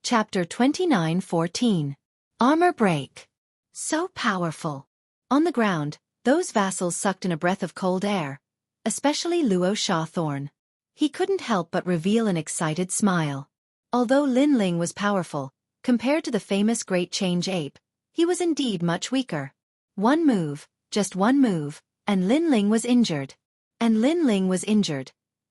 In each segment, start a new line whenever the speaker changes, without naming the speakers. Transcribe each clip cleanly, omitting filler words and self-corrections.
Chapter 29:14. Armor Break. So powerful. On the ground, those vassals sucked in a breath of cold air, especially Luo Shawthorn. He couldn't help but reveal an excited smile. Although Lin Ling was powerful, compared to the famous Great Change Ape, he was indeed much weaker. One move, just one move, and Lin Ling was injured.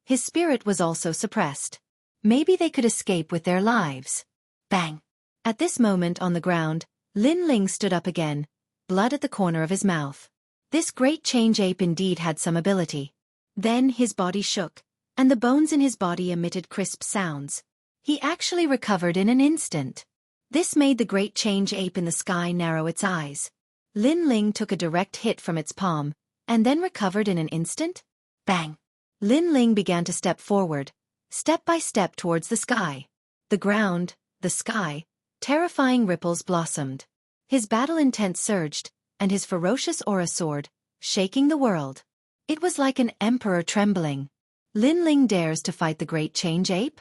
His spirit was also suppressed. Maybe they could escape with their lives. Bang! At this moment on the ground, Lin Ling stood up again, blood at the corner of his mouth. This Great Change Ape indeed had some ability. Then his body shook, and the bones in his body emitted crisp sounds. He actually recovered in an instant. This made the Great Change Ape in the sky narrow its eyes. Lin Ling took a direct hit from its palm, and then recovered in an instant? Bang! Lin Ling began to step forward, step by step towards the sky. The ground, the sky, terrifying ripples blossomed. His battle intent surged, and his ferocious aura soared, shaking the world. It was like an emperor trembling. Lin Ling dares to fight the Great Change Ape?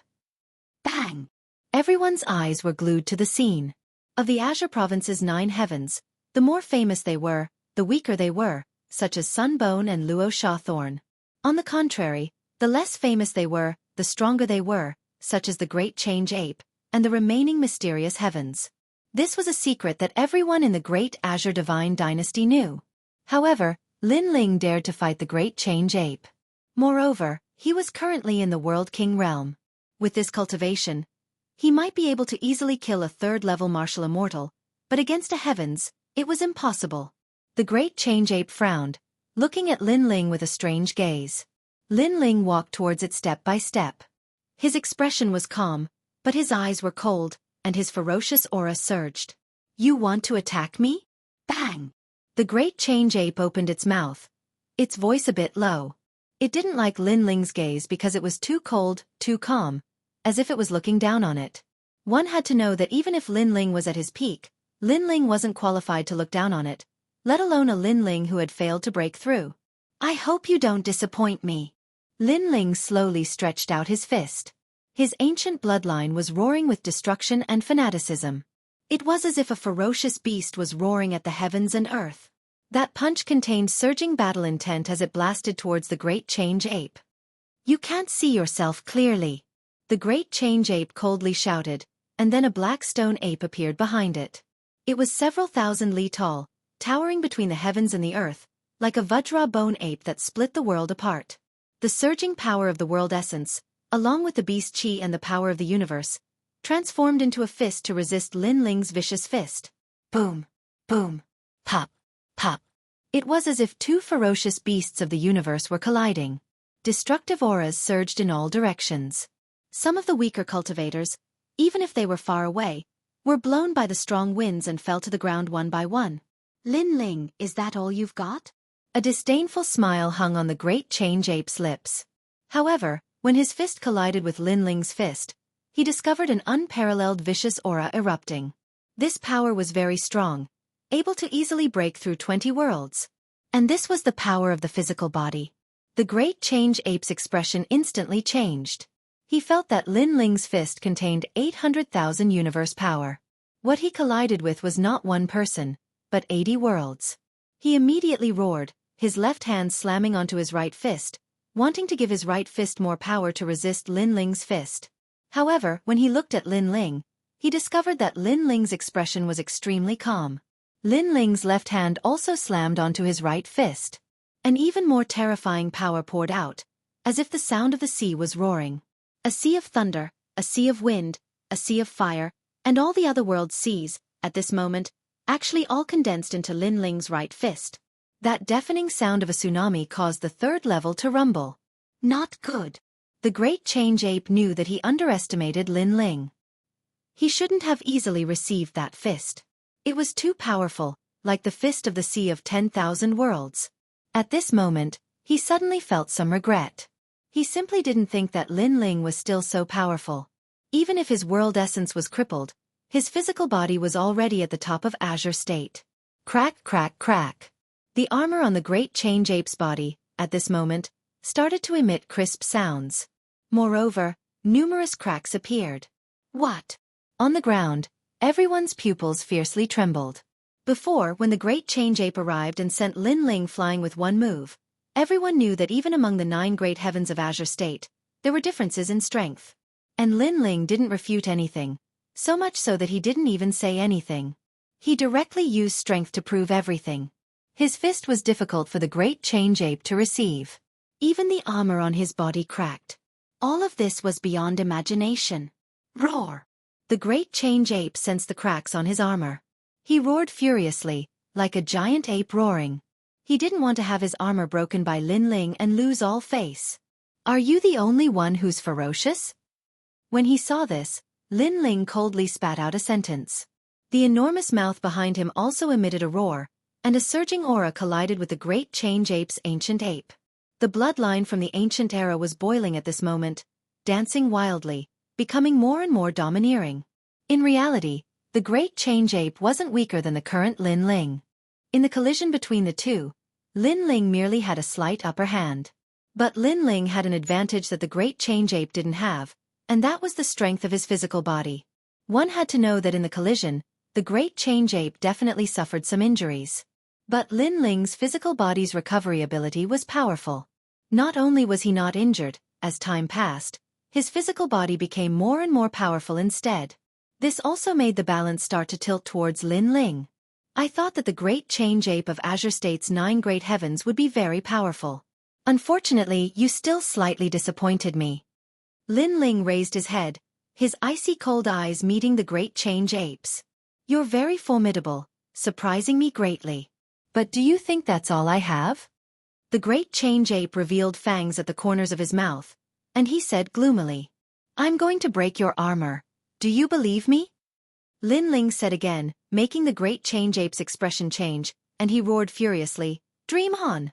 Bang! Everyone's eyes were glued to the scene. Of the Azure Province's 9 heavens, the more famous they were, the weaker they were, such as Sunbone and Luo Shawthorn. On the contrary, the less famous they were, the stronger they were, such as the Great Change Ape, and the remaining mysterious heavens. This was a secret that everyone in the Great Azure Divine Dynasty knew. However, Lin Ling dared to fight the Great Change Ape. Moreover, he was currently in the World King realm. With this cultivation, he might be able to easily kill a 3rd-level martial immortal, but against a heavens, it was impossible. The Great Change Ape frowned, looking at Lin Ling with a strange gaze. Lin Ling walked towards it step by step. His expression was calm, but his eyes were cold, and his ferocious aura surged. "You want to attack me?" Bang! The Great Change Ape opened its mouth, its voice a bit low. It didn't like Lin Ling's gaze because it was too cold, too calm, as if it was looking down on it. One had to know that even if Lin Ling was at his peak, Lin Ling wasn't qualified to look down on it, let alone a Lin Ling who had failed to break through. "I hope you don't disappoint me." Lin Ling slowly stretched out his fist. His ancient bloodline was roaring with destruction and fanaticism. It was as if a ferocious beast was roaring at the heavens and earth. That punch contained surging battle intent as it blasted towards the Great Change Ape. "You can't see yourself clearly." The Great Change Ape coldly shouted, and then a black stone ape appeared behind it. It was several thousand li tall, towering between the heavens and the earth, like a Vajra bone ape that split the world apart. The surging power of the world essence, along with the beast chi and the power of the universe, transformed into a fist to resist Lin Ling's vicious fist. Boom, boom, pop, pop. It was as if 2 ferocious beasts of the universe were colliding. Destructive auras surged in all directions. Some of the weaker cultivators, even if they were far away, were blown by the strong winds and fell to the ground one by one. "Lin Ling, is that all you've got?" A disdainful smile hung on the Great Change Ape's lips. However, when his fist collided with Lin Ling's fist, he discovered an unparalleled vicious aura erupting. This power was very strong, able to easily break through 20 worlds. And this was the power of the physical body. The Great Change Ape's expression instantly changed. He felt that Lin Ling's fist contained 800,000 universe power. What he collided with was not one person, but 80 worlds. He immediately roared, his left hand slamming onto his right fist, wanting to give his right fist more power to resist Lin Ling's fist. However, when he looked at Lin Ling, he discovered that Lin Ling's expression was extremely calm. Lin Ling's left hand also slammed onto his right fist. An even more terrifying power poured out, as if the sound of the sea was roaring. A sea of thunder, a sea of wind, a sea of fire, and all the other world's seas, at this moment, actually all condensed into Lin Ling's right fist. That deafening sound of a tsunami caused the 3rd level to rumble. Not good. The Great Change Ape knew that he underestimated Lin Ling. He shouldn't have easily received that fist. It was too powerful, like the fist of the Sea of 10,000 Worlds. At this moment, he suddenly felt some regret. He simply didn't think that Lin Ling was still so powerful. Even if his world essence was crippled, his physical body was already at the top of Azure state. Crack, crack, crack. The armor on the Great Change Ape's body, at this moment, started to emit crisp sounds. Moreover, numerous cracks appeared. What? On the ground, everyone's pupils fiercely trembled. Before, when the great change ape arrived and sent Lin Ling flying with one move, everyone knew that even among the 9 great heavens of Azure State, there were differences in strength. And Lin Ling didn't refute anything, so much so that he didn't even say anything. He directly used strength to prove everything. His fist was difficult for the great change ape to receive. Even the armor on his body cracked. All of this was beyond imagination. Roar! The great change ape sensed the cracks on his armor. He roared furiously, like a giant ape roaring. He didn't want to have his armor broken by Lin Ling and lose all face. Are you the only one who's ferocious? When he saw this, Lin Ling coldly spat out a sentence. The enormous mouth behind him also emitted a roar, and a surging aura collided with the great change ape's ancient ape. The bloodline from the ancient era was boiling at this moment, dancing wildly, becoming more and more domineering. In reality, the great change ape wasn't weaker than the current Lin Ling. In the collision between the two, Lin Ling merely had a slight upper hand. But Lin Ling had an advantage that the great change ape didn't have, and that was the strength of his physical body. One had to know that in the collision, the great change ape definitely suffered some injuries. But Lin Ling's physical body's recovery ability was powerful. Not only was he not injured, as time passed, his physical body became more and more powerful instead. This also made the balance start to tilt towards Lin Ling. I thought that the great change ape of Azure State's 9 great heavens would be very powerful. Unfortunately, you still slightly disappointed me. Lin Ling raised his head, his icy cold eyes meeting the great change ape's. You're very formidable, surprising me greatly. But do you think that's all I have? The great change ape revealed fangs at the corners of his mouth, and he said gloomily, I'm going to break your armor. Do you believe me? Lin Ling said again, making the great change ape's expression change, and he roared furiously, Dream on!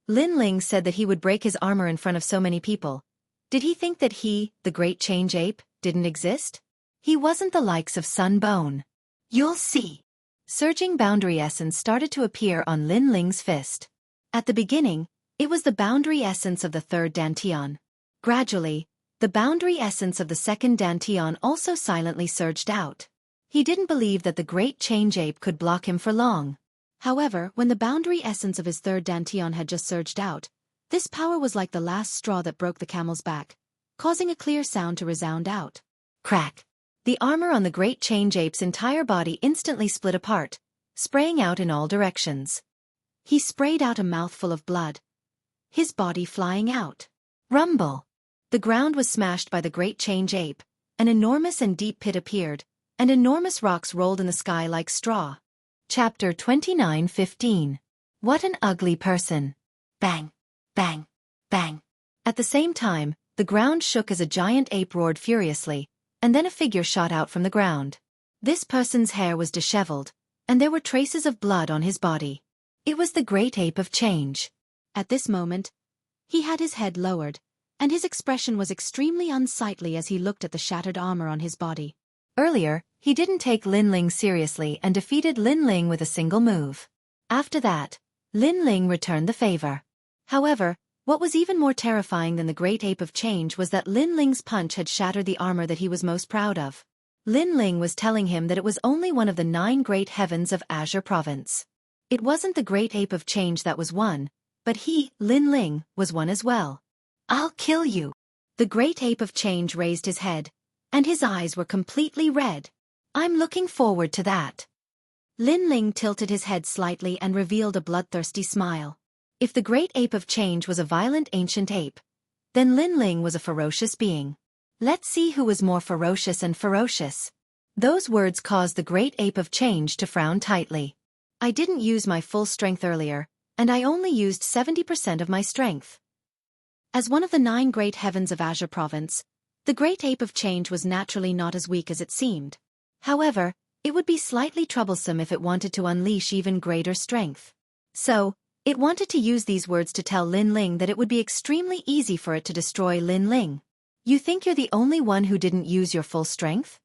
Lin Ling said that he would break his armor in front of so many people. Did he think that he, the great change ape, didn't exist? He wasn't the likes of Sun Bone. You'll see. Surging boundary essence started to appear on Lin Ling's fist. At the beginning, it was the boundary essence of the 3rd Dantian. Gradually, the boundary essence of the 2nd Dantian also silently surged out. He didn't believe that the great change ape could block him for long. However, when the boundary essence of his 3rd Dantian had just surged out, this power was like the last straw that broke the camel's back, causing a clear sound to resound out. Crack! The armor on the great change ape's entire body instantly split apart, spraying out in all directions. He sprayed out a mouthful of blood, his body flying out. Rumble! The ground was smashed by the great change ape, an enormous and deep pit appeared, and enormous rocks rolled in the sky like straw. Chapter 29:15. What an ugly person. Bang! Bang! Bang! At the same time, the ground shook as a giant ape roared furiously, and then a figure shot out from the ground. This person's hair was disheveled, and there were traces of blood on his body. It was the great ape of change. At this moment, he had his head lowered, and his expression was extremely unsightly as he looked at the shattered armor on his body. Earlier, he didn't take Lin Ling seriously and defeated Lin Ling with a single move. After that, Lin Ling returned the favor. However, what was even more terrifying than the great ape of change was that Lin Ling's punch had shattered the armor that he was most proud of. Lin Ling was telling him that it was only one of the 9 great heavens of Azure Province. It wasn't the great ape of change that was one, but he, Lin Ling, was one as well. I'll kill you. The great ape of change raised his head, and his eyes were completely red. I'm looking forward to that. Lin Ling tilted his head slightly and revealed a bloodthirsty smile. If the great ape of change was a violent ancient ape, then Lin Ling was a ferocious being. Let's see who was more ferocious and ferocious. Those words caused the great ape of change to frown tightly. I didn't use my full strength earlier, and I only used 70% of my strength. As one of the 9 great heavens of Azure Province, the great ape of change was naturally not as weak as it seemed. However, it would be slightly troublesome if it wanted to unleash even greater strength. So, it wanted to use these words to tell Lin Ling that it would be extremely easy for it to destroy Lin Ling. You think you're the only one who didn't use your full strength?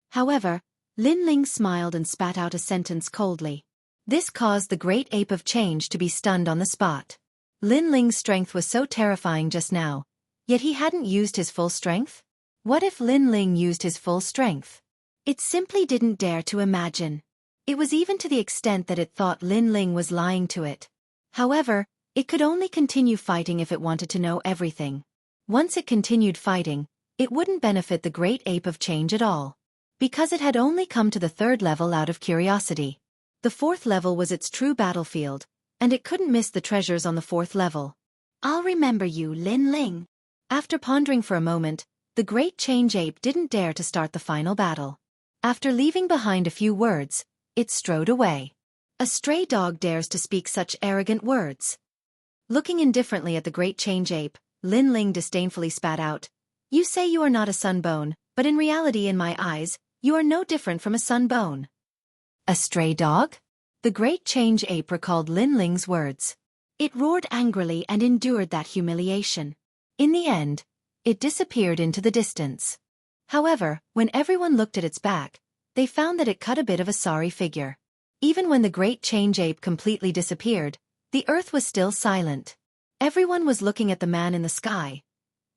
However, Lin Ling smiled and spat out a sentence coldly. This caused the great ape of change to be stunned on the spot. Lin Ling's strength was so terrifying just now, yet he hadn't used his full strength? What if Lin Ling used his full strength? It simply didn't dare to imagine. It was even to the extent that it thought Lin Ling was lying to it. However, it could only continue fighting if it wanted to know everything. Once it continued fighting, it wouldn't benefit the great ape of change at all. Because it had only come to the 3rd level out of curiosity. The 4th level was its true battlefield, and it couldn't miss the treasures on the 4th level. I'll remember you, Lin Ling. After pondering for a moment, the great change ape didn't dare to start the final battle. After leaving behind a few words, it strode away. A stray dog dares to speak such arrogant words. Looking indifferently at the great change ape, Lin Ling disdainfully spat out, "You say you are not a sunbone, but in reality in my eyes, you are no different from a sunbone." A stray dog? The great change ape recalled Lin Ling's words. It roared angrily and endured that humiliation. In the end, it disappeared into the distance. However, when everyone looked at its back, they found that it cut a bit of a sorry figure. Even when the great change ape completely disappeared, the earth was still silent. Everyone was looking at the man in the sky,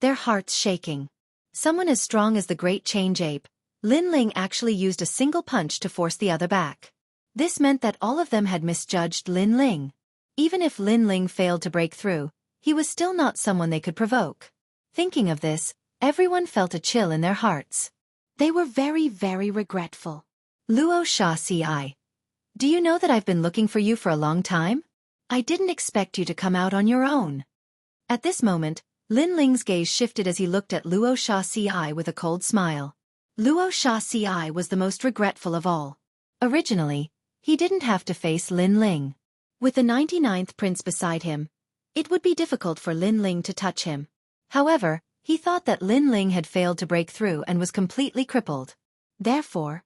their hearts shaking. Someone as strong as the great change ape, Lin Ling actually used a single punch to force the other back. This meant that all of them had misjudged Lin Ling. Even if Lin Ling failed to break through, he was still not someone they could provoke. Thinking of this, everyone felt a chill in their hearts. They were very, very regretful. Luo Xianxia. Do you know that I've been looking for you for a long time? I didn't expect you to come out on your own. At this moment, Lin Ling's gaze shifted as he looked at Luo Xianxia with a cold smile. Luo Xianxia was the most regretful of all. Originally, he didn't have to face Lin Ling. With the 99th prince beside him, it would be difficult for Lin Ling to touch him. However, he thought that Lin Ling had failed to break through and was completely crippled. Therefore,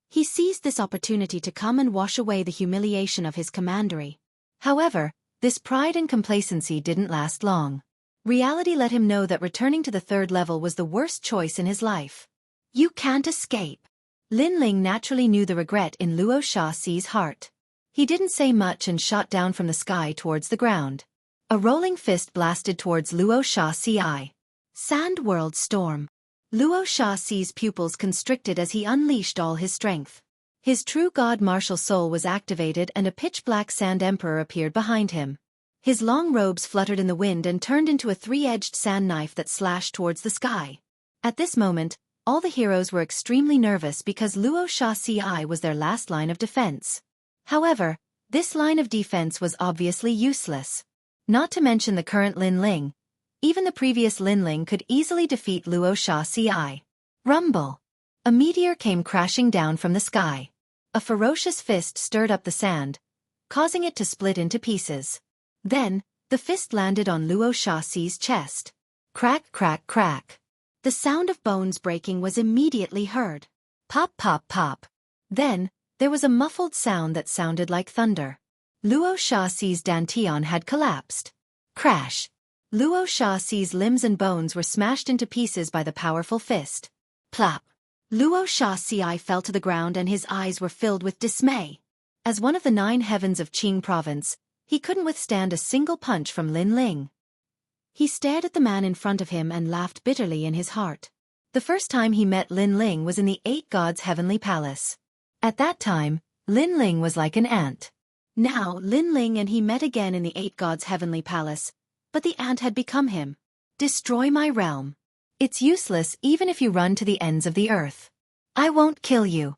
he seized this opportunity to come and wash away the humiliation of his commandery. However, this pride and complacency didn't last long. Reality let him know that returning to the 3rd level was the worst choice in his life. You can't escape. Lin Ling naturally knew the regret in Luo Xiaxi's heart. He didn't say much and shot down from the sky towards the ground. A rolling fist blasted towards Luo Xiaxi. Sand World Storm. Luo Xiaxi's pupils constricted as he unleashed all his strength. His true god martial soul was activated and a pitch-black sand emperor appeared behind him. His long robes fluttered in the wind and turned into a 3-edged sand knife that slashed towards the sky. At this moment, all the heroes were extremely nervous because Luo Xiaxi was their last line of defense. However, this line of defense was obviously useless. Not to mention the current Lin Ling. Even the previous Lin Ling could easily defeat Luo Xiaxi. Rumble. A meteor came crashing down from the sky. A ferocious fist stirred up the sand, causing it to split into pieces. Then, the fist landed on Luo Xiaxi's chest. Crack, crack, crack. The sound of bones breaking was immediately heard. Pop, pop, pop. Then, there was a muffled sound that sounded like thunder. Luo Xiaxi's dantian had collapsed. Crash. Luo Xiaxi's limbs and bones were smashed into pieces by the powerful fist. Plop. Luo Xiaxi fell to the ground and his eyes were filled with dismay. As one of the 9 heavens of Qing province, he couldn't withstand a single punch from Lin Ling. He stared at the man in front of him and laughed bitterly in his heart. The first time he met Lin Ling was in the 8 Gods' heavenly palace. At that time, Lin Ling was like an ant. Now Lin Ling and he met again in the 8 Gods' heavenly palace, but the ant had become him. Destroy my realm. It's useless even if you run to the ends of the earth. I won't kill you.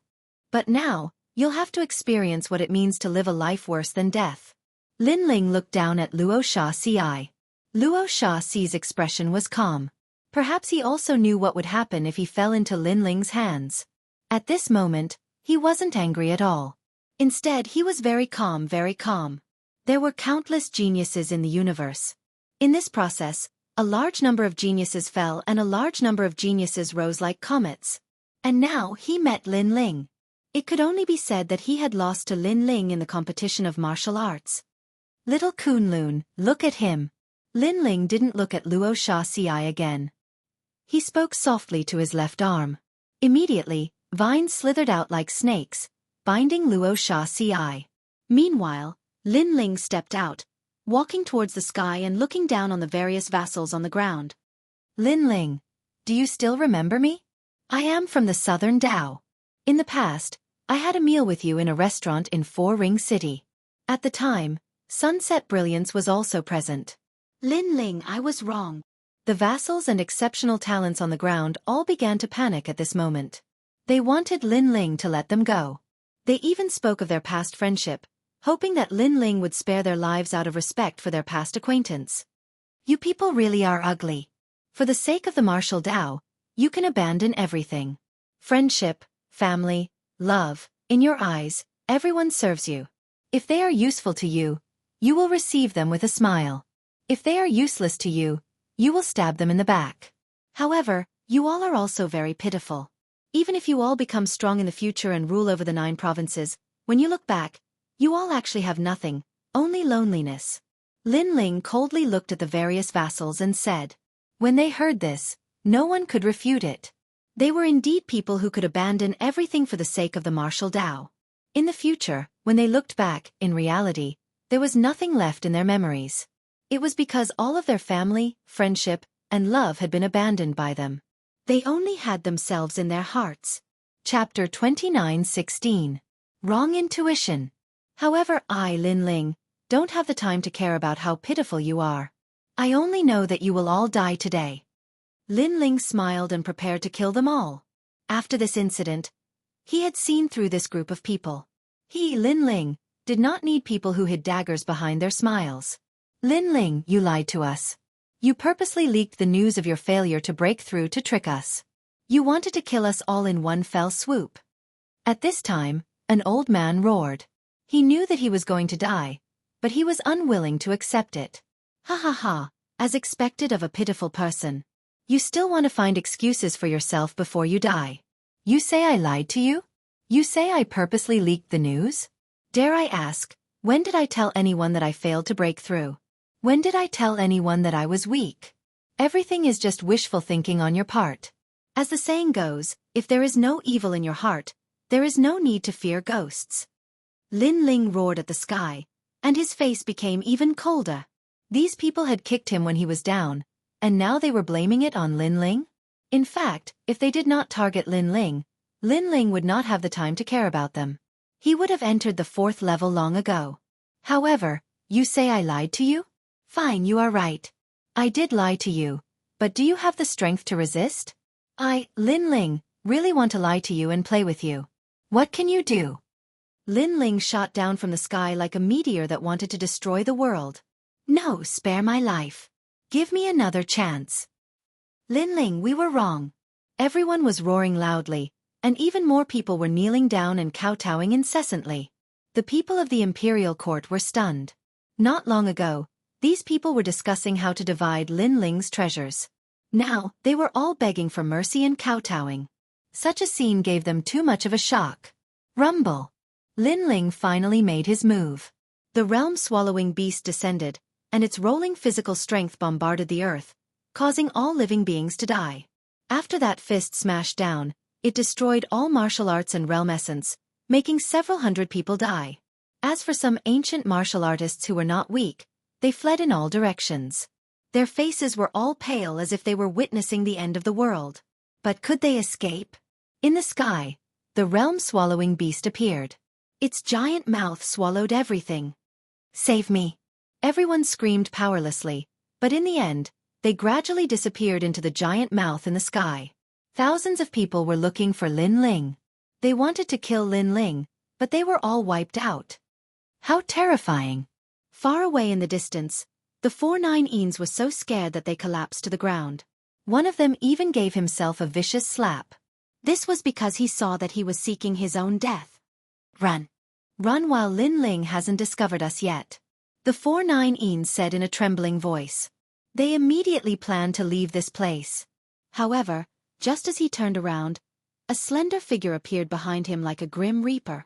But now, you'll have to experience what it means to live a life worse than death. Lin Ling looked down at Luo Xiaxi. Luo Xiaxi's expression was calm. Perhaps he also knew what would happen if he fell into Lin Ling's hands. At this moment, he wasn't angry at all. Instead, he was very calm, very calm. There were countless geniuses in the universe. In this process, a large number of geniuses fell and a large number of geniuses rose like comets. And now he met Lin Ling. It could only be said that he had lost to Lin Ling in the competition of martial arts. Little Kunlun, look at him. Lin Ling didn't look at Luo Xiaxi again. He spoke softly to his left arm. Immediately, vines slithered out like snakes, binding Luo Xiaxi. Meanwhile, Lin Ling stepped out, walking towards the sky and looking down on the various vassals on the ground. Lin Ling, do you still remember me? I am from the Southern Dao. In the past, I had a meal with you in a restaurant in Four Ring City. At the time, Sunset Brilliance was also present.
Lin Ling, I was wrong.
The vassals and exceptional talents on the ground all began to panic at this moment. They wanted Lin Ling to let them go. They even spoke of their past friendship, hoping that Lin Ling would spare their lives out of respect for their past acquaintance. You people really are ugly. For the sake of the martial Dao, you can abandon everything. Friendship, family, love, in your eyes, everyone serves you. If they are useful to you, you will receive them with a smile. If they are useless to you, you will stab them in the back. However, you all are also very pitiful. Even if you all become strong in the future and rule over the 9 provinces, when you look back, you all actually have nothing, only loneliness. Lin Ling coldly looked at the various vassals and said. When they heard this, no one could refute it. They were indeed people who could abandon everything for the sake of the martial Dao. In the future, when they looked back, in reality, there was nothing left in their memories. It was because all of their family, friendship, and love had been abandoned by them. They only had themselves in their hearts. Chapter 29:16. Wrong Intuition. However, I, Lin Ling, don't have the time to care about how pitiful you are. I only know that you will all die today. Lin Ling smiled and prepared to kill them all. After this incident, he had seen through this group of people. He, Lin Ling, did not need people who hid daggers behind their smiles. Lin Ling, you lied to us. You purposely leaked the news of your failure to break through to trick us. You wanted to kill us all in one fell swoop. At this time, an old man roared. He knew that he was going to die, but he was unwilling to accept it. Ha ha ha, as expected of a pitiful person. You still want to find excuses for yourself before you die. You say I lied to you? You say I purposely leaked the news? Dare I ask, when did I tell anyone that I failed to break through? When did I tell anyone that I was weak? Everything is just wishful thinking on your part. As the saying goes, if there is no evil in your heart, there is no need to fear ghosts. Lin Ling roared at the sky, and his face became even colder. These people had kicked him when he was down, and now they were blaming it on Lin Ling? In fact, if they did not target Lin Ling would not have the time to care about them. He would have entered the 4th level long ago. However, you say I lied to you? Fine, you are right. I did lie to you, but do you have the strength to resist? I, Lin Ling, really want to lie to you and play with you. What can you do? Lin Ling shot down from the sky like a meteor that wanted to destroy the world. No, spare my life. Give me another chance. Lin Ling, we were wrong. Everyone was roaring loudly, and even more people were kneeling down and kowtowing incessantly. The people of the imperial court were stunned. Not long ago, these people were discussing how to divide Lin Ling's treasures. Now, they were all begging for mercy and kowtowing. Such a scene gave them too much of a shock. Rumble. Lin Ling finally made his move. The realm-swallowing beast descended, and its rolling physical strength bombarded the earth, causing all living beings to die. After that fist smashed down, it destroyed all martial arts and realm essence, making several hundred people die. As for some ancient martial artists who were not weak, they fled in all directions. Their faces were all pale as if they were witnessing the end of the world. But could they escape? In the sky, the realm-swallowing beast appeared. Its giant mouth swallowed everything. Save me! Everyone screamed powerlessly, but in the end, they gradually disappeared into the giant mouth in the sky. Thousands of people were looking for Lin Ling. They wanted to kill Lin Ling, but they were all wiped out. How terrifying! Far away in the distance, the 4-9-eens were so scared that they collapsed to the ground. One of them even gave himself a vicious slap. This was because he saw that he was seeking his own death. Run. Run while Lin Ling hasn't discovered us yet. The 4-9-eens said in a trembling voice. They immediately planned to leave this place. However, just as he turned around, a slender figure appeared behind him like a grim reaper.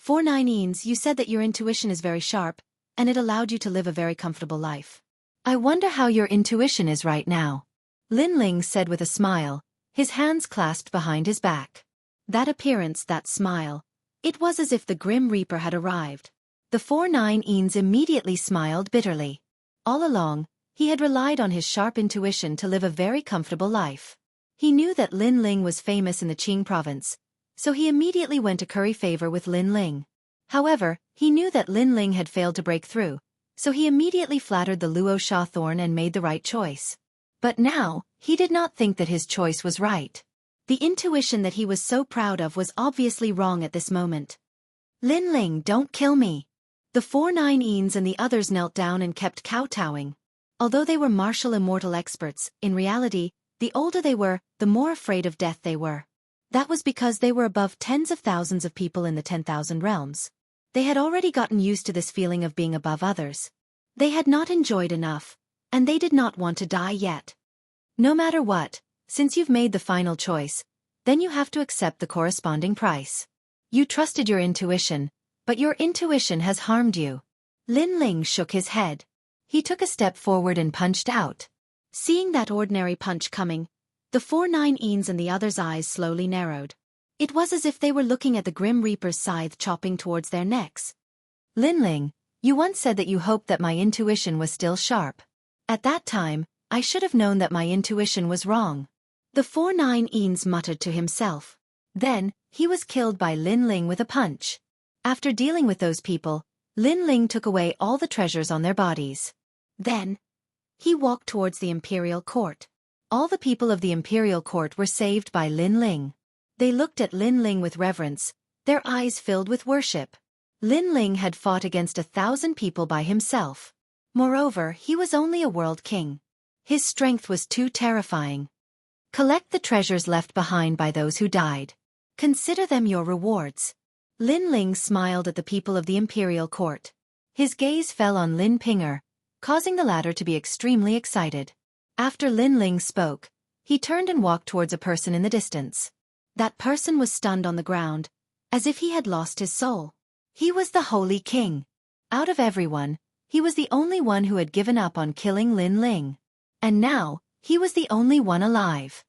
4-9-eens, you said that your intuition is very sharp, and it allowed you to live a very comfortable life. I wonder how your intuition is right now. Lin Ling said with a smile, his hands clasped behind his back. That appearance, that smile, it was as if the Grim Reaper had arrived. The 4-9-eens immediately smiled bitterly. All along, he had relied on his sharp intuition to live a very comfortable life. He knew that Lin Ling was famous in the Qing province, so he immediately went to curry favor with Lin Ling. However, he knew that Lin Ling had failed to break through, so he immediately flattered the Luo Sha thorn and made the right choice. But now, he did not think that his choice was right. The intuition that he was so proud of was obviously wrong at this moment. Lin Ling, don't kill me. The 4 9-ens and the others knelt down and kept kowtowing. Although they were martial immortal experts, in reality, the older they were, the more afraid of death they were. That was because they were above tens of thousands of people in the 10,000 realms. They had already gotten used to this feeling of being above others. They had not enjoyed enough, and they did not want to die yet. No matter what, since you've made the final choice, then you have to accept the corresponding price. You trusted your intuition, but your intuition has harmed you. Lin Ling shook his head. He took a step forward and punched out. Seeing that ordinary punch coming, the 4 9-ens and the others' eyes slowly narrowed. It was as if they were looking at the Grim Reaper's scythe chopping towards their necks. Lin Ling, you once said that you hoped that my intuition was still sharp. At that time, I should have known that my intuition was wrong. The 4 9-ens muttered to himself. Then, he was killed by Lin Ling with a punch. After dealing with those people, Lin Ling took away all the treasures on their bodies. Then, he walked towards the imperial court. All the people of the imperial court were saved by Lin Ling. They looked at Lin Ling with reverence, their eyes filled with worship. Lin Ling had fought against 1,000 people by himself. Moreover, he was only a world king. His strength was too terrifying. Collect the treasures left behind by those who died. Consider them your rewards. Lin Ling smiled at the people of the imperial court. His gaze fell on Lin Pinger, causing the latter to be extremely excited. After Lin Ling spoke, he turned and walked towards a person in the distance. That person was stunned on the ground, as if he had lost his soul. He was the Holy King. Out of everyone, he was the only one who had given up on killing Lin Ling. And now, he was the only one alive.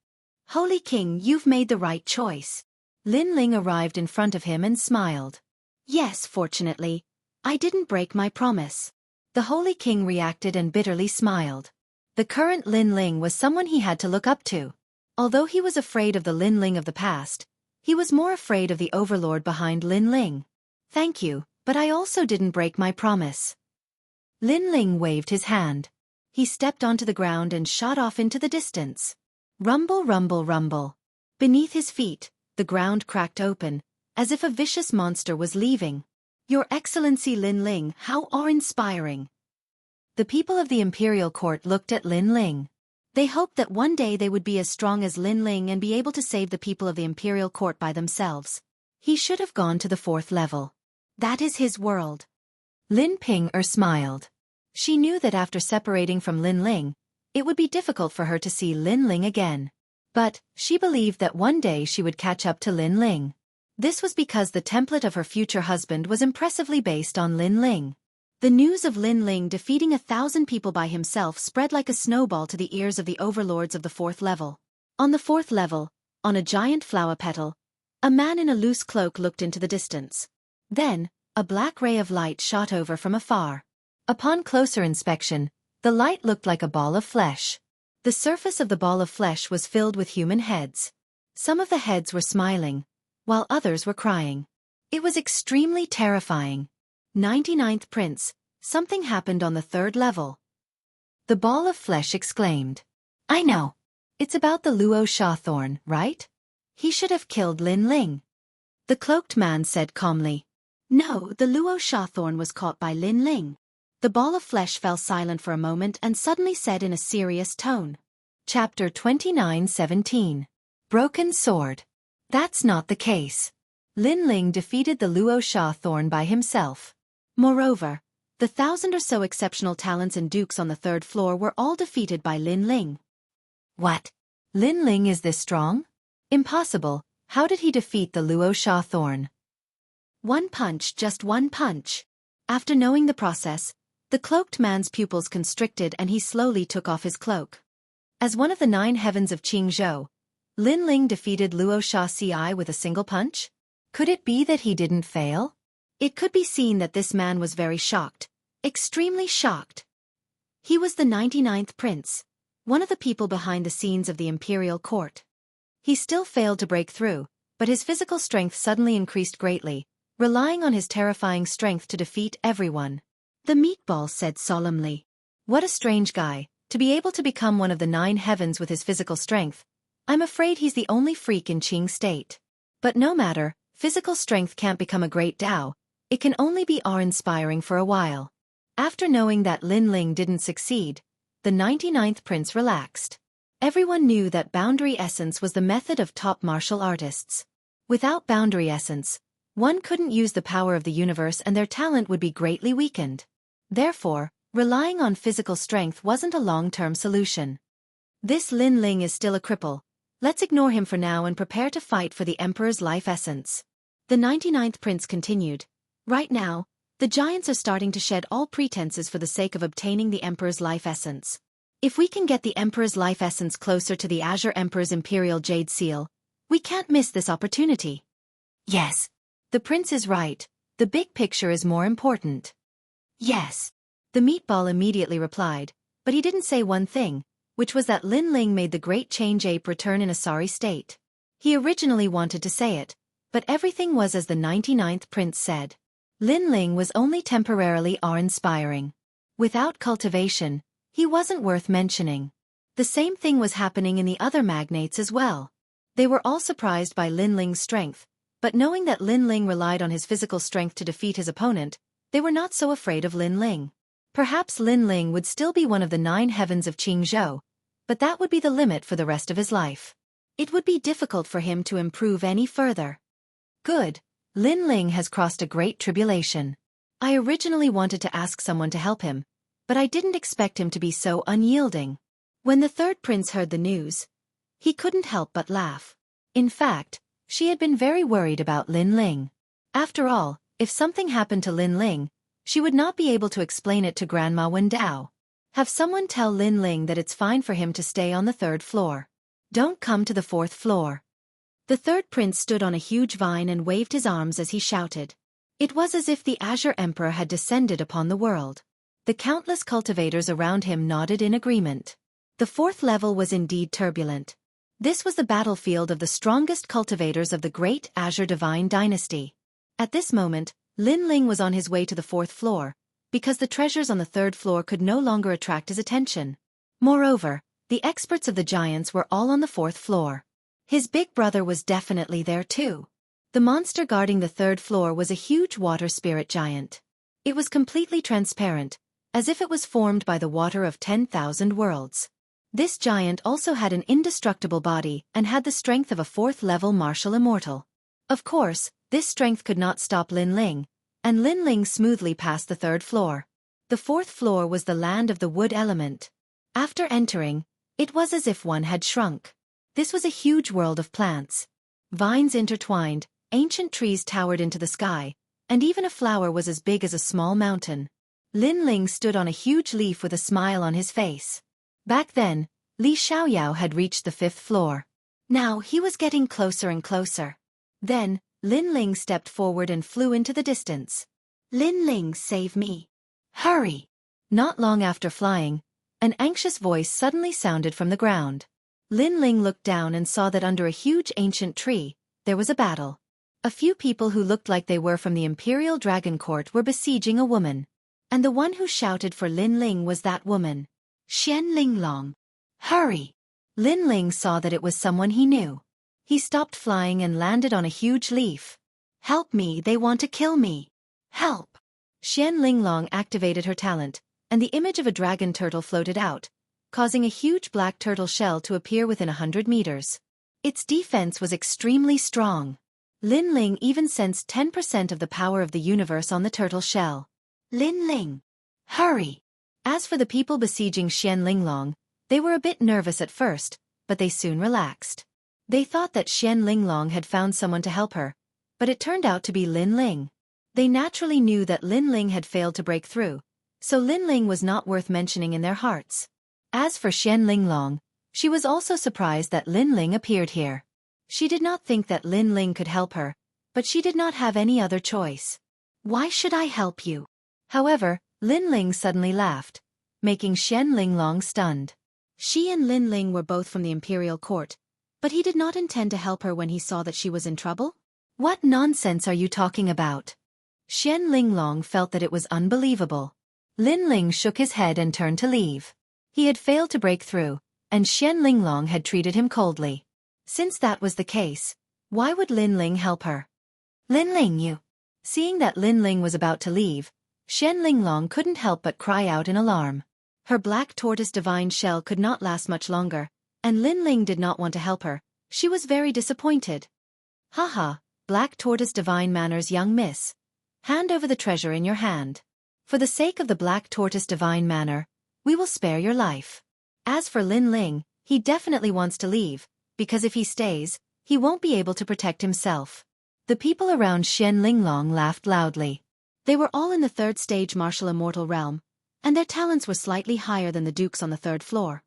Holy King, you've made the right choice. Lin Ling arrived in front of him and smiled. Yes, fortunately, I didn't break my promise. The Holy King reacted and bitterly smiled. The current Lin Ling was someone he had to look up to. Although he was afraid of the Lin Ling of the past, he was more afraid of the overlord behind Lin Ling. Thank you, but I also didn't break my promise. Lin Ling waved his hand. He stepped onto the ground and shot off into the distance. Rumble, rumble, rumble. Beneath his feet, the ground cracked open, as if a vicious monster was leaving. Your Excellency Lin Ling, how awe-inspiring. The people of the imperial court looked at Lin Ling. They hoped that one day they would be as strong as Lin Ling and be able to save the people of the imperial court by themselves. He should have gone to the 4th level. That is his world. Lin Pinger smiled. She knew that after separating from Lin Ling, it would be difficult for her to see Lin Ling again. But, she believed that one day she would catch up to Lin Ling. This was because the template of her future husband was impressively based on Lin Ling. The news of Lin Ling defeating 1,000 people by himself spread like a snowball to the ears of the overlords of the 4th level. On the 4th level, on a giant flower petal, a man in a loose cloak looked into the distance. Then, a black ray of light shot over from afar. Upon closer inspection, the light looked like a ball of flesh. The surface of the ball of flesh was filled with human heads. Some of the heads were smiling, while others were crying. It was extremely terrifying. 99th Prince, something happened on the 3rd level. The ball of flesh exclaimed. I know. It's about the Luo Sha thorn, right? He should have killed Lin Ling. The cloaked man said calmly. No, the Luo Sha thorn was caught by Lin Ling. The ball of flesh fell silent for a moment and suddenly said in a serious tone. Chapter 29:17. Broken Sword. That's not the case. Lin Ling defeated the Luo Sha thorn by himself. Moreover, the 1,000 or so exceptional talents and dukes on the 3rd floor were all defeated by Lin Ling. What? Lin Ling is this strong? Impossible. How did he defeat the Luo Sha thorn? One punch, just one punch. After knowing the process, the cloaked man's pupils constricted and he slowly took off his cloak. As one of the 9 heavens of Jianghu, Lin Ling defeated Luo Sha Ci with a single punch? Could it be that he didn't fail? It could be seen that this man was very shocked, extremely shocked. He was the 99th prince, one of the people behind the scenes of the imperial court. He still failed to break through, but his physical strength suddenly increased greatly, relying on his terrifying strength to defeat everyone.
The meatball said solemnly.
What a strange guy, to be able to become one of the 9 heavens with his physical strength. I'm afraid he's the only freak in Qing state. But no matter, physical strength can't become a great Dao, it can only be awe-inspiring for a while. After knowing that Lin Ling didn't succeed, the 99th prince relaxed. Everyone knew that boundary essence was the method of top martial artists. Without boundary essence, one couldn't use the power of the universe and their talent would be greatly weakened. Therefore, relying on physical strength wasn't a long-term solution. This Lin Ling is still a cripple. Let's ignore him for now and prepare to fight for the Emperor's life essence. The 99th prince continued. Right now, the giants are starting to shed all pretenses for the sake of obtaining the Emperor's life essence. If we can get the Emperor's life essence closer to the Azure Emperor's Imperial Jade Seal, we can't miss this opportunity.
Yes.
The prince is right. The big picture is more important.
Yes.
The meatball immediately replied, but he didn't say one thing, which was that Lin Ling made the great change ape return in a sorry state. He originally wanted to say it, but everything was as the 99th prince said. Lin Ling was only temporarily awe-inspiring. Without cultivation, he wasn't worth mentioning. The same thing was happening in the other magnates as well. They were all surprised by Lin Ling's strength, but knowing that Lin Ling relied on his physical strength to defeat his opponent, they were not so afraid of Lin Ling. Perhaps Lin Ling would still be one of the 9 heavens of Qingzhou, but that would be the limit for the rest of his life. It would be difficult for him to improve any further. Good. Lin Ling has crossed a great tribulation. I originally wanted to ask someone to help him, but I didn't expect him to be so unyielding. When the 3rd prince heard the news, he couldn't help but laugh. In fact, she had been very worried about Lin Ling. After all, if something happened to Lin Ling, she would not be able to explain it to Grandma Wen Dao. Have someone tell Lin Ling that it's fine for him to stay on the 3rd floor. Don't come to the 4th floor. The 3rd prince stood on a huge vine and waved his arms as he shouted. It was as if the Azure Emperor had descended upon the world. The countless cultivators around him nodded in agreement. The 4th level was indeed turbulent. This was the battlefield of the strongest cultivators of the great Azure Divine Dynasty. At this moment, Lin Ling was on his way to the 4th floor, because the treasures on the 3rd floor could no longer attract his attention. Moreover, the experts of the giants were all on the 4th floor. His big brother was definitely there too. The monster guarding the 3rd floor was a huge water spirit giant. It was completely transparent, as if it was formed by the water of 10,000 worlds. This giant also had an indestructible body and had the strength of a 4th-level martial immortal. Of course, this strength could not stop Lin Ling, and Lin Ling smoothly passed the 3rd floor. The 4th floor was the land of the wood element. After entering, it was as if one had shrunk. This was a huge world of plants. Vines intertwined, ancient trees towered into the sky, and even a flower was as big as a small mountain. Lin Ling stood on a huge leaf with a smile on his face. Back then, Li Xiaoyao had reached the 5th floor. Now he was getting closer and closer. Then, Lin Ling stepped forward and flew into the distance.
Lin Ling, save me.
Hurry! Not long after flying, an anxious voice suddenly sounded from the ground. Lin Ling looked down and saw that under a huge ancient tree, there was a battle. A few people who looked like they were from the Imperial Dragon Court were besieging a woman. And the one who shouted for Lin Ling was that woman.
Xianxia.
Hurry! Lin Ling saw that it was someone he knew. He stopped flying and landed on a huge leaf. Help me, they want to kill me. Help! Xianxia activated her talent, and the image of a dragon turtle floated out, causing a huge black turtle shell to appear within 100 meters. Its defense was extremely strong. Lin Ling even sensed 10% of the power of the universe on the turtle shell.
Lin Ling.
Hurry! As for the people besieging Xianxia, they were a bit nervous at first, but they soon relaxed. They thought that Xianxia had found someone to help her, but it turned out to be Lin Ling. They naturally knew that Lin Ling had failed to break through, so Lin Ling was not worth mentioning in their hearts. As for Xianxia, she was also surprised that Lin Ling appeared here. She did not think that Lin Ling could help her, but she did not have any other choice.
Why should I help you?
However, Lin Ling suddenly laughed, making Xianxia stunned. She and Lin Ling were both from the imperial court,
But he did not intend to help her when he saw that she was in trouble?
What nonsense are you talking about? Xian Linglong felt that it was unbelievable. Lin Ling shook his head and turned to leave. He had failed to break through, and Xian Linglong had treated him coldly. Since that was the case, why would Lin Ling help her? Lin Ling, you! Seeing that Lin Ling was about to leave, Xian Linglong couldn't help but cry out in alarm. Her black tortoise divine shell could not last much longer, and Lin Ling did not want to help her. She was very disappointed. Haha, black tortoise divine manners, young miss. Hand over the treasure in your hand. For the sake of the black tortoise divine manner, we will spare your life. As for Lin Ling, he definitely wants to leave, because if he stays, he won't be able to protect himself. The people around Xian Linglong laughed loudly. They were all in the third stage martial immortal realm, and their talents were slightly higher than the dukes on the third floor.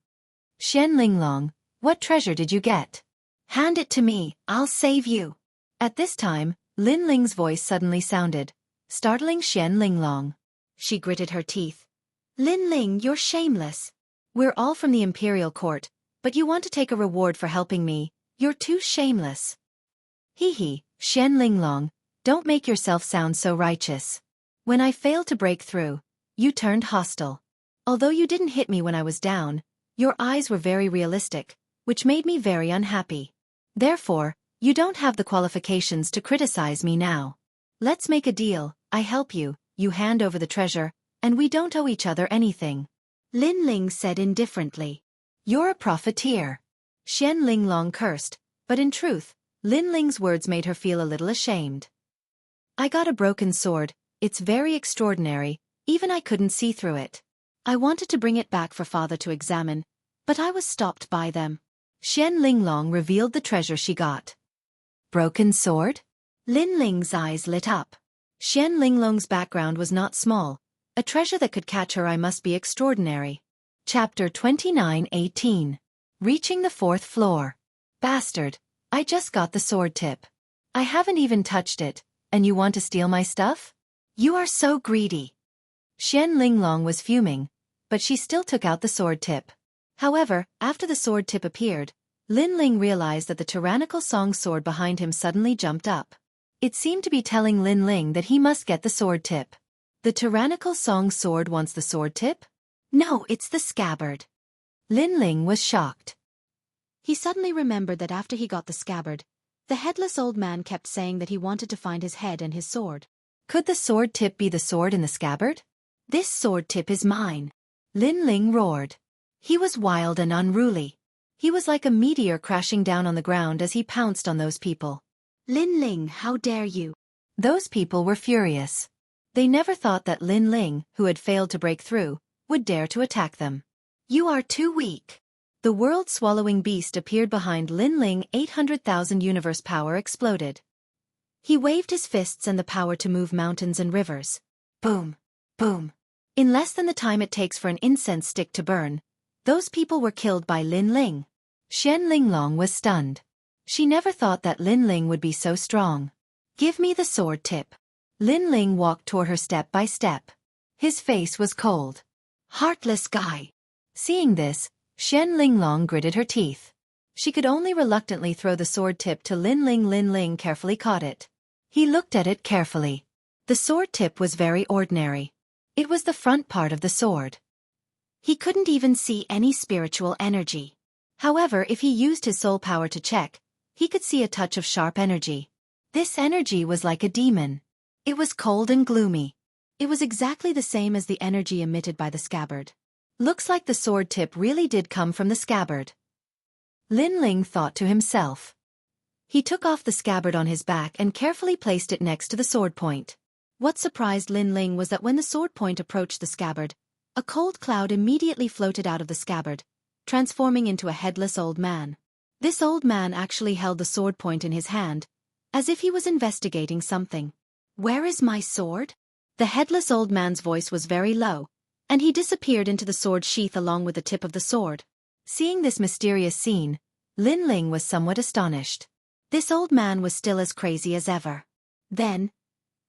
Xian Linglong, what treasure did you get? Hand it to me, I'll save you. At this time, Lin Ling's voice suddenly sounded, startling Xian Linglong. She gritted her teeth. Lin Ling, you're shameless. We're all from the imperial court, but you want to take a reward for helping me. You're too shameless. Hee hee, Xian Linglong, don't make yourself sound so righteous. When I failed to break through, you turned hostile. Although you didn't hit me when I was down, your eyes were very realistic, which made me very unhappy. Therefore, you don't have the qualifications to criticize me now. Let's make a deal, I help you, you hand over the treasure, and we don't owe each other anything. Lin Ling said indifferently. You're a profiteer. Xian Linglong cursed, but in truth, Lin Ling's words made her feel a little ashamed. I got a broken sword, it's very extraordinary, even I couldn't see through it. I wanted to bring it back for father to examine, but I was stopped by them. Xian Linglong revealed the treasure she got. Broken sword? Lin Ling's eyes lit up. Xian Linglong's background was not small. A treasure that could catch her eye must be extraordinary. Chapter 29:18. Reaching the fourth floor. Bastard, I just got the sword tip. I haven't even touched it, and you want to steal my stuff? You are so greedy. Xian Linglong was fuming, but she still took out the sword tip. However, after the sword tip appeared, Lin Ling realized that the tyrannical song sword behind him suddenly jumped up. It seemed to be telling Lin Ling that he must get the sword tip. The tyrannical song sword wants the sword tip? No, it's the scabbard. Lin Ling was shocked. He suddenly remembered that after he got the scabbard, the headless old man kept saying that he wanted to find his head and his sword. Could the sword tip be the sword in the scabbard? This sword tip is mine. Lin Ling roared. He was wild and unruly. He was like a meteor crashing down on the ground as he pounced on those people. Lin Ling, how dare you? Those people were furious. They never thought that Lin Ling, who had failed to break through, would dare to attack them. You are too weak. The world-swallowing beast appeared behind Lin Ling. 800,000 universe power exploded. He waved his fists and the power to move mountains and rivers. Boom, boom. In less than the time it takes for an incense stick to burn, those people were killed by Lin Ling. Xian Linglong was stunned. She never thought that Lin Ling would be so strong. Give me the sword tip. Lin Ling walked toward her step by step. His face was cold. Heartless guy. Seeing this, Xian Linglong gritted her teeth. She could only reluctantly throw the sword tip to Lin Ling. Lin Ling carefully caught it. He looked at it carefully. The sword tip was very ordinary. It was the front part of the sword. He couldn't even see any spiritual energy. However, if he used his soul power to check, he could see a touch of sharp energy. This energy was like a demon. It was cold and gloomy. It was exactly the same as the energy emitted by the scabbard. Looks like the sword tip really did come from the scabbard. Lin Ling thought to himself. He took off the scabbard on his back and carefully placed it next to the sword point. What surprised Lin Ling was that when the sword point approached the scabbard, a cold cloud immediately floated out of the scabbard, transforming into a headless old man. This old man actually held the sword point in his hand, as if he was investigating something. Where is my sword? The headless old man's voice was very low, and he disappeared into the sword sheath along with the tip of the sword. Seeing this mysterious scene, Lin Ling was somewhat astonished. This old man was still as crazy as ever. Then,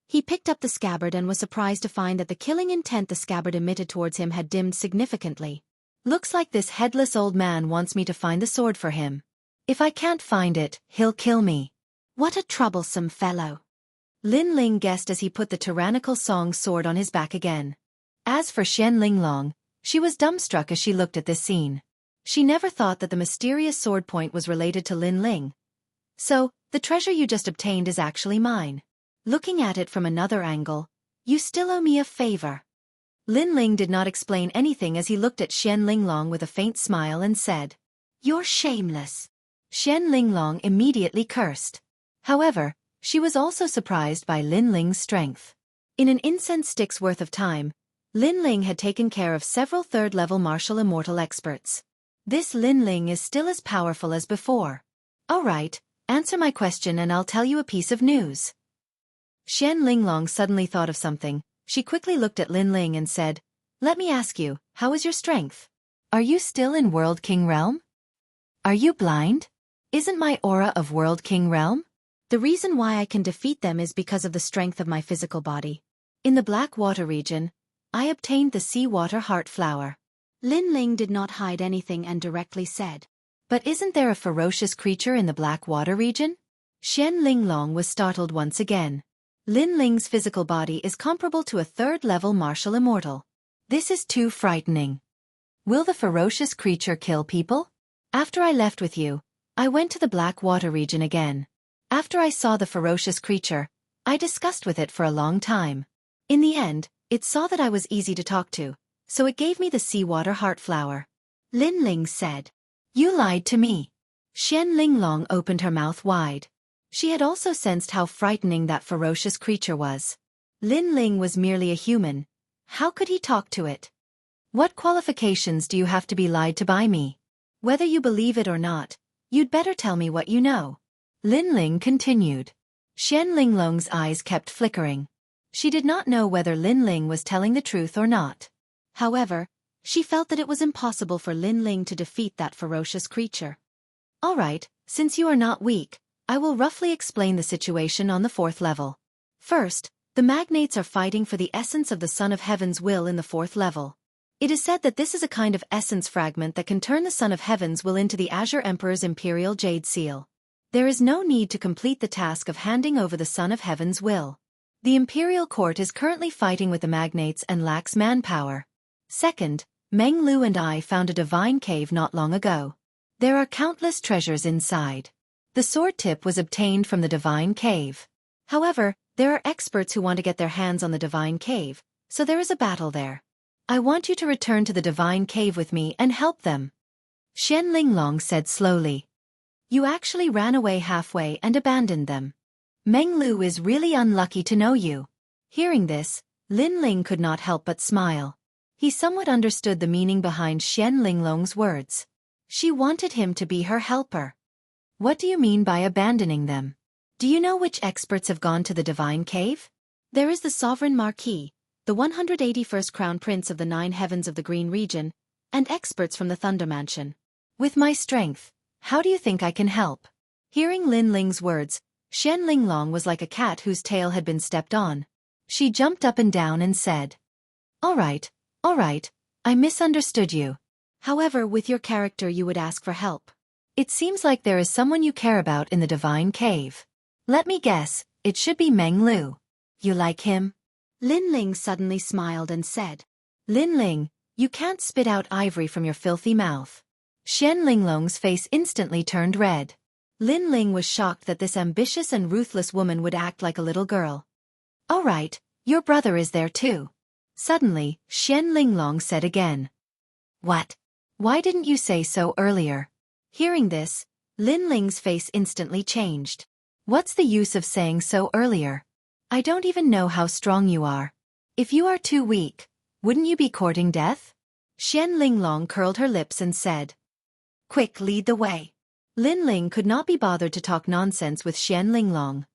he picked up the scabbard and was surprised to find that the killing intent the scabbard emitted towards him had dimmed significantly. Looks like this headless old man wants me to find the sword for him. If I can't find it, he'll kill me.
What a troublesome fellow.
Lin Ling guessed as he put the tyrannical Song sword on his back again. As for Xian Linglong, she was dumbstruck as she looked at this scene. She never thought that the mysterious sword point was related to Lin Ling. So, the treasure you just obtained is actually mine. Looking at it from another angle, you still owe me a favor. Lin Ling did not explain anything as he looked at Xian Linglong with a faint smile and said, "You're shameless." Xian Linglong immediately cursed. However, she was also surprised by Lin Ling's strength. In an incense stick's worth of time, Lin Ling had taken care of several third-level martial immortal experts. This Lin Ling is still as powerful as before. All right, answer my question and I'll tell you a piece of news. Xian Linglong suddenly thought of something. She quickly looked at Lin Ling and said, "Let me ask you, how is your strength? Are you still in World King Realm? Are you blind? Isn't my aura of World King Realm?"
The reason why I can defeat them is because of the strength of my physical body.
In the Black Water region, I obtained the Seawater Heart Flower.
Lin Ling did not hide anything and directly said.
But isn't there a ferocious creature in the Black Water region? Xian Linglong was startled once again. Lin Ling's physical body is comparable to a third-level martial immortal. This is too frightening. Will the ferocious creature kill people? After I left with you, I went to the Black Water region again. After I saw the ferocious creature, I discussed with it for a long time. In the end, it saw that I was easy to talk to, so it gave me the Seawater Heart Flower.
Lin Ling said.
You lied to me. Xian Linglong opened her mouth wide. She had also sensed how frightening that ferocious creature was. Lin Ling was merely a human. How could he talk to it? What qualifications do you have to be lied to by me? Whether you believe it or not, you'd better tell me what you know. Lin Ling continued. Xian Linglong's eyes kept flickering. She did not know whether Lin Ling was telling the truth or not.
However, she felt that it was impossible for Lin Ling to defeat that ferocious creature.
All right, since you are not weak, I will roughly explain the situation on the 4th level. First, the magnates are fighting for the essence of the Son of Heaven's will in the 4th level. It is said that this is a kind of essence fragment that can turn the Son of Heaven's will into the Azure Emperor's Imperial Jade Seal. There is no need to complete the task of handing over the Son of Heaven's will. The Imperial Court is currently fighting with the magnates and lacks manpower. Second, Meng Lu and I found a divine cave not long ago. There are countless treasures inside. The sword tip was obtained from the divine cave. However, there are experts who want to get their hands on the divine cave, so there is a battle there. I want you to return to the divine cave with me and help them. Xian Linglong said slowly. You actually ran away halfway and abandoned them. Meng Lu is really unlucky to know you. Hearing this, Lin Ling could not help but smile. He somewhat understood the meaning behind Xian Linglong's words. She wanted him to be her helper. What do you mean by abandoning them? Do you know which experts have gone to the divine cave?
There is the Sovereign Marquis, the 181st Crown Prince of the 9 Heavens of the Green Region, and experts from the Thunder Mansion.
With my strength, how do you think I can help? Hearing Lin Ling's words, Xian Linglong was like a cat whose tail had been stepped on. She jumped up and down and said, all right, I misunderstood you.
However, with your character you would ask for help.
It seems like there is someone you care about in the divine cave. Let me guess, it should be Meng Lu. You like him?
Lin Ling suddenly smiled and said,
Lin Ling, you can't spit out ivory from your filthy mouth. Xian Linglong's face instantly turned red. Lin Ling was shocked that this ambitious and ruthless woman would act like a little girl. All right, your brother is there too. Suddenly, Xian Linglong said again. What? Why didn't you say so earlier? Hearing this, Lin Ling's face instantly changed. What's the use of saying so earlier? I don't even know how strong you are. If you are too weak, wouldn't you be courting death? Xian Linglong curled her lips and said. Quick, lead the way. Lin Ling could not be bothered to talk nonsense with Xian Linglong.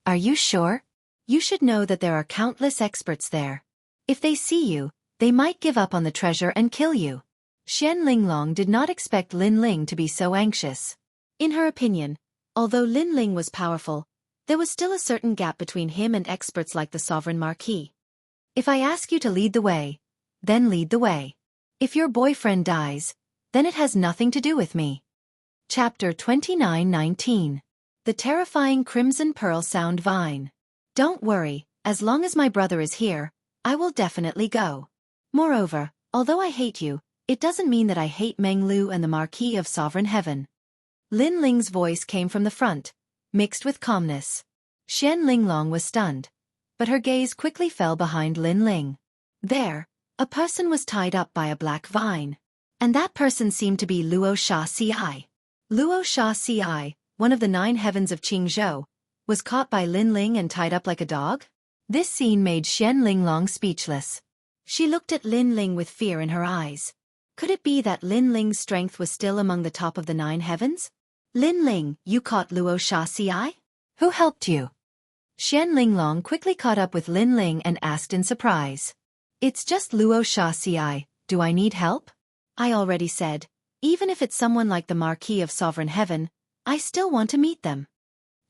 Are you sure? You should know that there are countless experts there. If they see you, they might give up on the treasure and kill you. Xian Linglong did not expect Lin Ling to be so anxious. In her opinion, although Lin Ling was powerful, there was still a certain gap between him and experts like the Sovereign Marquis. If I ask you to lead the way, then lead the way. If your boyfriend dies, then it has nothing to do with me. Chapter 29:19. The Terrifying Crimson Pearl Sound Vine. Don't worry, as long as my brother is here, I will definitely go. Moreover, although I hate you, it doesn't mean that I hate Meng Lu and the Marquis of Sovereign Heaven. Lin Ling's voice came from the front, mixed with calmness. Xian Linglong was stunned, but her gaze quickly fell behind Lin Ling. There, a person was tied up by a black vine. And that person seemed to be Luo Xiaxia. Luo Xiaxia, one of the 9 heavens of Jianghu, was caught by Lin Ling and tied up like a dog? This scene made Xian Linglong speechless. She looked at Lin Ling with fear in her eyes. Could it be that Lin Ling's strength was still among the top of the 9 heavens? Lin Ling, you caught Luo Xiaxia? Who helped you? Xian Linglong quickly caught up with Lin Ling and asked in surprise. It's just Luo Xiaxia, do I need help? I already said, even if it's someone like the Marquis of Sovereign Heaven, I still want to meet them.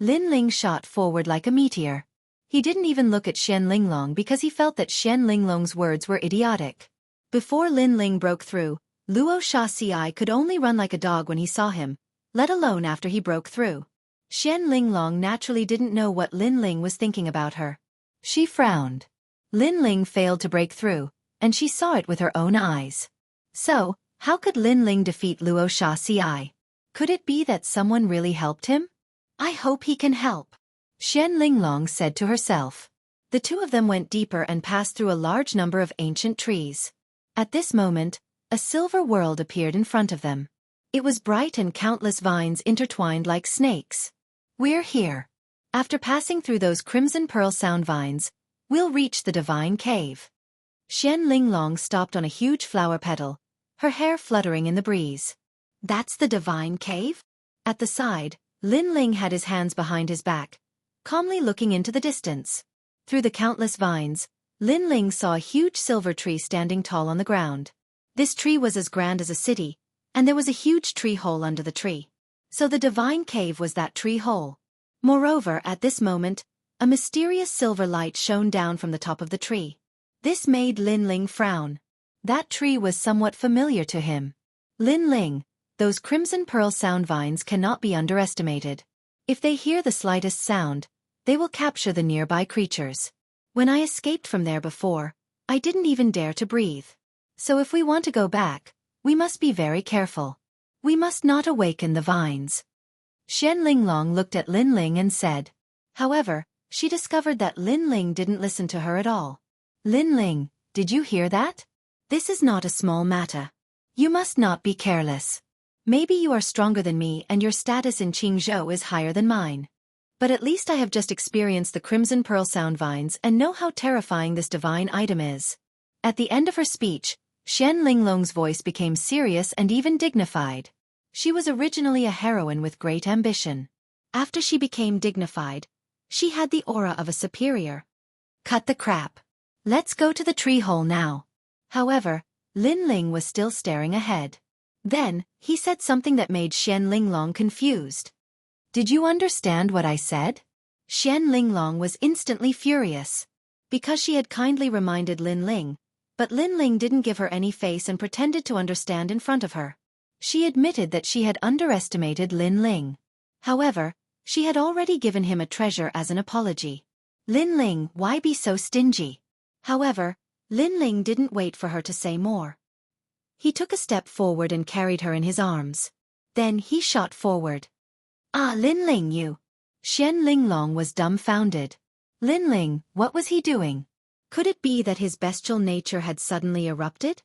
Lin Ling shot forward like a meteor. He didn't even look at Xian Linglong because he felt that Xian Linglong's words were idiotic. Before Lin Ling broke through, Luo Xiaxia could only run like a dog when he saw him, let alone after he broke through. Xian Linglong naturally didn't know what Lin Ling was thinking about her. She frowned. Lin Ling failed to break through, and she saw it with her own eyes. So, how could Lin Ling defeat Luo Xiaxia? Could it be that someone really helped him? I hope he can help, Xian Linglong said to herself. The two of them went deeper and passed through a large number of ancient trees. At this moment, a silver world appeared in front of them. It was bright and countless vines intertwined like snakes. We're here. After passing through those crimson pearl sound vines, we'll reach the divine cave. Xian Linglong stopped on a huge flower petal, her hair fluttering in the breeze. That's the divine cave? At the side, Lin Ling had his hands behind his back, calmly looking into the distance. Through the countless vines, Lin Ling saw a huge silver tree standing tall on the ground. This tree was as grand as a city, and there was a huge tree hole under the tree. So the divine cave was that tree hole. Moreover, at this moment, a mysterious silver light shone down from the top of the tree. This made Lin Ling frown. That tree was somewhat familiar to him. Lin Ling, those crimson pearl sound vines cannot be underestimated. If they hear the slightest sound, they will capture the nearby creatures. When I escaped from there before, I didn't even dare to breathe. So if we want to go back, we must be very careful. We must not awaken the vines. Xian Linglong looked at Lin Ling and said. However, she discovered that Lin Ling didn't listen to her at all. Lin Ling, did you hear that? This is not a small matter. You must not be careless. Maybe you are stronger than me and your status in Jianghu is higher than mine. But at least I have just experienced the crimson pearl sound vines and know how terrifying this divine item is. At the end of her speech, Xian Linglong's voice became serious and even dignified. She was originally a heroine with great ambition. After she became dignified, she had the aura of a superior. Cut the crap. Let's go to the tree hole now. However, Lin Ling was still staring ahead. Then, he said something that made Xian Linglong confused. Did you understand what I said? Xian Linglong was instantly furious. Because she had kindly reminded Lin Ling, but Lin Ling didn't give her any face and pretended to understand in front of her. She admitted that she had underestimated Lin Ling. However, she had already given him a treasure as an apology. Lin Ling, why be so stingy? However, Lin Ling didn't wait for her to say more. He took a step forward and carried her in his arms. Then he shot forward. Ah, Lin Ling, you! Xian Linglong was dumbfounded. Lin Ling, what was he doing? Could it be that his bestial nature had suddenly erupted?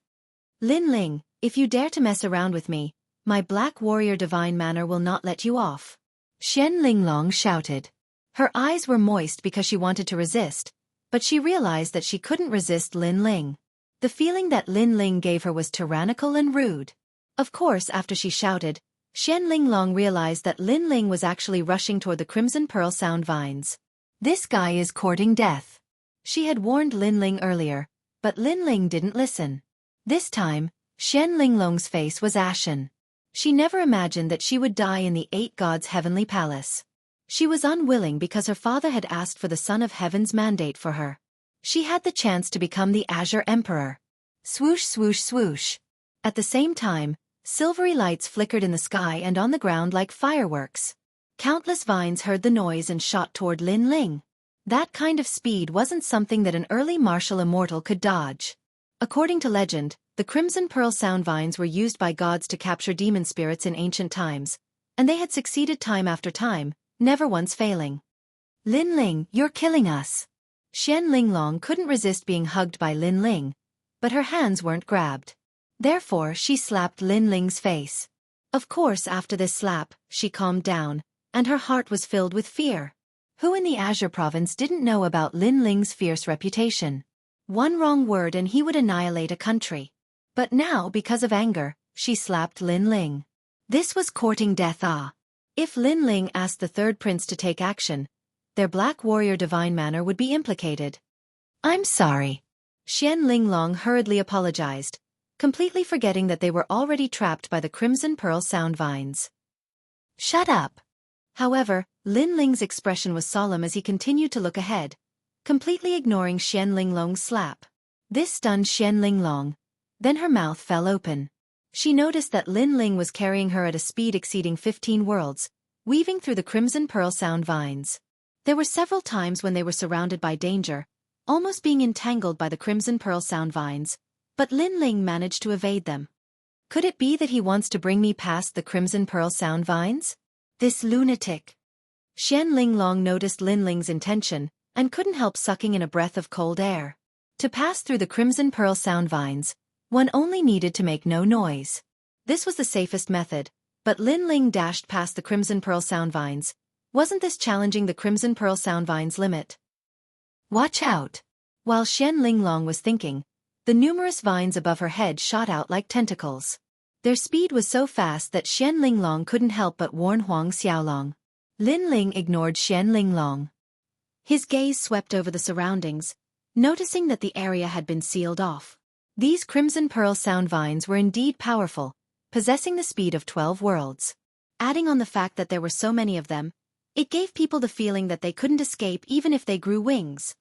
Lin Ling, if you dare to mess around with me, my black warrior divine manner will not let you off. Xian Linglong shouted. Her eyes were moist because she wanted to resist, but she realized that she couldn't resist Lin Ling. The feeling that Lin Ling gave her was tyrannical and rude. Of course, after she shouted, Xian Linglong realized that Lin Ling was actually rushing toward the crimson pearl sound vines. This guy is courting death. She had warned Lin Ling earlier, but Lin Ling didn't listen. This time, Xian Linglong's face was ashen. She never imagined that she would die in the 8 gods' heavenly palace. She was unwilling because her father had asked for the Son of Heaven's mandate for her. She had the chance to become the Azure Emperor. Swoosh swoosh swoosh. At the same time, Silvery lights flickered in the sky and on the ground like fireworks. Countless vines heard the noise and shot toward Lin Ling. That kind of speed wasn't something that an early martial immortal could dodge. According to legend, the crimson pearl sound vines were used by gods to capture demon spirits in ancient times, and they had succeeded time after time, never once failing. Lin Ling, you're killing us. Xian Linglong couldn't resist being hugged by Lin Ling, but her hands weren't grabbed. Therefore, she slapped Lin Ling's face. Of course, after this slap, she calmed down, and her heart was filled with fear. Who in the Azure province didn't know about Lin Ling's fierce reputation? One wrong word and he would annihilate a country. But now, because of anger, she slapped Lin Ling. This was courting death. If Lin Ling asked the third prince to take action, their black warrior divine manner would be implicated. I'm sorry. Xian Linglong hurriedly apologized, completely forgetting that they were already trapped by the crimson pearl sound vines. Shut up. However, Lin Ling's expression was solemn as he continued to look ahead, completely ignoring Xian Linglong's slap. This stunned Xian Linglong. Then her mouth fell open. She noticed that Lin Ling was carrying her at a speed exceeding 15 worlds, weaving through the crimson pearl sound vines. There were several times when they were surrounded by danger, almost being entangled by the crimson pearl sound vines, but Lin Ling managed to evade them. Could it be that he wants to bring me past the crimson pearl sound vines? This lunatic. Xian Linglong noticed Lin Ling's intention, and couldn't help sucking in a breath of cold air. To pass through the crimson pearl sound vines, one only needed to make no noise. This was the safest method, but Lin Ling dashed past the crimson pearl sound vines. Wasn't this challenging the crimson pearl sound vines' limit? Watch out! While Xian Linglong was thinking, the numerous vines above her head shot out like tentacles. Their speed was so fast that Xian Linglong couldn't help but warn Huang Xiaolong. Lin Ling ignored Xian Linglong. His gaze swept over the surroundings, noticing that the area had been sealed off. These crimson pearl sound vines were indeed powerful, possessing the speed of 12 worlds. Adding on the fact that there were so many of them, it gave people the feeling that they couldn't escape even if they grew wings.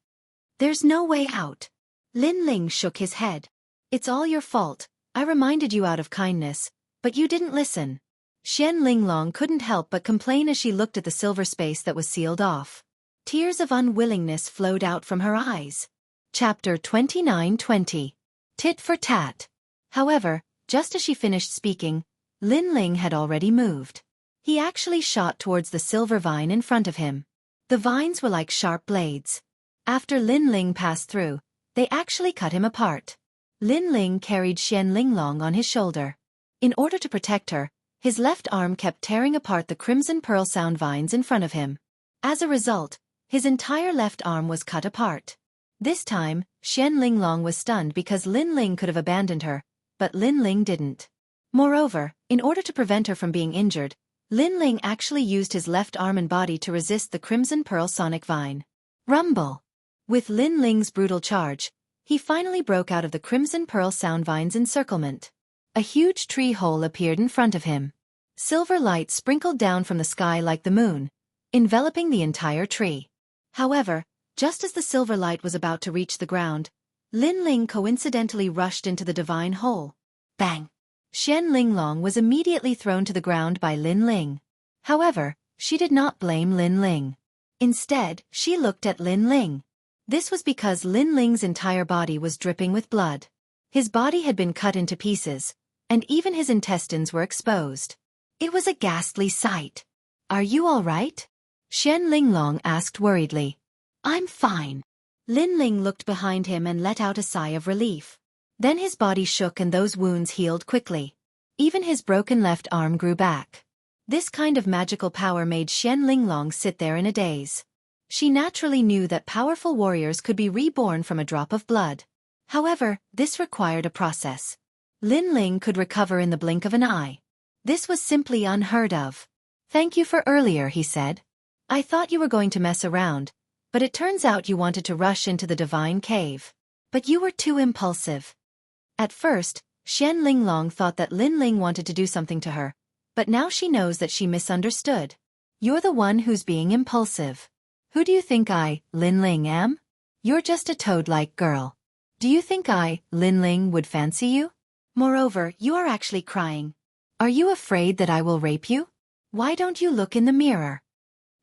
There's no way out. Lin Ling shook his head. It's all your fault. I reminded you out of kindness, but you didn't listen. Xian Linglong couldn't help but complain as she looked at the silver space that was sealed off. Tears of unwillingness flowed out from her eyes. Chapter 29:20. Tit for tat. However, just as she finished speaking, Lin Ling had already moved. He actually shot towards the silver vine in front of him. The vines were like sharp blades. After Lin Ling passed through, they actually cut him apart. Lin Ling carried Xian Linglong on his shoulder. In order to protect her, his left arm kept tearing apart the crimson pearl sound vines in front of him. As a result, his entire left arm was cut apart. This time, Xian Linglong was stunned because Lin Ling could have abandoned her, but Lin Ling didn't. Moreover, in order to prevent her from being injured, Lin Ling actually used his left arm and body to resist the crimson pearl sonic vine. Rumble! With Lin Ling's brutal charge, he finally broke out of the crimson pearl sound vine's encirclement. A huge tree hole appeared in front of him. Silver light sprinkled down from the sky like the moon, enveloping the entire tree. However, just as the silver light was about to reach the ground, Lin Ling coincidentally rushed into the divine hole. Bang! Xian Linglong was immediately thrown to the ground by Lin Ling. However, she did not blame Lin Ling. Instead, she looked at Lin Ling. This was because Lin Ling's entire body was dripping with blood. His body had been cut into pieces, and even his intestines were exposed. It was a ghastly sight. Are you all right? Xian Linglong asked worriedly. I'm fine. Lin Ling looked behind him and let out a sigh of relief. Then his body shook and those wounds healed quickly. Even his broken left arm grew back. This kind of magical power made Xian Linglong sit there in a daze. She naturally knew that powerful warriors could be reborn from a drop of blood. However, this required a process. Lin Ling could recover in the blink of an eye. This was simply unheard of. Thank you for earlier, he said. I thought you were going to mess around, but it turns out you wanted to rush into the divine cave. But you were too impulsive. At first, Xian Linglong thought that Lin Ling wanted to do something to her, but now she knows that she misunderstood. You're the one who's being impulsive. Who do you think I, Lin Ling, am? You're just a toad-like girl. Do you think I, Lin Ling, would fancy you? Moreover, you are actually crying. Are you afraid that I will rape you? Why don't you look in the mirror?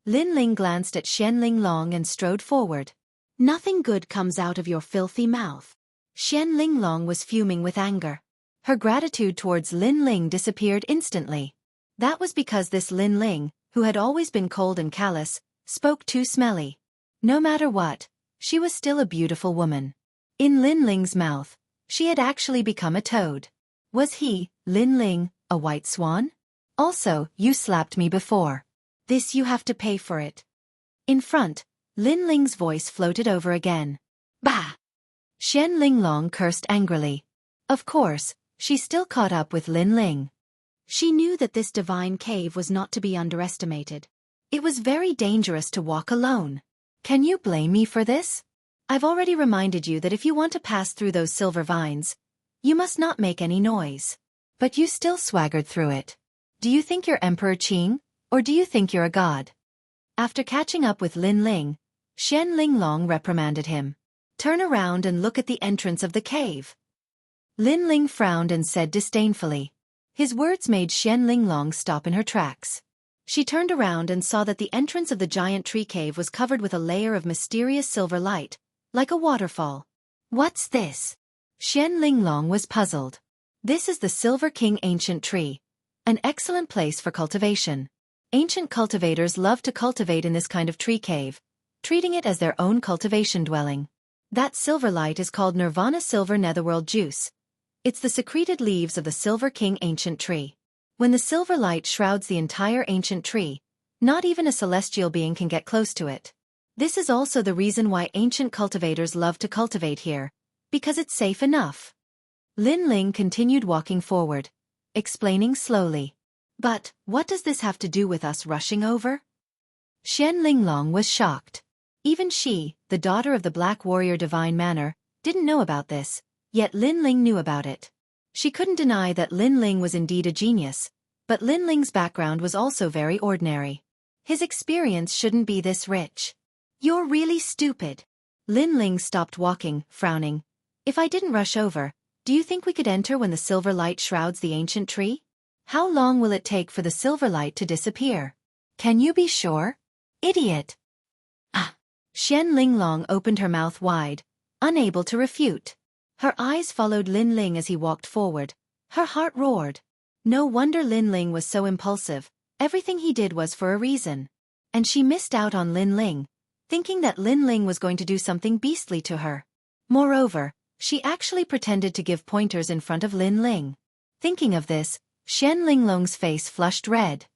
Lin Ling glanced at Xian Linglong and strode forward. Nothing good comes out of your filthy mouth. Xian Linglong was fuming with anger. Her gratitude towards Lin Ling disappeared instantly. That was because this Lin Ling, who had always been cold and callous, spoke too smelly. No matter what, she was still a beautiful woman. In Lin Ling's mouth, she had actually become a toad. Was he, Lin Ling, a white swan? Also, you slapped me before. This you have to pay for it. In front, Lin Ling's voice floated over again. Bah! Xian Linglong cursed angrily. Of course, she still caught up with Lin Ling. She knew that this divine cave was not to be underestimated. It was very dangerous to walk alone. Can you blame me for this? I've already reminded you that if you want to pass through those silver vines, you must not make any noise. But you still swaggered through it. Do you think you're Emperor Qing, or do you think you're a god? After catching up with Lin Ling, Xian Linglong reprimanded him. Turn around and look at the entrance of the cave. Lin Ling frowned and said disdainfully. His words made Xian Linglong stop in her tracks. She turned around and saw that the entrance of the giant tree cave was covered with a layer of mysterious silver light, like a waterfall. What's this? Xian Linglong was puzzled. This is the Silver King ancient tree, an excellent place for cultivation. Ancient cultivators love to cultivate in this kind of tree cave, treating it as their own cultivation dwelling. That silver light is called Nirvana Silver Netherworld Juice. It's the secreted leaves of the Silver King ancient tree. When the silver light shrouds the entire ancient tree, not even a celestial being can get close to it. This is also the reason why ancient cultivators love to cultivate here, because it's safe enough. Lin Ling continued walking forward, explaining slowly. But, what does this have to do with us rushing over? Xian Linglong was shocked. Even she, the daughter of the Black Warrior Divine Manor, didn't know about this, yet Lin Ling knew about it. She couldn't deny that Lin Ling was indeed a genius, but Lin Ling's background was also very ordinary. His experience shouldn't be this rich. You're really stupid. Lin Ling stopped walking, frowning. If I didn't rush over, do you think we could enter when the silver light shrouds the ancient tree? How long will it take for the silver light to disappear? Can you be sure? Idiot! Ah! Xian Linglong opened her mouth wide, unable to refute. Her eyes followed Lin Ling as he walked forward. Her heart roared. No wonder Lin Ling was so impulsive. Everything he did was for a reason. And she missed out on Lin Ling, thinking that Lin Ling was going to do something beastly to her. Moreover, she actually pretended to give pointers in front of Lin Ling. Thinking of this, Xian Linglong's face flushed red.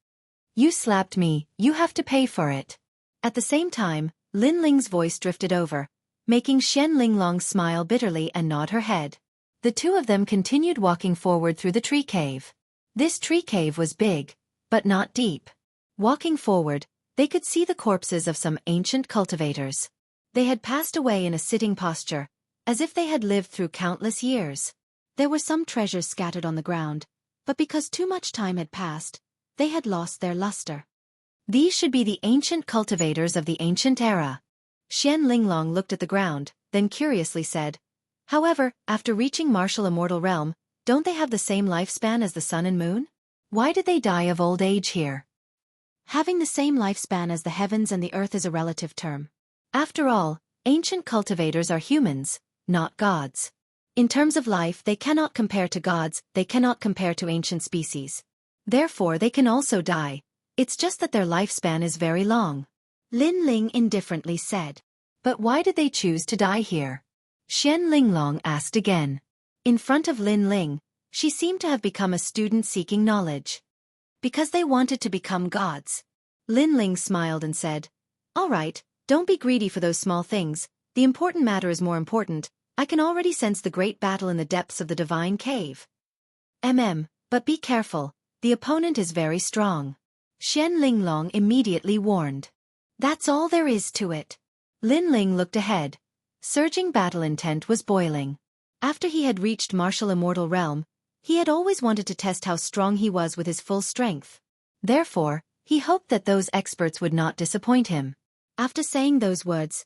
You slapped me, you have to pay for it. At the same time, Lin Ling's voice drifted over, making Xian Linglong smile bitterly and nod her head. The two of them continued walking forward through the tree cave. This tree cave was big, but not deep. Walking forward, they could see the corpses of some ancient cultivators. They had passed away in a sitting posture, as if they had lived through countless years. There were some treasures scattered on the ground, but because too much time had passed, they had lost their luster. These should be the ancient cultivators of the ancient era. Xian Linglong looked at the ground, then curiously said, however, after reaching martial immortal realm, don't they have the same lifespan as the sun and moon? Why did they die of old age here? Having the same lifespan as the heavens and the earth is a relative term. After all, ancient cultivators are humans, not gods. In terms of life, they cannot compare to gods, they cannot compare to ancient species. Therefore, they can also die. It's just that their lifespan is very long. Lin Ling indifferently said. But why did they choose to die here? Xian Linglong asked again. In front of Lin Ling, she seemed to have become a student seeking knowledge. Because they wanted to become gods. Lin Ling smiled and said, all right, don't be greedy for those small things, the important matter is more important. I can already sense the great battle in the depths of the divine cave. But be careful, the opponent is very strong. Xian Linglong immediately warned. That's all there is to it. Lin Ling looked ahead. Surging battle intent was boiling. After he had reached martial immortal realm, he had always wanted to test how strong he was with his full strength. Therefore, he hoped that those experts would not disappoint him. After saying those words,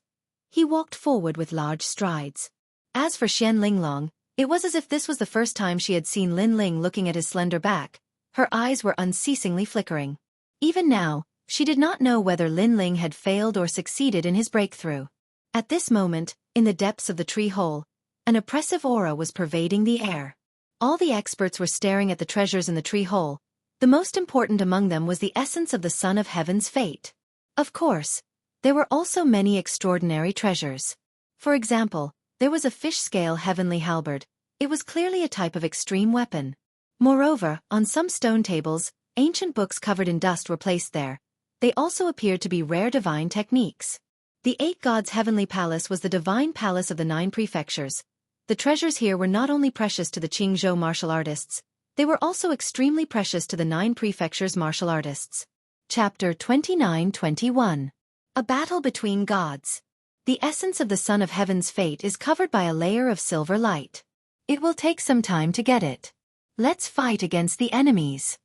he walked forward with large strides. As for Xian Linglong, it was as if this was the first time she had seen Lin Ling looking at his slender back,
Her eyes were unceasingly flickering. Even now, she did not know whether Lin Ling had failed or succeeded in his breakthrough. At this moment, in the depths of the tree hole, an oppressive aura was pervading the air. All the experts were staring at the treasures in the tree hole. The most important among them was the essence of the Son of Heaven's fate. Of course, there were also many extraordinary treasures. For example, there was a fish-scale heavenly halberd. It was clearly a type of extreme weapon. Moreover, on some stone tables, ancient books covered in dust were placed there. They also appeared to be rare divine techniques. The 8 gods' heavenly palace was the divine palace of the 9 prefectures. The treasures here were not only precious to the Jianghu martial artists, they were also extremely precious to the 9 prefectures' martial artists. Chapter 29-21. A battle between gods. The essence of the Son of Heaven's fate is covered by a layer of silver light. It will take some time to get it. Let's fight against the enemies.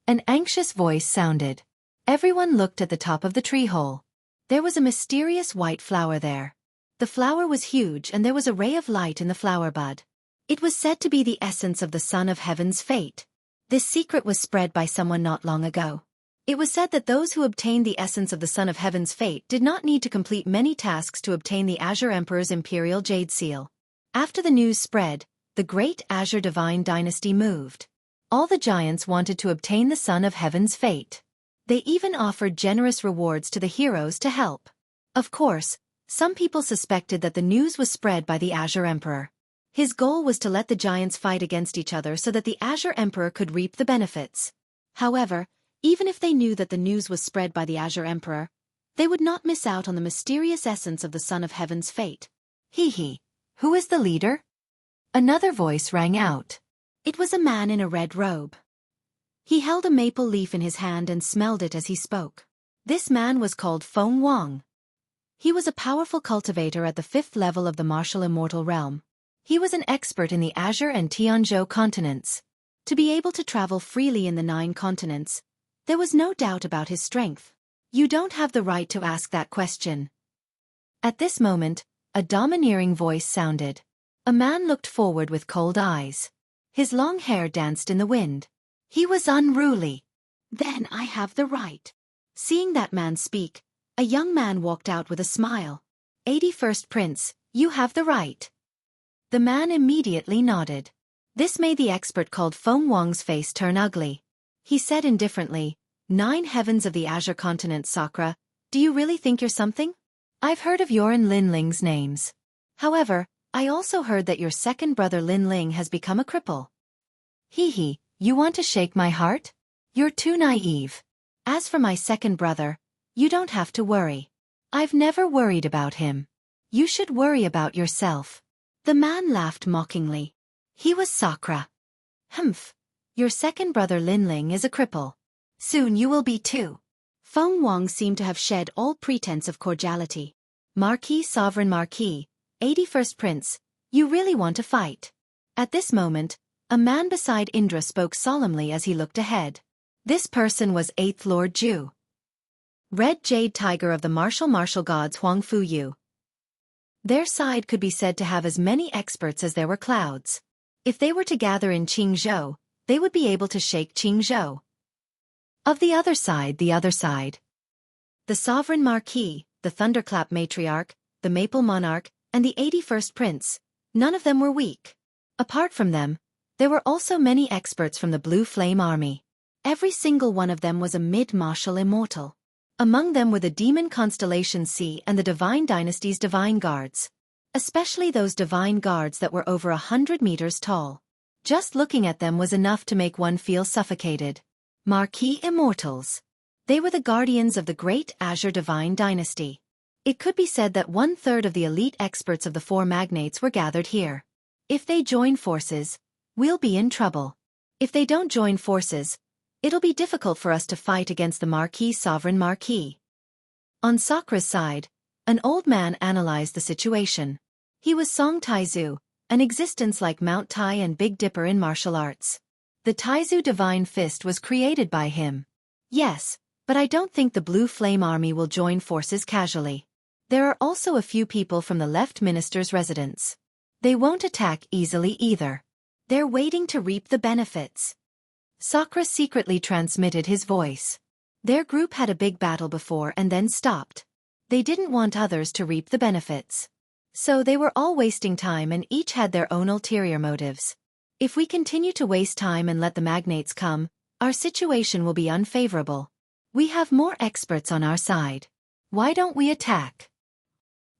An anxious voice sounded. Everyone looked at the top of the tree hole. There was a mysterious white flower there. The flower was huge and there was a ray of light in the flower bud. It was said to be the essence of the Son of Heaven's fate. This secret was spread by someone not long ago. It was said that those who obtained the essence of the Son of Heaven's fate did not need to complete many tasks to obtain the Azure Emperor's imperial jade seal. After the news spread, the great Azure Divine Dynasty moved. All the giants wanted to obtain the Son of Heaven's fate. They even offered generous rewards to the heroes to help. Of course, some people suspected that the news was spread by the Azure Emperor. His goal was to let the giants fight against each other so that the Azure Emperor could reap the benefits. However, even if they knew that the news was spread by the Azure Emperor, they would not miss out on the mysterious essence of the Son of Heaven's fate. Hee. Who is the leader? Another voice rang out. It was a man in a red robe. He held a maple leaf in his hand and smelled it as he spoke. This man was called Feng Wang. He was a powerful cultivator at the 5th level of the martial immortal realm. He was an expert in the Azure and Tianzhou continents. To be able to travel freely in the 9 continents, there was no doubt about his strength. You don't have the right to ask that question. At this moment, a domineering voice sounded. A man looked forward with cold eyes. His long hair danced in the wind. He was unruly. Then I have the right. Seeing that man speak, a young man walked out with a smile. 81st Prince, you have the right. The man immediately nodded. This made the expert called Feng Wang's face turn ugly. He said indifferently, 9 heavens of the Azure continent, Sakura, do you really think you're something? I've heard of your and Lin Ling's names. However, I also heard that your second brother Lin Ling has become a cripple. Hee, you want to shake my heart? You're too naive. As for my second brother, you don't have to worry. I've never worried about him. You should worry about yourself. The man laughed mockingly. He was Sakura. Humph. Your second brother Lin Ling is a cripple. Soon you will be too. Feng Wang seemed to have shed all pretense of cordiality. Marquis, Sovereign Marquis, 81st Prince, you really want to fight? At this moment, a man beside Indra spoke solemnly as he looked ahead. This person was 8th Lord Zhu. Red Jade Tiger of the martial gods Huang Fu Yu. Their side could be said to have as many experts as there were clouds. If they were to gather in Qingzhou, they would be able to shake Qingzhou. Of the other side, the Sovereign Marquis, the Thunderclap Matriarch, the Maple Monarch, and the 81st Prince, none of them were weak. Apart from them, there were also many experts from the Blue Flame Army. Every single one of them was a mid-martial immortal. Among them were the Demon Constellation C and the Divine Dynasty's Divine Guards. Especially those Divine Guards that were over 100 meters tall. Just looking at them was enough to make one feel suffocated. Marquis Immortals. They were the guardians of the great Azure Divine Dynasty. It could be said that 1/3 of the elite experts of the 4 magnates were gathered here. If they join forces, we'll be in trouble. If they don't join forces, it'll be difficult for us to fight against the Marquis Sovereign Marquis. On Sakura's side, an old man analyzed the situation. He was Song Taizu, an existence like Mount Tai and Big Dipper in martial arts. The Taizu Divine Fist was created by him. Yes, but I don't think the Blue Flame Army will join forces casually. There are also a few people from the Left Minister's residence. They won't attack easily either. They're waiting to reap the benefits. Sakura secretly transmitted his voice. Their group had a big battle before and then stopped. They didn't want others to reap the benefits. So they were all wasting time and each had their own ulterior motives. If we continue to waste time and let the magnates come, our situation will be unfavorable. We have more experts on our side. Why don't we attack?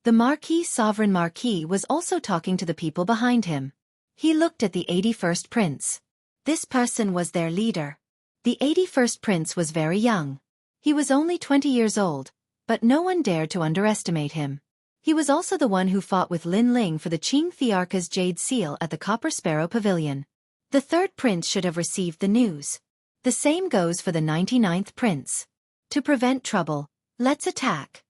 The sovereign Marquis was also talking to the people behind him. He looked at the 81st prince. This person was their leader. The 81st prince was very young. He was only 20 years old, but no one dared to underestimate him. He was also the one who fought with Lin Ling for the Qing Thearka's Jade Seal at the Copper Sparrow Pavilion. The third prince should have received the news. The same goes for the 99th prince. To prevent trouble, let's attack.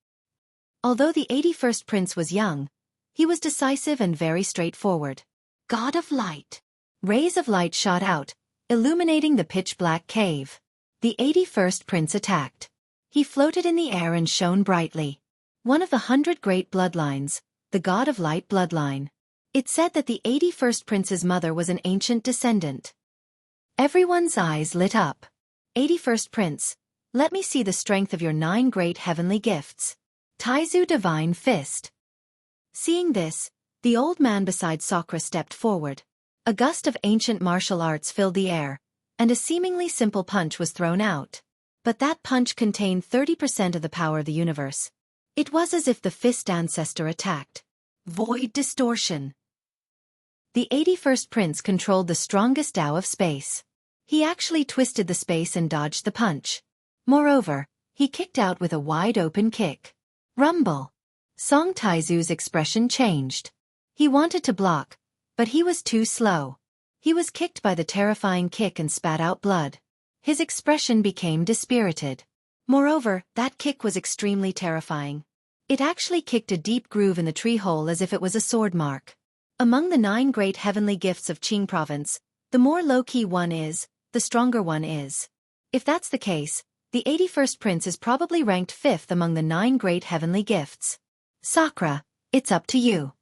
Although the 81st prince was young, he was decisive and very straightforward. God of Light. Rays of light shot out, illuminating the pitch-black cave. The 81st prince attacked. He floated in the air and shone brightly. One of the 100 great bloodlines, the God of Light bloodline. It said that the 81st prince's mother was an ancient descendant. Everyone's eyes lit up. 81st prince, let me see the strength of your 9 great heavenly gifts. Taizu Divine Fist. Seeing this, the old man beside Sakura stepped forward. A gust of ancient martial arts filled the air, and a seemingly simple punch was thrown out. But that punch contained 30% of the power of the universe. It was as if the fist ancestor attacked. Void distortion. The 81st prince controlled the strongest Tao of space. He actually twisted the space and dodged the punch. Moreover, he kicked out with a wide-open kick. Rumble. Song Taizu's expression changed. He wanted to block, but he was too slow. He was kicked by the terrifying kick and spat out blood. His expression became dispirited. Moreover, that kick was extremely terrifying. It actually kicked a deep groove in the tree hole as if it was a sword mark. Among the 9 great heavenly gifts of Qing province, the more low-key one is, the stronger one is. If that's the case, the 81st prince is probably ranked 5th among the 9 great heavenly gifts. Sakura, it's up to you.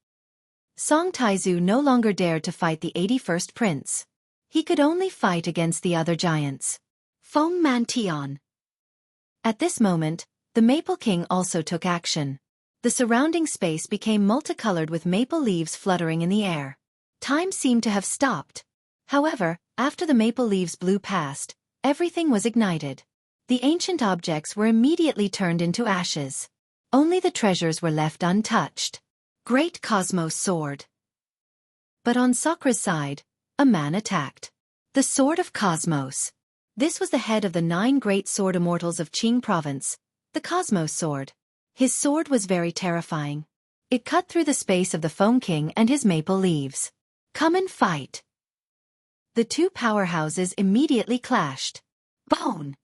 Song Taizu no longer dared to fight the 81st prince. He could only fight against the other giants. Feng Mantian. At this moment, the Maple King also took action. The surrounding space became multicolored with maple leaves fluttering in the air. Time seemed to have stopped. However, after the maple leaves blew past, everything was ignited. The ancient objects were immediately turned into ashes. Only the treasures were left untouched. Great Cosmos Sword. But on Sakura's side, a man attacked. The Sword of Cosmos. This was the head of the 9 great sword immortals of Qing province, the Cosmos Sword. His sword was very terrifying. It cut through the space of the Foam King and his maple leaves. Come and fight. The 2 powerhouses immediately clashed. Bone!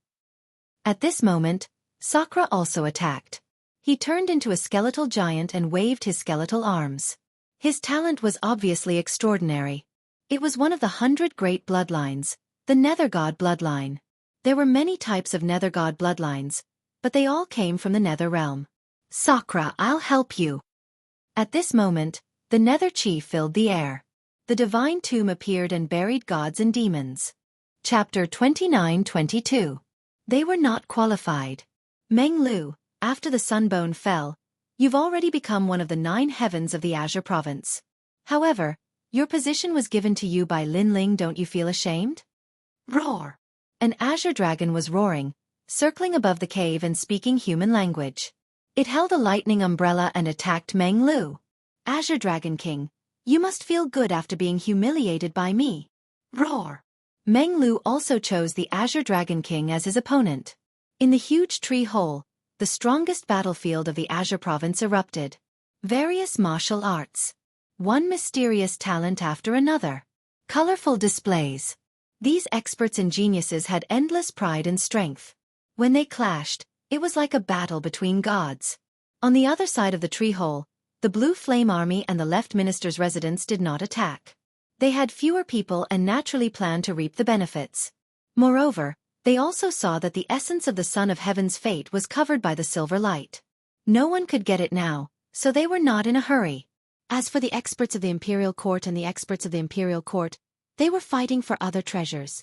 At this moment, Sakura also attacked. He turned into a skeletal giant and waved his skeletal arms. His talent was obviously extraordinary. It was one of the 100 great bloodlines, the Nether God bloodline. There were many types of Nether God bloodlines, but they all came from the Nether realm. Sakura, I'll help you. At this moment, the Nether Chi filled the air. The divine tomb appeared and buried gods and demons. Chapter 29-22. They were not qualified. Meng Lu, after the Sunbone fell, you've already become one of the 9 heavens of the Azure province. However, your position was given to you by Lin Ling. Don't you feel ashamed? Roar! An azure dragon was roaring, circling above the cave and speaking human language. It held a lightning umbrella and attacked Meng Lu. Azure Dragon King, you must feel good after being humiliated by me. Roar! Meng Lu also chose the Azure Dragon King as his opponent. In the huge tree hole, the strongest battlefield of the Azure province erupted. Various martial arts. One mysterious talent after another. Colorful displays. These experts and geniuses had endless pride and strength. When they clashed, it was like a battle between gods. On the other side of the tree hole, the Blue Flame Army and the Left Minister's residence did not attack. They had fewer people and naturally planned to reap the benefits. Moreover, they also saw that the essence of the Son of Heaven's fate was covered by the silver light. No one could get it now, so they were not in a hurry. As for the experts of the Imperial Court and the experts of the Imperial Court, they were fighting for other treasures.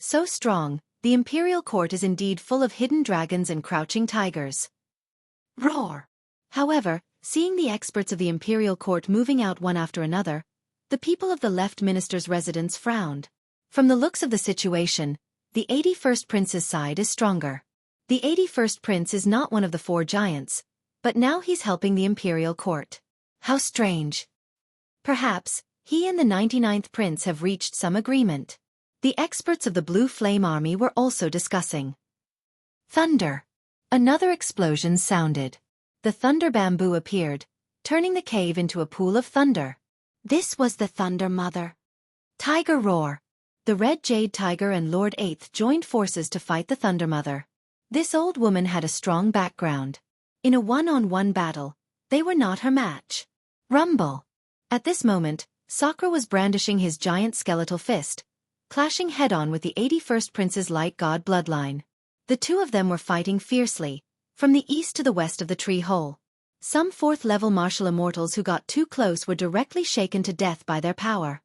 So strong, the imperial court is indeed full of hidden dragons and crouching tigers. Roar! However, seeing the experts of the imperial court moving out one after another, the people of the left minister's residence frowned. From the looks of the situation, the 81st prince's side is stronger. The 81st prince is not one of the 4 giants, but now he's helping the imperial court. How strange. Perhaps, he and the 99th prince have reached some agreement. The experts of the Blue Flame Army were also discussing. Thunder. Another explosion sounded. The thunder bamboo appeared, turning the cave into a pool of thunder.
This was the Thunder Mother.
Tiger roar. The Red Jade Tiger and Lord Eighth joined forces to fight the Thunder Mother. This old woman had a strong background. In a one-on-one battle, they were not her match. Rumble. At this moment, Sakura was brandishing his giant skeletal fist, clashing head-on with the 81st Prince's light god bloodline. The two of them were fighting fiercely, from the east to the west of the tree hole. Some 4th-level martial immortals who got too close were directly shaken to death by their power.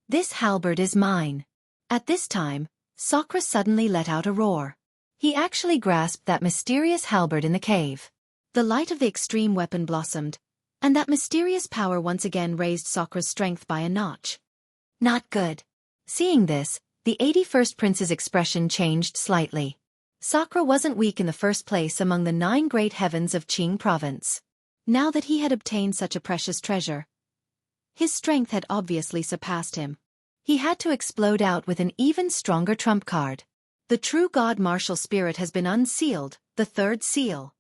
This halberd is mine. At this time, Sakura suddenly let out a roar. He actually grasped that mysterious halberd in the cave. The light of the extreme weapon blossomed, and that mysterious power once again raised Sakura's strength by a notch. Not good. Seeing this, the 81st Prince's expression changed slightly. Sakura wasn't weak in the first place among the 9 great heavens of Qing province. Now that he had obtained such a precious treasure, his strength had obviously surpassed him. He had to explode out with an even stronger trump card. The true god martial spirit has been unsealed, the 3rd seal.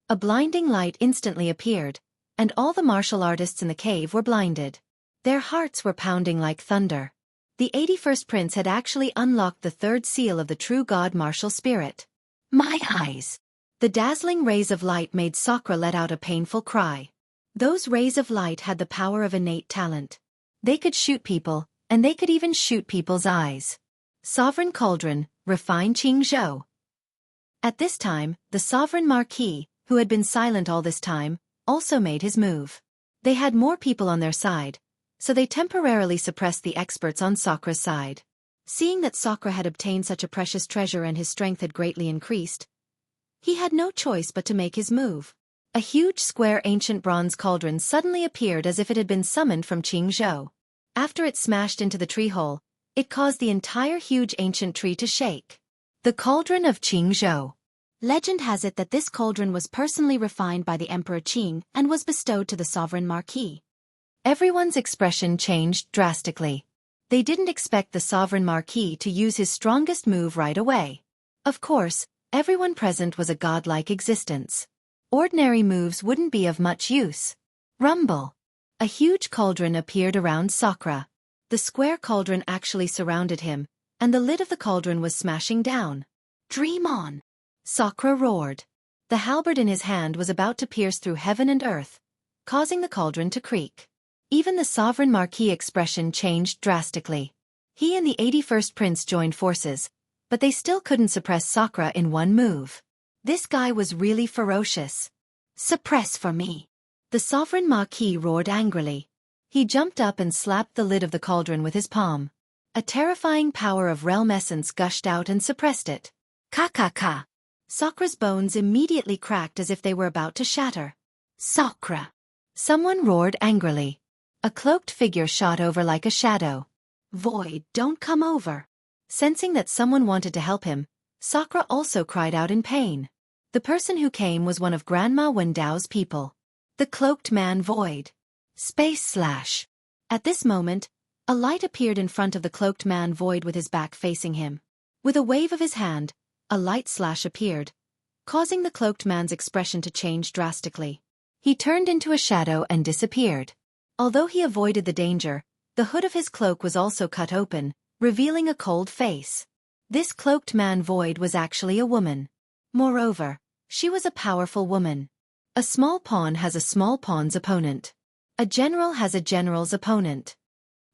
A blinding light instantly appeared, and all the martial artists in the cave were blinded. Their hearts were pounding like thunder. The 81st Prince had actually unlocked the 3rd seal of the true god martial spirit. My eyes! The dazzling rays of light made Sakura let out a painful cry. Those rays of light had the power of innate talent. They could shoot people, and they could even shoot people's eyes. Sovereign Cauldron, refined Jianghu. At this time, the Sovereign Marquis, who had been silent all this time, also made his move. They had more people on their side, so they temporarily suppressed the experts on Sakura's side. Seeing that Sakura had obtained such a precious treasure and his strength had greatly increased, he had no choice but to make his move. A huge square ancient bronze cauldron suddenly appeared as if it had been summoned from Jianghu. After it smashed into the tree hole, it caused the entire huge ancient tree to shake. The Cauldron of Jianghu.
Legend has it that this cauldron was personally refined by the Emperor Qing and was bestowed to the Sovereign Marquis.
Everyone's expression changed drastically. They didn't expect the Sovereign Marquis to use his strongest move right away. Of course, everyone present was a godlike existence. Ordinary moves wouldn't be of much use. Rumble. A huge cauldron appeared around Sakura. The square cauldron actually surrounded him, and the lid of the cauldron was smashing down. Dream on! Sakura roared. The halberd in his hand was about to pierce through heaven and earth, causing the cauldron to creak. Even the Sovereign Marquis expression changed drastically. He and the 81st Prince joined forces, but they still couldn't suppress Sakura in one move. This guy was really ferocious. Suppress for me. The Sovereign Marquis roared angrily. He jumped up and slapped the lid of the cauldron with his palm. A terrifying power of realm essence gushed out and suppressed it. Ka. Sakura's bones immediately cracked as if they were about to shatter. Sakura! Someone roared angrily. A cloaked figure shot over like a shadow. Void, don't come over. Sensing that someone wanted to help him, Sakura also cried out in pain. The person who came was one of Grandma Wendao's people. The cloaked man Void. Space slash. At this moment, a light appeared in front of the cloaked man Void with his back facing him. With a wave of his hand, a light slash appeared, causing the cloaked man's expression to change drastically. He turned into a shadow and disappeared. Although he avoided the danger, the hood of his cloak was also cut open, revealing a cold face. This cloaked man Void was actually a woman. Moreover, she was a powerful woman. A small pawn has a small pawn's opponent. A general has a general's opponent.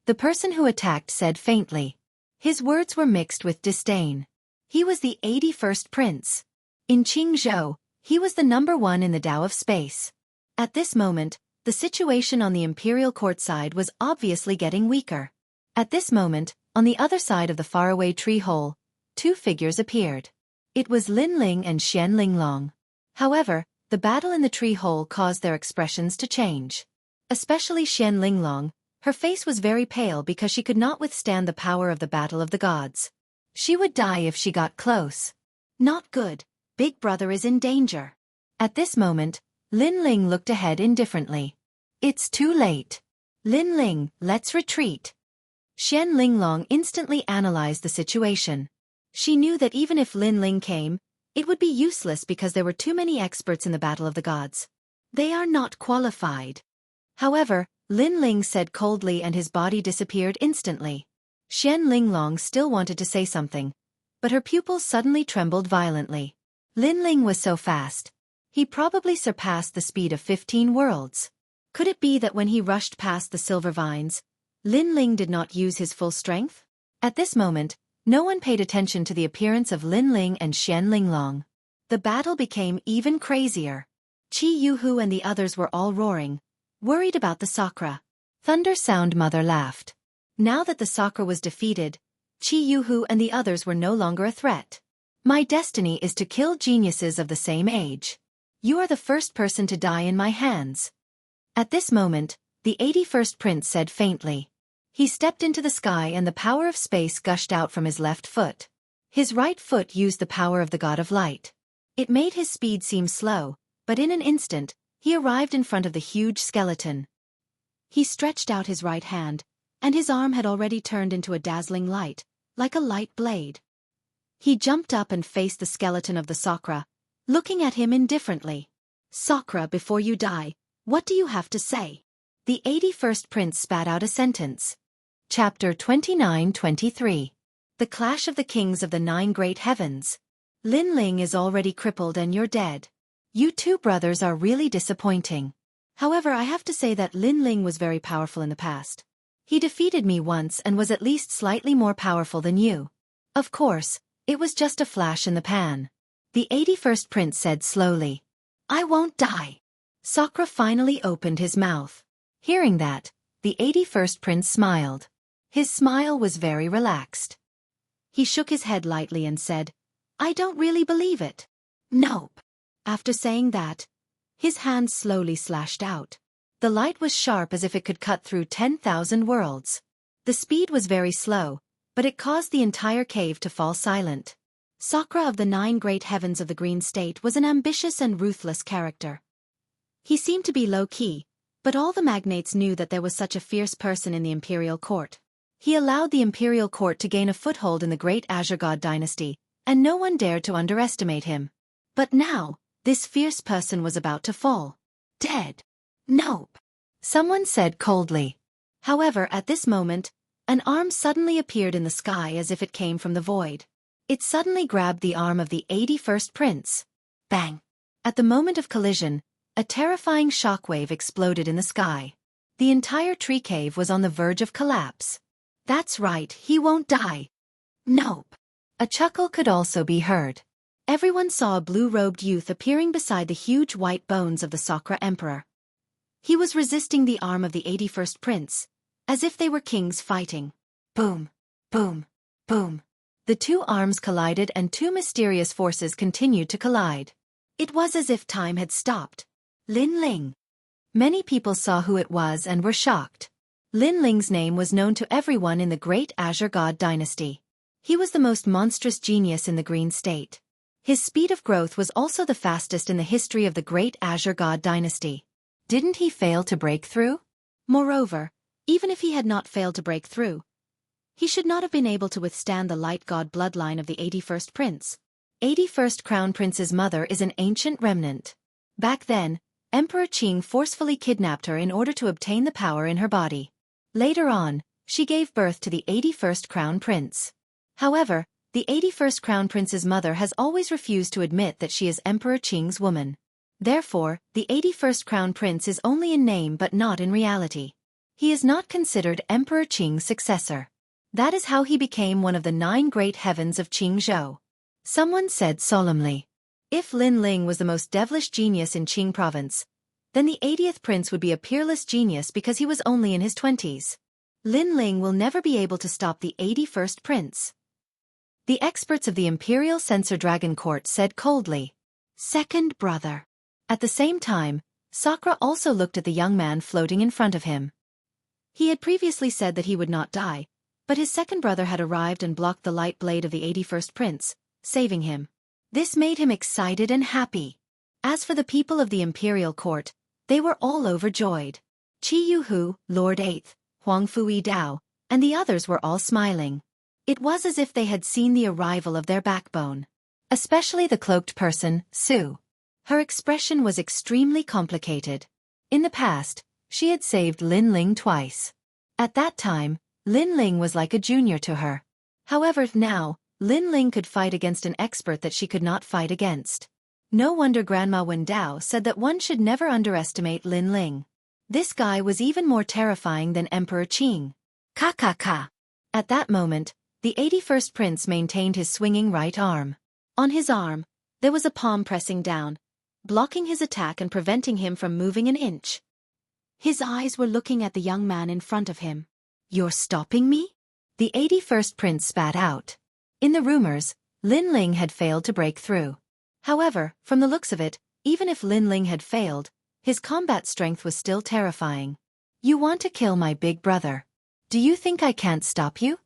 The person who attacked said faintly. His words were mixed with disdain. He was the 81st Prince. In Jianghu, he was the #1 in the Tao of Space. At this moment, the situation on the imperial court side was obviously getting weaker. At this moment, On the other side of the faraway tree hole, two figures appeared. It was Lin Ling and Xianxia Long. However, the battle in the tree hole caused their expressions to change. Especially Xianxia Long, her face was very pale because she could not withstand the power of the battle of the gods. She would die if she got close. Not good. Big brother is in danger. At this moment, Lin Ling looked ahead indifferently. It's too late. Lin Ling, let's retreat. Xianxia Long instantly analyzed the situation. She knew that even if Lin Ling came, it would be useless because there were too many experts in the battle of the gods. They are not qualified. However, Lin Ling said coldly and his body disappeared instantly. Xianxia Long still wanted to say something, but her pupils suddenly trembled violently. Lin Ling was so fast. He probably surpassed the speed of 15 worlds. Could it be that when he rushed past the silver vines, Lin Ling did not use his full strength? At this moment, no one paid attention to the appearance of Lin Ling and Xianxia Long. The battle became even crazier. Jianghu and the others were all roaring, worried about the Sakra. Thunder Sound Mother laughed. Now that the Sakra was defeated, Jianghu and the others were no longer a threat. My destiny is to kill geniuses of the same age. You are the first person to die in my hands. At this moment, the 81st prince said faintly. He stepped into the sky and the power of space gushed out from his left foot. His right foot used the power of the god of light. It made his speed seem slow, but in an instant, he arrived in front of the huge skeleton. He stretched out his right hand, and his arm had already turned into a dazzling light, like a light blade. He jumped up and faced the skeleton of the Sakra, looking at him indifferently. Sakra, before you die, what do you have to say? The 81st prince spat out a sentence. Chapter 29-23. The Clash of the Kings of the Nine Great Heavens. Lin Ling is already crippled and you're dead. You two brothers are really disappointing. However, I have to say that Lin Ling was very powerful in the past. He defeated me once and was at least slightly more powerful than you. Of course, it was just a flash in the pan. The 81st prince said slowly. I won't die. Sakra finally opened his mouth. Hearing that, the 81st prince smiled. His smile was very relaxed. He shook his head lightly and said, I don't really believe it. Nope. After saying that, his hand slowly slashed out. The light was sharp as if it could cut through 10,000 worlds. The speed was very slow, but it caused the entire cave to fall silent. Sakra of the Nine Great Heavens of the Green State was an ambitious and ruthless character. He seemed to be low-key, but all the magnates knew that there was such a fierce person in the imperial court. He allowed the imperial court to gain a foothold in the great Azure God dynasty, and no one dared to underestimate him. But now, this fierce person was about to fall. Dead. Nope. Someone said coldly. However, at this moment, an arm suddenly appeared in the sky as if it came from the void. It suddenly grabbed the arm of the 81st prince. Bang! At the moment of collision, a terrifying shockwave exploded in the sky. The entire tree cave was on the verge of collapse. That's right, he won't die. Nope. A chuckle could also be heard. Everyone saw a blue-robed youth appearing beside the huge white bones of the Sakra Emperor. He was resisting the arm of the 81st prince, as if they were kings fighting. Boom, boom, boom. The two arms collided and two mysterious forces continued to collide. It was as if time had stopped. Lin Ling. Many people saw who it was and were shocked. Lin Ling's name was known to everyone in the great Azure God dynasty. He was the most monstrous genius in the Green State. His speed of growth was also the fastest in the history of the great Azure God dynasty. Didn't he fail to break through? Moreover, even if he had not failed to break through, he should not have been able to withstand the light god bloodline of the 81st prince. 81st Crown Prince's mother is an ancient remnant. Back then, Emperor Qing forcefully kidnapped her in order to obtain the power in her body. Later on, she gave birth to the 81st Crown Prince. However, the 81st Crown Prince's mother has always refused to admit that she is Emperor Qing's woman. Therefore, the 81st Crown Prince is only in name but not in reality. He is not considered Emperor Qing's successor. That is how he became one of the 9 great heavens of Qingzhou. Someone said solemnly. If Lin Ling was the most devilish genius in Qing province, then the 80th prince would be a peerless genius because he was only in his 20s. Lin Ling will never be able to stop the 81st prince. The experts of the Imperial Censor Dragon Court said coldly. Second brother. At the same time, Sakura also looked at the young man floating in front of him. He had previously said that he would not die, but his second brother had arrived and blocked the light blade of the 81st prince, saving him. This made him excited and happy. As for the people of the Imperial Court, they were all overjoyed. Qi Yuhu, Lord 8th, Huang Fui Dao, and the others were all smiling. It was as if they had seen the arrival of their backbone. Especially the cloaked person, Su. Her expression was extremely complicated. In the past, she had saved Lin Ling twice. At that time, Lin Ling was like a junior to her. However, now, Lin Ling could fight against an expert that she could not fight against. No wonder Grandma Wen Dao said that one should never underestimate Lin Ling. This guy was even more terrifying than Emperor Qing. Ka ka ka. At that moment, the 81st prince maintained his swinging right arm. On his arm, there was a palm pressing down, blocking his attack and preventing him from moving an inch. His eyes were looking at the young man in front of him. You're stopping me? The 81st prince spat out. In the rumors, Lin Ling had failed to break through. However, from the looks of it, even if Lin Ling had failed, his combat strength was still terrifying. You want to kill my big brother. Do you think I can't stop you?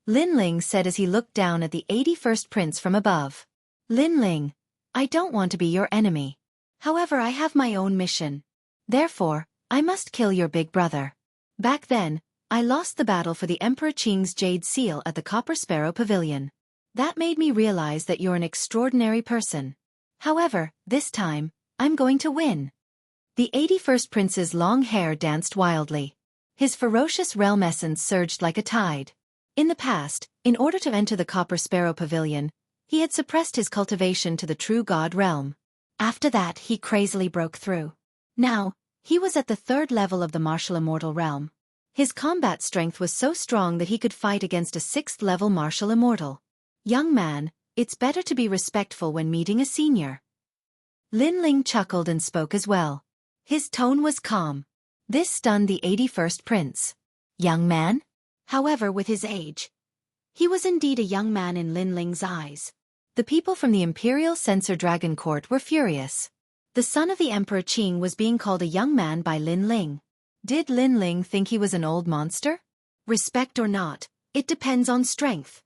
Lin Ling said as he looked down at the 81st prince from above. Lin Ling, I don't want to be your enemy. However, I have my own mission. Therefore, I must kill your big brother. Back then, I lost the battle for the Emperor Qing's Jade Seal at the Copper Sparrow Pavilion. That made me realize that you're an extraordinary person. However, this time, I'm going to win. The 81st prince's long hair danced wildly. His ferocious realm essence surged like a tide. In the past, in order to enter the Copper Sparrow Pavilion, he had suppressed his cultivation to the true god realm. After that, he crazily broke through. Now, he was at the 3rd level of the martial immortal realm. His combat strength was so strong that he could fight against a 6th level martial immortal. Young man, it's better to be respectful when meeting a senior. Lin Ling chuckled and spoke as well. His tone was calm. This stunned the 81st prince. Young man? However, with his age, he was indeed a young man in Lin Ling's eyes. The people from the Imperial Censor Dragon Court were furious. The son of the Emperor Qing was being called a young man by Lin Ling. Did Lin Ling think he was an old monster? Respect or not, it depends on strength.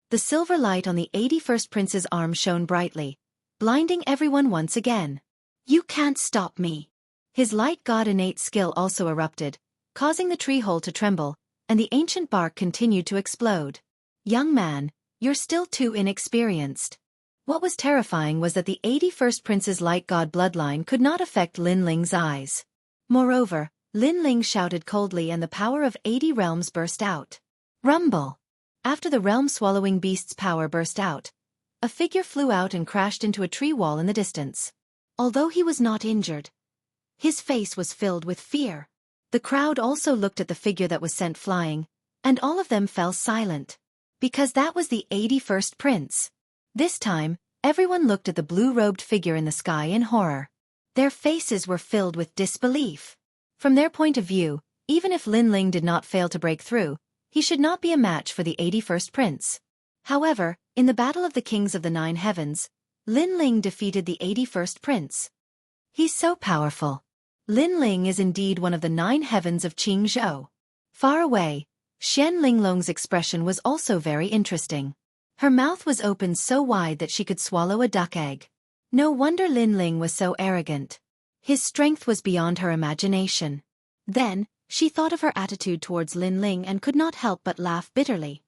The silver light on the 81st prince's arm shone brightly, blinding everyone once again. You can't stop me. His light god innate skill also erupted, causing the tree hole to tremble, and the ancient bark continued to explode. Young man, you're still too inexperienced. What was terrifying was that the 81st prince's light god bloodline could not affect Lin Ling's eyes. Moreover, Lin Ling shouted coldly and the power of 80 realms burst out. Rumble! After the realm-swallowing beast's power burst out, a figure flew out and crashed into a tree wall in the distance. Although he was not injured, his face was filled with fear. The crowd also looked at the figure that was sent flying, and all of them fell silent. Because that was the 81st prince. This time, everyone looked at the blue-robed figure in the sky in horror. Their faces were filled with disbelief. From their point of view, even if Lin Ling did not fail to break through, he should not be a match for the 81st prince. However, in the Battle of the Kings of the Nine Heavens, Lin Ling defeated the 81st prince. He's so powerful. Lin Ling is indeed one of the 9 heavens of Jianghu. Far away, Xian Linglong's expression was also very interesting. Her mouth was opened so wide that she could swallow a duck egg. No wonder Lin Ling was so arrogant. His strength was beyond her imagination. Then, she thought of her attitude towards Lin Ling and could not help but laugh bitterly.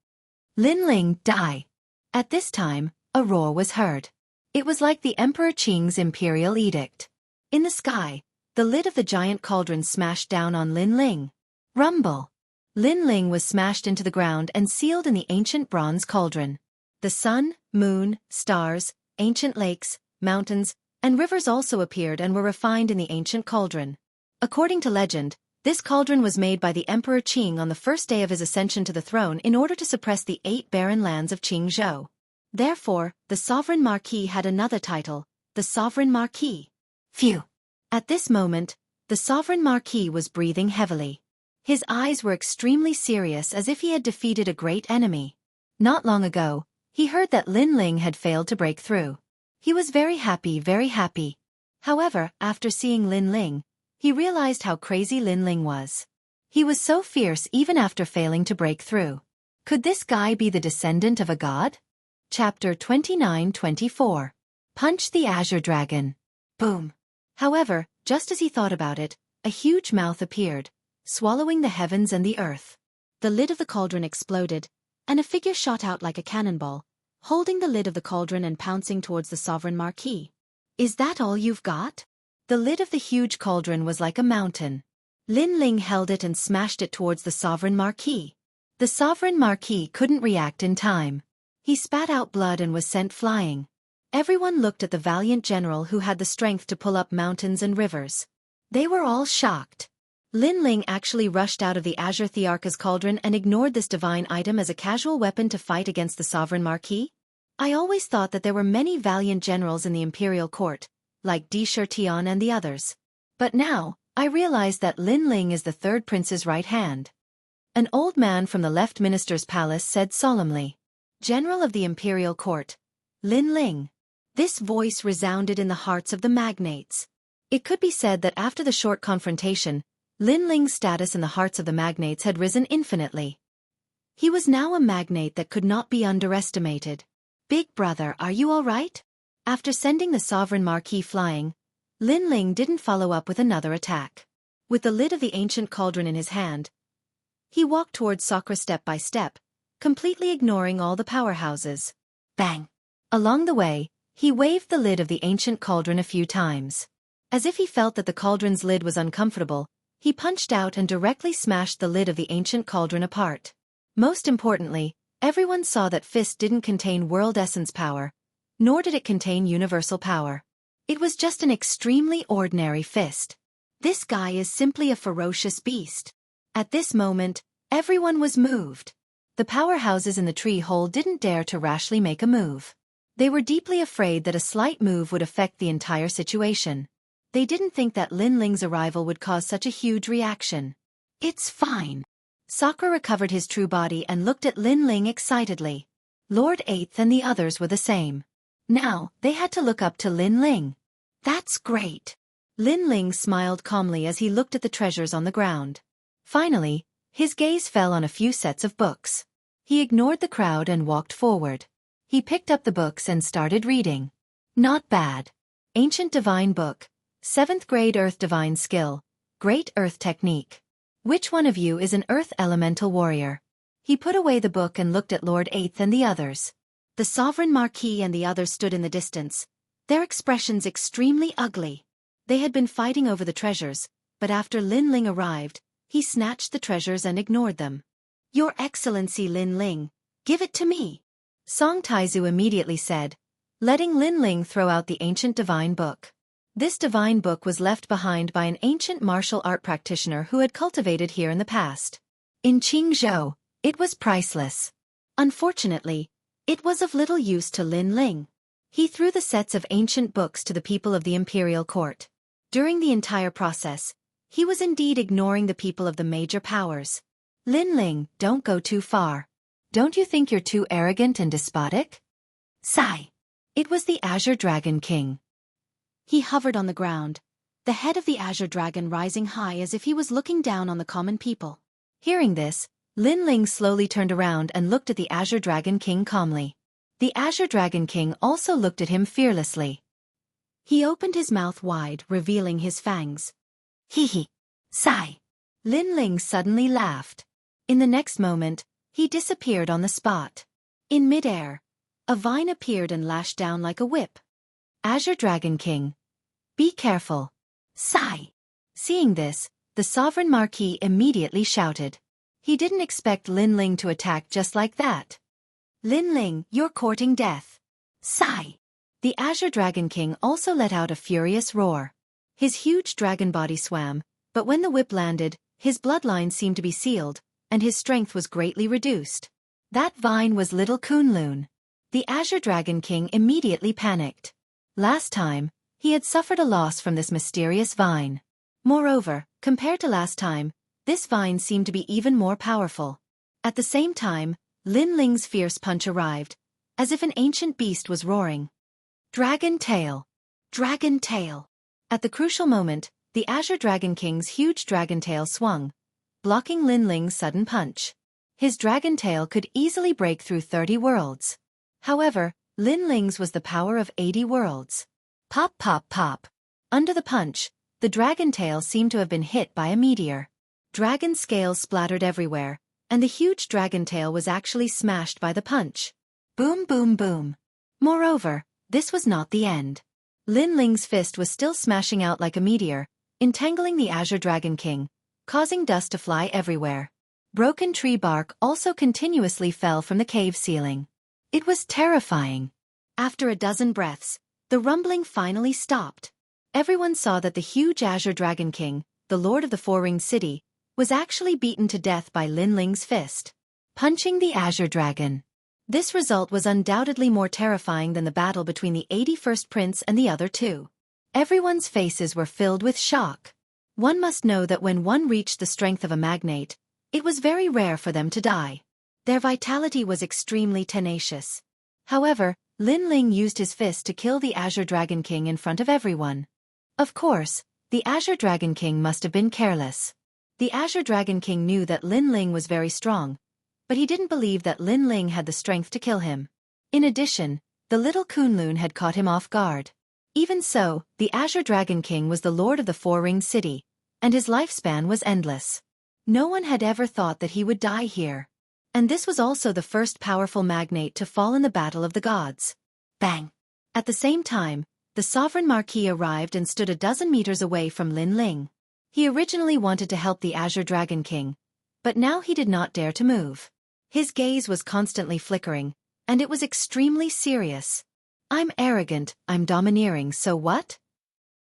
Lin Ling, die! At this time, a roar was heard. It was like the Emperor Qing's imperial edict. In the sky, the lid of the giant cauldron smashed down on Lin Ling. Rumble! Lin Ling was smashed into the ground and sealed in the ancient bronze cauldron. The sun, moon, stars, ancient lakes, mountains, and rivers also appeared and were refined in the ancient cauldron. According to legend, this cauldron was made by the Emperor Qing on the first day of his ascension to the throne in order to suppress the 8 barren lands of Jianghu. Therefore, the Sovereign Marquis had another title, the Sovereign Marquis. Phew! At this moment, the Sovereign Marquis was breathing heavily.
His eyes were extremely serious as if he had defeated a great enemy. Not long ago, he heard that Lin Ling had failed to break through. He was very happy, very happy. However, after seeing Lin Ling, he realized how crazy Lin Ling was. He was so fierce even after failing to break through. Could this guy be the descendant of a god? Chapter 29-24. Punch the Azure Dragon. Boom. However, just as he thought about it, a huge mouth appeared, swallowing the heavens and the earth. The lid of the cauldron exploded, and a figure shot out like a cannonball, holding the lid of the cauldron and pouncing towards the sovereign marquis. Is that all you've got? The lid of the huge cauldron was like a mountain. Lin Ling held it and smashed it towards the sovereign marquis. The sovereign marquis couldn't react in time. He spat out blood and was sent flying. Everyone looked at the valiant general who had the strength to pull up mountains and rivers. They were all shocked. Lin Ling actually rushed out of the Azure Thearka's cauldron and ignored this divine item as a casual weapon to fight against the sovereign marquis. I always thought that there were many valiant generals in the imperial court, like Di Shirtian and the others. But now, I realize that Lin Ling is the third prince's right hand. An old man from the left minister's palace said solemnly. General of the imperial court, Lin Ling. This voice resounded in the hearts of the magnates. It could be said that after the short confrontation, Lin Ling's status in the hearts of the magnates had risen infinitely. He was now a magnate that could not be underestimated. Big brother, are you all right? After sending the sovereign marquis flying, Lin Ling didn't follow up with another attack. With the lid of the ancient cauldron in his hand, he walked towards Sakura step by step, completely ignoring all the powerhouses. Bang! Along the way, he waved the lid of the ancient cauldron a few times. As if he felt that the cauldron's lid was uncomfortable, he punched out and directly smashed the lid of the ancient cauldron apart. Most importantly, everyone saw that fist didn't contain world essence power, nor did it contain universal power. It was just an extremely ordinary fist. This guy is simply a ferocious beast. At this moment, everyone was moved. The powerhouses in the tree hole didn't dare to rashly make a move. They were deeply afraid that a slight move would affect the entire situation. They didn't think that Lin Ling's arrival would cause such a huge reaction. It's fine. Sakura recovered his true body and looked at Lin Ling excitedly. Lord Eighth and the others were the same. Now, they had to look up to Lin Ling. That's great. Lin Ling smiled calmly as he looked at the treasures on the ground. Finally, his gaze fell on a few sets of books. He ignored the crowd and walked forward. He picked up the books and started reading. Not bad. Ancient Divine Book. 7th grade Earth Divine Skill. Great Earth Technique. Which one of you is an Earth Elemental Warrior? He put away the book and looked at Lord Eighth and the others. The Sovereign Marquis and the others stood in the distance, their expressions extremely ugly. They had been fighting over the treasures, but after Lin Ling arrived, he snatched the treasures and ignored them. Your Excellency Lin Ling, give it to me. Song Taizu immediately said, letting Lin Ling throw out the ancient divine book. This divine book was left behind by an ancient martial art practitioner who had cultivated here in the past. In Jianghu, it was priceless. Unfortunately, it was of little use to Lin Ling. He threw the sets of ancient books to the people of the imperial court. During the entire process, he was indeed ignoring the people of the major powers. Lin Ling, don't go too far. Don't you think you're too arrogant and despotic? Sigh. It was the Azure Dragon King. He hovered on the ground, the head of the Azure Dragon rising high as if he was looking down on the common people. Hearing this, Lin Ling slowly turned around and looked at the Azure Dragon King calmly. The Azure Dragon King also looked at him fearlessly. He opened his mouth wide, revealing his fangs. Hee. Sigh. Lin Ling suddenly laughed. In the next moment, he disappeared on the spot. In midair, a vine appeared and lashed down like a whip. Azure Dragon King. Be careful. Sigh. Seeing this, the Sovereign Marquis immediately shouted. He didn't expect Lin Ling to attack just like that. Lin Ling, you're courting death. Sigh. The Azure Dragon King also let out a furious roar. His huge dragon body swam, but when the whip landed, his bloodline seemed to be sealed, and his strength was greatly reduced. That vine was Little Kunlun. The Azure Dragon King immediately panicked. Last time, he had suffered a loss from this mysterious vine. Moreover, compared to last time,
This vine seemed to be even more powerful. At the same time, Lin Ling's fierce punch arrived, as if an ancient beast was roaring. Dragon tail! Dragon tail! At the crucial moment, the Azure Dragon King's huge dragon tail swung, blocking Lin Ling's sudden punch. His dragon tail could easily break through 30 worlds. However, Lin Ling's was the power of 80 worlds. Pop pop pop! Under the punch, the dragon tail seemed to have been hit by a meteor. Dragon scales splattered everywhere, and the huge dragon tail was actually smashed by the punch. Boom boom boom. Moreover, this was not the end. Lin Ling's fist was still smashing out like a meteor, entangling the Azure Dragon King, causing dust to fly everywhere. Broken tree bark also continuously fell from the cave ceiling. It was terrifying. After a dozen breaths, the rumbling finally stopped. Everyone saw that the huge Azure Dragon King, the Lord of the Four-Ringed City, was actually beaten to death by Lin Ling's fist, punching the Azure Dragon. This result was undoubtedly more terrifying than the battle between the 81st Prince and the other two. Everyone's faces were filled with shock. One must know that when one reached the strength of a magnate, it was very rare for them to die. Their vitality was extremely tenacious. However, Lin Ling used his fist to kill the Azure Dragon King in front of everyone. Of course, the Azure Dragon King must have been careless. The Azure Dragon King knew that Lin Ling was very strong, but he didn't believe that Lin Ling had the strength to kill him. In addition, the little Kunlun had caught him off guard. Even so, the Azure Dragon King was the Lord of the Four-Ringed City, and his lifespan was endless. No one had ever thought that he would die here. And this was also the first powerful magnate to fall in the Battle of the Gods. Bang! At the same time, the Sovereign Marquis arrived and stood a dozen meters away from Lin Ling. He originally wanted to help the Azure Dragon King, but now he did not dare to move. His gaze was constantly flickering, and it was extremely serious. I'm arrogant, I'm domineering, so what?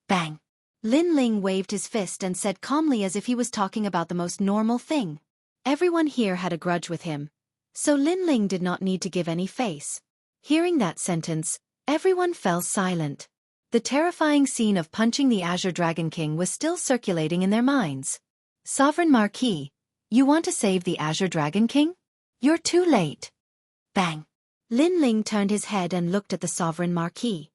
Bang! Lin Ling waved his fist and said calmly as if he was talking about the most normal thing. Everyone here had a grudge with him, so Lin Ling did not need to give any face. Hearing that sentence, everyone fell silent. The terrifying scene of punching the Azure Dragon King was still circulating in their minds. Sovereign Marquis, you want to save the Azure Dragon King? You're too late. Bang! Lin Ling turned his head and looked at the Sovereign Marquis.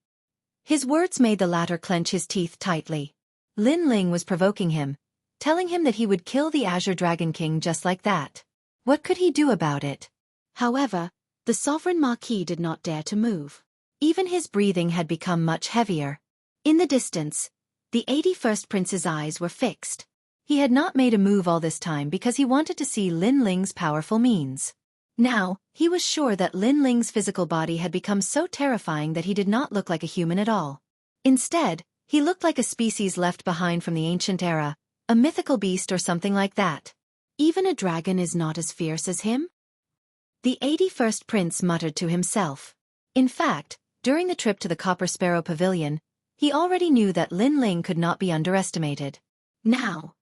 His words made the latter clench his teeth tightly. Lin Ling was provoking him, telling him that he would kill the Azure Dragon King just like that. What could he do about it? However, the Sovereign Marquis did not dare to move. Even his breathing had become much heavier. In the distance, the 81st Prince's eyes were fixed. He had not made a move all this time because he wanted to see Lin Ling's powerful means. Now, he was sure that Lin Ling's physical body had become so terrifying that he did not look like a human at all. Instead, he looked like a species left behind from the ancient era, a mythical beast or something like that. Even a dragon is not as fierce as him? The 81st Prince muttered to himself. In fact, during the trip to the Copper Sparrow Pavilion, he already knew that Lin Ling could not be underestimated. Now,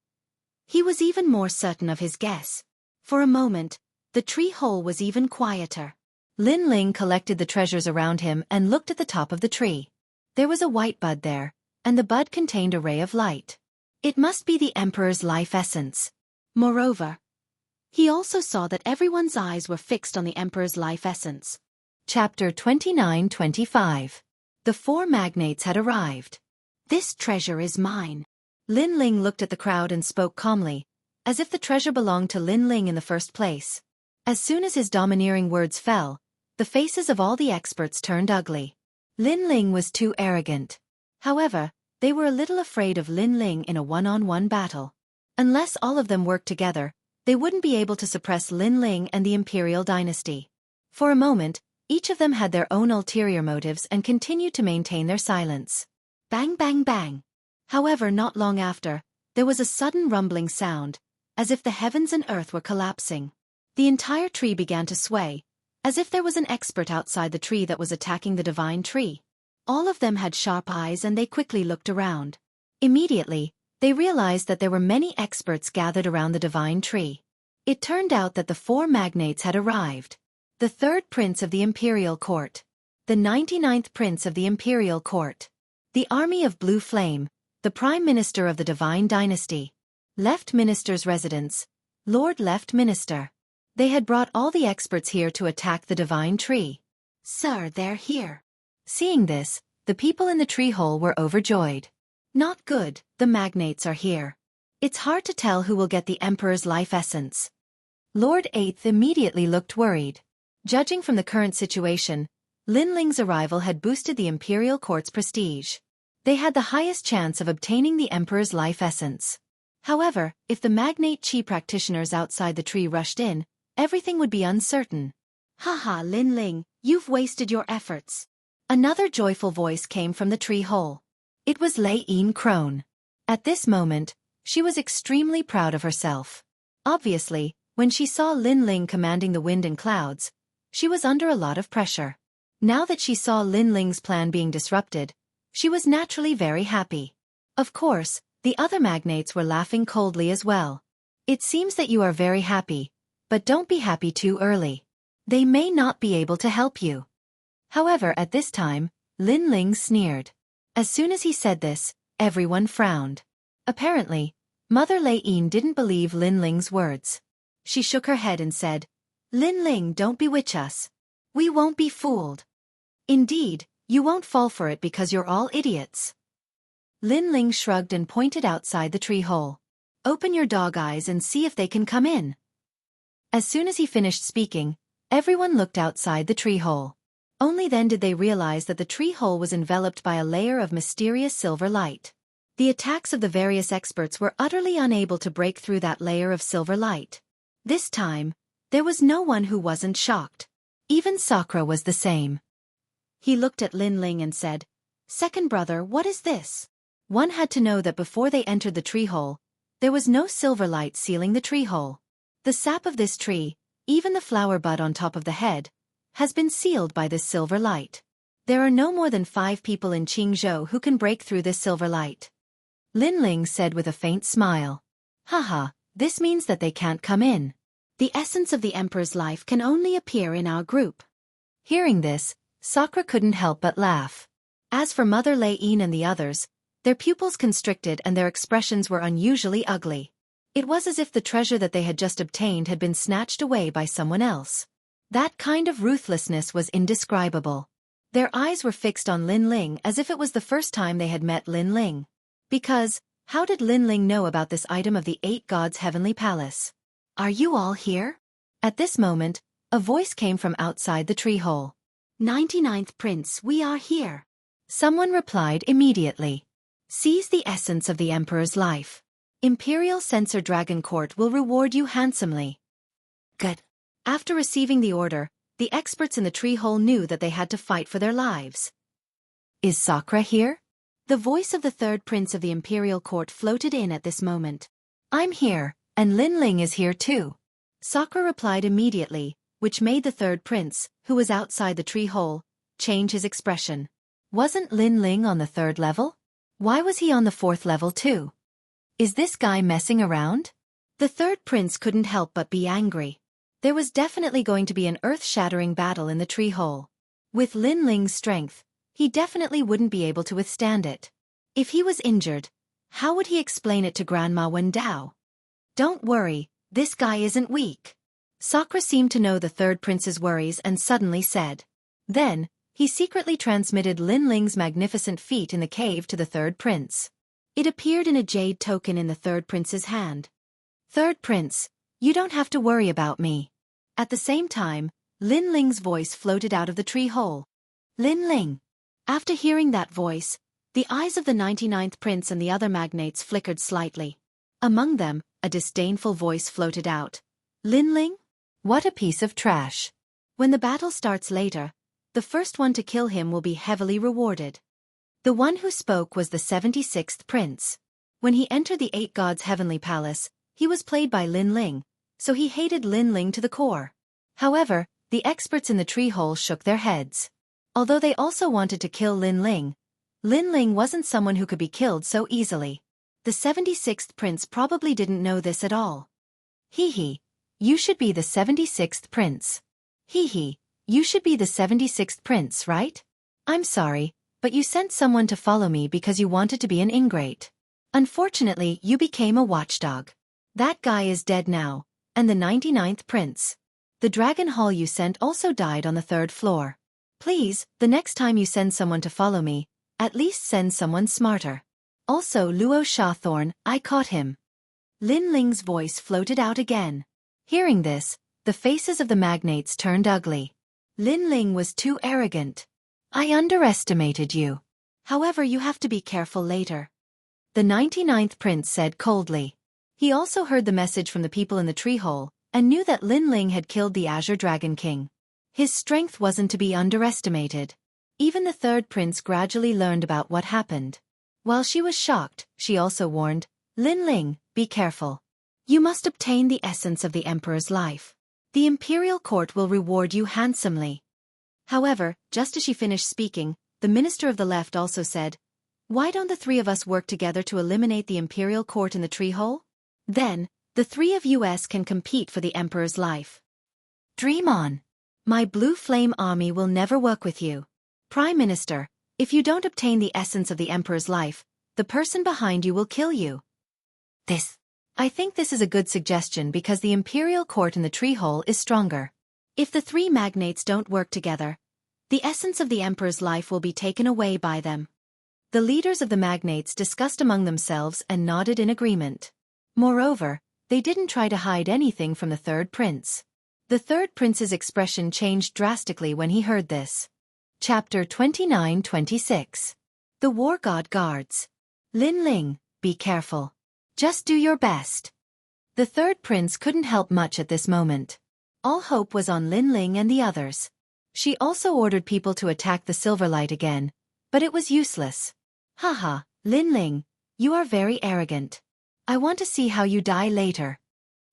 he was even more certain of his guess. For a moment, the tree hole was even quieter. Lin Ling collected the treasures around him and looked at the top of the tree. There was a white bud there, and the bud contained a ray of light. It must be the Emperor's life essence. Moreover, he also saw that everyone's eyes were fixed on the Emperor's life essence. Chapter 29-25. The four magnates had arrived. This treasure is mine. Lin Ling looked at the crowd and spoke calmly, as if the treasure belonged to Lin Ling in the first place. As soon as his domineering words fell, the faces of all the experts turned ugly. Lin Ling was too arrogant. However, they were a little afraid of Lin Ling in a one-on-one battle. Unless all of them worked together, they wouldn't be able to suppress Lin Ling and the Imperial dynasty. For a moment, each of them had their own ulterior motives and continued to maintain their silence. Bang bang bang. However, not long after, there was a sudden rumbling sound, as if the heavens and earth were collapsing. The entire tree began to sway, as if there was an expert outside the tree that was attacking the divine tree. All of them had sharp eyes and they quickly looked around. Immediately, they realized that there were many experts gathered around the divine tree. It turned out that the four magnates had arrived. The 3rd Prince of the Imperial Court. The 99th Prince of the Imperial Court. The Army of Blue Flame, the Prime Minister of the Divine Dynasty.
Left Minister's residence. Lord Left Minister. They had brought all the experts here to attack the divine tree. Sir, they're here. Seeing this, the people in the tree hole were overjoyed. Not good, the magnates are here. It's hard to tell who will get the Emperor's life essence. Lord Eighth immediately looked worried. Judging from the current situation, Lin Ling's arrival had boosted the Imperial Court's prestige. They had the highest chance of obtaining the Emperor's life essence. However, if the magnate chi practitioners outside the tree rushed in, everything would be uncertain. Haha, Lin Ling, you've wasted your efforts. Another joyful voice came from the tree hole. It was Lei Yin Crone. At this moment, she was extremely proud of herself. Obviously, when she saw Lin Ling commanding the wind and clouds, she was under a lot of pressure. Now that she saw Lin Ling's plan being disrupted, she was naturally very happy. Of course, the other magnates were laughing coldly as well. It seems that you are very happy, but don't be happy too early. They may not be able to help you. However, at this time, Lin Ling sneered. As soon as he said this, everyone frowned. Apparently, Mother Lei Yin didn't believe Lin Ling's words. She shook her head and said, Lin Ling, don't bewitch us. We won't be fooled. Indeed, you won't fall for it because you're all idiots. Lin Ling shrugged and pointed outside the tree hole. Open your dog eyes and see if they can come in. As soon as he finished speaking, everyone looked outside the tree hole. Only then did they realize that the tree hole was enveloped by a layer of mysterious silver light. The attacks of the various experts were utterly unable to break through that layer of silver light. This time, there was no one who wasn't shocked. Even Sakura was the same. He looked at Lin Ling and said, Second brother, what is this? One had to know that before they entered the tree hole, there was no silver light sealing the tree hole. The sap of this tree, even the flower bud on top of the head, has been sealed by this silver light. There are no more than 5 people in Jianghu who can break through this silver light. Lin Ling said with a faint smile. Haha, this means that they can't come in. The essence of the Emperor's life can only appear in our group. Hearing this, Sakura couldn't help but laugh. As for Mother Lei Yin and the others, their pupils constricted and their expressions were unusually ugly. It was as if the treasure that they had just obtained had been snatched away by someone else. That kind of ruthlessness was indescribable. Their eyes were fixed on Lin Ling as if it was the first time they had met Lin Ling. Because, how did Lin Ling know about this item of the 8 gods' heavenly palace? Are you all here? At this moment, a voice came from outside the tree hole. 99th Prince, we are here. Someone replied immediately. Seize the essence of the Emperor's life. Imperial Censor Dragon Court will reward you handsomely. Good. After receiving the order, the experts in the tree hole knew that they had to fight for their lives. Is Sakura here? The voice of the 3rd Prince of the Imperial Court floated in at this moment. I'm here, and Lin Ling is here too. Sakura replied immediately, which made the 3rd Prince, who was outside the tree hole, change his expression. Wasn't Lin Ling on the 3rd level? Why was he on the 4th level too? Is this guy messing around? The 3rd Prince couldn't help but be angry. There was definitely going to be an earth-shattering battle in the tree hole. With Lin Ling's strength, he definitely wouldn't be able to withstand it. If he was injured, how would he explain it to Grandma Wendao? Don't worry, this guy isn't weak. Sakura seemed to know the 3rd Prince's worries and suddenly said. Then, he secretly transmitted Lin Ling's magnificent feat in the cave to the 3rd Prince. It appeared in a jade token in the 3rd Prince's hand. 3rd Prince, you don't have to worry about me. At the same time, Lin Ling's voice floated out of the tree hole. Lin Ling. After hearing that voice, the eyes of the 99th Prince and the other magnates flickered slightly. Among them, a disdainful voice floated out. Lin Ling? What a piece of trash. When the battle starts later, the first one to kill him will be heavily rewarded. The one who spoke was the 76th Prince. When he entered the 8 gods' heavenly palace, he was played by Lin Ling, so he hated Lin Ling to the core. However, the experts in the tree hole shook their heads. Although they also wanted to kill Lin Ling wasn't someone who could be killed so easily. The 76th Prince probably didn't know this at all. Hee, you should be the 76th Prince. Hee, you should be the 76th Prince, right? I'm sorry, but you sent someone to follow me because you wanted to be an ingrate.
Unfortunately, you became a watchdog. That guy is dead now, and the 99th prince. The dragon hall you sent also died on the 3rd floor. Please, the next time you send someone to follow me, at least send someone smarter. Also Luo Shawthorn, I caught him. Lin Ling's voice floated out again. Hearing this, the faces of the magnates turned ugly. Lin Ling was too arrogant. I underestimated you. However, you have to be careful later. The 99th prince said coldly. He also heard the message from the people in the tree hole, and knew that Lin Ling had killed the Azure Dragon King. His strength wasn't to be underestimated. Even the 3rd prince gradually learned about what happened. While she was shocked, she also warned, Lin Ling, be careful. You must obtain the essence of the emperor's life. The imperial court will reward you handsomely. However, just as she finished speaking, the minister of the left also said, why don't the 3 of us work together to eliminate the imperial court in the tree hole? Then, the 3 of us can compete for the emperor's life. Dream on. My blue flame army will never work with you. Prime Minister, if you don't obtain the essence of the emperor's life, the person behind you will kill you. I think this is a good suggestion because the imperial court in the tree hole is stronger. If the 3 magnates don't work together, the essence of the emperor's life will be taken away by them. The leaders of the magnates discussed among themselves and nodded in agreement. Moreover, they didn't try to hide anything from the 3rd prince. The 3rd prince's expression changed drastically when he heard this. Chapter 29-26. The War God Guards. Lin Ling, be careful. Just do your best. The 3rd prince couldn't help much at this moment. All hope was on Lin Ling and the others. She also ordered people to attack the Silverlight again, but it was useless. Haha, Lin Ling, you are very arrogant. I want to see how you die later.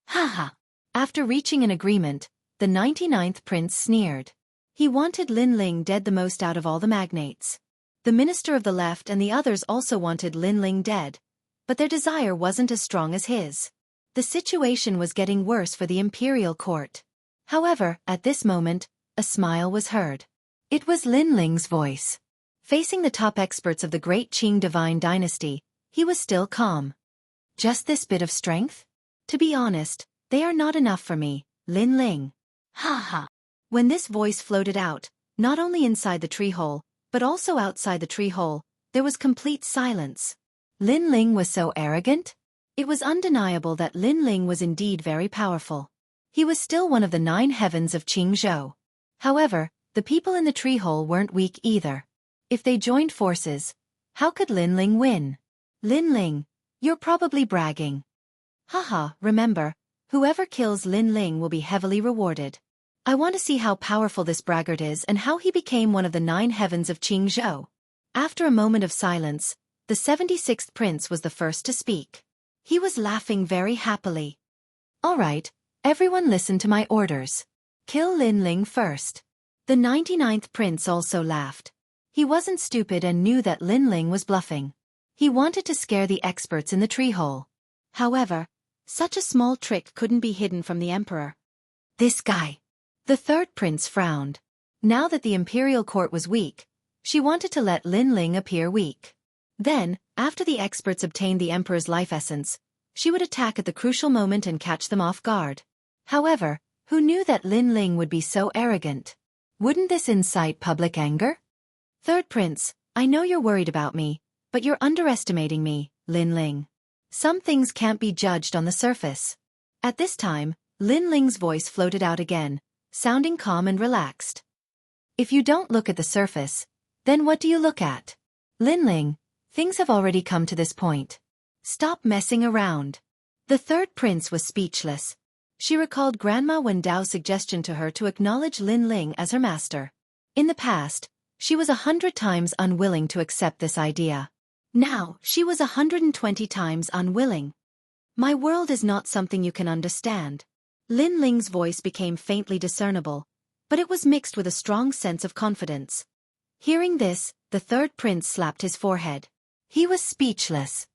Haha. After reaching an agreement, the 99th prince sneered. He wanted Lin Ling dead the most out of all the magnates. The minister of the left and the others also wanted Lin Ling dead, but their desire wasn't as strong as his. The situation was getting worse for the imperial court. However, at this moment, a smile was heard. It was Lin Ling's voice. Facing the top experts of the great Qing divine dynasty, he was still calm. Just this bit of strength? To be honest, they are not enough for me, Lin Ling. Ha ha. When this voice floated out, not only inside the tree hole, but also outside the tree hole, there was complete silence. Lin Ling was so arrogant? It was undeniable that Lin Ling was indeed very powerful. He was still one of the 9 heavens of Jianghu. However, the people in the tree hole weren't weak either. If they joined forces, how could Lin Ling win? Lin Ling, you're probably bragging. Haha, remember, whoever kills Lin Ling will be heavily rewarded. I want to see how powerful this braggart is and how he became one of the 9 heavens of Jianghu. After a moment of silence, the 76th prince was the first to speak. He was laughing very happily. All right, everyone listen to my orders. Kill Lin Ling first. The 99th prince also laughed. He wasn't stupid and knew that Lin Ling was bluffing. He wanted to scare the experts in the tree hole. However, such a small trick couldn't be hidden from the emperor. This guy. The 3rd prince frowned. Now that the imperial court was weak, she wanted to let Lin Ling appear weak. Then, after the experts obtained the emperor's life essence, she would attack at the crucial moment and catch them off guard. However, who knew that Lin Ling would be so arrogant? Wouldn't this incite public anger? 3rd prince, I know you're worried about me, but you're underestimating me, Lin Ling. Some things can't be judged on the surface. At this time, Lin Ling's voice floated out again, sounding calm and relaxed. If you don't look at the surface, then what do you look at? Lin Ling, things have already come to this point. Stop messing around. The 3rd prince was speechless. She recalled Grandma Wendao's suggestion to her to acknowledge Lin Ling as her master. In the past, she was 100 times unwilling to accept this idea. Now, she was 120 times unwilling. My world is not something you can understand. Lin Ling's voice became faintly discernible, but it was mixed with a strong sense of confidence. Hearing this, the 3rd prince slapped his forehead. He was speechless.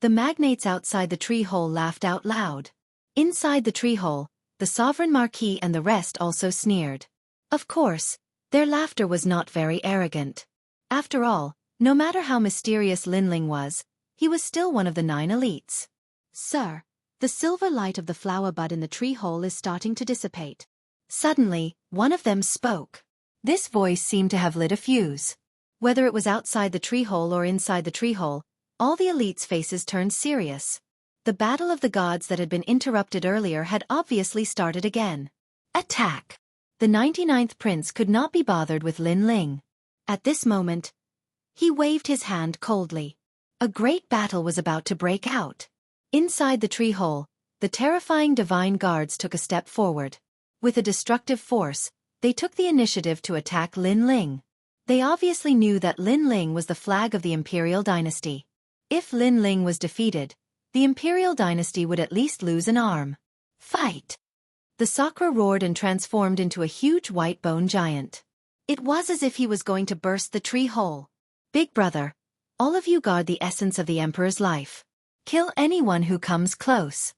The magnates outside the tree hole laughed out loud. Inside the tree hole, the sovereign marquis and the rest also sneered. Of course, their laughter was not very arrogant. After all, no matter how mysterious Lin Ling was, he was still one of the 9 elites.
Sir, the silver light of the flower bud in the tree hole is starting to dissipate.
Suddenly, one of them spoke. This voice seemed to have lit a fuse. Whether it was outside the tree hole or inside the tree hole, all the elites' faces turned serious. The battle of the gods that had been interrupted earlier had obviously started again. Attack! The 99th prince could not be bothered with Lin Ling. At this moment, he waved his hand coldly. A great battle was about to break out. Inside the tree hole, the terrifying divine guards took a step forward. With a destructive force, they took the initiative to attack Lin Ling. They obviously knew that Lin Ling was the flag of the imperial dynasty. If Lin Ling was defeated, the imperial dynasty would at least lose an arm. Fight! The Sakra roared and transformed into a huge white bone giant. It was as if he was going to burst the tree hole. Big brother, all of you guard the essence of the emperor's life. Kill anyone who comes close.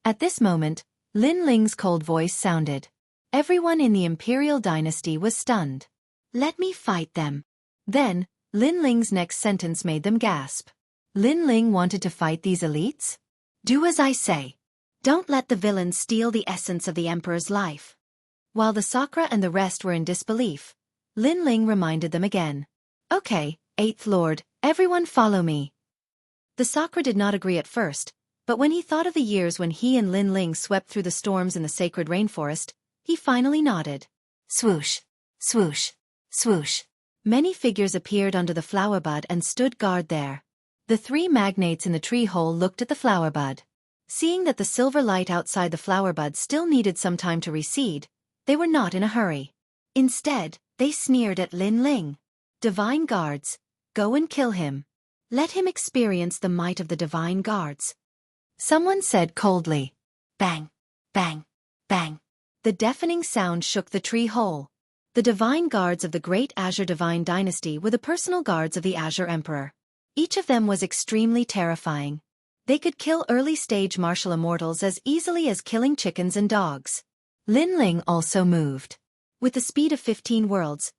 At this moment, Lin Ling's cold voice sounded. Everyone in the imperial dynasty was stunned. Let me fight them. Then, Lin Ling's next sentence made them gasp. Lin Ling wanted to fight these elites? Do as I say. Don't let the villains steal the essence of the emperor's life. While the Sakra and the rest were in disbelief, Lin Ling reminded them again. Okay, 8th Lord, everyone follow me. The Sakra did not agree at first, but when he thought of the years when he and Lin Ling swept through the storms in the sacred rainforest, he finally nodded. Swoosh, swoosh, swoosh. Many figures appeared under the flower bud and stood guard there. The 3 magnates in the tree hole looked at the flower bud. Seeing that the silver light outside the flower bud still needed some time to recede, they were not in a hurry. Instead, they sneered at Lin Ling. Divine guards, go and kill him. Let him experience the might of the divine guards. Someone said coldly. Bang, bang, bang. The deafening sound shook the tree hole. The divine guards of the great Azure Divine Dynasty were the personal guards of the Azure Emperor. Each of them was extremely terrifying. They could kill early-stage martial immortals as easily as killing chickens and dogs. Lin Ling also moved. With the speed of 15 worlds,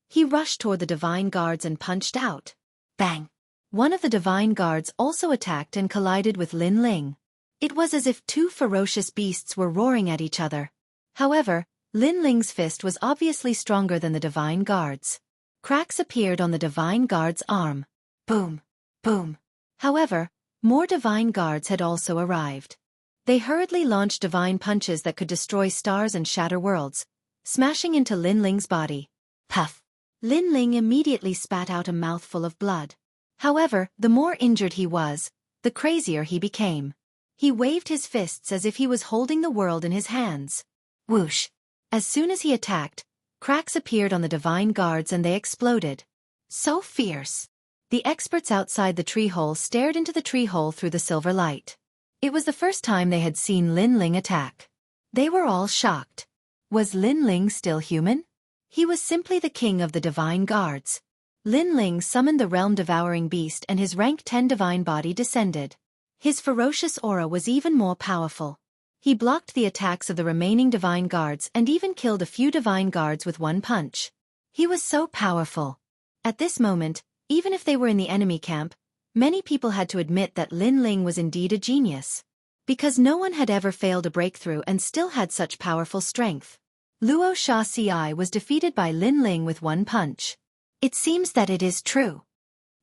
he rushed toward the divine guards and punched out. Bang! One of the divine guards also attacked and collided with Lin Ling. It was as if 2 ferocious beasts were roaring at each other. However, Lin Ling's fist was obviously stronger than the divine guards. Cracks appeared on the divine guard's arm. Boom! Boom! However, more divine guards had also arrived. They hurriedly launched divine punches that could destroy stars and shatter worlds, smashing into Lin Ling's body. Puff! Lin Ling immediately spat out a mouthful of blood. However, the more injured he was, the crazier he became. He waved his fists as if he was holding the world in his hands. Whoosh! As soon as he attacked, cracks appeared on the divine guards and they exploded. So fierce! The experts outside the tree hole stared into the tree hole through the silver light. It was the first time they had seen Lin Ling attack. They were all shocked. Was Lin Ling still human? He was simply the king of the divine guards. Lin Ling summoned the realm-devouring beast and his rank 10 divine body descended. His ferocious aura was even more powerful. He blocked the attacks of the remaining divine guards and even killed a few divine guards with one punch. He was so powerful. At this moment, even if they were in the enemy camp, many people had to admit that Lin Ling was indeed a genius. Because no one had ever failed a breakthrough and still had such powerful strength. Luo Sha Ci was defeated by Lin Ling with one punch. It seems that it is true.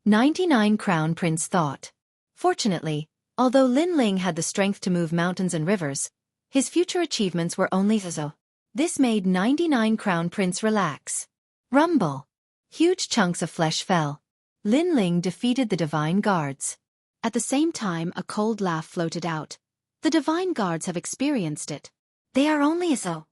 99 Crown Prince thought. Fortunately, although Lin Ling had the strength to move mountains and rivers, his future achievements were only so. This made 99 Crown Prince relax. Rumble. Huge chunks of flesh fell. Lin Ling defeated the divine guards. At the same time, a cold laugh floated out. The divine guards have experienced it. They are only so.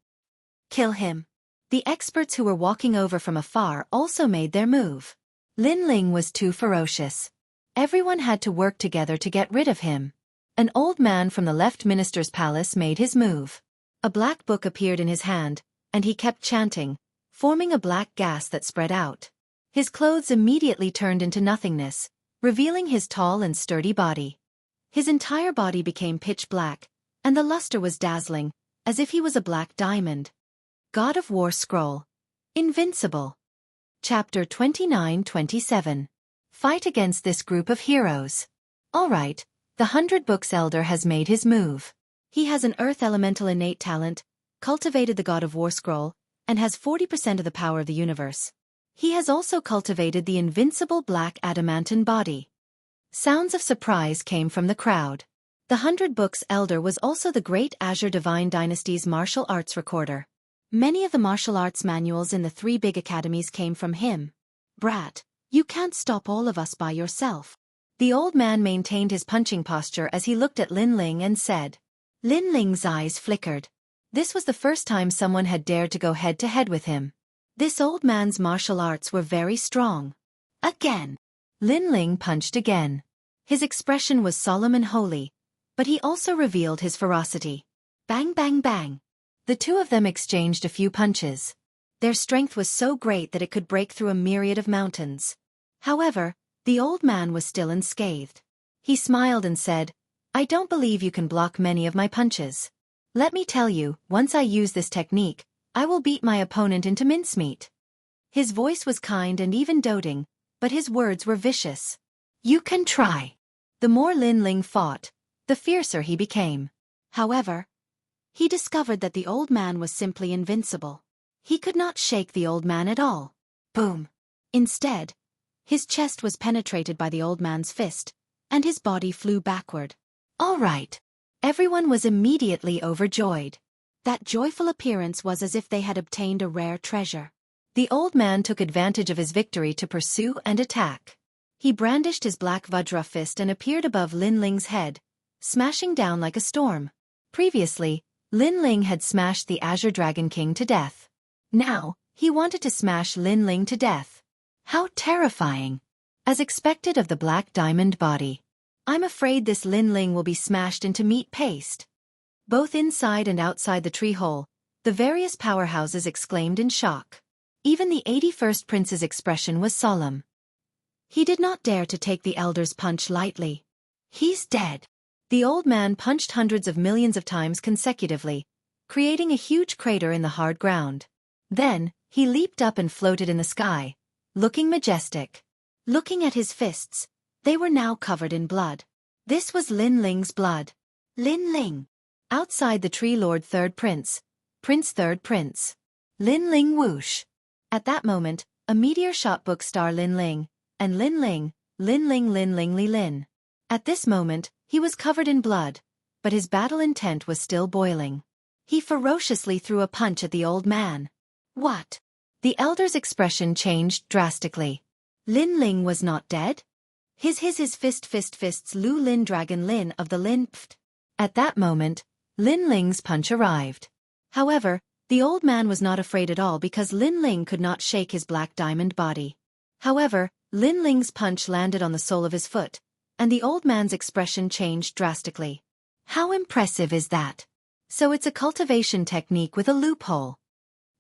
Kill him. The experts who were walking over from afar also made their move. Lin Ling was too ferocious. Everyone had to work together to get rid of him. An old man from the left minister's palace made his move. A black book appeared in his hand, and he kept chanting, forming a black gas that spread out. His clothes immediately turned into nothingness, revealing his tall and sturdy body. His entire body became pitch black, and the luster was dazzling, as if he was a black diamond. God of War Scroll. Invincible. Chapter 29-27. Fight against this group of heroes. All right, the 100 Books Elder has made his move. He has an Earth Elemental innate talent, cultivated the God of War scroll, and has 40% of the power of the universe. He has also cultivated the invincible black adamantine body. Sounds of surprise came from the crowd. The 100 Books Elder was also the great Azure Divine Dynasty's martial arts recorder. Many of the martial arts manuals in the 3 big academies came from him. Brat, you can't stop all of us by yourself. The old man maintained his punching posture as he looked at Lin Ling and said. Lin Ling's eyes flickered. This was the first time someone had dared to go head-to-head with him. This old man's martial arts were very strong. Again. Lin Ling punched again. His expression was solemn and holy, but he also revealed his ferocity. Bang bang bang. The two of them exchanged a few punches. Their strength was so great that it could break through a myriad of mountains. However, the old man was still unscathed. He smiled and said, I don't believe you can block many of my punches. Let me tell you, once I use this technique, I will beat my opponent into mincemeat. His voice was kind and even doting, but his words were vicious. You can try. The more Lin Ling fought, the fiercer he became. However, he discovered that the old man was simply invincible. He could not shake the old man at all. Boom. Instead, his chest was penetrated by the old man's fist, and his body flew backward. All right. Everyone was immediately overjoyed. That joyful appearance was as if they had obtained a rare treasure. The old man took advantage of his victory to pursue and attack. He brandished his black Vajra fist and appeared above Lin Ling's head, smashing down like a storm. Previously, Lin Ling had smashed the Azure Dragon King to death. Now, he wanted to smash Lin Ling to death. How terrifying! As expected of the black diamond body. I'm afraid this Lin Ling will be smashed into meat paste. Both inside and outside the tree hole, the various powerhouses exclaimed in shock. Even the 81st Prince's expression was solemn. He did not dare to take the elder's punch lightly. He's dead. The old man punched hundreds of millions of times consecutively, creating a huge crater in the hard ground. Then, he leaped up and floated in the sky, looking majestic. Looking at his fists, they were now covered in blood. This was Lin Ling's blood. Lin Ling. Outside the tree Lord Third Prince, Prince Third Prince. Lin Ling whoosh. At that moment, a meteor shot book star Lin Ling, and Lin Ling, Lin Ling Lin Ling Li Lin. At this moment, he was covered in blood, but his battle intent was still boiling. He ferociously threw a punch at the old man. What? The elder's expression changed drastically. Lin Ling was not dead? His fists Lu Lin Dragon Lin of the Lin Pft. At that moment, Lin Ling's punch arrived. However, the old man was not afraid at all because Lin Ling could not shake his black diamond body. However, Lin Ling's punch landed on the sole of his foot, and the old man's expression changed drastically. How impressive is that? So it's a cultivation technique with a loophole.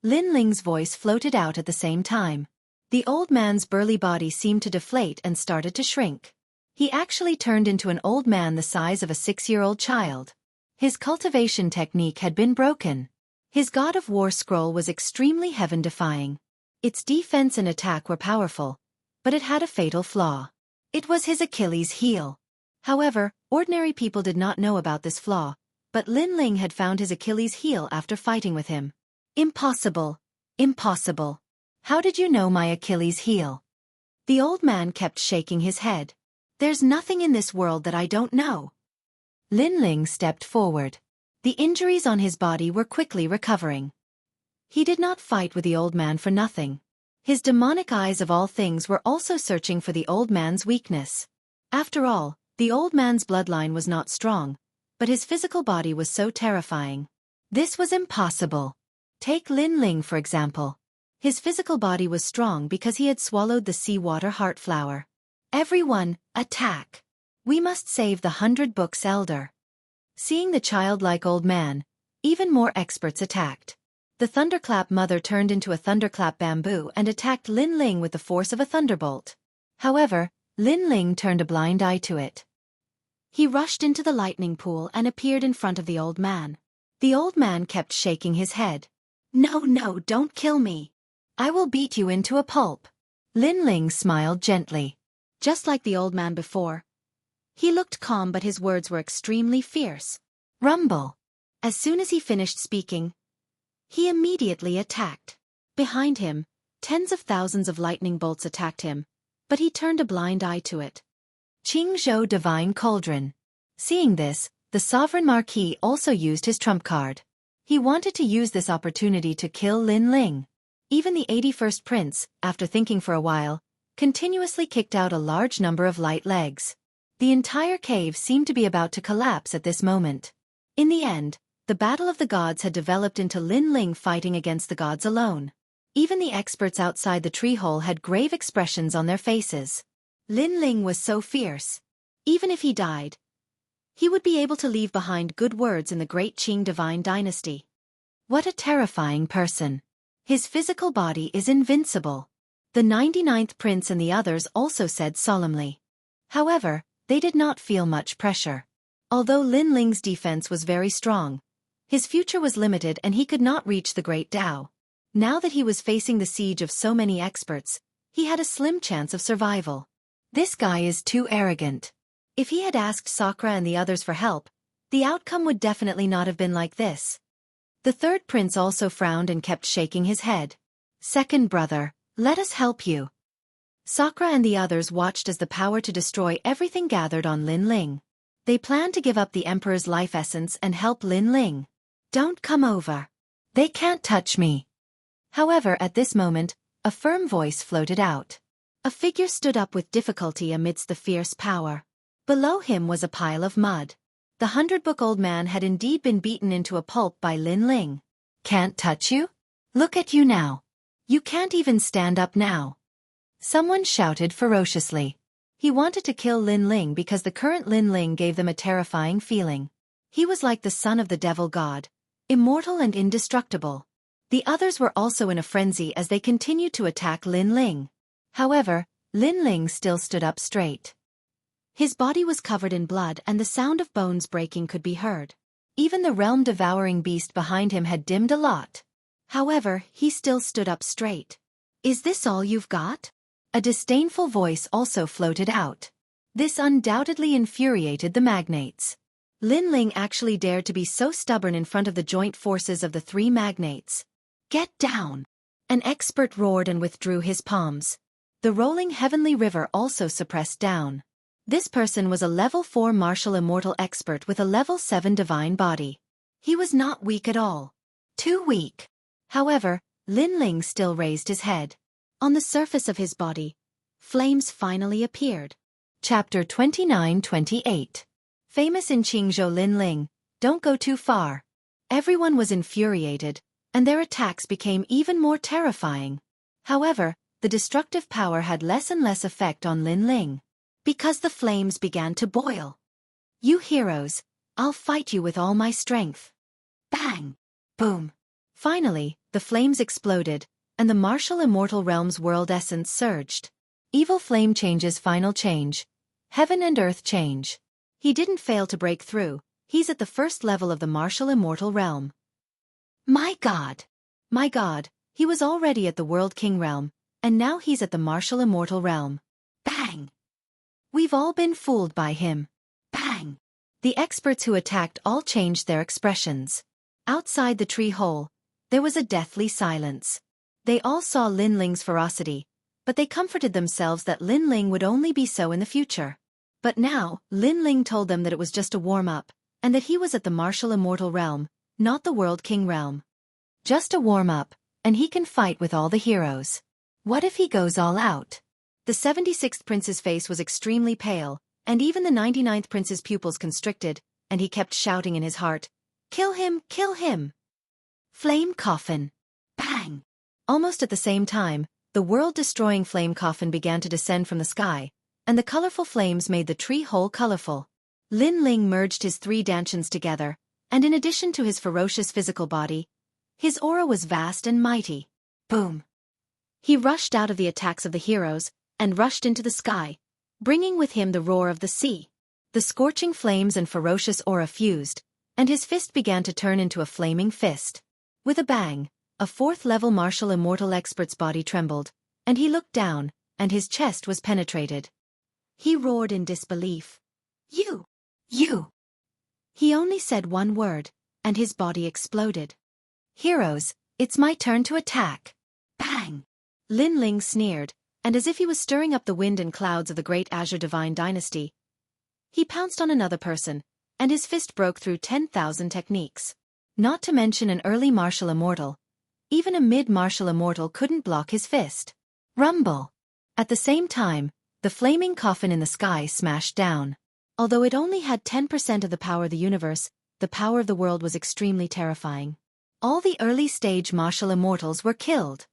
Lin Ling's voice floated out at the same time. The old man's burly body seemed to deflate and started to shrink. He actually turned into an old man the size of a 6-year-old child. His cultivation technique had been broken. His God of War scroll was extremely heaven-defying. Its defense and attack were powerful, but it had a fatal flaw. It was his Achilles heel. However, ordinary people did not know about this flaw, but Lin Ling had found his Achilles heel after fighting with him. Impossible. Impossible. How did you know my Achilles heel? The old man kept shaking his head. There's nothing in this world that I don't know. Lin Ling stepped forward. The injuries on his body were quickly recovering. He did not fight with the old man for nothing. His demonic eyes of all things were also searching for the old man's weakness. After all, the old man's bloodline was not strong, but his physical body was so terrifying. This was impossible. Take Lin Ling for example. His physical body was strong because he had swallowed the seawater heart flower. Everyone, attack! We must save the 100 Books Elder. Seeing the childlike old man, even more experts attacked. The thunderclap mother turned into a thunderclap bamboo and attacked Lin Ling with the force of a thunderbolt. However, Lin Ling turned a blind eye to it. He rushed into the lightning pool and appeared in front of the old man. The old man kept shaking his head. No, no, don't kill me. I will beat you into a pulp. Lin Ling smiled gently. Just like the old man before,
He looked calm but his words were extremely fierce. Rumble. As soon as he finished speaking, he immediately attacked. Behind him, tens of thousands of lightning bolts attacked him, but he turned a blind eye to it.
Qingzhou Divine Cauldron. Seeing this, the Sovereign Marquis also used his trump card. He wanted to use this opportunity to kill Lin Ling. Even the 81st Prince, after thinking for a while, continuously kicked out a large number of light legs. The entire cave seemed to be about to collapse at this moment. In the end, the battle of the gods had developed into Lin Ling fighting against the gods alone. Even the experts outside the tree hole had grave expressions on their faces. Lin Ling was so fierce. Even if he died, he would be able to leave behind good words in the great Qing divine dynasty. What a terrifying person.
His physical body is invincible. The 99th Prince and the others also said solemnly. However, they did not feel much pressure. Although Lin Ling's defense was very strong, his future was limited and he could not reach the Great Tao. Now that he was facing the siege of so many experts, he had a slim chance of survival.
This guy is too arrogant.
If he had asked Sakura and the others for help, the outcome would definitely not have been like this. The third prince also frowned and kept shaking his head.
Second brother, let us help you.
Sakura and the others watched as the power to destroy everything gathered on Lin Ling. They planned to give up the Emperor's life essence and help Lin Ling.
Don't come over. They can't touch me.
However, at this moment, a firm voice floated out. A figure stood up with difficulty amidst the fierce power. Below him was a pile of mud. The 100-book-old man had indeed been beaten into a pulp by Lin Ling.
Can't touch you? Look at you now. You can't even stand up now.
Someone shouted ferociously. He wanted to kill Lin Ling because the current Lin Ling gave them a terrifying feeling. He was like the son of the devil god, immortal and indestructible. The others were also in a frenzy as they continued to attack Lin Ling. However, Lin Ling still stood up straight. His body was covered in blood and the sound of bones breaking could be heard. Even the realm-devouring beast behind him had dimmed a lot. However, he still stood up straight. Is this all you've got? A disdainful voice also floated out. This undoubtedly infuriated the magnates. Lin Ling actually dared to be so stubborn in front of the joint forces of the three magnates. Get down! An expert roared and withdrew his palms. The rolling heavenly river also suppressed down. This person was a level 4 martial immortal expert with a level 7 divine body. He was not weak at all. Too weak. However, Lin Ling still raised his head. On the surface of his body, flames finally appeared.
Chapter 29-28.
Famous in Qingzhou Lin Ling, don't go too far. Everyone was infuriated, and their attacks became even more terrifying. However, the destructive power had less and less effect on Lin Ling. Because the flames began to boil. You heroes, I'll fight you with all my strength. Bang! Boom! Finally, the flames exploded, and the martial immortal realm's world essence surged. Evil flame changes final change. Heaven and earth change. He didn't fail to break through. He's at the first level of the martial immortal realm. My God! My God, he was already at the World King realm, and now he's at the martial immortal realm. Bang! We've all been fooled by him. Bang! The experts who attacked all changed their expressions. Outside the tree hole, there was a deathly silence. They all saw Lin Ling's ferocity, but they comforted themselves that Lin Ling would only be so in the future. But now, Lin Ling told them that it was just a warm-up, and that he was at the martial immortal realm, not the World King realm. Just a warm-up, and he can fight with all the heroes. What if he goes all out? The 76th prince's face was extremely pale, and even the 99th prince's pupils constricted, and he kept shouting in his heart, "Kill him! Kill him!" Flame coffin. Bang! Almost at the same time, the world-destroying flame coffin began to descend from the sky, and the colorful flames made the tree hole colorful. Lin Ling merged his three dantians together, and in addition to his ferocious physical body, his aura was vast and mighty. Boom! He rushed out of the attacks of the heroes, and rushed into the sky, bringing with him the roar of the sea. The scorching flames and ferocious aura fused, and his fist began to turn into a flaming fist. With a bang, a 4th-level martial immortal expert's body trembled, and he looked down, and his chest was penetrated. He roared in disbelief. You! You! He only said one word, and his body exploded.
Heroes, it's my turn to attack.
Bang!
Lin Ling sneered, and as if he was stirring up the wind and clouds of the great Azure Divine Dynasty, he pounced on another person, and his fist broke through 10,000 techniques. Not to mention an early martial immortal. Even a mid-martial immortal couldn't block his fist. Rumble! At the same time, the flaming coffin in the sky smashed down. Although it only had 10% of the power of the universe, the power of the world was extremely terrifying. All the early-stage martial immortals were killed.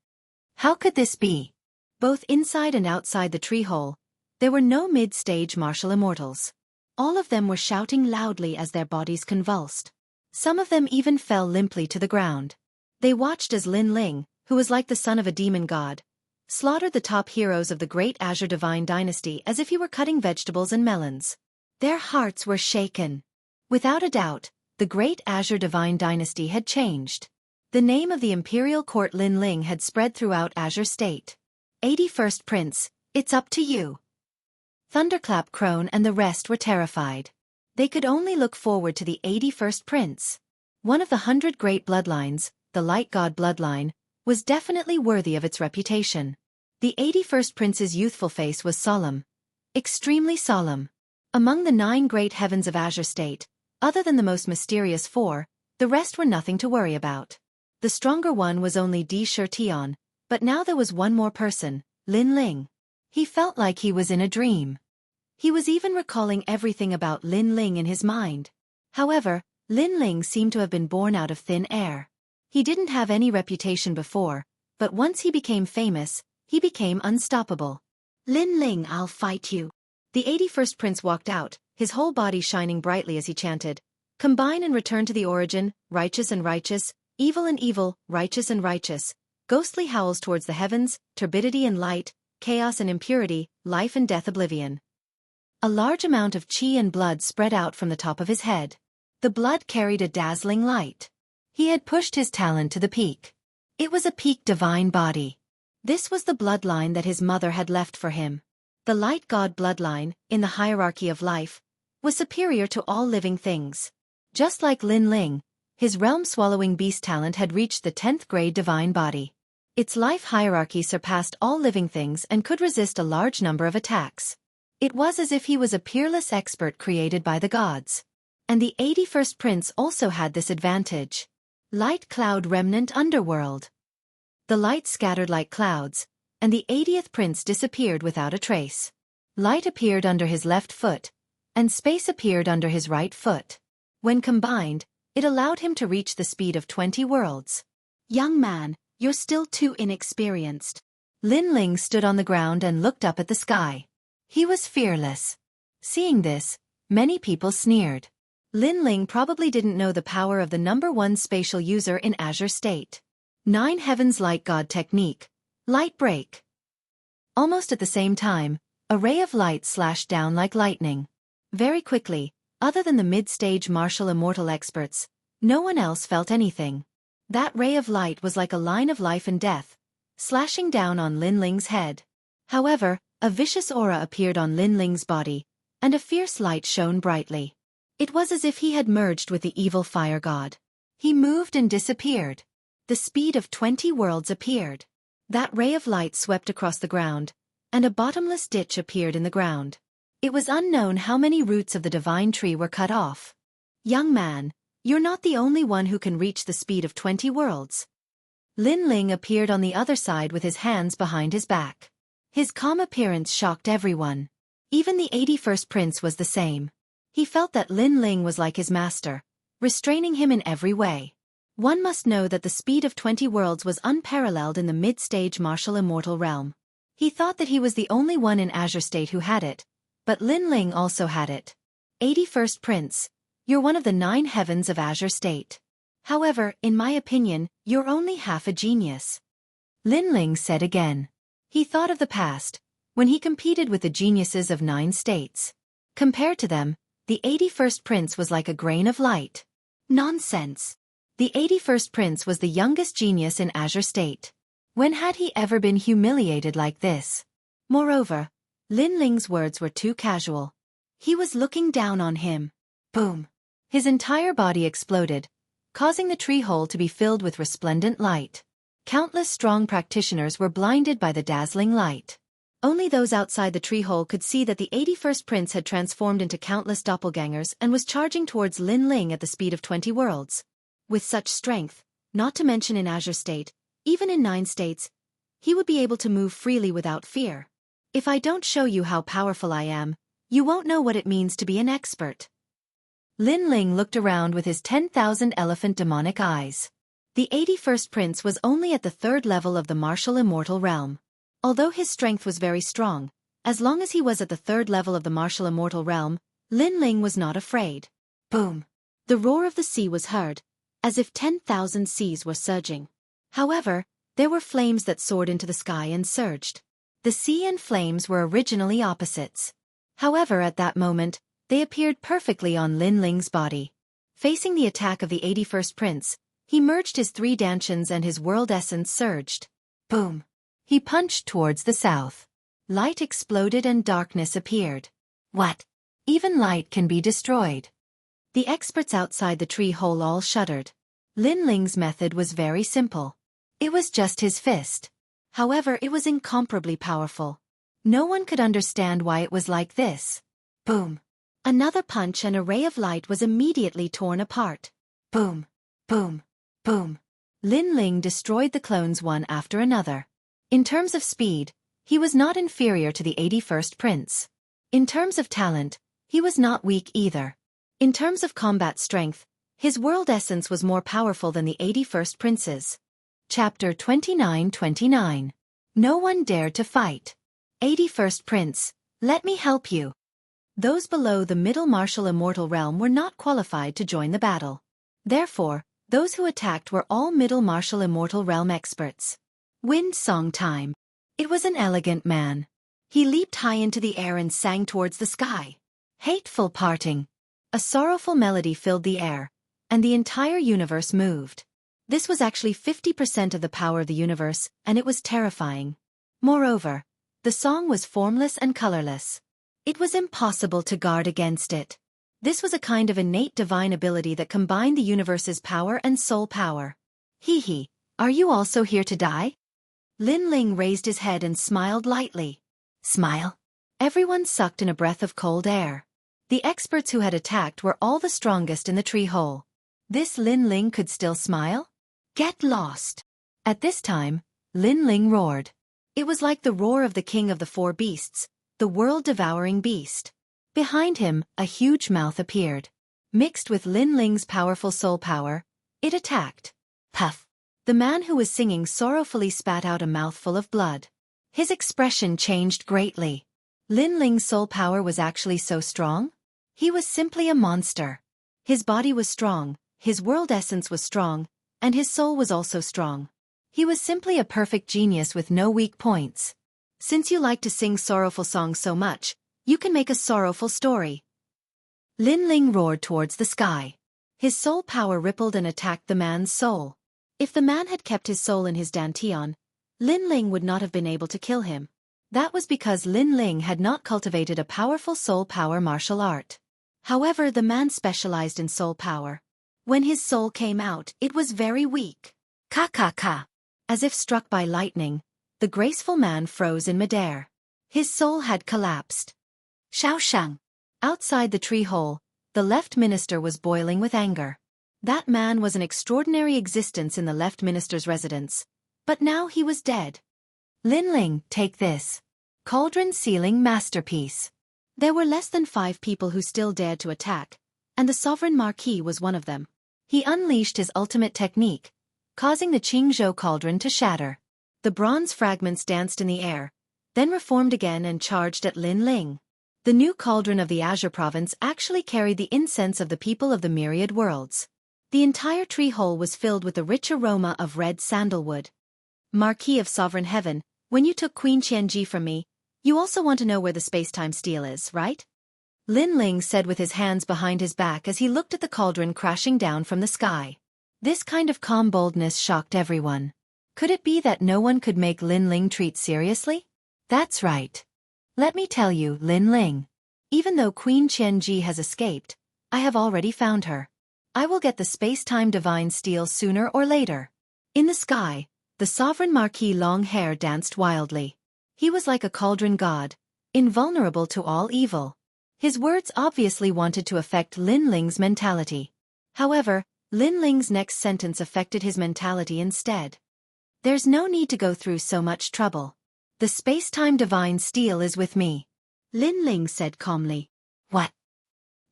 How could this be? Both inside and outside the tree hole, there were no mid-stage martial immortals. All of them were shouting loudly as their bodies convulsed. Some of them even fell limply to the ground. They watched as Lin Ling, who was like the son of a demon god, slaughtered the top heroes of the great Azure Divine Dynasty as if he were cutting vegetables and melons. Their hearts were shaken. Without a doubt, the great Azure Divine Dynasty had changed. The name of the imperial court Lin Ling had spread throughout Azure State. 81st Prince, it's up to you. Thunderclap Crone and the rest were terrified. They could only look forward to the 81st Prince. One of the 100 great bloodlines, the Light God bloodline, was definitely worthy of its reputation. The 81st Prince's youthful face was solemn. Extremely solemn. Among the 9 great heavens of Azure State, other than the most mysterious 4, the rest were nothing to worry about. The stronger one was only Di Shirtion, but now there was one more person, Lin Ling. He felt like he was in a dream. He was even recalling everything about Lin Ling in his mind. However, Lin Ling seemed to have been born out of thin air. He didn't have any reputation before, but once he became famous, he became unstoppable.
Lin Ling, I'll fight you.
The 81st Prince walked out, his whole body shining brightly as he chanted, "Combine and return to the origin, righteous and righteous, evil and evil, righteous and righteous." Ghostly howls towards the heavens, turbidity and light, chaos and impurity, life and death oblivion. A large amount of chi and blood spread out from the top of his head. The blood carried a dazzling light. He had pushed his talent to the peak. It was a peak divine body. This was the bloodline that his mother had left for him. The Light God bloodline, in the hierarchy of life, was superior to all living things. Just like Lin Ling, his realm-swallowing beast talent had reached the 10th grade divine body. Its life hierarchy surpassed all living things and could resist a large number of attacks. It was as if he was a peerless expert created by the gods. And the 81st Prince also had this advantage. Light Cloud Remnant Underworld. The light scattered like clouds, and the 80th Prince disappeared without a trace. Light appeared under his left foot, and space appeared under his right foot. When combined, it allowed him to reach the speed of 20 worlds.
Young man, you're still too inexperienced.
Lin Ling stood on the ground and looked up at the sky. He was fearless. Seeing this, many people sneered. Lin Ling probably didn't know the power of the #1 spatial user in Azure State. 9 Heavens Light God Technique. Light Break. Almost at the same time, a ray of light slashed down like lightning. Very quickly, other than the mid-stage martial immortal experts, no one else felt anything. That ray of light was like a line of life and death, slashing down on Lin Ling's head. However, a vicious aura appeared on Lin Ling's body, and a fierce light shone brightly. It was as if he had merged with the evil fire god. He moved and disappeared. The speed of 20 worlds appeared. That ray of light swept across the ground, and a bottomless ditch appeared in the ground. It was unknown how many roots of the divine tree were cut off. Young man, you're not the only one who can reach the speed of 20 worlds. Lin Ling appeared on the other side with his hands behind his back. His calm appearance shocked everyone. Even the 81st Prince was the same. He felt that Lin Ling was like his master, restraining him in every way. One must know that the speed of 20 worlds was unparalleled in the mid-stage martial immortal realm. He thought that he was the only one in Azure State who had it, but Lin Ling also had it. 81st Prince, you're one of the 9 heavens of Azure State. However, in my opinion, you're only half a genius. Lin Ling said again. He thought of the past, when he competed with the geniuses of 9 states. Compared to them, the 81st Prince was like a grain of light. Nonsense. The 81st Prince was the youngest genius in Azure State. When had he ever been humiliated like this? Moreover, Lin Ling's words were too casual.
He was looking down on him. Boom! His entire body exploded, causing the tree hole to be filled with resplendent light. Countless strong practitioners were blinded by the dazzling light. Only those outside the tree hole could see that the 81st prince had transformed into countless doppelgangers and was charging towards Lin Ling at the speed of 20 worlds. With such strength, not to mention in Azure State, even in 9 states, he would be able to move freely without fear. If I don't show you how powerful I am, you won't know what it means to be an expert. Lin Ling looked around with his 10,000 elephant demonic eyes. The 81st prince was only at the 3rd level of the martial immortal realm. Although his strength was very strong, as long as he was at the 3rd level of the martial immortal realm, Lin Ling was not afraid. Boom! The roar of the sea was heard, as if 10,000 seas were surging. However, there were flames that soared into the sky and surged. The sea and flames were originally opposites. However, at that moment, they appeared perfectly on Lin Ling's body. Facing the attack of the 81st prince, he merged his 3 dantians and his world essence surged. Boom! He punched towards the south. Light exploded and darkness appeared. What? Even light can be destroyed. The experts outside the tree hole all shuddered. Lin Ling's method was very simple. It was just his fist. However, it was incomparably powerful. No one could understand why it was like this. Boom! Another punch and a ray of light was immediately torn apart. Boom! Boom! Boom! Lin Ling destroyed the clones one after another. In terms of speed, he was not inferior to the 81st prince. In terms of talent, he was not weak either. In terms of combat strength, his world essence was more powerful than the 81st prince's. Chapter 29-29. No one dared to fight. 81st prince, let me help you. Those below the middle martial immortal realm were not qualified to join the battle. Therefore, those who attacked were all middle martial immortal realm experts. Wind song time. It was an elegant man. He leaped high into the air and sang towards the sky. Hateful parting. A sorrowful melody filled the air, and the entire universe moved. This was actually 50% of the power of the universe, and it was terrifying. Moreover, the song was formless and colorless. It was impossible to guard against it. This was a kind of innate divine ability that combined the universe's power and soul power. Hee, are you also here to die? Lin Ling raised his head and smiled lightly. Smile? Everyone sucked in a breath of cold air. The experts who had attacked were all the strongest in the tree hole. This Lin Ling could still smile? Get lost! At this time, Lin Ling roared. It was like the roar of the king of the 4 beasts, the world-devouring beast. Behind him, a huge mouth appeared. Mixed with Lin Ling's powerful soul power, it attacked. Puff! The man who was singing sorrowfully spat out a mouthful of blood. His expression changed greatly. Lin Ling's soul power was actually so strong? He was simply a monster. His body was strong, his world essence was strong, and his soul was also strong. He was simply a perfect genius with no weak points. Since you like to sing sorrowful songs so much, you can make a sorrowful story. Lin Ling roared towards the sky. His soul power rippled and attacked the man's soul. If the man had kept his soul in his dantian, Lin Ling would not have been able to kill him. That was because Lin Ling had not cultivated a powerful soul power martial art. However, the man specialized in soul power. When his soul came out, it was very weak. Ka. As if struck by lightning, the graceful man froze in midair. His soul had collapsed. Xianxia. Outside the tree hole, the left minister was boiling with anger. That man was an extraordinary existence in the left minister's residence. But now he was dead. Lin Ling, take this. Cauldron sealing masterpiece. There were less than 5 people who still dared to attack, and the sovereign marquis was one of them. He unleashed his ultimate technique, causing the Qingzhou cauldron to shatter. The bronze fragments danced in the air, then reformed again and charged at Lin Ling. The new cauldron of the Azure province actually carried the incense of the people of the myriad worlds. The entire tree hole was filled with the rich aroma of red sandalwood. Marquis of Sovereign Heaven, when you took Queen Qianji from me, you also want to know where the space-time steel is, right? Lin Ling said with his hands behind his back as he looked at the cauldron crashing down from the sky. This kind of calm boldness shocked everyone. Could it be that no one could make Lin Ling treat seriously? That's right. Let me tell you, Lin Ling.
Even though Queen Qianji has escaped, I have already found her. I will get the space-time divine steel sooner or later. In the sky, the sovereign Marquis long hair danced wildly. He was like a cauldron god, invulnerable to all evil. His words obviously wanted to affect Lin Ling's mentality. However, Lin Ling's next sentence affected his mentality instead. There's no need to go through so much trouble. The space-time divine steel is with me. Lin Ling said calmly. What?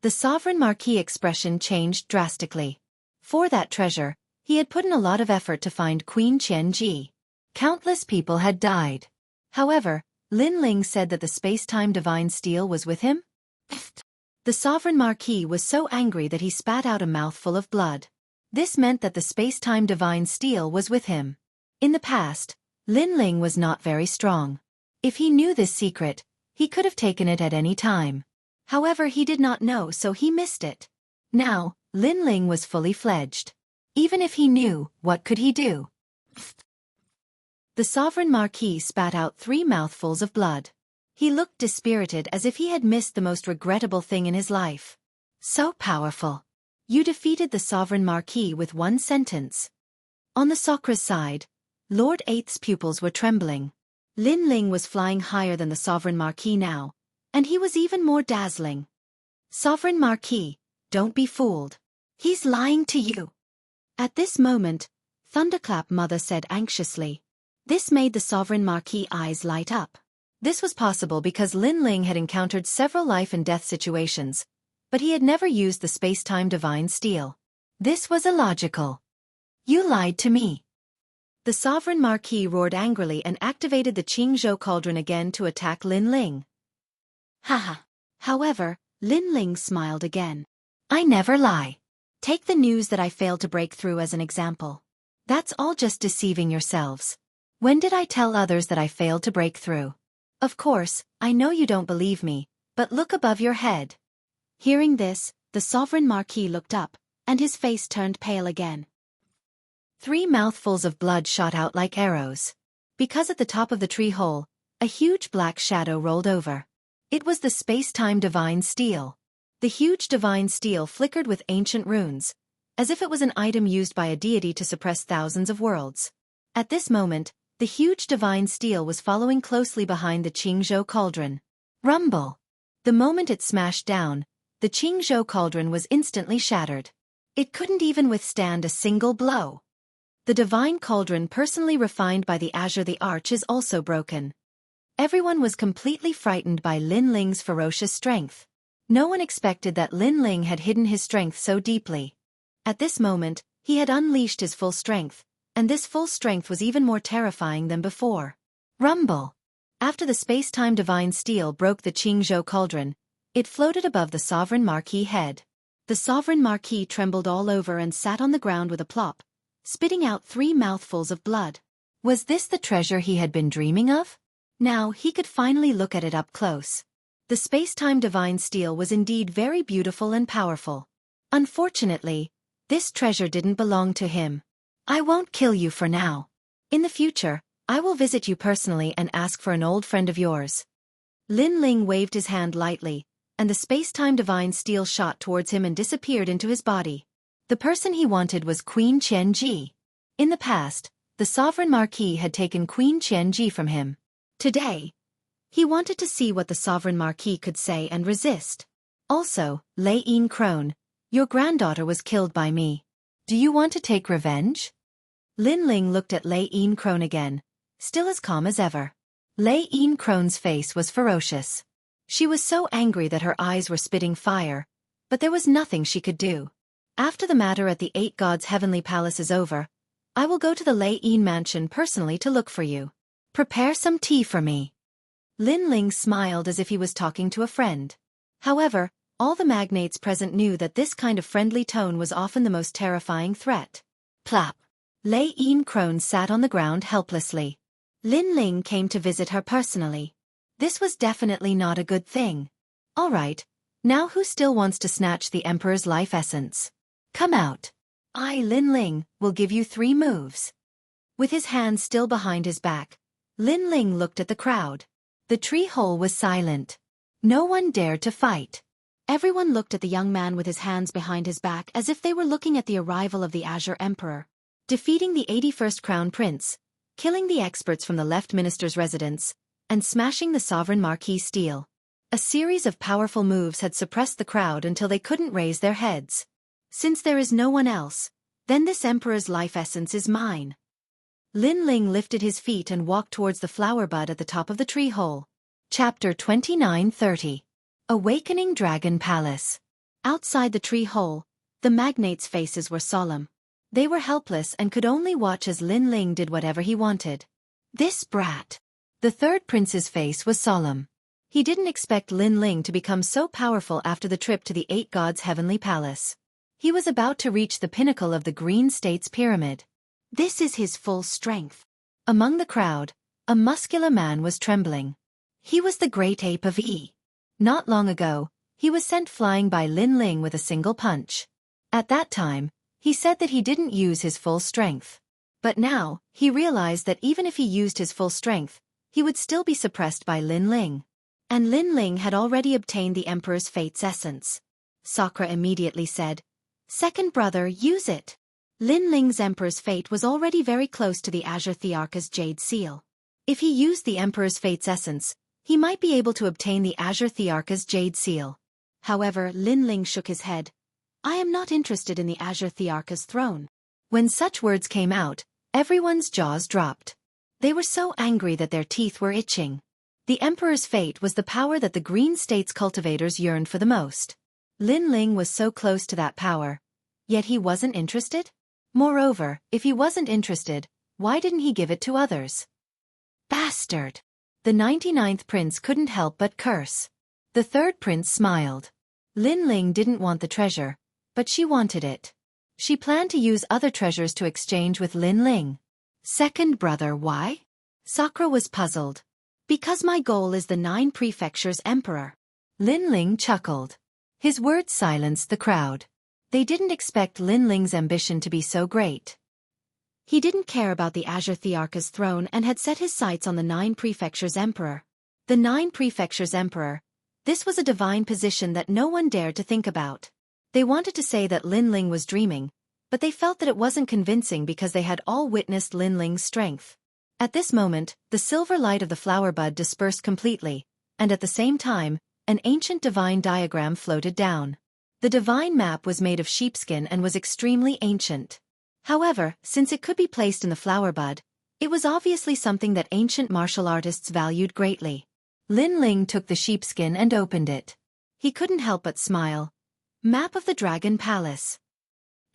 The sovereign Marquis expression changed drastically. For that treasure, he had put in a lot of effort to find Queen Qianji. Countless people had died. However, Lin Ling said that the space-time divine steel was with him? The sovereign Marquis was so angry that he spat out a mouthful of blood. This meant that the space-time divine steel was with him. In the past, Lin Ling was not very strong. If he knew this secret, he could have taken it at any time. However, he did not know, so he missed it. Now, Lin Ling was fully fledged. Even if he knew, what could he do? The sovereign Marquis spat out 3 mouthfuls of blood. He looked dispirited as if he had missed the most regrettable thing in his life. So powerful. You defeated the sovereign Marquis with 1 sentence. On the Sakra's side, Lord Eighth's pupils were trembling. Lin Ling was flying higher than the sovereign Marquis now, and he was even more dazzling. Sovereign Marquis, don't be fooled. He's lying to you. At this moment, Thunderclap Mother said anxiously. This made the sovereign Marquis' eyes light up. This was possible because Lin Ling had encountered several life-and-death situations, but he had never used the space-time divine steel. This was illogical. You lied to me. The sovereign Marquis roared angrily and activated the Qingzhou cauldron again to attack Lin Ling. Haha. However, Lin Ling smiled again. I never lie. Take the news that I failed to break through as an example. That's all just deceiving yourselves. When did I tell others that I failed to break through? Of course, I know you don't believe me, but look above your head. Hearing this, the sovereign Marquis looked up, and his face turned pale again. 3 mouthfuls of blood shot out like arrows. Because at the top of the tree hole, a huge black shadow rolled over. It was the space-time divine steel. The huge divine steel flickered with ancient runes, as if it was an item used by a deity to suppress thousands of worlds. At this moment, the huge divine steel was following closely behind the Qingzhou cauldron. Rumble! The moment it smashed down, the Qingzhou cauldron was instantly shattered. It couldn't even withstand a single blow. The divine cauldron personally refined by the Azure the Arch is also broken. Everyone was completely frightened by Lin Ling's ferocious strength. No one expected that Lin Ling had hidden his strength so deeply. At this moment, he had unleashed his full strength, and this full strength was even more terrifying than before. Rumble! After the space-time divine steel broke the Qingzhou cauldron, it floated above the sovereign Marquis' head. The sovereign Marquis trembled all over and sat on the ground with a plop, spitting out 3 mouthfuls of blood. Was this the treasure he had been dreaming of? Now he could finally look at it up close. The space-time divine steel was indeed very beautiful and powerful. Unfortunately, this treasure didn't belong to him. I won't kill you for now. In the future, I will visit you personally and ask for an old friend of yours. Lin Ling waved his hand lightly, and the space-time divine steel shot towards him and disappeared into his body. The person he wanted was Queen Qianji. In the past, the sovereign Marquis had taken Queen Qianji from him. Today, he wanted to see what the sovereign Marquis could say and resist. Also, Lei Yin Crone, your granddaughter was killed by me. Do you want to take revenge? Lin Ling looked at Lei Yin Crone again, still as calm as ever. Lei Yin Crone's face was ferocious. She was so angry that her eyes were spitting fire, but there was nothing she could do. After the matter at the 8 Gods' heavenly palace is over, I will go to the Lei Yin mansion personally to look for you. Prepare some tea for me. Lin Ling smiled as if he was talking to a friend. However, all the magnates present knew that this kind of friendly tone was often the most terrifying threat. Plop! Lei Yin Crone sat on the ground helplessly. Lin Ling came to visit her personally. This was definitely not a good thing. All right, now who still wants to snatch the Emperor's life essence? Come out. I, Lin Ling, will give you 3 moves. With his hands still behind his back, Lin Ling looked at the crowd. The tree hole was silent.
No one dared to fight. Everyone looked at the young man with his hands behind his back as if they were looking at the arrival of the Azure Emperor. Defeating the 81st Crown Prince, killing the experts from the left minister's residence, and smashing the sovereign marquis' stele. A series of powerful moves had suppressed the crowd until they couldn't raise their heads. Since there is no one else, then this emperor's life essence is mine. Lin Ling lifted his feet and walked towards the flower bud at the top of the tree hole. Chapter 29:30. Awakening Dragon Palace. Outside the tree hole, the magnates' faces were solemn. They were helpless and could only watch as Lin Ling did whatever he wanted. This brat. The third prince's face was solemn. He didn't expect Lin Ling to become so powerful after the trip to the 8 gods' heavenly palace. He was about to reach the pinnacle of the Green State's pyramid. This is his full strength. Among the crowd, a muscular man was trembling. He was the great ape of E. Not long ago, he was sent flying by Lin Ling with a single punch. At that time, he said that he didn't use his full strength. But now, he realized that even if he used his full strength, he would still be suppressed by Lin Ling. And Lin Ling had already obtained the Emperor's fate's essence. Sakura immediately said, "Second brother, use it." Lin Ling's Emperor's fate was already very close to the Azure Thearchus Jade Seal. If he used the Emperor's fate's essence, he might be able to obtain the Azure Thearchus Jade Seal. However, Lin Ling shook his head. "I am not interested in the Azure Thearchus throne." When such words came out, everyone's jaws dropped. They were so angry that their teeth were itching. The Emperor's fate was the power that the Green State's cultivators yearned for the most. Lin Ling was so close to that power. Yet he wasn't interested? Moreover, if he wasn't interested, why didn't he give it to others? Bastard! The 99th prince couldn't help but curse. The third prince smiled. Lin Ling didn't want the treasure, but she wanted it. She planned to use other treasures to exchange with Lin Ling. Second brother, why? Sakura was puzzled. Because my goal is the 9 prefectures' emperor. Lin Ling chuckled. His words silenced the crowd. They didn't expect Lin Ling's ambition to be so great. He didn't care about the Azure Thearchus throne and had set his sights on the 9 prefectures' emperor. The 9 prefectures' emperor. This was a divine position that no one dared to think about. They wanted to say that Lin Ling was dreaming, but they felt that it wasn't convincing because they had all witnessed Lin Ling's strength. At this moment, the silver light of the flower bud dispersed completely, and at the same time, an ancient divine diagram floated down. The divine map was made of sheepskin and was extremely ancient. However, since it could be placed in the flower bud, it was obviously something that ancient martial artists valued greatly. Lin Ling took the sheepskin and opened it. He couldn't help but smile. Map of the Dragon Palace.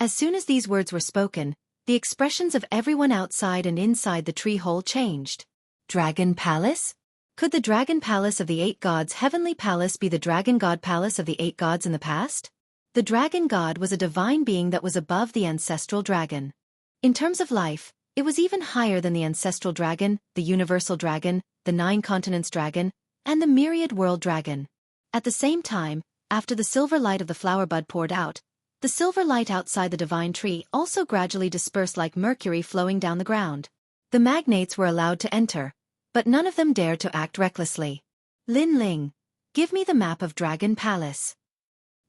As soon as these words were spoken, the expressions of everyone outside and inside the tree hole changed. Dragon Palace? Could the Dragon Palace of the 8 gods' heavenly palace be the Dragon God Palace of the 8 gods in the past? The Dragon God was a divine being that was above the ancestral dragon. In terms of life, it was even higher than the ancestral dragon, the universal dragon, the 9 continents dragon, and the myriad world dragon. At the same time, after the silver light of the flower bud poured out, the silver light outside the divine tree also gradually dispersed like mercury flowing down the ground. The magnates were allowed to enter, but none of them dared to act recklessly. Lin Ling, give me the map of Dragon Palace.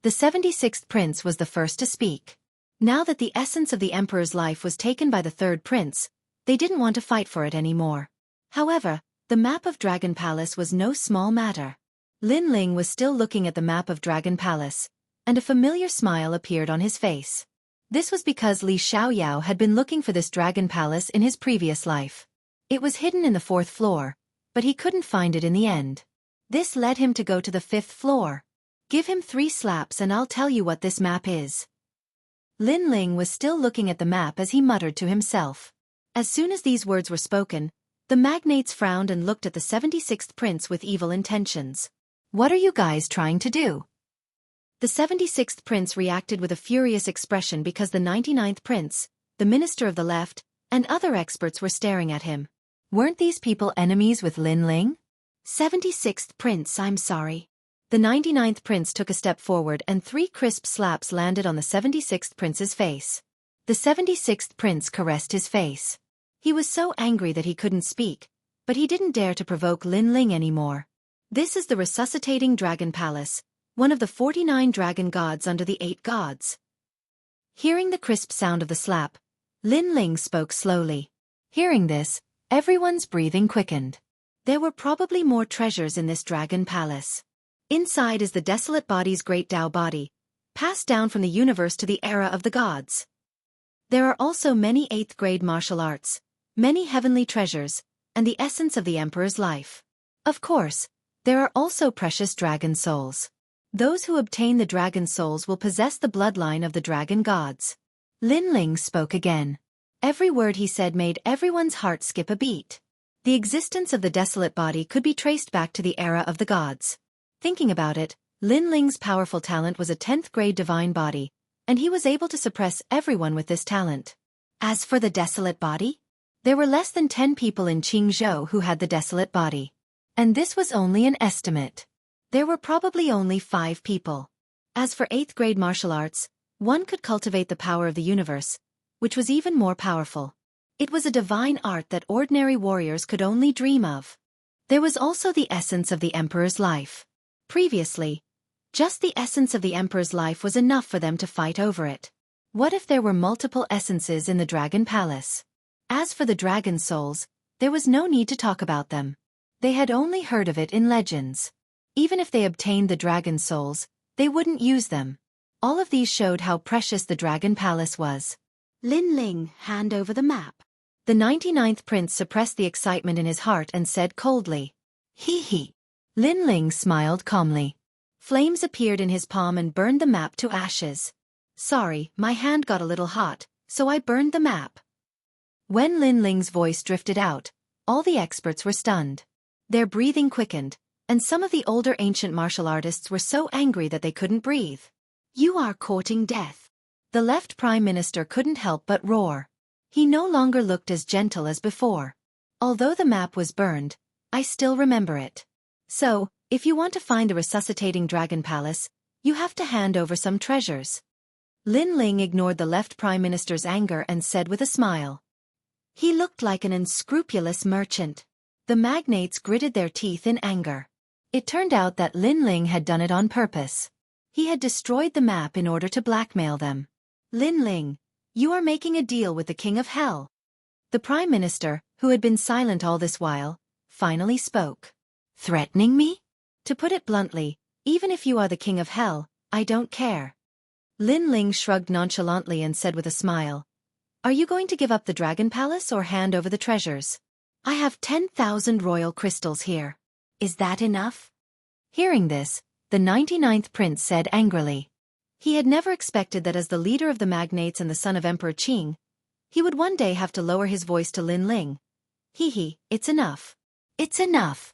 The 76th prince was the first to speak. Now that the essence of the emperor's life was taken by the third prince, they didn't want to fight for it anymore. However, the map of Dragon Palace was no small matter. Lin Ling was still looking at the map of Dragon Palace, and a familiar smile appeared on his face. This was because Li Xiaoyao had been looking for this Dragon Palace in his previous life. It was hidden in the 4th floor, but he couldn't find it in the end. This led him to go to the 5th floor. Give him 3 slaps and I'll tell you what this map is. Lin Ling was still looking at the map as he muttered to himself. As soon as these words were spoken, the magnates frowned and looked at the 76th prince with evil intentions. What are you guys trying to do? The 76th prince reacted with a furious expression because the 99th prince, the minister of the left, and other experts were staring at him. Weren't these people enemies with Lin Ling? 76th prince, I'm sorry. The 99th prince took a step forward and 3 crisp slaps landed on the 76th prince's face. The 76th prince caressed his face. He was so angry that he couldn't speak, but he didn't dare to provoke Lin Ling anymore.
This is the resuscitating dragon palace, one of the 49 dragon gods under the 8 gods. Hearing the crisp sound of the slap, Lin Ling spoke slowly. Hearing this, everyone's breathing quickened. There were probably more treasures in this dragon palace. Inside is the desolate body's great Tao body, passed down from the universe to the era of the gods. There are also many 8th grade martial arts, many heavenly treasures, and the essence of the emperor's life. Of course, there are also precious dragon souls. Those who obtain the dragon souls will possess the bloodline of the dragon gods. Lin Ling spoke again. Every word he said made everyone's heart skip a beat. The existence of the desolate body could be traced back to the era of the gods. Thinking about it, Lin Ling's powerful talent was a 10th grade divine body, and he was able to suppress everyone with this talent. As for the desolate body, there were less than 10 people in Jianghu who had the desolate body. And this was only an estimate. There were probably only 5 people. As for 8th grade martial arts, one could cultivate the power of the universe, which was even more powerful. It was a divine art that ordinary warriors could only dream of. There was also the essence of the emperor's life. Previously, just the essence of the emperor's life was enough for them to fight over it. What if there were multiple essences in the dragon palace? As for the dragon souls, there was no need to talk about them. They had only heard of it in legends. Even if they obtained the dragon souls, they wouldn't use them. All of these showed how precious the dragon palace was.
Lin Ling, hand over the map.
The 99th prince suppressed the excitement in his heart and said coldly, "Hee hee." Lin Ling smiled calmly. Flames appeared in his palm and burned the map to ashes. "Sorry, my hand got a little hot, so I burned the map." When Lin Ling's voice drifted out, all the experts were stunned. Their breathing quickened, and some of the older ancient martial artists were so angry that they couldn't breathe.
You are courting death.
The left prime minister couldn't help but roar. He no longer looked as gentle as before. Although the map was burned, I still remember it. So, if you want to find the resuscitating dragon palace, you have to hand over some treasures. Lin Ling ignored the left prime minister's anger and said with a smile.
He looked like an unscrupulous merchant.
The magnates gritted their teeth in anger. It turned out that Lin Ling had done it on purpose. He had destroyed the map in order to blackmail them. "Lin Ling, you are making a deal with the King of Hell." The Prime Minister, who had been silent all this while, finally spoke. "Threatening me? To put it bluntly, even if you are the King of Hell, I don't care." Lin Ling shrugged nonchalantly and said with a smile, "Are you going to give up the Dragon Palace or hand over the treasures? I have 10,000 royal crystals here. Is that enough?" Hearing this, the 99th prince said angrily. He had never expected that as the leader of the magnates and the son of Emperor Qing, he would one day have to lower his voice to Lin Ling. "Hee, it's enough. It's enough."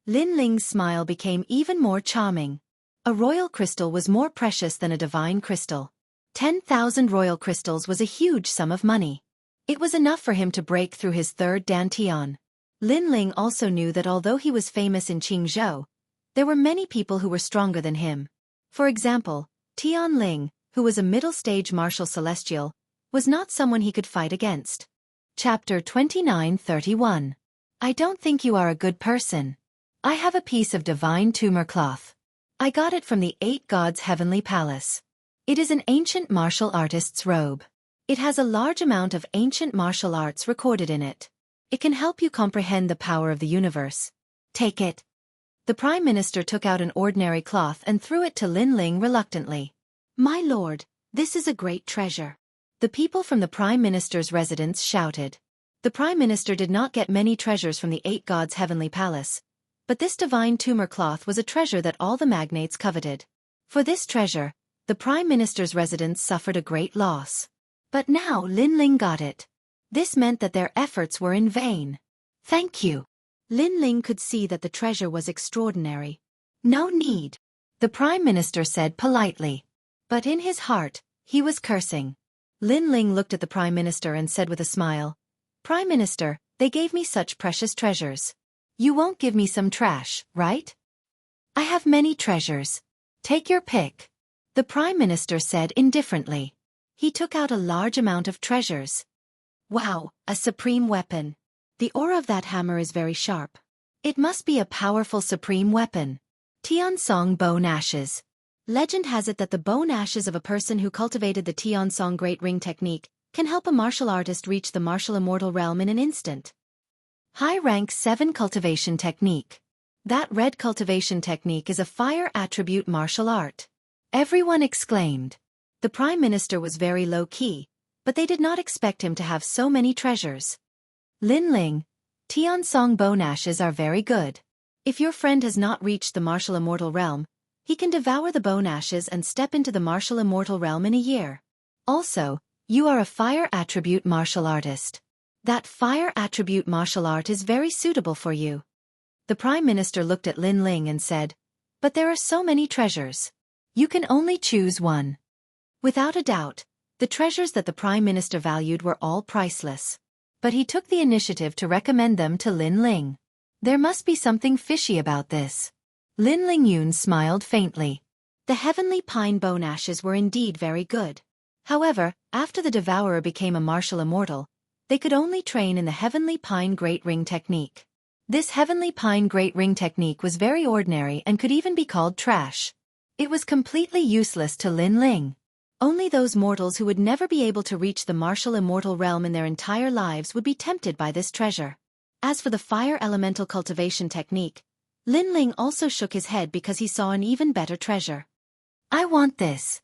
Lin Ling's smile became even more charming. A royal crystal was more precious than a divine crystal. 10,000 royal crystals was a huge sum of money. It was enough for him to break through his third dantian. Lin Ling also knew that although he was famous in Qingzhou, there were many people who were stronger than him. For example, Tian Ling, who was a middle-stage martial celestial, was not someone he could fight against. Chapter 29:31. I don't think you are a good person. I have a piece of divine tumor cloth. I got it from the 8 gods' heavenly palace. It is an ancient martial artist's robe. It has a large amount of ancient martial arts recorded in it. It can help you comprehend the power of the universe. Take it. The Prime Minister took out an ordinary cloth and threw it to Lin Ling reluctantly.
"My lord, this is a great treasure."
The people from the Prime Minister's residence shouted. The Prime Minister did not get many treasures from the 8 gods' heavenly palace, but this divine tumor cloth was a treasure that all the magnates coveted. For this treasure, the Prime Minister's residence suffered a great loss. But now Lin Ling got it. This meant that their efforts were in vain. "Thank you."
Lin Ling could see that the treasure was extraordinary.
"No need," the Prime Minister said politely. But in his heart, he was cursing. Lin Ling looked at the Prime Minister and said with a smile, "Prime Minister, they gave me such precious treasures. You won't give me some trash, right?" "I have many treasures. Take your pick," the Prime Minister said indifferently. He took out a large amount of treasures. "Wow, a supreme weapon. The aura of that hammer is very sharp. It must be a powerful supreme weapon. Tiansong Bone Ashes. Legend has it that the bone ashes of a person who cultivated the Tiansong Great Ring technique can help a martial artist reach the martial immortal realm in an instant. High Rank 7 Cultivation Technique. That red cultivation technique is a fire attribute martial art. Everyone exclaimed. The Prime Minister was very low-key, but they did not expect him to have so many treasures. Lin Ling, Tiansong Bone Ashes are very good. If your friend has not reached the martial immortal realm, he can devour the bone ashes and step into the martial immortal realm in a year. Also, you are a fire attribute martial artist. That fire attribute martial art is very suitable for you. The Prime Minister looked at Lin Ling and said, "But there are so many treasures. You can only choose one." Without a doubt, the treasures that the Prime Minister valued were all priceless. But he took the initiative to recommend them to Lin Ling. There must be something fishy about this. Lin Ling Yun smiled faintly. The heavenly pine bone ashes were indeed very good. However, after the devourer became a martial immortal, they could only train in the heavenly pine great ring technique. This heavenly pine great ring technique was very ordinary and could even be called trash. It was completely useless to Lin Ling. Only those mortals who would never be able to reach the martial immortal realm in their entire lives would be tempted by this treasure. As for the fire elemental cultivation technique, Lin Ling also shook his head because he saw an even better treasure. "I want this."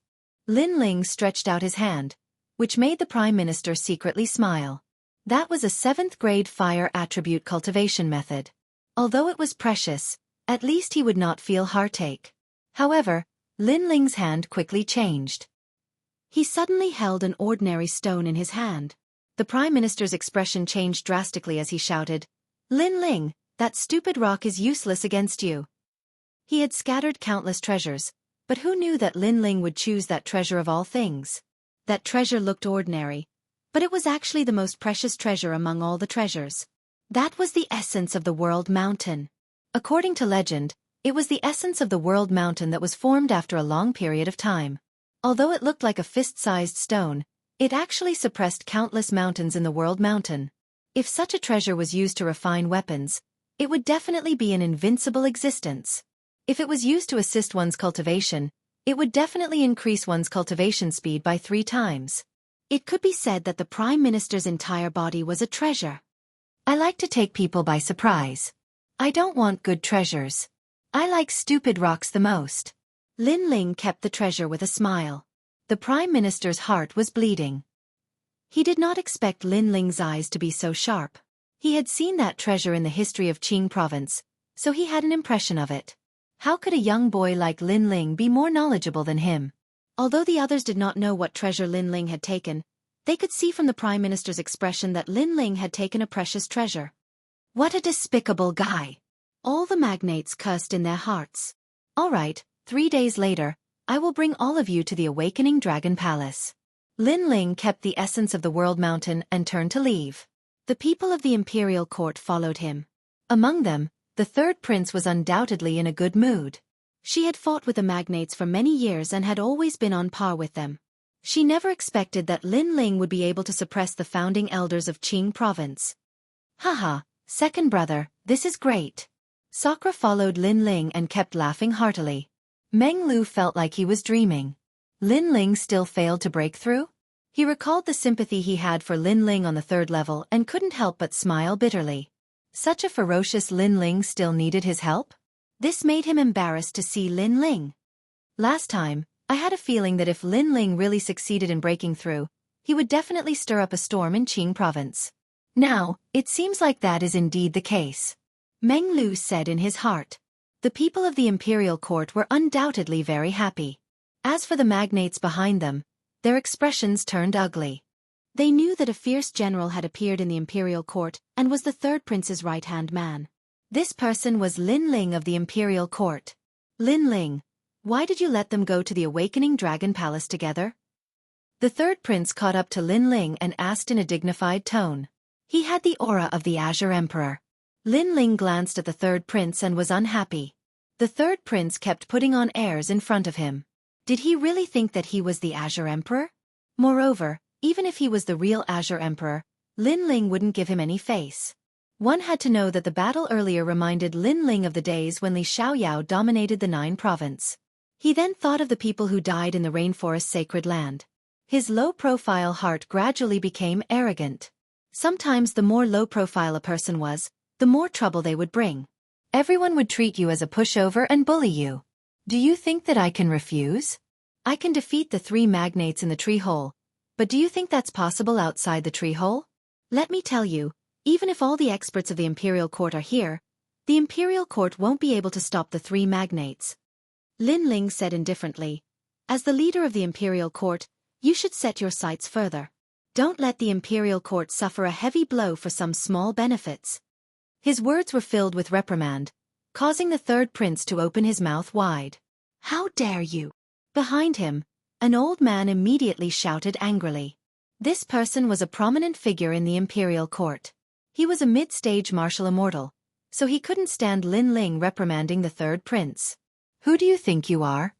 Lin Ling stretched out his hand, which made the Prime Minister secretly smile. That was a 7th grade fire attribute cultivation method. Although it was precious, at least he would not feel heartache. However, Lin Ling's hand quickly changed. He suddenly held an ordinary stone in his hand. The Prime Minister's expression changed drastically as he shouted, "Lin Ling, that stupid rock is useless against you." He had scattered countless treasures, but who knew that Lin Ling would choose that treasure of all things? That treasure looked ordinary, but it was actually the most precious treasure among all the treasures. That was the essence of the World Mountain. According to legend, it was the essence of the World Mountain that was formed after a long period of time. Although it looked like a fist-sized stone, it actually suppressed countless mountains in the World Mountain. If such a treasure was used to refine weapons, it would definitely be an invincible existence. If it was used to assist one's cultivation, it would definitely increase one's cultivation speed by 3 times. It could be said that the Prime Minister's entire body was a treasure. I like to take people by surprise. I don't want good treasures. I like stupid rocks the most. Lin Ling kept the treasure with a smile. The Prime Minister's heart was bleeding. He did not expect Lin Ling's eyes to be so sharp. He had seen that treasure in the history of Qing province, so he had an impression of it. How could a young boy like Lin Ling be more knowledgeable than him? Although the others did not know what treasure Lin Ling had taken, they could see from the Prime Minister's expression that Lin Ling had taken a precious treasure. What a despicable guy! All the magnates cursed in their hearts. All right, 3 days later, I will bring all of you to the Awakening Dragon Palace. Lin Ling kept the essence of the World Mountain and turned to leave. The people of the imperial court followed him. Among them, the 3rd prince was undoubtedly in a good mood. She had fought with the magnates for many years and had always been on par with them. She never expected that Lin Ling would be able to suppress the founding elders of Qing province. Haha, second brother, this is great. Sakura followed Lin Ling and kept laughing heartily. Meng Lu felt like he was dreaming. Lin Ling still failed to break through? He recalled the sympathy he had for Lin Ling on the 3rd level and couldn't help but smile bitterly. Such a ferocious Lin Ling still needed his help? This made him embarrassed to see Lin Ling. Last time, I had a feeling that if Lin Ling really succeeded in breaking through, he would definitely stir up a storm in Qing province. Now, it seems like that is indeed the case. Meng Lu said in his heart. The people of the imperial court were undoubtedly very happy. As for the magnates behind them, their expressions turned ugly. They knew that a fierce general had appeared in the imperial court and was the 3rd prince's right-hand man. This person was Lin Ling of the imperial court. Lin Ling, why did you let them go to the Awakening Dragon Palace together? The 3rd prince caught up to Lin Ling and asked in a dignified tone. He had the aura of the Azure Emperor. Lin Ling glanced at the 3rd prince and was unhappy. The 3rd prince kept putting on airs in front of him. Did he really think that he was the Azure Emperor? Moreover, even if he was the real Azure Emperor, Lin Ling wouldn't give him any face. One had to know that the battle earlier reminded Lin Ling of the days when Li Xiaoyao dominated the Nine Province. He then thought of the people who died in the rainforest's sacred land. His low-profile heart gradually became arrogant. Sometimes the more low-profile a person was, the more trouble they would bring. Everyone would treat you as a pushover and bully you. Do you think that I can refuse? I can defeat the 3 magnates in the tree hole, but do you think that's possible outside the tree hole? Let me tell you, even if all the experts of the Imperial Court are here, the Imperial Court won't be able to stop the 3 magnates. Lin Ling said indifferently, as the leader of the Imperial Court, you should set your sights further. Don't let the Imperial Court suffer a heavy blow for some small benefits. His words were filled with reprimand, causing the 3rd prince to open his mouth wide. How dare you? Behind him, an old man immediately shouted angrily. This person was a prominent figure in the Imperial Court. He was a mid-stage martial immortal, so he couldn't stand Lin Ling reprimanding the 3rd prince. Who do you think you are?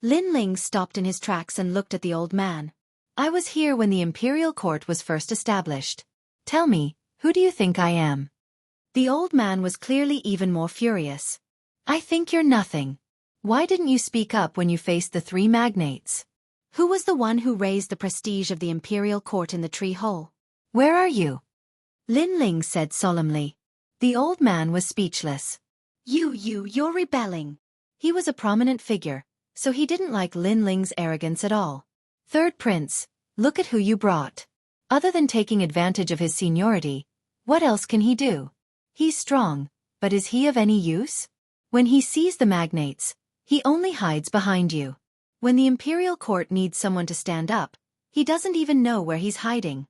Lin Ling stopped in his tracks and looked at the old man. I was here when the Imperial Court was first established. Tell me, who do you think I am? The old man was clearly even more furious. I think you're nothing. Why didn't you speak up when you faced the 3 magnates? Who was the one who raised the prestige of the Imperial Court in the tree hole? Where are you? Lin Ling said solemnly. The old man was speechless. You're rebelling. He was a prominent figure, so he didn't like Lin Ling's arrogance at all. 3rd prince, look at who you brought. Other than taking advantage of his seniority, what else can he do? He's strong, but is he of any use? When he sees the magnates, he only hides behind you. When the Imperial Court needs someone to stand up, he doesn't even know where he's hiding.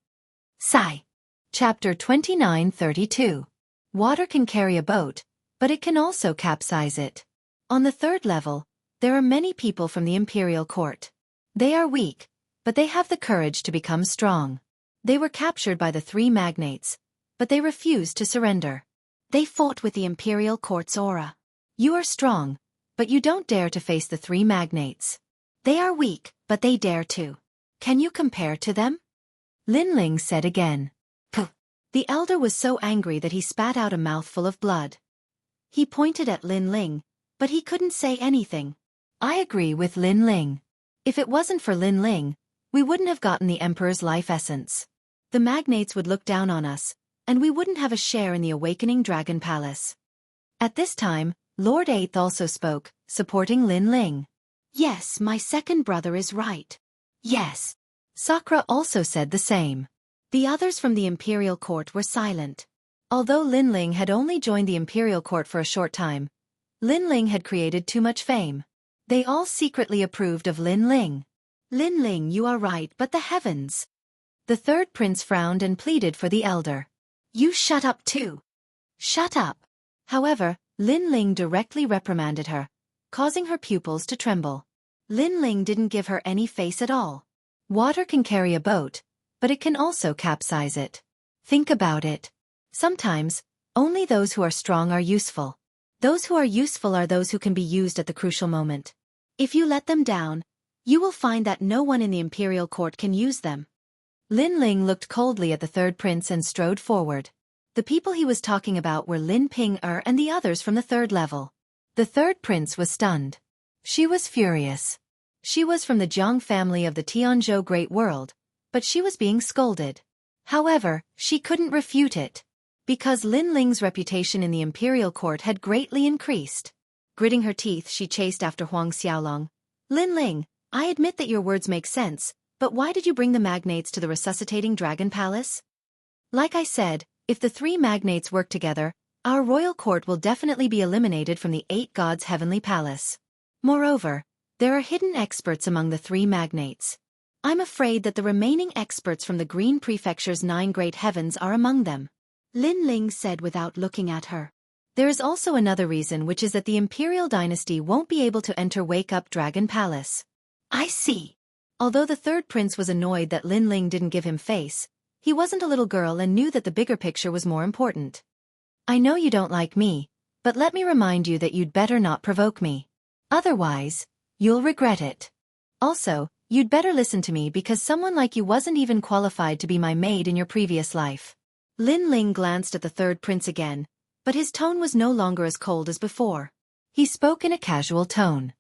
Sigh. Chapter 2932. Water can carry a boat, but it can also capsize it. On the 3rd level, there are many people from the Imperial Court. They are weak, but they have the courage to become strong. They were captured by the 3 magnates, but they refused to surrender. They fought with the Imperial Court's aura. You are strong, but you don't dare to face the 3 magnates. They are weak, but they dare to. Can you compare to them? Lin Ling said again. Puh. The elder was so angry that he spat out a mouthful of blood. He pointed at Lin Ling, but he couldn't say anything. I agree with Lin Ling. If it wasn't for Lin Ling, we wouldn't have gotten the Emperor's life essence. The magnates would look down on us, and we wouldn't have a share in the awakening dragon palace. At this time, Lord 8th also spoke, supporting Lin Ling. Yes, my 2nd brother is right. Yes. Sakura also said the same. The others from the Imperial Court were silent. Although Lin Ling had only joined the Imperial Court for a short time, Lin Ling had created too much fame. They all secretly approved of Lin Ling. Lin Ling, you are right, but the heavens. The 3rd prince frowned and pleaded for the elder. You shut up too. Shut up. However, Lin Ling directly reprimanded her, causing her pupils to tremble. Lin Ling didn't give her any face at all. Water can carry a boat, but it can also capsize it. Think about it. Sometimes, only those who are strong are useful. Those who are useful are those who can be used at the crucial moment. If you let them down, you will find that no one in the Imperial Court can use them. Lin Ling looked coldly at the 3rd prince and strode forward. The people he was talking about were Lin Ping-er and the others from the 3rd level. The 3rd prince was stunned. She was furious. She was from the Jiang family of the Tianzhou Great World, but she was being scolded. However, she couldn't refute it, because Lin Ling's reputation in the Imperial Court had greatly increased. Gritting her teeth, she chased after Huang Xiaolong. Lin Ling, I admit that your words make sense, but why did you bring the magnates to the resuscitating dragon palace? Like I said, if the 3 magnates work together, our royal court will definitely be eliminated from the 8 gods' heavenly palace. Moreover, there are hidden experts among the 3 magnates. I'm afraid that the remaining experts from the Green Prefecture's 9 great heavens are among them. Lin Ling said without looking at her. There is also another reason, which is that the Imperial Dynasty won't be able to enter Wake Up Dragon Palace. I see. Although the 3rd prince was annoyed that Lin Ling didn't give him face, he wasn't a little girl and knew that the bigger picture was more important. I know you don't like me, but let me remind you that you'd better not provoke me. Otherwise, you'll regret it. Also, you'd better listen to me because someone like you wasn't even qualified to be my maid in your previous life. Lin Ling glanced at the third prince again, but his tone was no longer as cold as before. He spoke in a casual tone.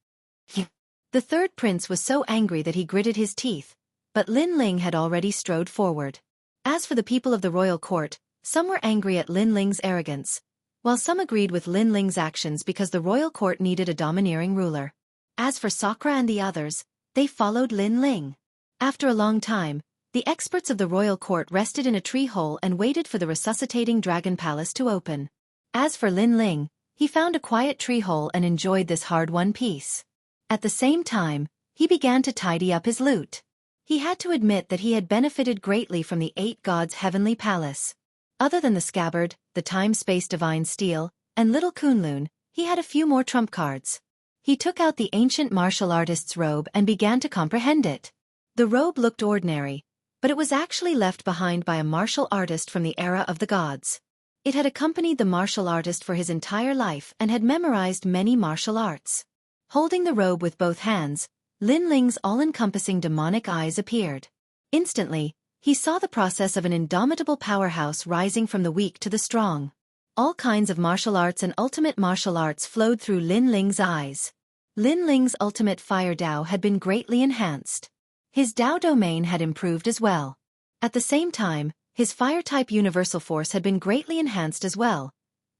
The third prince was so angry that he gritted his teeth, but Lin Ling had already strode forward. As for the people of the royal court, some were angry at Lin Ling's arrogance, while some agreed with Lin Ling's actions because the royal court needed a domineering ruler. As for Sakura and the others, they followed Lin Ling. After a long time, the experts of the royal court rested in a tree hole and waited for the resuscitating dragon palace to open. As for Lin Ling, he found a quiet tree hole and enjoyed this hard-won peace. At the same time, he began to tidy up his loot. He had to admit that he had benefited greatly from the 8 gods' heavenly palace. Other than the scabbard, the time-space divine steel, and little Kunlun, he had a few more trump cards. He took out the ancient martial artist's robe and began to comprehend it. The robe looked ordinary, but it was actually left behind by a martial artist from the era of the gods. It had accompanied the martial artist for his entire life and had memorized many martial arts. Holding the robe with both hands, Lin Ling's all-encompassing demonic eyes appeared. Instantly, he saw the process of an indomitable powerhouse rising from the weak to the strong. All kinds of martial arts and ultimate martial arts flowed through Lin Ling's eyes. Lin Ling's ultimate fire Dao had been greatly enhanced. His Dao domain had improved as well. At the same time, his fire-type universal force had been greatly enhanced as well,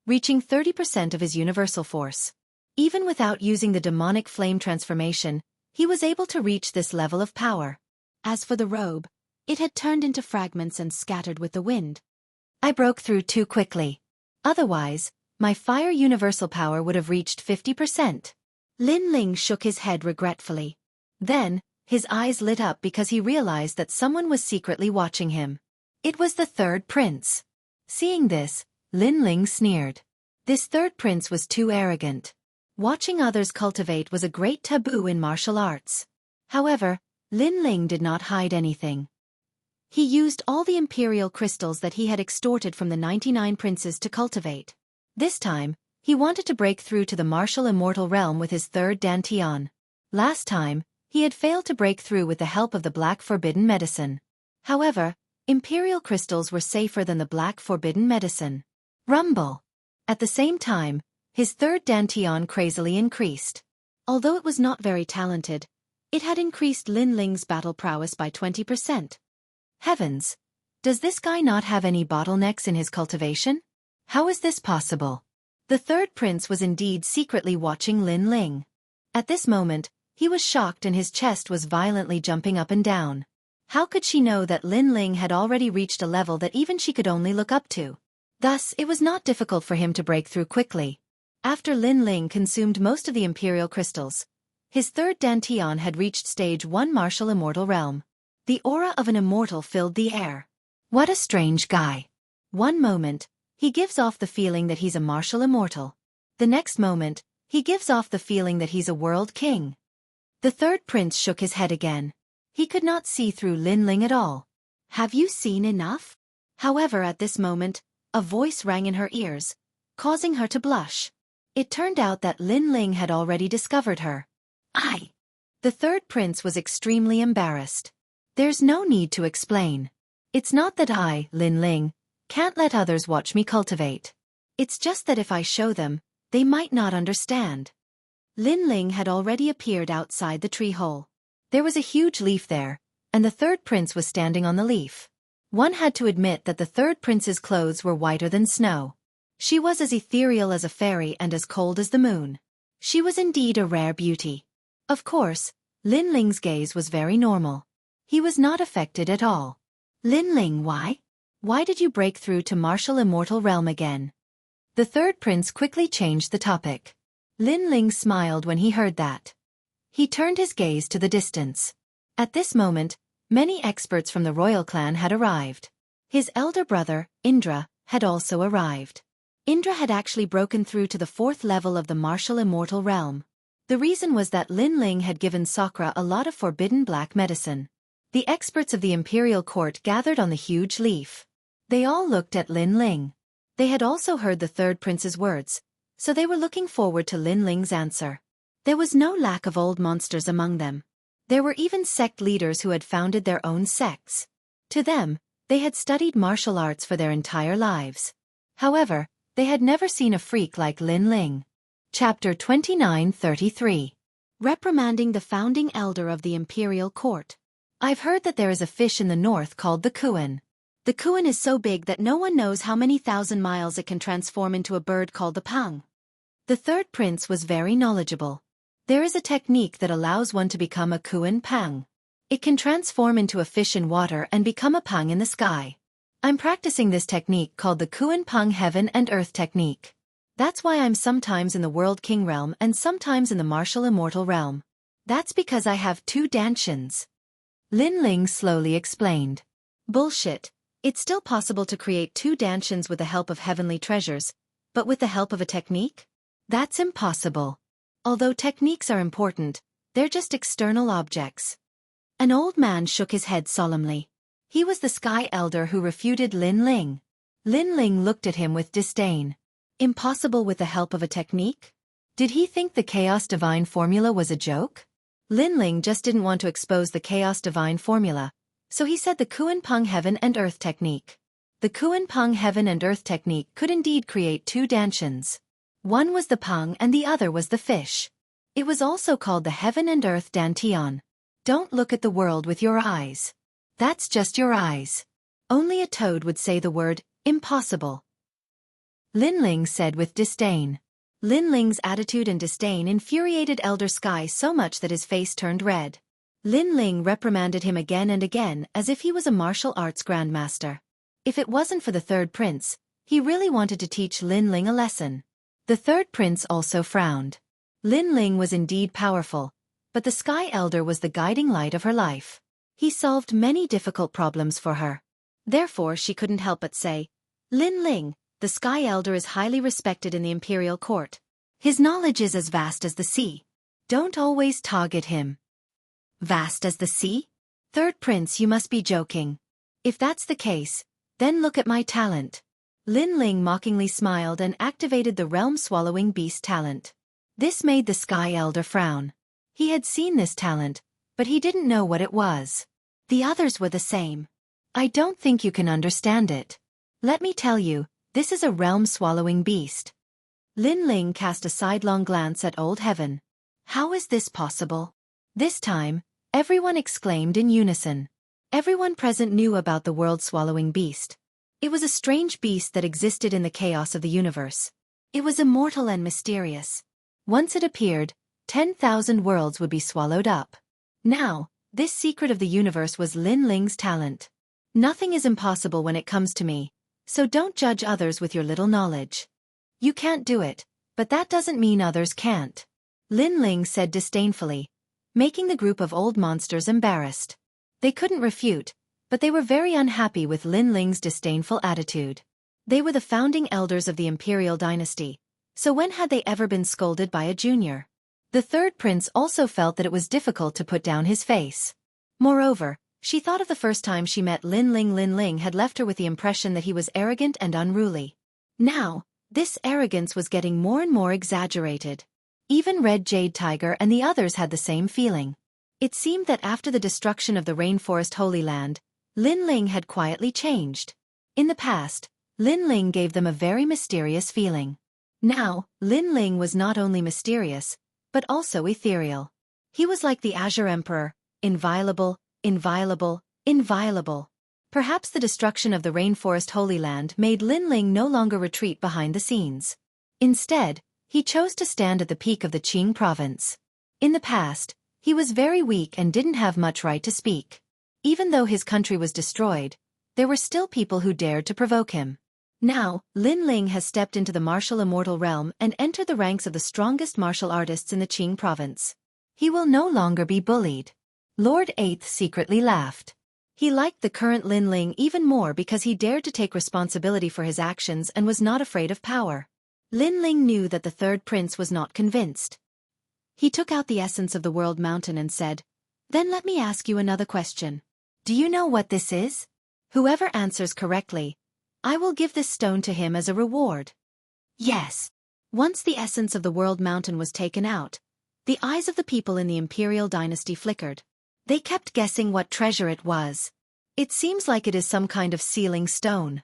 reaching 30% of his universal force. Even without using the demonic flame transformation, he was able to reach this level of power. As for the robe, it had turned into fragments and scattered with the wind. I broke through too quickly. Otherwise, my fire universal power would have reached 50%. Lin Ling shook his head regretfully. Then, his eyes lit up because he realized that someone was secretly watching him. It was the third prince. Seeing this, Lin Ling sneered. This third prince was too arrogant. Watching others cultivate was a great taboo in martial arts. However, Lin Ling did not hide anything. He used all the imperial crystals that he had extorted from the 99 princes to cultivate. This time, he wanted to break through to the martial immortal realm with his third dantian. Last time, he had failed to break through with the help of the black forbidden medicine. However, imperial crystals were safer than the black forbidden medicine. Rumble. At the same time, his third dantian crazily increased. Although it was not very talented, it had increased Lin Ling's battle prowess by 20%. Heavens! Does this guy not have any bottlenecks in his cultivation? How is this possible? The third prince was indeed secretly watching Lin Ling. At this moment, he was shocked and his chest was violently jumping up and down. How could she know that Lin Ling had already reached a level that even she could only look up to? Thus, it was not difficult for him to break through quickly. After Lin Ling consumed most of the imperial crystals, his third dantian had reached stage 1 martial immortal realm. The aura of an immortal filled the air. What a strange guy. One moment, he gives off the feeling that he's a martial immortal. The next moment, he gives off the feeling that he's a world king. The third prince shook his head again. He could not see through Lin Ling at all. Have you seen enough? However, at this moment, a voice rang in her ears, causing her to blush. It turned out that Lin Ling had already discovered her. The third prince was extremely embarrassed. There's no need to explain. It's not that I, Lin Ling, can't let others watch me cultivate. It's just that if I show them, they might not understand. Lin Ling had already appeared outside the tree hole. There was a huge leaf there, and the third prince was standing on the leaf. One had to admit that the third prince's clothes were whiter than snow. She was as ethereal as a fairy and as cold as the moon. She was indeed a rare beauty. Of course, Lin Ling's gaze was very normal. He was not affected at all. Lin Ling, why? Why did you break through to martial immortal realm again? The third prince quickly changed the topic. Lin Ling smiled when he heard that. He turned his gaze to the distance. At this moment, many experts from the royal clan had arrived. His elder brother, Indra, had also arrived. Indra had actually broken through to the 4th level of the martial immortal realm. The reason was that Lin Ling had given Sakura a lot of forbidden black medicine. The experts of the imperial court gathered on the huge leaf. They all looked at Lin Ling. They had also heard the third prince's words, so they were looking forward to Lin Ling's answer. There was no lack of old monsters among them. There were even sect leaders who had founded their own sects. To them, They had studied martial arts for their entire lives. However, they had never seen a freak like Lin Ling. Chapter 29:33.
Reprimanding the founding elder of the imperial court.
I've heard that there is a fish in the north called the kuan.
The kuan is so big that no one knows how many thousand miles it can transform into a bird called the pang.
The third prince was very knowledgeable. There is a technique that allows one to become a kuan pang. It can transform into a fish in water and become a pang in the sky. I'm practicing this technique called the kuan pang heaven and earth technique. That's why I'm sometimes in the world king realm and sometimes in the martial immortal realm. That's because I have two dantians. Lin Ling slowly explained.
Bullshit. It's still possible to create two dantians with the help of heavenly treasures, but with the help of a technique?
That's impossible. Although techniques are important, they're just external objects.
An old man shook his head solemnly.
He was the Sky Elder who refuted Lin Ling. Lin Ling looked at him with disdain.
Impossible with the help of a technique?
Did he think the Chaos Divine formula was a joke? Lin Ling just didn't want to expose the Chaos Divine formula, so he said the Kuan Peng Heaven and Earth technique. The Kuan Peng Heaven and Earth technique could indeed create two dantians. One was the Peng and the other was the fish. It was also called the Heaven and Earth Dantian. Don't look at the world with your eyes. That's just your eyes. Only a toad would say the word, impossible. Lin Ling said with disdain.
Lin Ling's attitude and disdain infuriated Elder Sky so much that his face turned red.
Lin Ling reprimanded him again and again as if he was a martial arts grandmaster. If it wasn't for the third prince, he really wanted to teach Lin Ling a lesson. The third prince also frowned. Lin Ling was indeed powerful, but the Sky Elder was the guiding light of her life. He solved many difficult problems for her.
Therefore she couldn't help but say, Lin Ling, the Sky Elder is highly respected in the imperial court.
His knowledge is as vast as the sea. Don't always target him.
Vast as the sea?
Third prince, you must be joking. If that's the case, then look at my talent. Lin Ling mockingly smiled and activated the realm-swallowing beast talent. This made the Sky Elder frown. He had seen this talent, but he didn't know what it was.
The others were the same.
I don't think you can understand it. Let me tell you, this is a realm-swallowing beast. Lin Ling cast a sidelong glance at Old Heaven.
How is this possible?
This time, everyone exclaimed in unison. Everyone present knew about the world-swallowing beast. It was a strange beast that existed in the chaos of the universe.
It was immortal and mysterious.
Once it appeared, 10,000 worlds would be swallowed up. Now, this secret of the universe was Lin Ling's talent. Nothing is impossible when it comes to me, so don't judge others with your little knowledge. You can't do it, but that doesn't mean others can't. Lin Ling said disdainfully, making the group of old monsters embarrassed. They couldn't refute, but they were very unhappy with Lin Ling's disdainful attitude. They were the founding elders of the imperial dynasty, so when had they ever been scolded by a junior? The third prince also felt that it was difficult to put down his face. Moreover, she thought of the first time she met Lin Ling. Lin Ling had left her with the impression that he was arrogant and unruly. Now, this arrogance was getting more and more exaggerated. Even Red Jade Tiger and the others had the same feeling. It seemed that after the destruction of the Rainforest Holy Land, Lin Ling had quietly changed. In the past, Lin Ling gave them a very mysterious feeling. Now, Lin Ling was not only mysterious, but also ethereal. He was like the Azure Emperor, inviolable, inviolable, inviolable. Perhaps the destruction of the Rainforest Holy Land made Lin Ling no longer retreat behind the scenes. Instead, he chose to stand at the peak of the Qing province. In the past, he was very weak and didn't have much right to speak. Even though his country was destroyed, there were still people who dared to provoke him. Now, Lin Ling has stepped into the martial immortal realm and entered the ranks of the strongest martial artists in the Qing province. He will no longer be bullied. Lord Eighth secretly laughed. He liked the current Lin Ling even more because he dared to take responsibility for his actions and was not afraid of power. Lin Ling knew that the third prince was not convinced. He took out the essence of the world mountain and said, "Then let me ask you another question. Do you know what this is? Whoever answers correctly, I will give this stone to him as a reward."
Yes.
Once the essence of the world mountain was taken out, the eyes of the people in the imperial dynasty flickered. They kept guessing what treasure it was. It seems like it is some kind of sealing stone.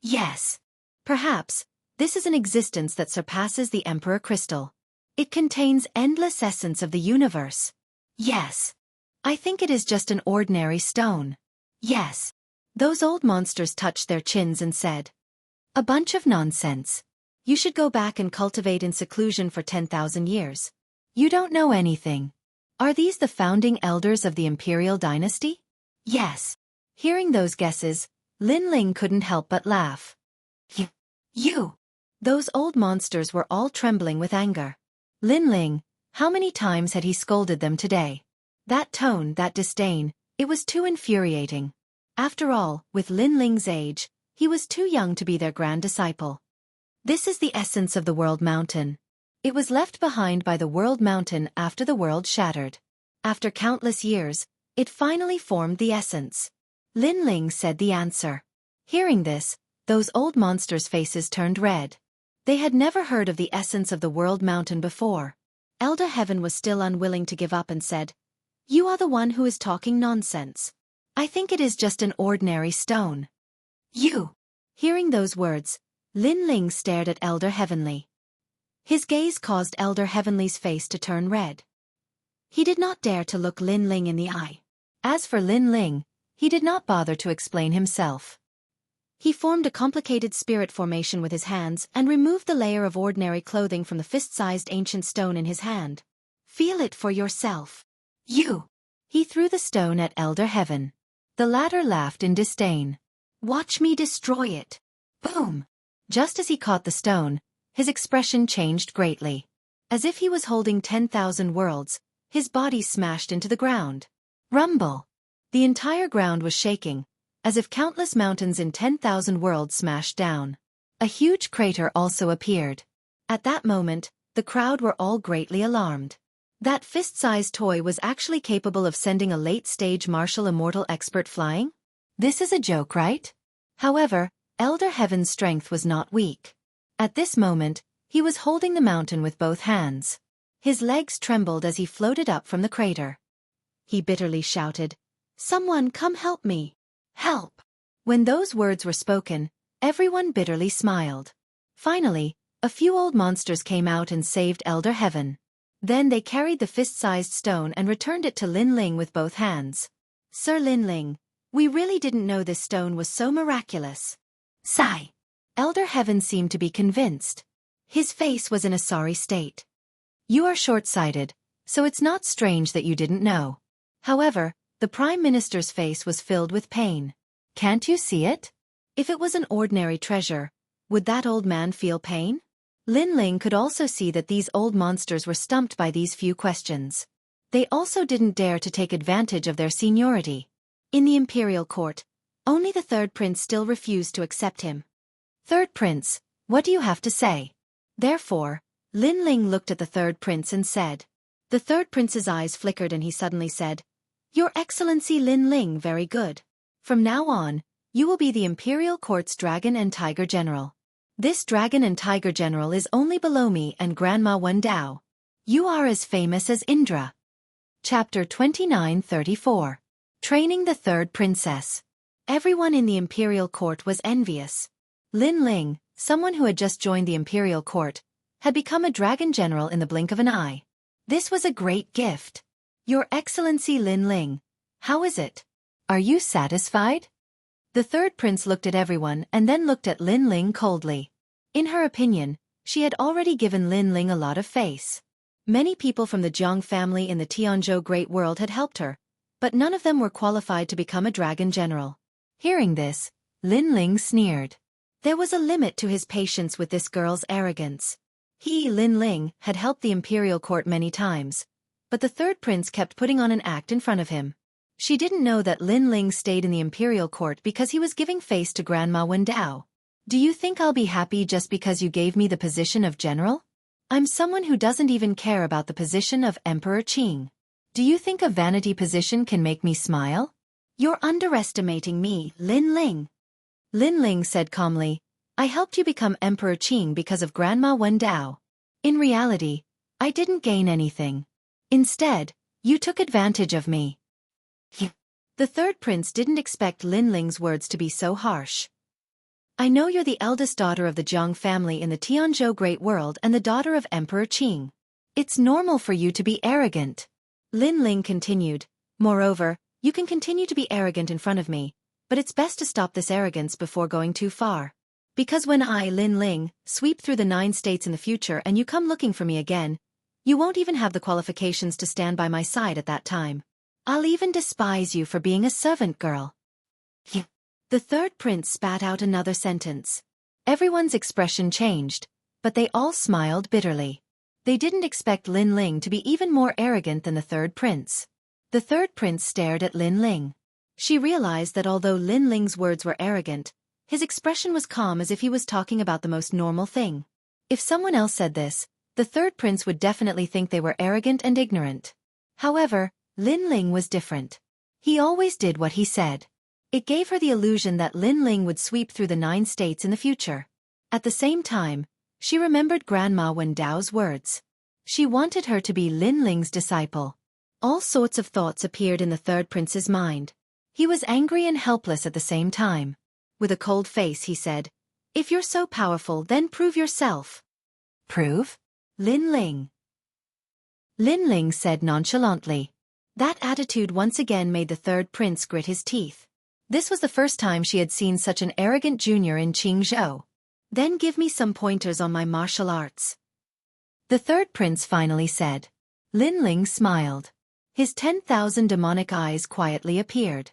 Yes. Perhaps, this is an existence that surpasses the Emperor Crystal. It contains endless essence of the universe. Yes. I think it is just an ordinary stone. Yes. Those old monsters touched their chins and said, "A bunch of nonsense. You should go back and cultivate in seclusion for 10,000 years. You don't know anything. Are these the founding elders of the imperial dynasty?" Yes. Hearing those guesses, Lin Ling couldn't help but laugh. You! Those old monsters were all trembling with anger. Lin Ling, how many times had he scolded them today? That tone, that disdain, it was too infuriating. After all, with Lin Ling's age, he was too young to be their grand disciple. This is the essence of the World Mountain. It was left behind by the World Mountain after the world shattered. After countless years, it finally formed the essence. Lin Ling said the answer. Hearing this, those old monsters' faces turned red. They had never heard of the essence of the World Mountain before. Elder Heaven was still unwilling to give up and said, "You are the one who is talking nonsense. I think it is just an ordinary stone." You! Hearing those words, Lin Ling stared at Elder Heavenly. His gaze caused Elder Heavenly's face to turn red. He did not dare to look Lin Ling in the eye. As for Lin Ling, he did not bother to explain himself. He formed a complicated spirit formation with his hands and removed the layer of ordinary clothing from the fist-sized ancient stone in his hand. "Feel it for yourself." You! He threw the stone at Elder Heaven. The latter laughed in disdain. "Watch me destroy it." Boom! Just as he caught the stone, his expression changed greatly. As if he was holding 10,000 worlds, his body smashed into the ground. Rumble! The entire ground was shaking, as if countless mountains in 10,000 worlds smashed down. A huge crater also appeared. At that moment, the crowd were all greatly alarmed. That fist-sized toy was actually capable of sending a late-stage martial immortal expert flying? This is a joke, right? However, Elder Heaven's strength was not weak. At this moment, he was holding the mountain with both hands. His legs trembled as he floated up from the crater. He bitterly shouted, "Someone come help me! Help!" When those words were spoken, everyone bitterly smiled. Finally, a few old monsters came out and saved Elder Heaven. Then they carried the fist-sized stone and returned it to Lin Ling with both hands. "Sir Lin Ling, we really didn't know this stone was so miraculous." Sigh. Elder Heaven seemed to be convinced. His face was in a sorry state. "You are short-sighted, so it's not strange that you didn't know." However, the Prime Minister's face was filled with pain. "Can't you see it? If it was an ordinary treasure, would that old man feel pain?" Lin Ling could also see that these old monsters were stumped by these few questions. They also didn't dare to take advantage of their seniority. In the imperial court, only the third prince still refused to accept him. "Third prince, what do you have to say?" Therefore, Lin Ling looked at the third prince and said. The third prince's eyes flickered and he suddenly said, "Your Excellency Lin Ling, very good. From now on, you will be the imperial court's dragon and tiger general. This dragon and tiger general is only below me and Grandma Wendao. You are as famous as Indra." Chapter 29:34. Training the Third Princess. Everyone in the imperial court was envious. Lin Ling, someone who had just joined the imperial court, had become a dragon general in the blink of an eye. This was a great gift. "Your Excellency Lin Ling, how is it? Are you satisfied?" The third prince looked at everyone and then looked at Lin Ling coldly. In her opinion, she had already given Lin Ling a lot of face. Many people from the Jiang family in the Tianzhou Great World had helped her, but none of them were qualified to become a dragon general. Hearing this, Lin Ling sneered. There was a limit to his patience with this girl's arrogance. He, Lin Ling, had helped the imperial court many times, but the third prince kept putting on an act in front of him. She didn't know that Lin Ling stayed in the imperial court because he was giving face to Grandma Wendao. "Do you think I'll be happy just because you gave me the position of general? I'm someone who doesn't even care about the position of Emperor Qing. Do you think a vanity position can make me smile?" "You're underestimating me, Lin Ling." Lin Ling said calmly, "I helped you become Emperor Qing because of Grandma Wendao. In reality, I didn't gain anything. Instead, you took advantage of me."
The third prince didn't expect Lin Ling's words to be so harsh. I know you're the eldest daughter of the Jiang family in the Tianzhou Great World and the daughter of Emperor Qing. It's normal for you to be arrogant. Lin Ling continued. Moreover, you can continue to be arrogant in front of me, but it's best to stop this arrogance before going too far. Because when I, Lin Ling, sweep through the 9 states in the future and you come looking for me again, you won't even have the qualifications to stand by my side at that time. I'll even despise you for being a servant girl. The third prince spat out another sentence. Everyone's expression changed, but they all smiled bitterly. They didn't expect Lin Ling to be even more arrogant than the third prince. The third prince stared at Lin Ling. She realized that although Lin Ling's words were arrogant, his expression was calm as if he was talking about the most normal thing. If someone else said this, the third prince would definitely think they were arrogant and ignorant. However, Lin Ling was different. He always did what he said. It gave her the illusion that Lin Ling would sweep through the 9 states in the future. At the same time, she remembered Grandma Wen Dao's words. She wanted her to be Lin Ling's disciple. All sorts of thoughts appeared in the third prince's mind. He was angry and helpless at the same time. With a cold face he said, "If you're so powerful, then prove yourself." "Prove? Lin Ling." Lin Ling said nonchalantly. That attitude once again made the third prince grit his teeth. This was the first time she had seen such an arrogant junior in Qingzhou. "Then give me some pointers on my martial arts," the third prince finally said. Lin Ling smiled. His 10,000 demonic eyes quietly appeared.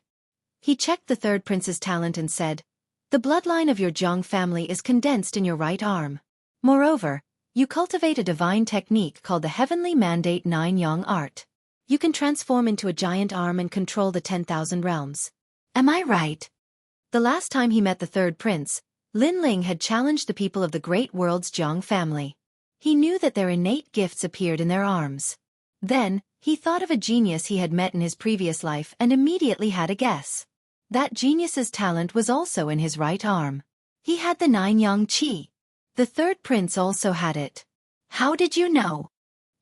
He checked the third prince's talent and said, "The bloodline of your Jiang family is condensed in your right arm. Moreover, you cultivate a divine technique called the Heavenly Mandate 9 Yang art. You can transform into a giant arm and control the 10,000 realms. Am I right?" The last time he met the third prince, Lin Ling had challenged the people of the great world's Jiang family. He knew that their innate gifts appeared in their arms. Then, he thought of a genius he had met in his previous life and immediately had a guess. That genius's talent was also in his right arm. He had the 9 Yang Qi. The third prince also had it. "How did you know?"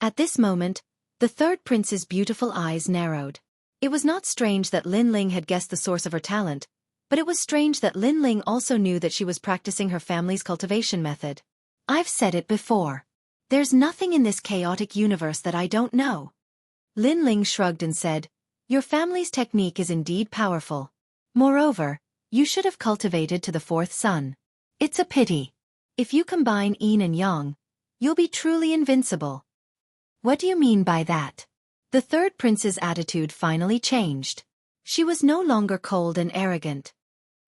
At this moment, the third prince's beautiful eyes narrowed. It was not strange that Lin Ling had guessed the source of her talent, but it was strange that Lin Ling also knew that she was practicing her family's cultivation method. "I've said it before. There's nothing in this chaotic universe that I don't know." Lin Ling shrugged and said, "Your family's technique is indeed powerful. Moreover, you should have cultivated to the 4th sun. It's a pity. If you combine yin and yang, you'll be truly invincible." "What do you mean by that?" The third prince's attitude finally changed. She was no longer cold and arrogant.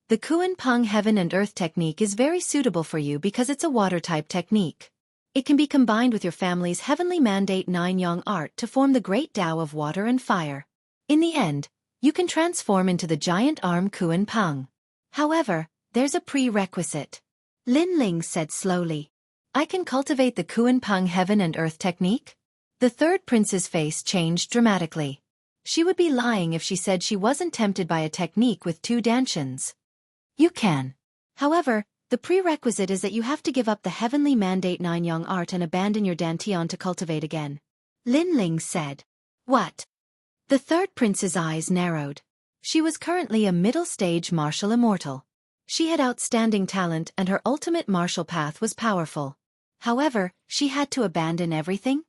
"The Kuan Peng Heaven and Earth technique is very suitable for you because it's a water-type technique. It can be combined with your family's Heavenly Mandate 9 Yang art to form the great Tao of water and fire. In the end, you can transform into the giant arm Kuan Peng. However, there's a prerequisite," Lin Ling said slowly. "I can cultivate the Kuan Peng Heaven and Earth technique?" The third prince's face changed dramatically. She would be lying if she said she wasn't tempted by a technique with 2 dantians. "You can. However, the prerequisite is that you have to give up the Heavenly Mandate 9 Yang art and abandon your dantian to cultivate again," Lin Ling said. "What?" The third prince's eyes narrowed. She was currently a middle-stage martial immortal. She had outstanding talent and her ultimate martial path was powerful. However, she had to abandon everything?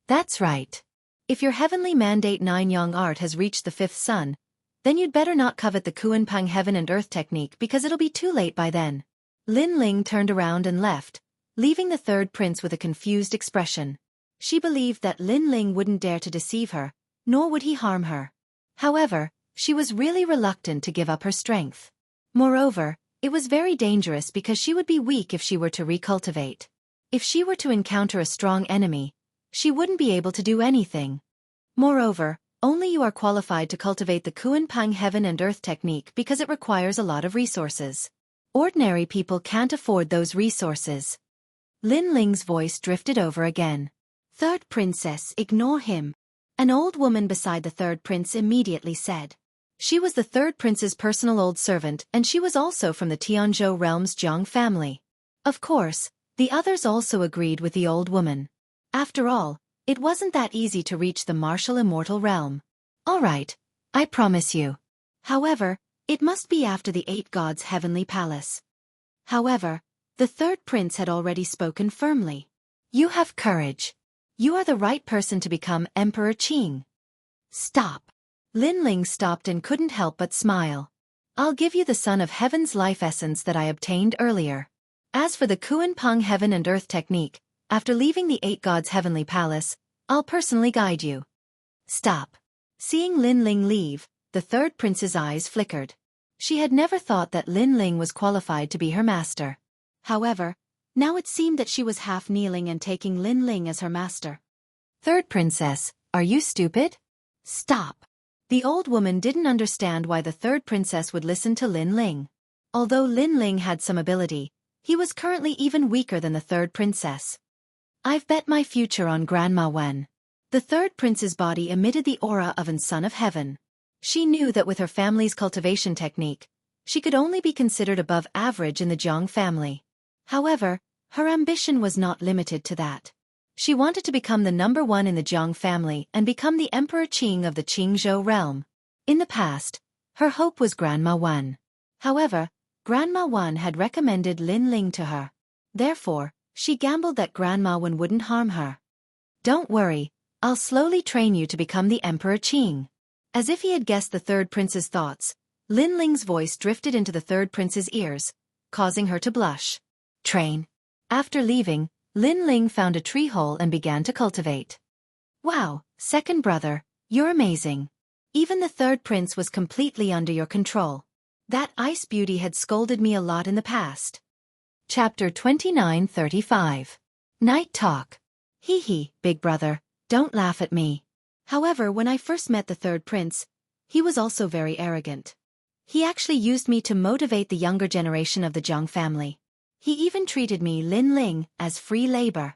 "That's right. If your Heavenly Mandate 9 Yang art has reached the 5th sun, then you'd better not covet the Kuan Peng Heaven and Earth technique because it'll be too late by then." Lin Ling turned around and left, leaving the third prince with a confused expression. She believed that Lin Ling wouldn't dare to deceive her, nor would he harm her. However, she was really reluctant to give up her strength. Moreover, it was very dangerous because she would be weak if she were to recultivate. If she were to encounter a strong enemy, she wouldn't be able to do anything. Moreover, only you are qualified to cultivate the Kuan Peng Heaven and Earth technique because it requires a lot of resources. Ordinary people can't afford those resources. Lin Ling's voice drifted over again. "Third princess, ignore him," an old woman beside the third prince immediately said. She was the third prince's personal old servant and she was also from the Tianzhou realm's Jiang family. Of course, the others also agreed with the old woman. After all, it wasn't that easy to reach the martial immortal realm. "All right, I promise you. However, it must be after the 8 gods' heavenly palace. However, the third prince had already spoken firmly. You have courage. You are the right person to become Emperor Qing. Stop. Lin Ling stopped and couldn't help but smile. I'll give you the Son of Heaven's life essence that I obtained earlier. As for the Kuan Peng heaven and earth technique, after leaving the 8 gods' heavenly palace, I'll personally guide you. Stop. Seeing Lin Ling leave, the third prince's eyes flickered. She had never thought that Lin Ling was qualified to be her master. However, now it seemed that she was half kneeling and taking Lin Ling as her master. Third princess, are you stupid? Stop. The old woman didn't understand why the third princess would listen to Lin Ling. Although Lin Ling had some ability, he was currently even weaker than the third princess. I've bet my future on Grandma Wen. The third prince's body emitted the aura of an son of heaven. She knew that with her family's cultivation technique, she could only be considered above average in the Jiang family. However, her ambition was not limited to that. She wanted to become the #1 in the Jiang family and become the Emperor Qing of the Qingzhou realm. In the past, her hope was Grandma Wen. However, Grandma Wen had recommended Lin Ling to her. Therefore, she gambled that Grandma Wen wouldn't harm her. Don't worry, I'll slowly train you to become the Emperor Qing. As if he had guessed the third prince's thoughts, Lin Ling's voice drifted into the third prince's ears, causing her to blush. Train. After leaving, Lin Ling found a tree hole and began to cultivate. Wow, second brother, you're amazing. Even the third prince was completely under your control. That ice beauty had scolded me a lot in the past. Chapter 29:35. Night Talk. Hee hee, big brother, don't laugh at me. However, when I first met the third prince, he was also very arrogant. He actually used me to motivate the younger generation of the Jiang family. He even treated me, Lin Ling, as free labor.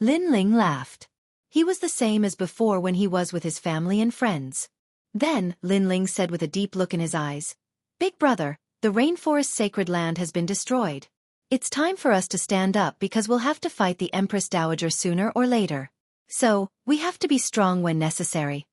Lin Ling laughed. He was the same as before when he was with his family and friends. Then, Lin Ling said with a deep look in his eyes, Big brother, the rainforest sacred land has been destroyed. It's time for us to stand up because we'll have to fight the Empress Dowager sooner or later. So, we have to be strong when necessary.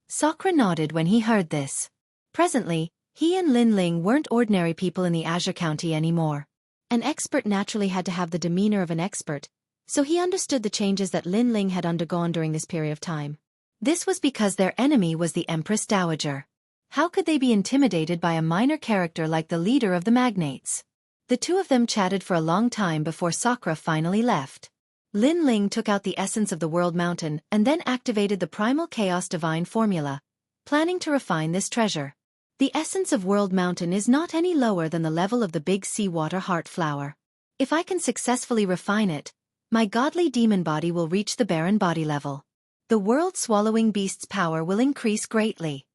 Sakura nodded when he heard this. Presently, he and Lin Ling weren't ordinary people in the Azure County anymore. An expert naturally had to have the demeanor of an expert, so he understood the changes that Lin Ling had undergone during this period of time. This was because their enemy was the Empress Dowager. How could they be intimidated by a minor character like the leader of the magnates? The two of them chatted for a long time before Sakura finally left. Lin Ling took out the essence of the World Mountain and then activated the Primal Chaos Divine Formula, planning to refine this treasure. The essence of World Mountain is not any lower than the level of the Big Seawater Heart Flower. If I can successfully refine it, my godly demon body will reach the barren body level. The world-swallowing beast's power will increase greatly.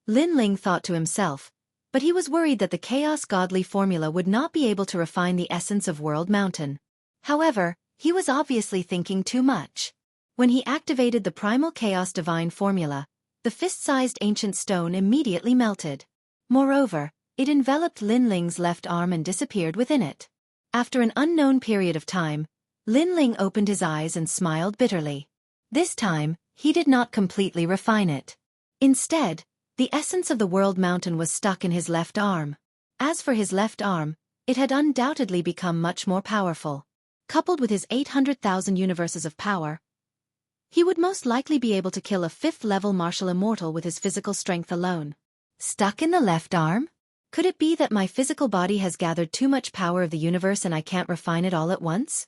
Lin Ling thought to himself, but he was worried that the Chaos Godly Formula would not be able to refine the essence of World Mountain. However, he was obviously thinking too much. When he activated the Primal Chaos Divine Formula, the fist-sized ancient stone immediately melted. Moreover, it enveloped Lin Ling's left arm and disappeared within it. After an unknown period of time, Lin Ling opened his eyes and smiled bitterly. This time, he did not completely refine it. Instead, the essence of the World Mountain was stuck in his left arm. As for his left arm, it had undoubtedly become much more powerful. Coupled with his 800,000 universes of power, he would most likely be able to kill a 5th-level martial immortal with his physical strength alone. Stuck in the left arm? Could it be that my physical body has gathered too much power of the universe and I can't refine it all at once?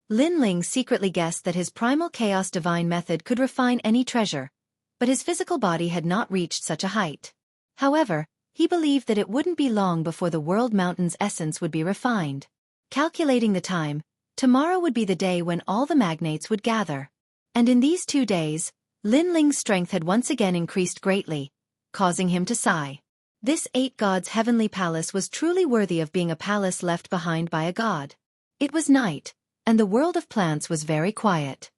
Lin Ling secretly guessed that his Primal Chaos Divine method could refine any treasure, but his physical body had not reached such a height. However, he believed that it wouldn't be long before the World Mountain's essence would be refined. Calculating the time, tomorrow would be the day when all the magnates would gather. And in these 2 days, Lin Ling's strength had once again increased greatly, causing him to sigh. This 8 gods' heavenly palace was truly worthy of being a palace left behind by a god. It was night, and the world of plants was very quiet.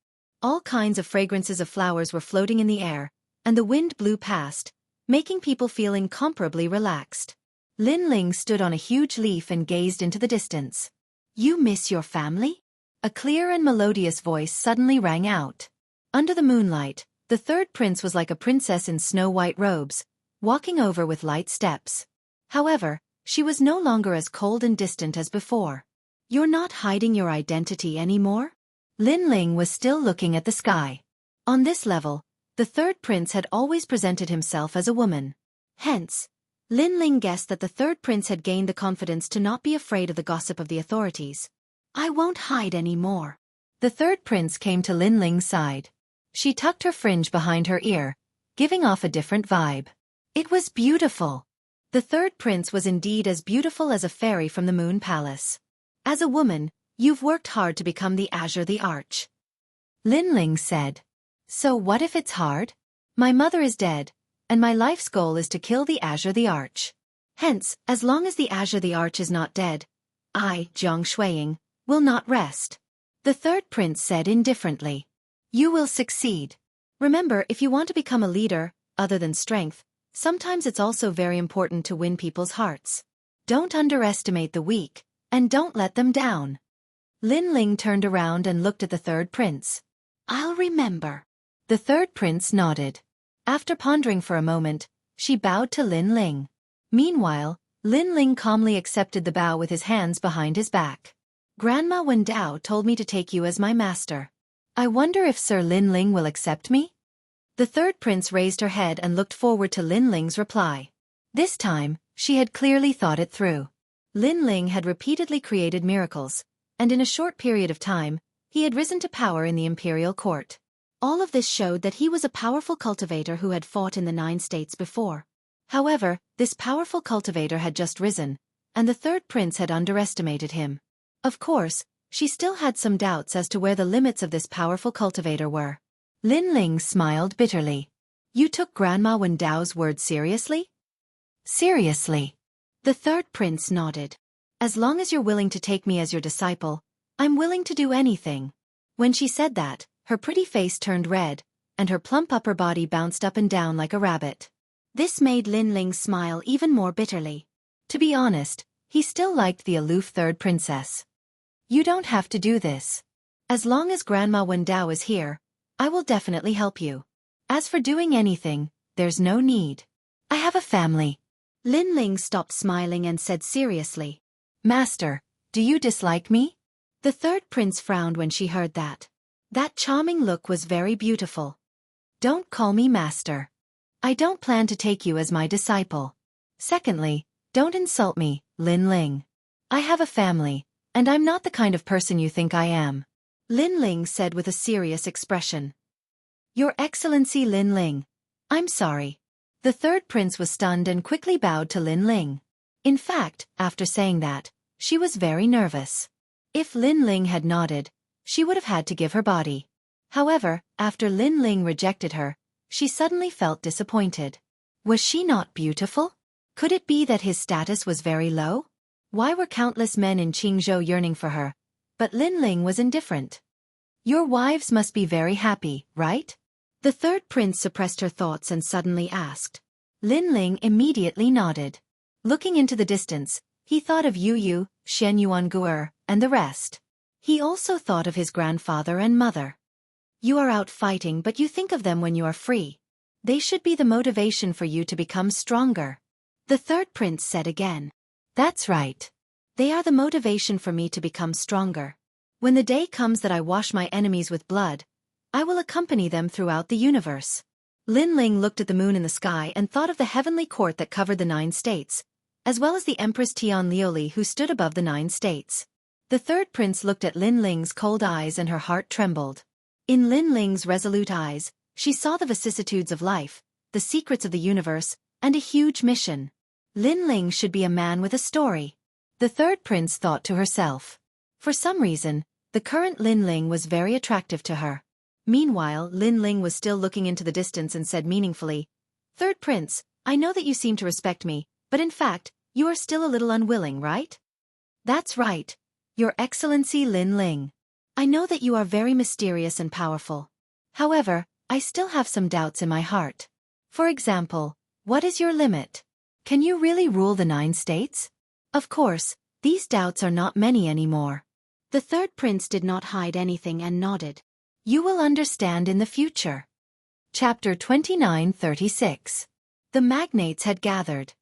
All kinds of fragrances of flowers were floating in the air, and the wind blew past, making people feel incomparably relaxed. Lin Ling stood on a huge leaf and gazed into the distance. You miss your family? A clear and melodious voice suddenly rang out. Under the moonlight, the third prince was like a princess in snow-white robes,
walking over with light steps. However, she was no longer as cold and distant as before. "You're not hiding your identity anymore?" Lin Ling was still looking at the sky. On this level, the third prince had always presented himself as a woman. Hence, Lin Ling guessed that the third prince had gained the confidence to not be afraid of the gossip of the authorities. "I won't hide anymore." The third prince came to Lin Ling's side. She tucked her fringe behind her ear, giving off a different vibe. It was beautiful. The third prince was indeed as beautiful as a fairy from the Moon Palace. "As a woman, you've worked hard to become the Azure the Arch," Lin Ling said. "So what if it's hard? My mother is dead, and my life's goal is to kill the Azure the Arch. Hence, as long as the Azure the Arch is not dead, I, Jianghu, will not rest." The third prince said indifferently. "You will succeed. Remember, if you want to become a leader, other than strength, sometimes it's also very important to win people's hearts. Don't underestimate the weak, and don't let them down." Lin Ling turned around and looked at the third prince. "I'll remember." The third prince nodded. After pondering for a moment, she bowed to Lin Ling. Meanwhile, Lin Ling calmly accepted the bow with his hands behind his back. "Grandma Wendao told me to take you as my master. I wonder if Sir Lin Ling will accept me?" The third prince raised her head and looked forward to Lin Ling's reply. This time, she had clearly thought it through. Lin Ling had repeatedly created miracles, and in a short period of time, he had risen to power in the imperial court. All of this showed that he was a powerful cultivator who had fought in the 9 states before. However, this powerful cultivator had just risen, and the third prince had underestimated him. Of course, she still had some doubts as to where the limits of this powerful cultivator were. Lin Ling smiled bitterly. "You took Grandma Wendao's word seriously?" "Seriously." The third prince nodded. "As long as you're willing to take me as your disciple, I'm willing to do anything." When she said that, her pretty face turned red, and her plump upper body bounced up and down like a rabbit. This made Lin Ling smile even more bitterly. To be honest, he still liked the aloof third princess. "You don't have to do this. As long as Grandma Wendao is here, I will definitely help you. As for doing anything, there's no need. I have a family." Lin Ling stopped smiling and said seriously, "Master, do you dislike me?" The third prince frowned when she heard that. That charming look was very beautiful. "Don't call me master. I don't plan to take you as my disciple. Secondly, don't insult me, Lin Ling. I have a family, and I'm not the kind of person you think I am," Lin Ling said with a serious expression. "Your Excellency Lin Ling, I'm sorry." The third prince was stunned and quickly bowed to Lin Ling. In fact, after saying that, she was very nervous. If Lin Ling had nodded, she would have had to give her body. However, after Lin Ling rejected her, she suddenly felt disappointed. Was she not beautiful? Could it be that his status was very low? Why were countless men in Jianghu yearning for her? But Lin Ling was indifferent. "Your wives must be very happy, right?" The third prince suppressed her thoughts and suddenly asked. Lin Ling immediately nodded. Looking into the distance, he thought of Yu, Shen Yuanguer, and the rest. He also thought of his grandfather and mother. You are out fighting, but you think of them when you are free. They should be the motivation for you to become stronger. The third prince said again. That's right. They are the motivation for me to become stronger. When the day comes that I wash my enemies with blood, I will accompany them throughout the universe. Lin Ling looked at the moon in the sky and thought of the heavenly court that covered the 9 states, as well as the Empress Tian Liuli who stood above the 9 states. The third prince looked at Lin Ling's cold eyes and her heart trembled. In Lin Ling's resolute eyes, she saw the vicissitudes of life, the secrets of the universe, and a huge mission. Lin Ling should be a man with a story. The third prince thought to herself. For some reason, the current Lin Ling was very attractive to her. Meanwhile, Lin Ling was still looking into the distance and said meaningfully, Third prince, I know that you seem to respect me, but in fact, you are still a little unwilling, right? That's right, Your Excellency Lin Ling. I know that you are very mysterious and powerful. However, I still have some doubts in my heart. For example, what is your limit? Can you really rule the 9 states? Of course, these doubts are not many anymore. The third prince did not hide anything and nodded. You will understand in the future. Chapter 29:36.
The magnates had gathered.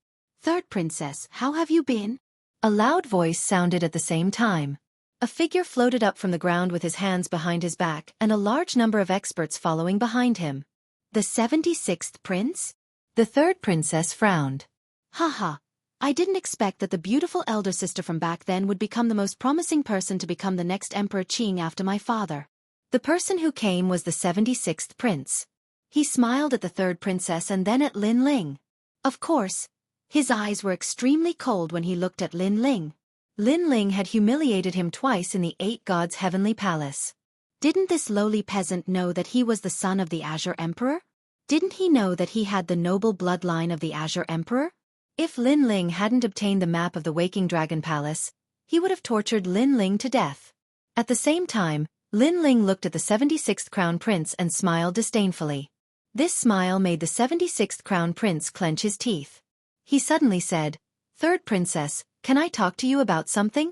"Third princess, how have you been?"
A loud voice sounded at the same time. A figure floated up from the ground with his hands behind his back and a large number of experts following behind him.
"The 76th prince?"
The third princess frowned.
Haha, I didn't expect that the beautiful elder sister from back then would become the most promising person to become the next Emperor Qing after my father.
The person who came was the 76th prince.
He smiled at the third princess and then at Lin Ling. Of course, his eyes were extremely cold when he looked at Lin Ling.
Lin Ling had humiliated him twice in the 8 gods' heavenly palace.
Didn't this lowly peasant know that he was the son of the Azure Emperor? Didn't he know that he had the noble bloodline of the Azure Emperor?
If Lin Ling hadn't obtained the map of the Waking Dragon Palace, he would have tortured Lin Ling to death. At the same time, Lin Ling looked at the 76th Crown Prince and smiled disdainfully. This smile made the 76th Crown Prince clench his teeth. He suddenly said, "Third Princess, can I talk to you about something?"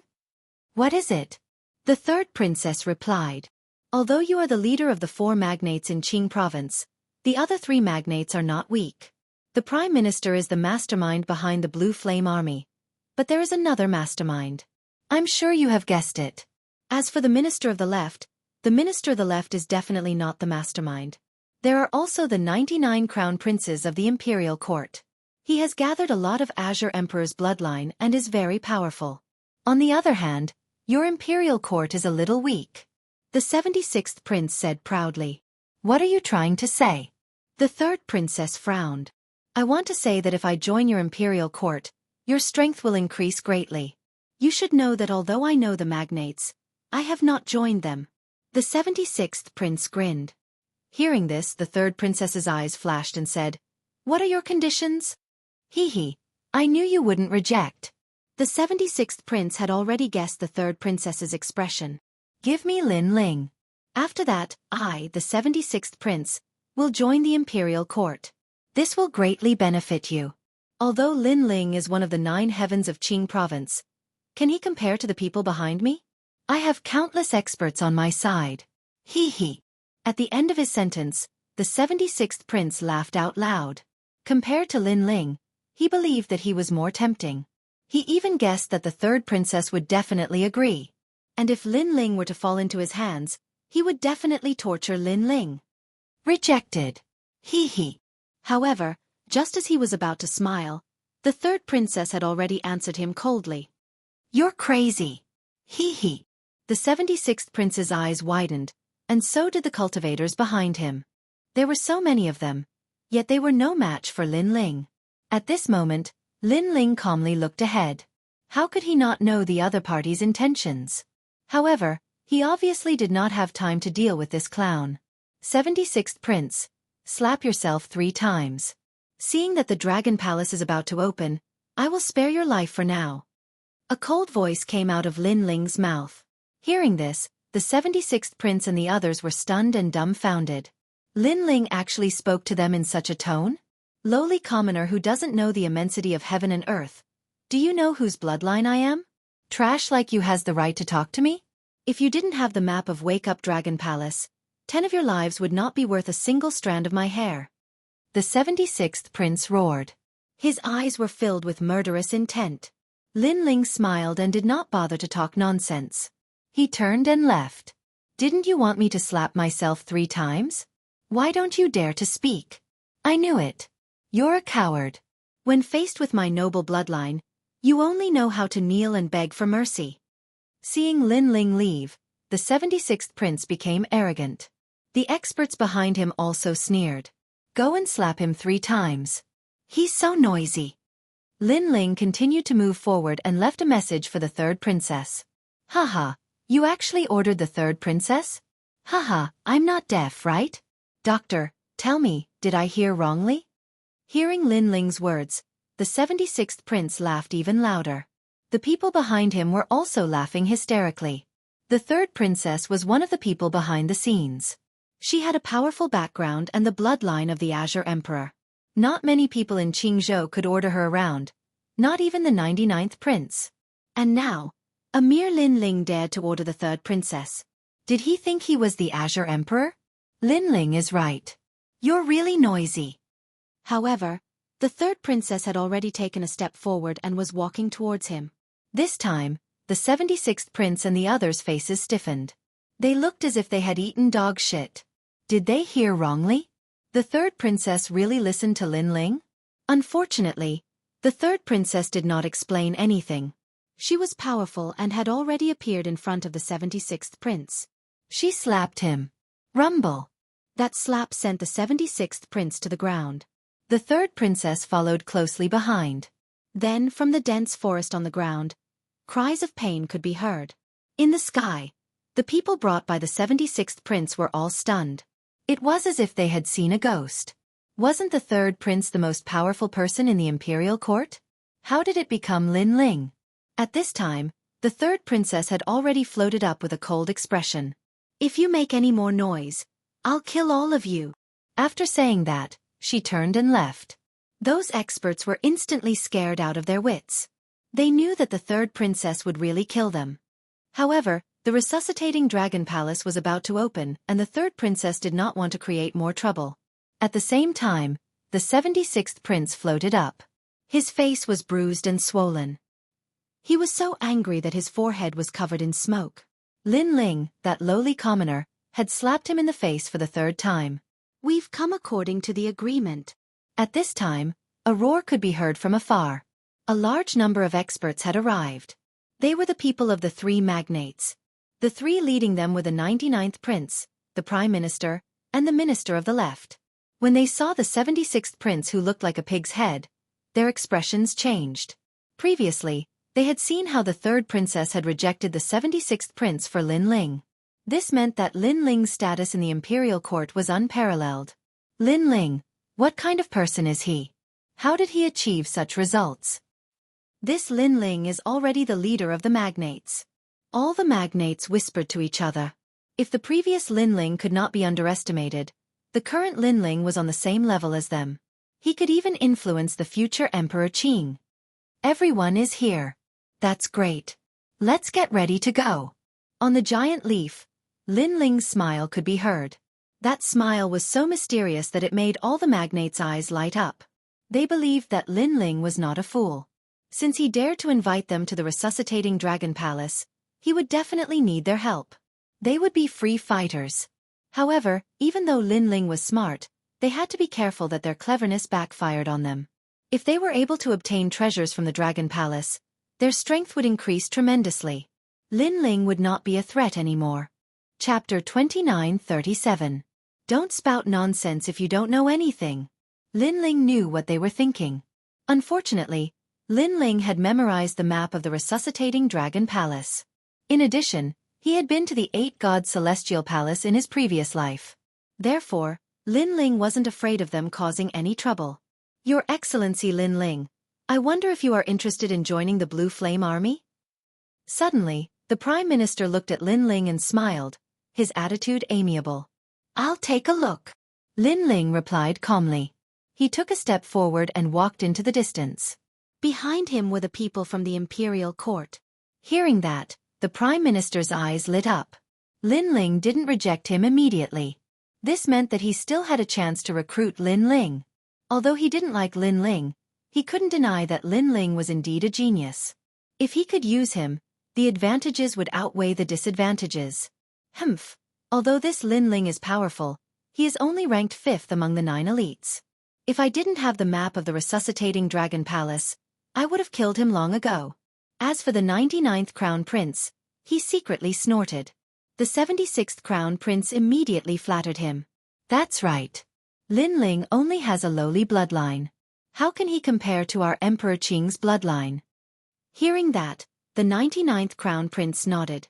"What is it?"
The third princess replied. "Although you are the leader of the 4 magnates in Qing province, the other 3 magnates are not weak. The Prime Minister is the mastermind behind the Blue Flame Army. But there is another mastermind. I'm sure you have guessed it. As for the Minister of the Left is definitely not the mastermind. There are also the 99 Crown Princes of the Imperial Court. He has gathered a lot of Azure Emperor's bloodline and is very powerful. On the other hand, your Imperial Court is a little weak." The 76th Prince said proudly. "What are you trying to say?" The third princess frowned. "I want to say that if I join your Imperial Court, your strength will increase greatly. You should know that although I know the magnates, I have not joined them." The 76th Prince grinned. Hearing this, the third princess's eyes flashed and said, "What are your conditions?" "Hee, I knew you wouldn't reject."
The 76th Prince had already guessed the third princess's expression.
"Give me Lin Ling. After that, I, the 76th Prince, will join the Imperial Court. This will greatly benefit you. Although Lin Ling is one of the 9 heavens of Qing province, can he compare to the people behind me? I have countless experts on my side." Hee. At the end of his sentence, the 76th Prince laughed out loud. Compared to Lin Ling, he believed that he was more tempting. He even guessed that the third princess would definitely agree. And if Lin Ling were to fall into his hands, he would definitely torture Lin Ling. Rejected. Hee. However, just as he was about to smile, the third princess had already answered him coldly. "You're crazy." Hee. The 76th Prince's eyes widened, and so did the cultivators behind him. There were so many of them, yet they were no match for Lin Ling. At this moment, Lin Ling calmly looked ahead. How could he not know the other party's intentions? However, he obviously did not have time to deal with this clown. 76th Prince, slap yourself 3 times. Seeing that the Dragon Palace is about to open, I will spare your life for now. A cold voice came out of Lin Ling's mouth. Hearing this, the 76th Prince and the others were stunned and dumbfounded. Lin Ling actually spoke to them in such a tone? "Lowly commoner who doesn't know the immensity of heaven and earth. Do you know whose bloodline I am? Trash like you has the right to talk to me? If you didn't have the map of Wake Up Dragon Palace, 10 of your lives would not be worth a single strand of my hair." The 76th Prince roared. His eyes were filled with murderous intent. Lin Ling smiled and did not bother to talk nonsense. He turned and left. "Didn't you want me to slap myself 3 times? Why don't you dare to speak? I knew it. You're a coward. When faced with my noble bloodline, you only know how to kneel and beg for mercy." Seeing Lin Ling leave, the 76th Prince became arrogant. The experts behind him also sneered. "Go and slap him 3 times. He's so noisy." Lin Ling continued to move forward and left a message for the third princess. "Haha, you actually ordered the third princess? Haha, I'm not deaf, right? Doctor, tell me, did I hear wrongly?" Hearing Lin Ling's words, the 76th Prince laughed even louder. The people behind him were also laughing hysterically. The third princess was one of the people behind the scenes. She had a powerful background and the bloodline of the Azure Emperor. Not many people in Jianghu could order her around, not even the 99th Prince. And now, a mere Lin Ling dared to order the third princess. Did he think he was the Azure Emperor? Lin Ling is right. You're really noisy. However,
The third princess had already taken a step forward and was walking towards him.
This time, the 76th prince and the others' faces stiffened. They looked as if they had eaten dog shit. Did they hear wrongly? The third princess really listened to Lin Ling? Unfortunately, the third princess did not explain anything.
She was powerful and had already appeared in front of the 76th prince.
She slapped him. Rumble.
That slap sent the 76th prince to the ground.
The third princess followed closely behind.
Then, from the dense forest on the ground, cries of pain could be heard.
In the sky, the people brought by the 76th prince were all stunned. It was as if they had seen a ghost. Wasn't the third prince the most powerful person in the imperial court? How did it become Lin Ling? At this time, the third princess had already floated up with a cold expression.
If you make any more noise, I'll kill all of you.
After saying that, she turned and left. Those experts were instantly scared out of their wits. They knew that the third princess would really kill them. However, the resuscitating dragon palace was about to open, and the third princess did not want to create more trouble. At the same time, the 76th prince floated up. His face was bruised and swollen. He was so angry that his forehead was covered in smoke. Lin Ling, that lowly commoner, had slapped him in the face for the third time.
We've come according to the agreement.
At this time, a roar could be heard from afar. A large number of experts had arrived. They were the people of the three magnates. The three leading them were the 99th prince, the prime minister, and the minister of the left. When they saw the 76th prince who looked like a pig's head, their expressions changed. Previously, they had seen how the third princess had rejected the 76th prince for Lin Ling. This meant that Lin Ling's status in the imperial court was unparalleled. Lin Ling, what kind of person is he? How did he achieve such results? This Lin Ling is already the leader of the magnates. All the magnates whispered to each other. If the previous Lin Ling could not be underestimated, the current Lin Ling was on the same level as them. He could even influence the future Emperor Qing. Everyone is here. That's great. Let's get ready to go. On the giant leaf, Lin Ling's smile could be heard. That smile was so mysterious that it made all the magnates' eyes light up. They believed that Lin Ling was not a fool. Since he dared to invite them to the resuscitating dragon palace, he would definitely need their help. They would be free fighters. However, even though Lin Ling was smart, they had to be careful that their cleverness backfired on them. If they were able to obtain treasures from the dragon palace, their strength would increase tremendously. Lin Ling would not be a threat anymore. Chapter 29:37. Don't spout nonsense if you don't know anything. Lin Ling knew what they were thinking. Unfortunately, Lin Ling had memorized the map of the resuscitating dragon palace. In addition, he had been to the 8 God celestial palace in his previous life. Therefore, Lin Ling wasn't afraid of them causing any trouble. Your Excellency Lin Ling, I wonder if you are interested in joining the Blue Flame Army? Suddenly, the Prime Minister looked at Lin Ling and smiled, his attitude amiable. I'll take a look. Lin Ling replied calmly. He took a step forward and walked into the distance.
Behind him were the people from the imperial court.
Hearing that, the Prime Minister's eyes lit up. Lin Ling didn't reject him immediately. This meant that he still had a chance to recruit Lin Ling. Although he didn't like Lin Ling, he couldn't deny that Lin Ling was indeed a genius. If he could use him, the advantages would outweigh the disadvantages. Humph. Although this Lin Ling is powerful, he is only ranked 5th among the 9 elites. If I didn't have the map of the resuscitating dragon palace, I would have killed him long ago. As for the 99th crown prince, he secretly snorted. The 76th crown prince immediately flattered him. That's right. Lin Ling only has a lowly bloodline. How can he compare to our Emperor Qing's bloodline? Hearing that, the 99th crown prince nodded.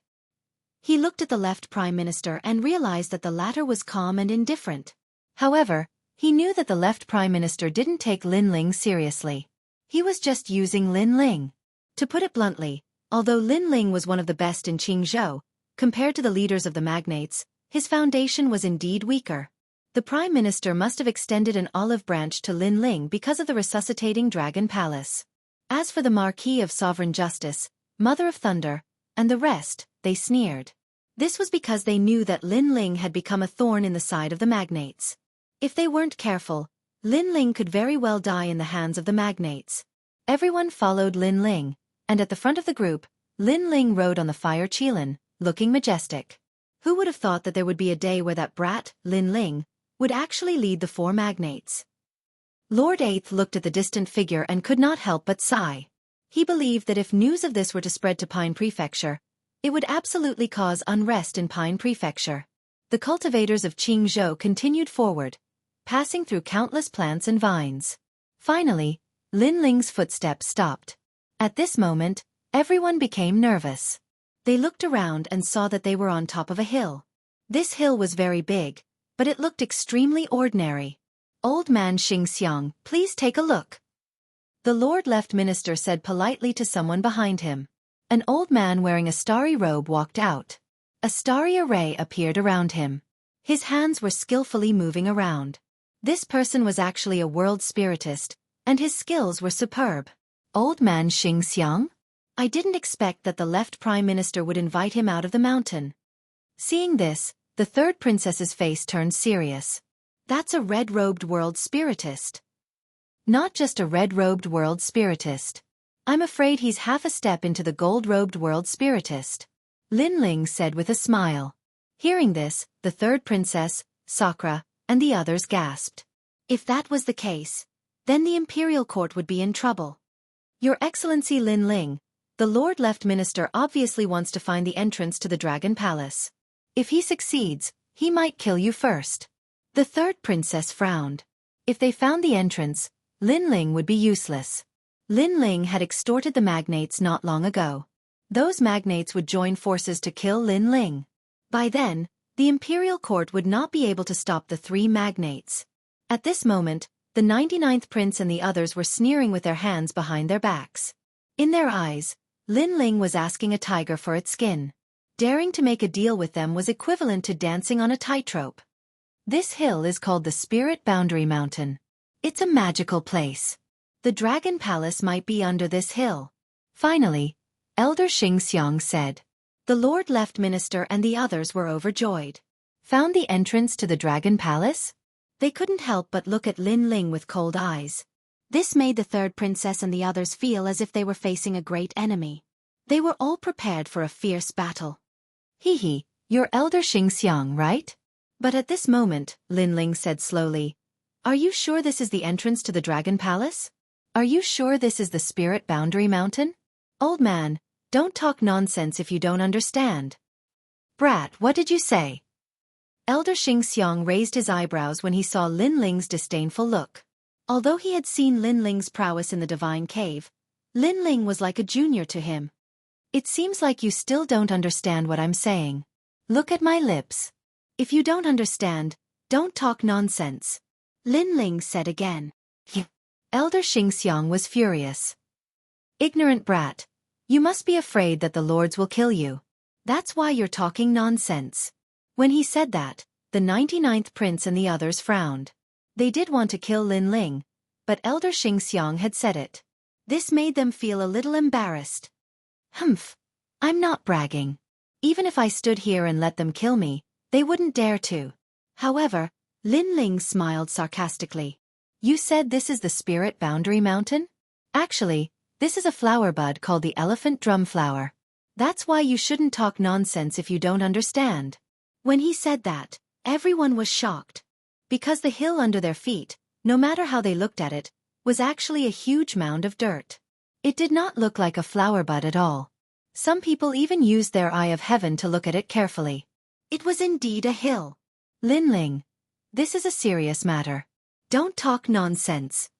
He looked at the left prime minister and realized that the latter was calm and indifferent. However, he knew that the left prime minister didn't take Lin Ling seriously. He was just using Lin Ling. To put it bluntly, although Lin Ling was one of the best in Qingzhou, compared to the leaders of the magnates, his foundation was indeed weaker. The prime minister must have extended an olive branch to Lin Ling because of the resuscitating dragon palace. As for the Marquis of Sovereign Justice, Mother of Thunder, and the rest, they sneered. This was because they knew that Lin Ling had become a thorn in the side of the magnates. If they weren't careful, Lin Ling could very well die in the hands of the magnates. Everyone followed Lin Ling, and at the front of the group, Lin Ling rode on the fire Qilin, looking majestic. Who would have thought that there would be a day where that brat, Lin Ling, would actually lead the four magnates? Lord Eighth looked at the distant figure and could not help but sigh. He believed that if news of this were to spread to Pine Prefecture, it would absolutely cause unrest in Pine Prefecture. The cultivators of Jianghu continued forward, passing through countless plants and vines. Finally, Lin Ling's footsteps stopped. At this moment, everyone became nervous. They looked around and saw that they were on top of a hill. This hill was very big, but it looked extremely ordinary. "Old man Xianxia, please take a look." The Lord Left Minister said politely to someone behind him. An old man wearing a starry robe walked out. A starry array appeared around him. His hands were skillfully moving around. This person was actually a world spiritist, and his skills were superb. "Old man Xianxia? I didn't expect that the left Prime Minister would invite him out of the mountain." Seeing this, the third princess's face turned serious. "That's a red-robed world spiritist." "Not just a red-robed world spiritist. I'm afraid he's half a step into the gold-robed world spiritist," Lin Ling said with a smile. Hearing this, the third princess, Sakura, and the others gasped. If that was the case, then the imperial court would be in trouble. "Your Excellency Lin Ling, the Lord Left Minister obviously wants to find the entrance to the Dragon Palace. If he succeeds, he might kill you first." The third princess frowned. If they found the entrance, Lin Ling would be useless. Lin Ling had extorted the magnates not long ago. Those magnates would join forces to kill Lin Ling. By then, the imperial court would not be able to stop the three magnates. At this moment, the 99th prince and the others were sneering with their hands behind their backs. In their eyes, Lin Ling was asking a tiger for its skin. Daring to make a deal with them was equivalent to dancing on a tightrope. This hill is called the Spirit Boundary Mountain. It's a magical place. The Dragon Palace might be under this hill. Finally, Elder Xianxia said. The Lord Left Minister and the others were overjoyed. Found the entrance to the Dragon Palace? They couldn't help but look at Lin Ling with cold eyes. This made the third princess and the others feel as if they were facing a great enemy. They were all prepared for a fierce battle. "Hee, you're Elder Xianxia, right?" But at this moment, Lin Ling said slowly, "Are you sure this is the entrance to the Dragon Palace? Are you sure this is the Spirit Boundary Mountain? Old man, don't talk nonsense if you don't understand." "Brat, what did you say?" Elder Xianxia raised his eyebrows when he saw Lin Ling's disdainful look. Although he had seen Lin Ling's prowess in the Divine Cave, Lin Ling was like a junior to him. "It seems like you still don't understand what I'm saying. Look at my lips. If you don't understand, don't talk nonsense," Lin Ling said again. Elder Xianxia was furious. "Ignorant brat. You must be afraid that the lords will kill you. That's why you're talking nonsense." When he said that, the 99th prince and the others frowned. They did want to kill Lin Ling, but Elder Xianxia had said it. This made them feel a little embarrassed. "Humph. I'm not bragging. Even if I stood here and let them kill me, they wouldn't dare to." However, Lin Ling smiled sarcastically. "You said this is the Spirit Boundary Mountain? Actually, this is a flower bud called the elephant drum flower. That's why you shouldn't talk nonsense if you don't understand." When he said that, everyone was shocked. Because the hill under their feet, no matter how they looked at it, was actually a huge mound of dirt. It did not look like a flower bud at all. Some people even used their eye of heaven to look at it carefully. It was indeed a hill. "Lin Ling, this is a serious matter. Don't talk nonsense,"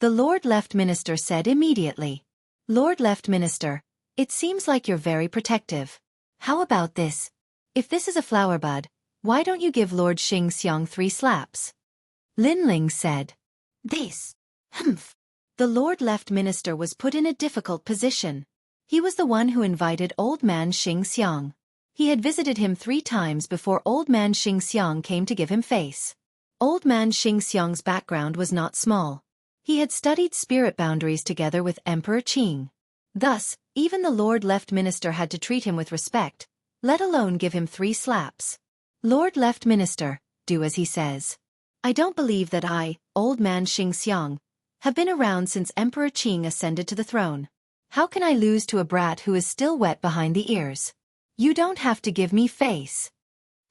the Lord Left Minister said immediately. "Lord Left Minister, it seems like you're very protective. How about this? If this is a flower bud, why don't you give Lord Xianxia 3 slaps?" Lin Ling said. "This. Humph." The Lord Left Minister was put in a difficult position. He was the one who invited Old Man Xianxia. He had visited him 3 times before Old Man Xianxia came to give him face. Old Man Xianxia's background was not small. He had studied spirit boundaries together with Emperor Qing. Thus, even the Lord Left Minister had to treat him with respect, let alone give him 3 slaps. "Lord Left Minister, do as he says.
I don't believe that I, old man Xianxia, have been around since Emperor Qing ascended to the throne. How can I lose to a brat who is still wet behind the ears? You don't have to give me face.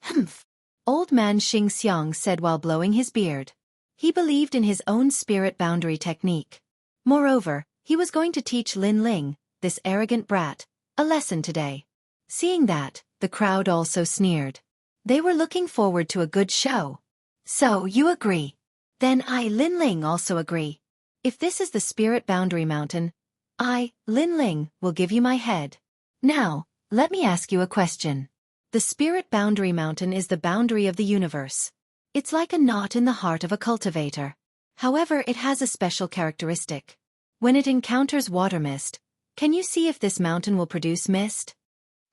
Humph. Old man Xianxia said while blowing his beard. He believed in his own spirit boundary technique. Moreover, he was going to teach Lin Ling, this arrogant brat, a lesson today. Seeing that, the crowd also sneered. They were looking forward to a good show. So, you agree? Then I, Lin Ling, also agree. If this is the spirit boundary mountain, I, Lin Ling, will give you my head. Now, let me ask you a question. The spirit boundary mountain is the boundary of the universe. It's like a knot in the heart of a cultivator. However, it has a special characteristic. When it encounters water mist, can you see if this mountain will produce mist?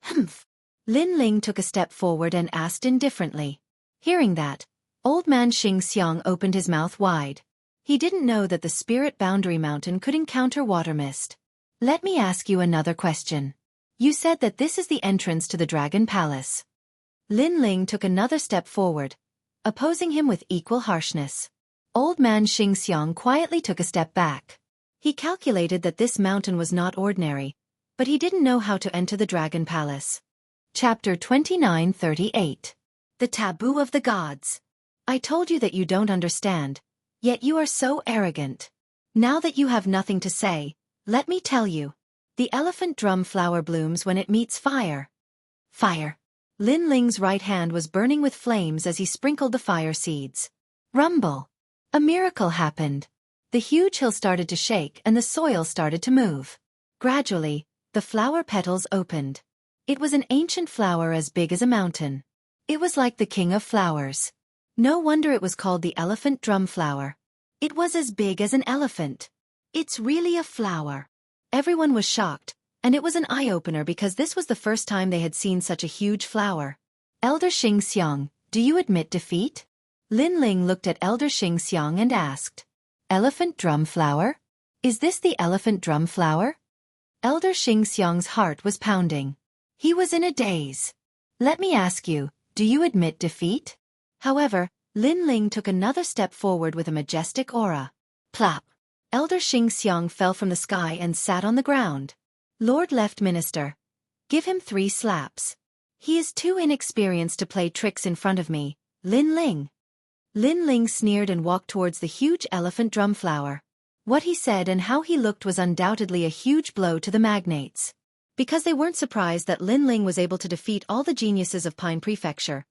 Humph. Lin Ling took a step forward and asked indifferently. Hearing that, old man Xianxia opened his mouth wide. He didn't know that the spirit boundary mountain could encounter water mist. Let me ask you another question. You said that this is the entrance to the Dragon Palace. Lin Ling took another step forward, opposing him with equal harshness. Old man Xianxia quietly took a step back. He calculated that this mountain was not ordinary, but he didn't know how to enter the Dragon Palace. Chapter 29:38. The Taboo of the Gods. I told you that you don't understand, yet you are so arrogant. Now that you have nothing to say, let me tell you. The elephant drum flower blooms when it meets fire. Fire. Lin Ling's right hand was burning with flames as he sprinkled the fire seeds. Rumble. A miracle happened. The huge hill started to shake and the soil started to move. Gradually, the flower petals opened. It was an ancient flower as big as a mountain. It was like the king of flowers. No wonder it was called the elephant drum flower. It was as big as an elephant. It's really a flower. Everyone was shocked, and it was an eye-opener because this was the first time they had seen such a huge flower. Elder Xianxia, do you admit defeat? Lin Ling looked at Elder Xianxia and asked. Elephant drum flower? Is this the elephant drum flower? Elder Xianxia's heart was pounding. He was in a daze. Let me ask you, do you admit defeat? However, Lin Ling took another step forward with a majestic aura. Plop. Elder Xianxia fell from the sky and sat on the ground. Lord Left Minister. Give him 3 slaps. He is too inexperienced to play tricks in front of me, Lin Ling. Lin Ling sneered and walked towards the huge elephant drum flower. What he said and how he looked was undoubtedly a huge blow to the magnates. Because they weren't surprised that Lin Ling was able to defeat all the geniuses of Pine Prefecture.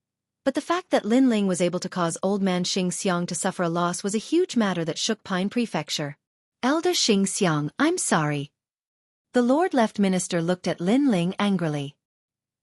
But the fact that Lin Ling was able to cause old man Xianxia to suffer a loss was a huge matter that shook Pine Prefecture. Elder Xianxia, I'm sorry. The Lord Left Minister looked at Lin Ling angrily.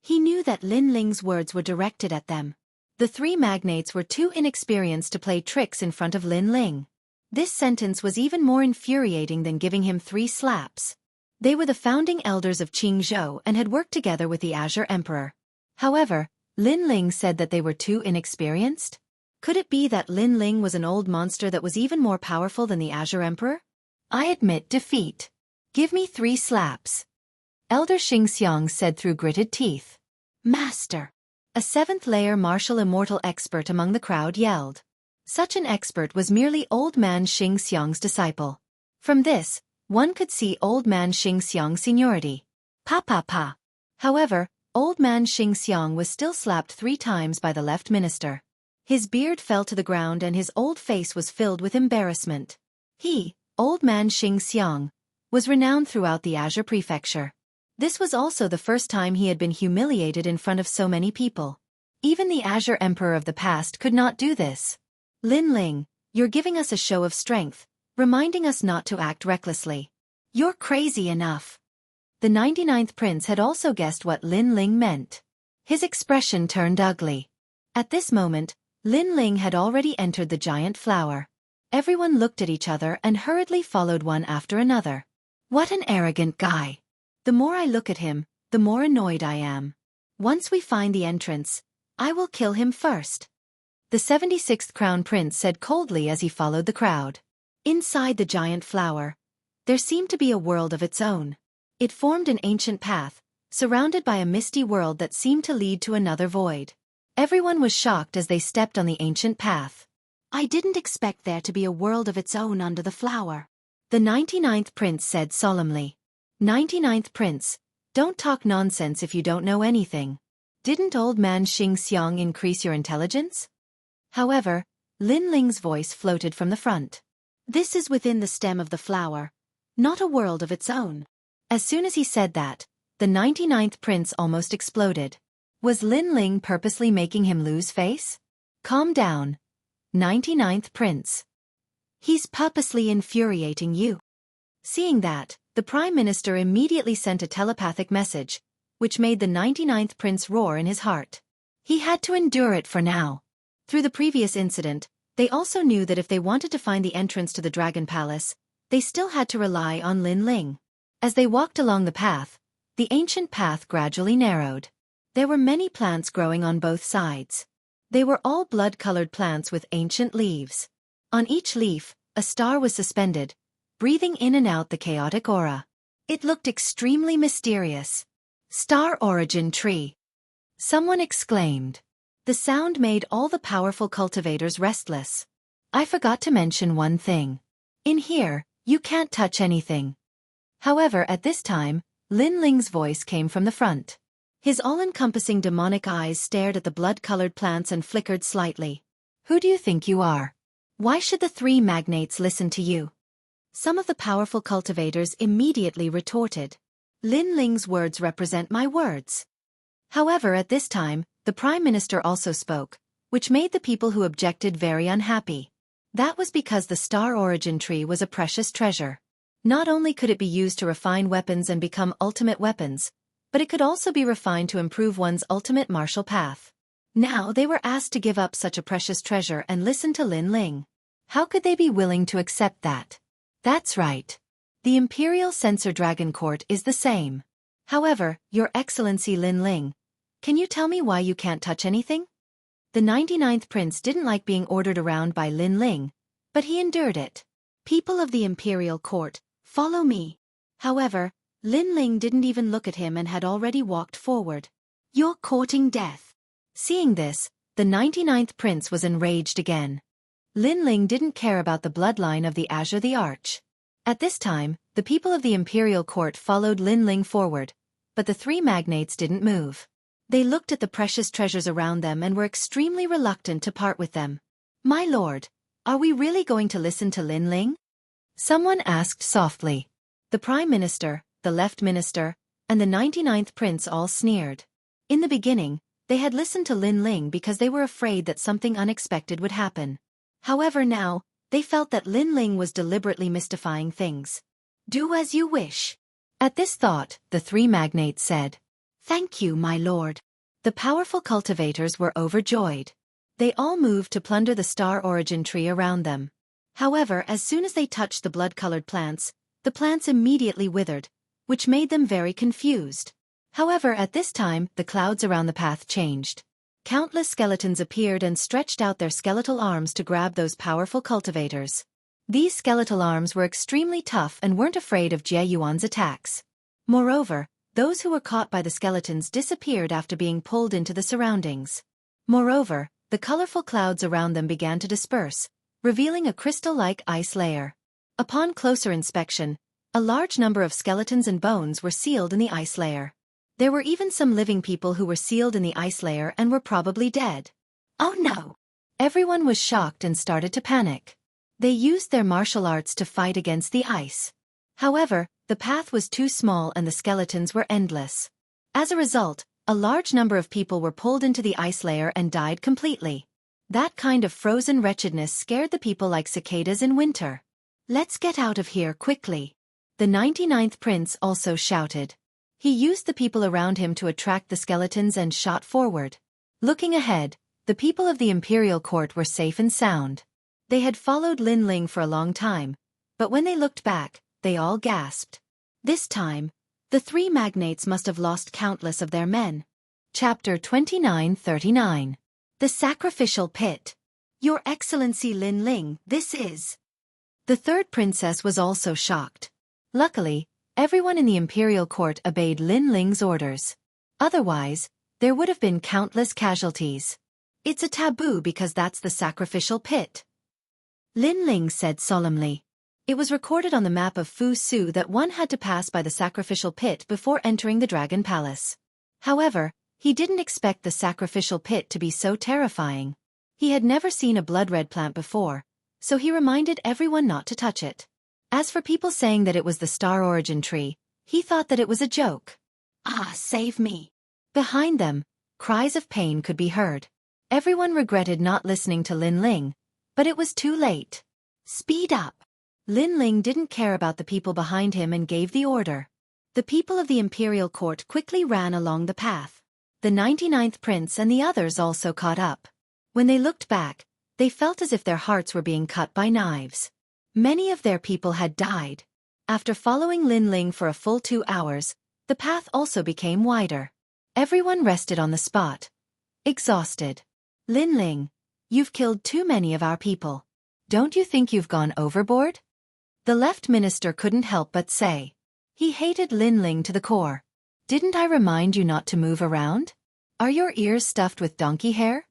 He knew that Lin Ling's words were directed at them. The 3 magnates were too inexperienced to play tricks in front of Lin Ling. This sentence was even more infuriating than giving him 3 slaps. They were the founding elders of Jianghu and had worked together with the Azure Emperor. However, Lin Ling said that they were too inexperienced? Could it be that Lin Ling was an old monster that was even more powerful than the Azure Emperor? I admit defeat. Give me 3 slaps. Elder Xianxia said through gritted teeth. Master. A 7th-layer martial immortal expert among the crowd yelled. Such an expert was merely old man Xianxia's disciple. From this, one could see old man Xianxia's seniority. Pa pa pa. However, old man Xianxia was still slapped 3 times by the Left Minister. His beard fell to the ground and his old face was filled with embarrassment. He, old man Xianxia, was renowned throughout the Azure Prefecture. This was also the first time he had been humiliated in front of so many people. Even the Azure Emperor of the past could not do this. Lin Ling, you're giving us a show of strength, reminding us not to act recklessly. You're crazy enough. The 99th prince had also guessed what Lin Ling meant. His expression turned ugly. At this moment, Lin Ling had already entered the giant flower. Everyone looked at each other and hurriedly followed one after another. What an arrogant guy. The more I look at him, the more annoyed I am. Once we find the entrance, I will kill him first. The 76th crown prince said coldly as he followed the crowd. Inside the giant flower, there seemed to be a world of its own. It formed an ancient path, surrounded by a misty world that seemed to lead to another void. Everyone was shocked as they stepped on the ancient path. I didn't expect there to be a world of its own under the flower.
The 99th prince said solemnly. 99th prince, don't talk nonsense if you don't know anything. Didn't old man Xianxia increase your intelligence? However, Lin Ling's voice floated from the front.
This is within the stem of the flower, not a world of its own.
As soon as he said that, the 99th prince almost exploded. Was Lin Ling purposely making him lose face? Calm down. 99th prince. He's purposely infuriating you. Seeing that, the Prime Minister immediately sent a telepathic message, which made the 99th prince roar in his heart. He had to endure it for now. Through the previous incident, they also knew that if they wanted to find the entrance to the Dragon Palace, they still had to rely on Lin Ling. As they walked along the path, the ancient path gradually narrowed. There were many plants growing on both sides. They were all blood-colored plants with ancient leaves. On each leaf, a star was suspended, breathing in and out the chaotic aura. It looked extremely mysterious. Star Origin Tree. Someone exclaimed. The sound made all the powerful cultivators restless. I forgot to mention one thing. In here, you can't touch anything. However, at this time, Lin Ling's voice came from the front. His all-encompassing demonic eyes stared at the blood-colored plants and flickered slightly. Who do you think you are? Why should the three magnates listen to you? Some of the powerful cultivators immediately retorted. Lin Ling's words represent my words. However, at this time, the Prime Minister also spoke, which made the people who objected very unhappy. That was because the Star Origin Tree was a precious treasure. Not only could it be used to refine weapons and become ultimate weapons, but it could also be refined to improve one's ultimate martial path. Now they were asked to give up such a precious treasure and listen to Lin Ling. How could they be willing to accept that? That's right. The Imperial Censor Dragon Court is the same. However, Your Excellency Lin Ling, can you tell me why you can't touch anything? The 99th prince didn't like being ordered around by Lin Ling, but he endured it. People of the Imperial Court, follow me. However, Lin Ling didn't even look at him and had already walked forward. You're courting death. Seeing this, the 99th prince was enraged again. Lin Ling didn't care about the bloodline of the Azure the Arch. At this time, the people of the Imperial Court followed Lin Ling forward, but the three magnates didn't move. They looked at the precious treasures around them and were extremely reluctant to part with them. My lord, are we really going to listen to Lin Ling? Someone asked softly. The Prime Minister, the Left Minister, and the 99th Prince all sneered. In the beginning, they had listened to Lin Ling because they were afraid that something unexpected would happen. However, now, they felt that Lin Ling was deliberately mystifying things. Do as you wish. At this thought, the three magnates said, Thank you, my lord. The powerful cultivators were overjoyed. They all moved to plunder the Star Origin Tree around them. However, as soon as they touched the blood-colored plants, the plants immediately withered, which made them very confused. However, at this time, the clouds around the path changed. Countless skeletons appeared and stretched out their skeletal arms to grab those powerful cultivators. These skeletal arms were extremely tough and weren't afraid of Jie Yuan's attacks. Moreover, those who were caught by the skeletons disappeared after being pulled into the surroundings. Moreover, the colorful clouds around them began to disperse, revealing a crystal-like ice layer. Upon closer inspection, a large number of skeletons and bones were sealed in the ice layer. There were even some living people who were sealed in the ice layer and were probably dead. Oh no! Everyone was shocked and started to panic. They used their martial arts to fight against the ice. However, the path was too small and the skeletons were endless. As a result, a large number of people were pulled into the ice layer and died completely. That kind of frozen wretchedness scared the people like cicadas in winter. Let's get out of here quickly. The 99th Prince also shouted. He used the people around him to attract the skeletons and shot forward. Looking ahead, the people of the Imperial Court were safe and sound. They had followed Lin Ling for a long time, but when they looked back, they all gasped. This time, the three magnates must have lost countless of their men. Chapter 2939. The Sacrificial Pit. Your Excellency Lin Ling, this is... The third princess was also shocked. Luckily, everyone in the Imperial Court obeyed Lin Ling's orders. Otherwise, there would have been countless casualties. It's a taboo because that's the sacrificial pit. Lin Ling said solemnly. It was recorded on the map of Fu Su that one had to pass by the sacrificial pit before entering the Dragon Palace. However, he didn't expect the sacrificial pit to be so terrifying. He had never seen a blood-red plant before, so he reminded everyone not to touch it. As for people saying that it was the star origin tree, he thought that it was a joke.
Ah, save me.
Behind them, cries of pain could be heard. Everyone regretted not listening to Lin Ling, but it was too late.
Speed up.
Lin Ling didn't care about the people behind him and gave the order. The people of the imperial court quickly ran along the path. The 99th prince and the others also caught up. When they looked back, they felt as if their hearts were being cut by knives. Many of their people had died. After following Lin Ling for a full 2 hours, the path also became wider. Everyone rested on the spot, exhausted. Lin Ling, you've killed too many of our people. Don't you think you've gone overboard? The left minister couldn't help but say. He hated Lin Ling to the core. Didn't I remind you not to move around? Are your ears stuffed with donkey hair?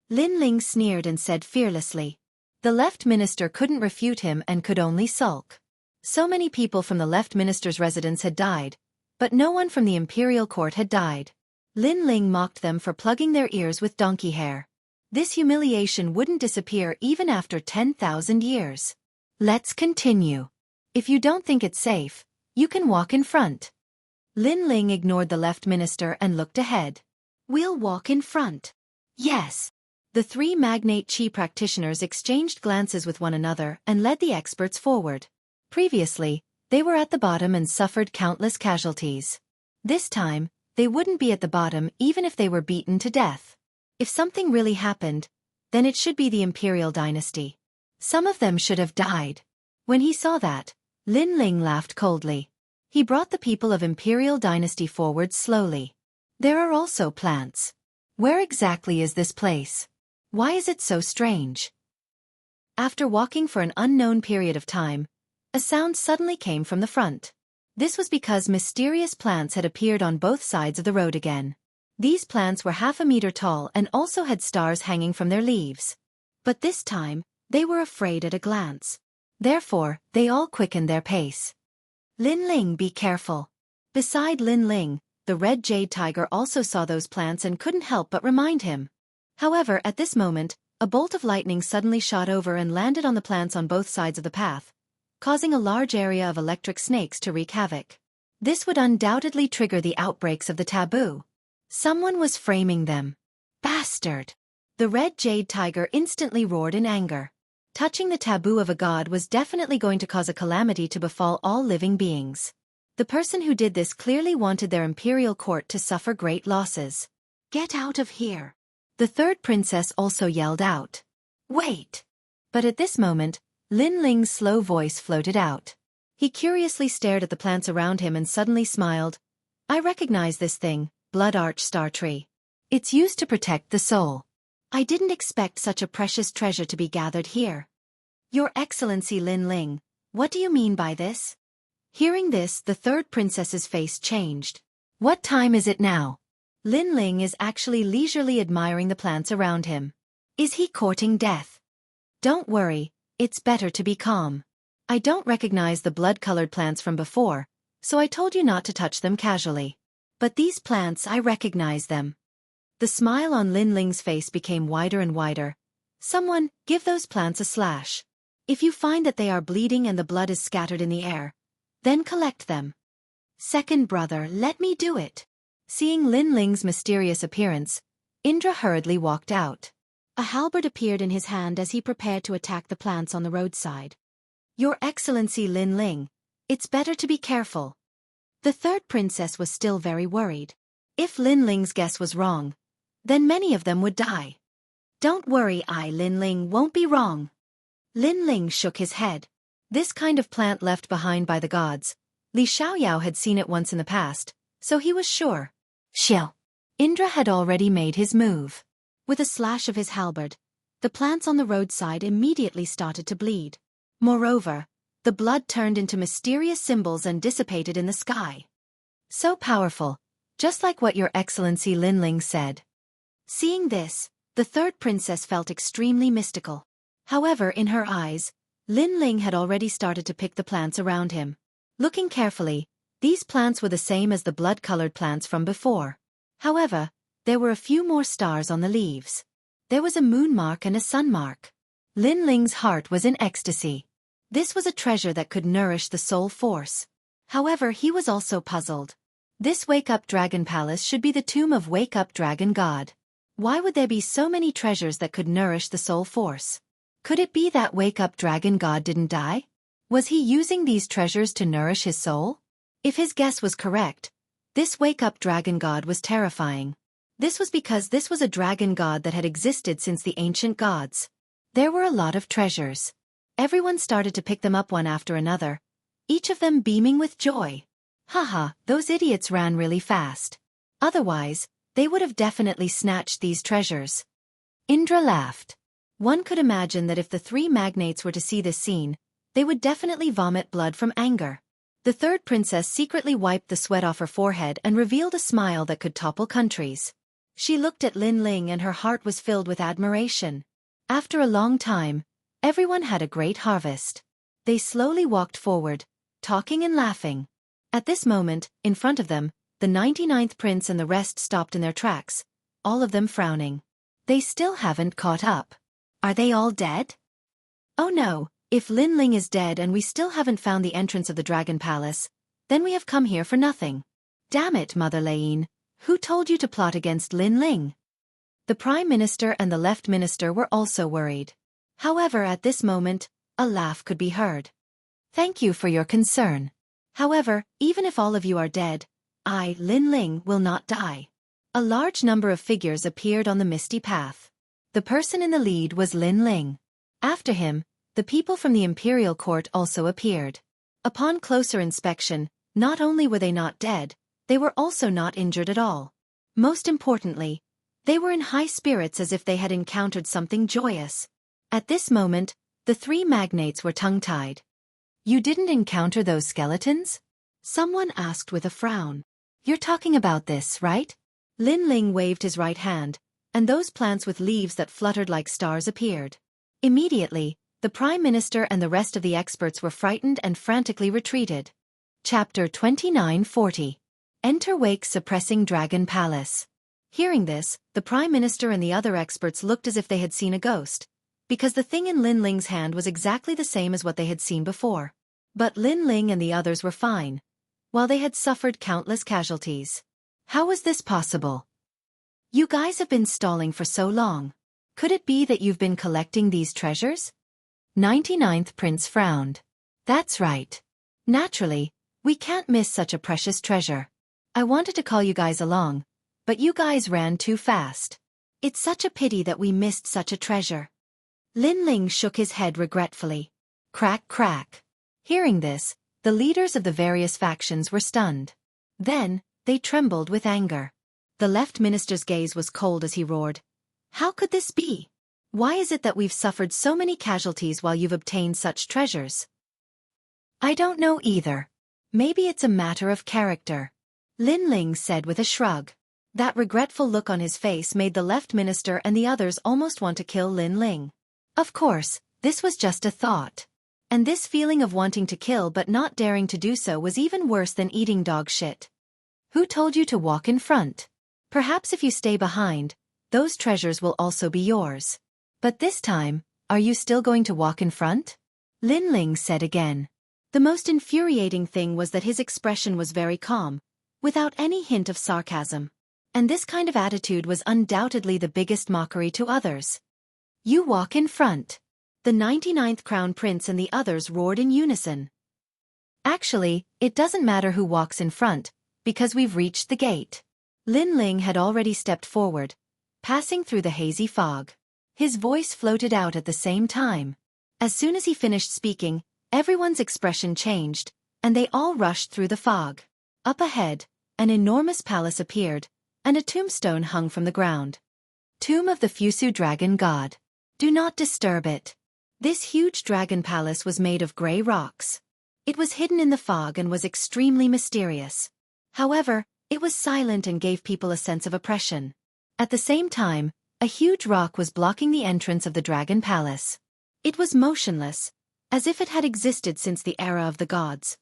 Lin Ling sneered and said fearlessly. The left minister couldn't refute him and could only sulk. So many people from the left minister's residence had died, but no one from the imperial court had died. Lin Ling mocked them for plugging their ears with donkey hair. This humiliation wouldn't disappear even after 10,000 years. Let's continue. If you don't think it's safe, you can walk in front. Lin Ling ignored the left minister and looked ahead.
We'll walk in front.
Yes. The 3 magnate chi practitioners exchanged glances with one another and led the experts forward. Previously, they were at the bottom and suffered countless casualties. This time, they wouldn't be at the bottom even if they were beaten to death. If something really happened, then it should be the imperial dynasty. Some of them should have died. When he saw that, Lin Ling laughed coldly. He brought the people of imperial dynasty forward slowly. There are also plants. Where exactly is this place? Why is it so strange? After walking for an unknown period of time, a sound suddenly came from the front. This was because mysterious plants had appeared on both sides of the road again. These plants were half a meter tall and also had stars hanging from their leaves. But this time, they were afraid at a glance. Therefore, they all quickened their pace. Lin Ling, be careful. Beside Lin Ling, the red jade tiger also saw those plants and couldn't help but remind him. However, at this moment, a bolt of lightning suddenly shot over and landed on the plants on both sides of the path, causing a large area of electric snakes to wreak havoc. This would undoubtedly trigger the outbreaks of the taboo. Someone was framing them. Bastard! The red jade tiger instantly roared in anger. Touching the taboo of a god was definitely going to cause a calamity to befall all living beings. The person who did this clearly wanted their imperial court to suffer great losses.
Get out of here.
The 3rd princess also yelled out. Wait! But at this moment, Lin Ling's slow voice floated out. He curiously stared at the plants around him and suddenly smiled. I recognize this thing, Blood Arch Star Tree. It's used to protect the soul. I didn't expect such a precious treasure to be gathered here. Your Excellency Lin Ling, what do you mean by this? Hearing this, the 3rd princess's face changed. What time is it now? Lin Ling is actually leisurely admiring the plants around him. Is he courting death? Don't worry, it's better to be calm. I don't recognize the blood-colored plants from before, so I told you not to touch them casually. But these plants, I recognize them. The smile on Lin Ling's face became wider and wider. Someone, give those plants a slash. If you find that they are bleeding and the blood is scattered in the air, then collect them. Second brother, let me do it. Seeing Lin Ling's mysterious appearance, Indra hurriedly walked out. A halberd appeared in his hand as he prepared to attack the plants on the roadside. Your Excellency Lin Ling, it's better to be careful. The 3rd princess was still very worried. If Lin Ling's guess was wrong, then many of them would die. Don't worry, Lin Ling won't be wrong. Lin Ling shook his head. This kind of plant left behind by the gods, Li Xiaoyao had seen it once in the past, so he was sure. Xiao. Indra had already made his move. With a slash of his halberd, the plants on the roadside immediately started to bleed. Moreover, the blood turned into mysterious symbols and dissipated in the sky. So powerful, just like what Your Excellency Lin Ling said. Seeing this, the 3rd princess felt extremely mystical.
However, in her eyes, Lin Ling had already started to pick the plants around him. Looking carefully, these plants were the same as the blood-colored plants from before. However, there were a few more stars on the leaves. There was a moon mark and a sun mark. Lin Ling's heart was in ecstasy. This was a treasure that could nourish the soul force. However, he was also puzzled. This Wake-Up Dragon Palace should be the tomb of Wake-Up Dragon God. Why would there be so many treasures that could nourish the soul force? Could it be that Wake-Up Dragon God didn't die? Was he using these treasures to nourish his soul? If his guess was correct, this Wake-Up Dragon God was terrifying. This was because this was a dragon god that had existed since the ancient gods. There were a lot of treasures. Everyone started to pick them up one after another, each of them beaming with joy. Haha, those idiots ran really fast. Otherwise, they would have definitely snatched these treasures. Indra laughed. One could imagine that if the three magnates were to see this scene, they would definitely vomit blood from anger. The third princess secretly wiped the sweat off her forehead and revealed a smile that could topple countries. She looked at Lin Ling and her heart was filled with admiration. After a long time, everyone had a great harvest. They slowly walked forward, talking and laughing. At this moment, in front of them, the 99th prince and the rest stopped in their tracks, all of them frowning. They still haven't caught up. Are they all dead? Oh no, if Lin Ling is dead and we still haven't found the entrance of the Dragon Palace, then we have come here for nothing. Damn it, Mother Lain, who told you to plot against Lin Ling? The Prime Minister and the Left Minister were also worried. However, at this moment, a laugh could be heard. Thank you for your concern. However, even if all of you are dead, I, Lin Ling, will not die. A large number of figures appeared on the misty path. The person in the lead was Lin Ling. After him, the people from the imperial court also appeared. Upon closer inspection, not only were they not dead, they were also not injured at all. Most importantly, they were in high spirits as if they had encountered something joyous. At this moment, the three magnates were tongue-tied. You didn't encounter those skeletons? Someone asked with a frown. You're talking about this, right? Lin Ling waved his right hand, and those plants with leaves that fluttered like stars appeared. Immediately, the Prime Minister and the rest of the experts were frightened and frantically retreated. Chapter 2940. Enter Wake Suppressing Dragon Palace. Hearing this, the Prime Minister and the other experts looked as if they had seen a ghost, because the thing in Lin Ling's hand was exactly the same as what they had seen before. But Lin Ling and the others were fine, while they had suffered countless casualties. How was this possible? You guys have been stalling for so long. Could it be that you've been collecting these treasures? 99th Prince frowned. That's right. Naturally, we can't miss such a precious treasure. I wanted to call you guys along, but you guys ran too fast. It's such a pity that we missed such a treasure. Lin Ling shook his head regretfully. Crack, crack. Hearing this, the leaders of the various factions were stunned. Then, they trembled with anger. The Left Minister's gaze was cold as he roared. How could this be? Why is it that we've suffered so many casualties while you've obtained such treasures? I don't know either. Maybe it's a matter of character. Lin Ling said with a shrug. That regretful look on his face made the Left Minister and the others almost want to kill Lin Ling. Of course, this was just a thought. And this feeling of wanting to kill but not daring to do so was even worse than eating dog shit. Who told you to walk in front? Perhaps if you stay behind, those treasures will also be yours. But this time, are you still going to walk in front? Lin Ling said again. The most infuriating thing was that his expression was very calm, without any hint of sarcasm. And this kind of attitude was undoubtedly the biggest mockery to others. You walk in front. The 99th Crown Prince and the others roared in unison. Actually, it doesn't matter who walks in front, because we've reached the gate. Lin Ling had already stepped forward, passing through the hazy fog. His voice floated out at the same time. As soon as he finished speaking, everyone's expression changed, and they all rushed through the fog. Up ahead, an enormous palace appeared, and a tombstone hung from the ground. Tomb of the Fusu Dragon God. Do not disturb it. This huge dragon palace was made of gray rocks. It was hidden in the fog and was extremely mysterious. However, it was silent and gave people a sense of oppression. At the same time, a huge rock was blocking the entrance of the dragon palace. It was motionless, as if it had existed since the era of the gods.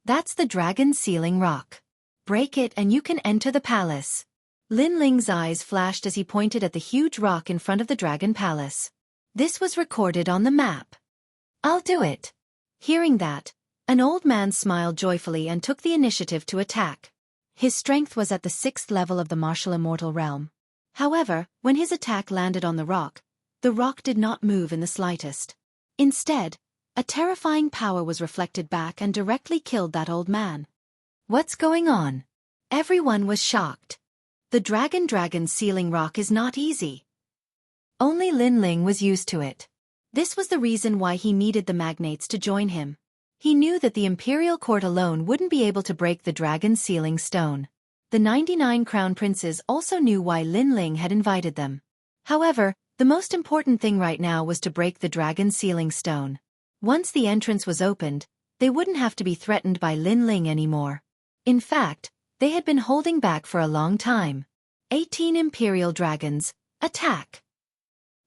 That's the dragon sealing rock. Break it and you can enter the palace. Lin Ling's eyes flashed as he pointed at the huge rock in front of the dragon palace. This was recorded on the map. I'll do it. Hearing that, an old man smiled joyfully and took the initiative to attack. His strength was at the 6th level of the martial immortal realm. However, when his attack landed on the rock did not move in the slightest. Instead, a terrifying power was reflected back and directly killed that old man. What's going on? Everyone was shocked. The dragon sealing rock is not easy. Only Lin Ling was used to it. This was the reason why he needed the magnates to join him. He knew that the imperial court alone wouldn't be able to break the dragon sealing stone. The 99 crown princes also knew why Lin Ling had invited them. However, the most important thing right now was to break the dragon sealing stone. Once the entrance was opened, they wouldn't have to be threatened by Lin Ling anymore. In fact, they had been holding back for a long time. 18 imperial dragons, attack!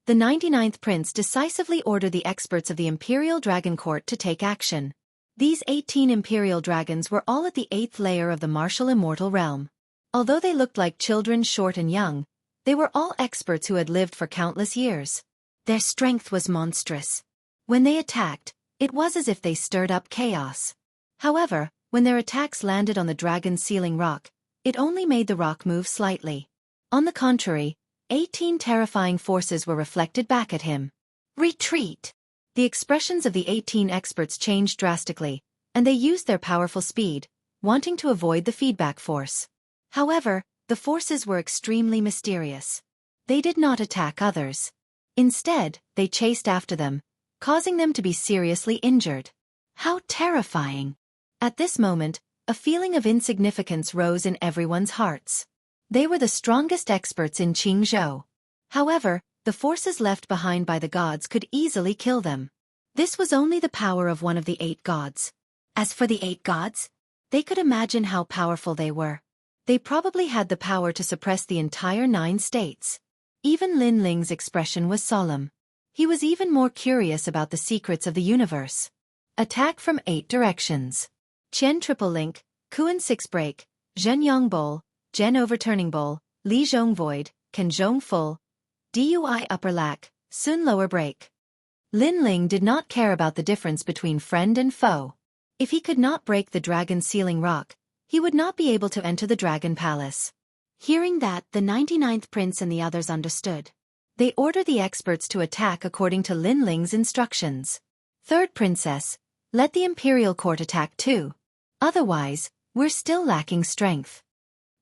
The 99th prince decisively ordered the experts of the imperial dragon court to take action. These 18 imperial dragons were all at the 8th layer of the martial immortal realm. Although they looked like children short and young, they were all experts who had lived for countless years. Their strength was monstrous. When they attacked, it was as if they stirred up chaos. However, when their attacks landed on the dragon sealing rock, it only made the rock move slightly. On the contrary, 18 terrifying forces were reflected back at him. Retreat! The expressions of the 18 experts changed drastically, and they used their powerful speed, wanting to avoid the feedback force. However, the forces were extremely mysterious. They did not attack others. Instead, they chased after them, causing them to be seriously injured. How terrifying! At this moment, a feeling of insignificance rose in everyone's hearts. They were the strongest experts in Jianghu. However, the forces left behind by the gods could easily kill them. This was only the power of one of the 8 gods. As for the 8 gods, they could imagine how powerful they were. They probably had the power to suppress the entire 9 states. Even Lin Ling's expression was solemn. He was even more curious about the secrets of the universe. Attack from 8 directions. Qian Triple Link, Kuan 6 Break, Zhen Yang Bowl, Zhen Overturning Bowl, Li Zhong Void, Ken Zhong Full, Dui Upper Lack, Sun Lower Break. Lin Ling did not care about the difference between friend and foe. If he could not break the dragon sealing rock, he would not be able to enter the dragon palace. Hearing that, the 99th prince and the others understood. They ordered the experts to attack according to Lin Ling's instructions. 3rd princess, let the imperial court attack too. Otherwise, we're still lacking strength.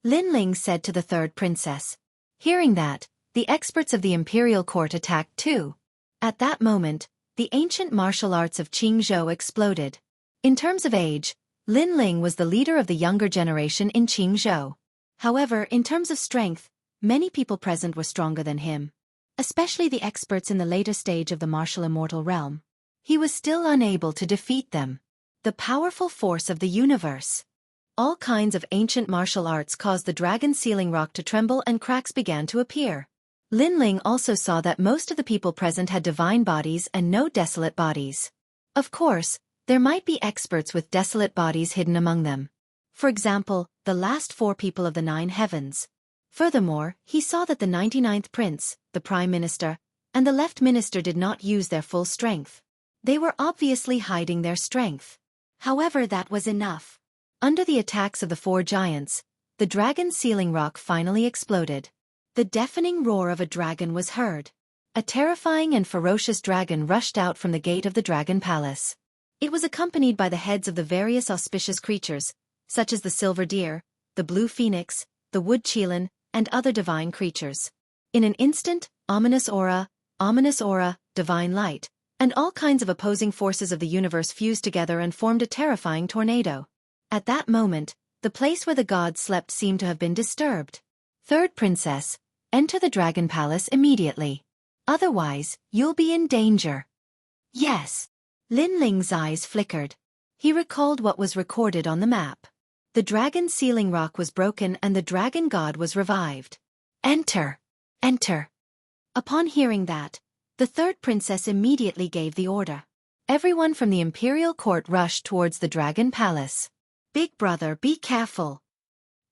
Lin Ling said to the 3rd princess. Hearing that, the experts of the imperial court attacked too. At that moment, the ancient martial arts of Jianghu exploded. In terms of age, Lin Ling was the leader of the younger generation in Jianghu. However, in terms of strength, many people present were stronger than him. Especially the experts in the later stage of the martial immortal realm. He was still unable to defeat them. The powerful force of the universe. All kinds of ancient martial arts caused the dragon sealing rock to tremble and cracks began to appear. Lin Ling also saw that most of the people present had divine bodies and no desolate bodies. Of course, there might be experts with desolate bodies hidden among them. For example, the last 4 people of the 9 heavens. Furthermore, he saw that the 99th prince, the prime minister, and the left minister did not use their full strength. They were obviously hiding their strength. However, that was enough. Under the attacks of the 4 giants, the dragon sealing rock finally exploded. The deafening roar of a dragon was heard. A terrifying and ferocious dragon rushed out from the gate of the dragon palace. It was accompanied by the heads of the various auspicious creatures, such as the silver deer, the blue phoenix, the wood qilin, and other divine creatures. In an instant, ominous aura, divine light, and all kinds of opposing forces of the universe fused together and formed a terrifying tornado. At that moment, the place where the gods slept seemed to have been disturbed. 3rd princess, enter the dragon palace immediately. Otherwise, you'll be in danger. Yes. Lin Ling's eyes flickered. He recalled what was recorded on the map. The dragon sealing rock was broken and the dragon god was revived. Enter! Enter! Upon hearing that,
The third princess immediately gave the order. Everyone from the imperial court rushed towards the dragon palace. "Big brother, be careful."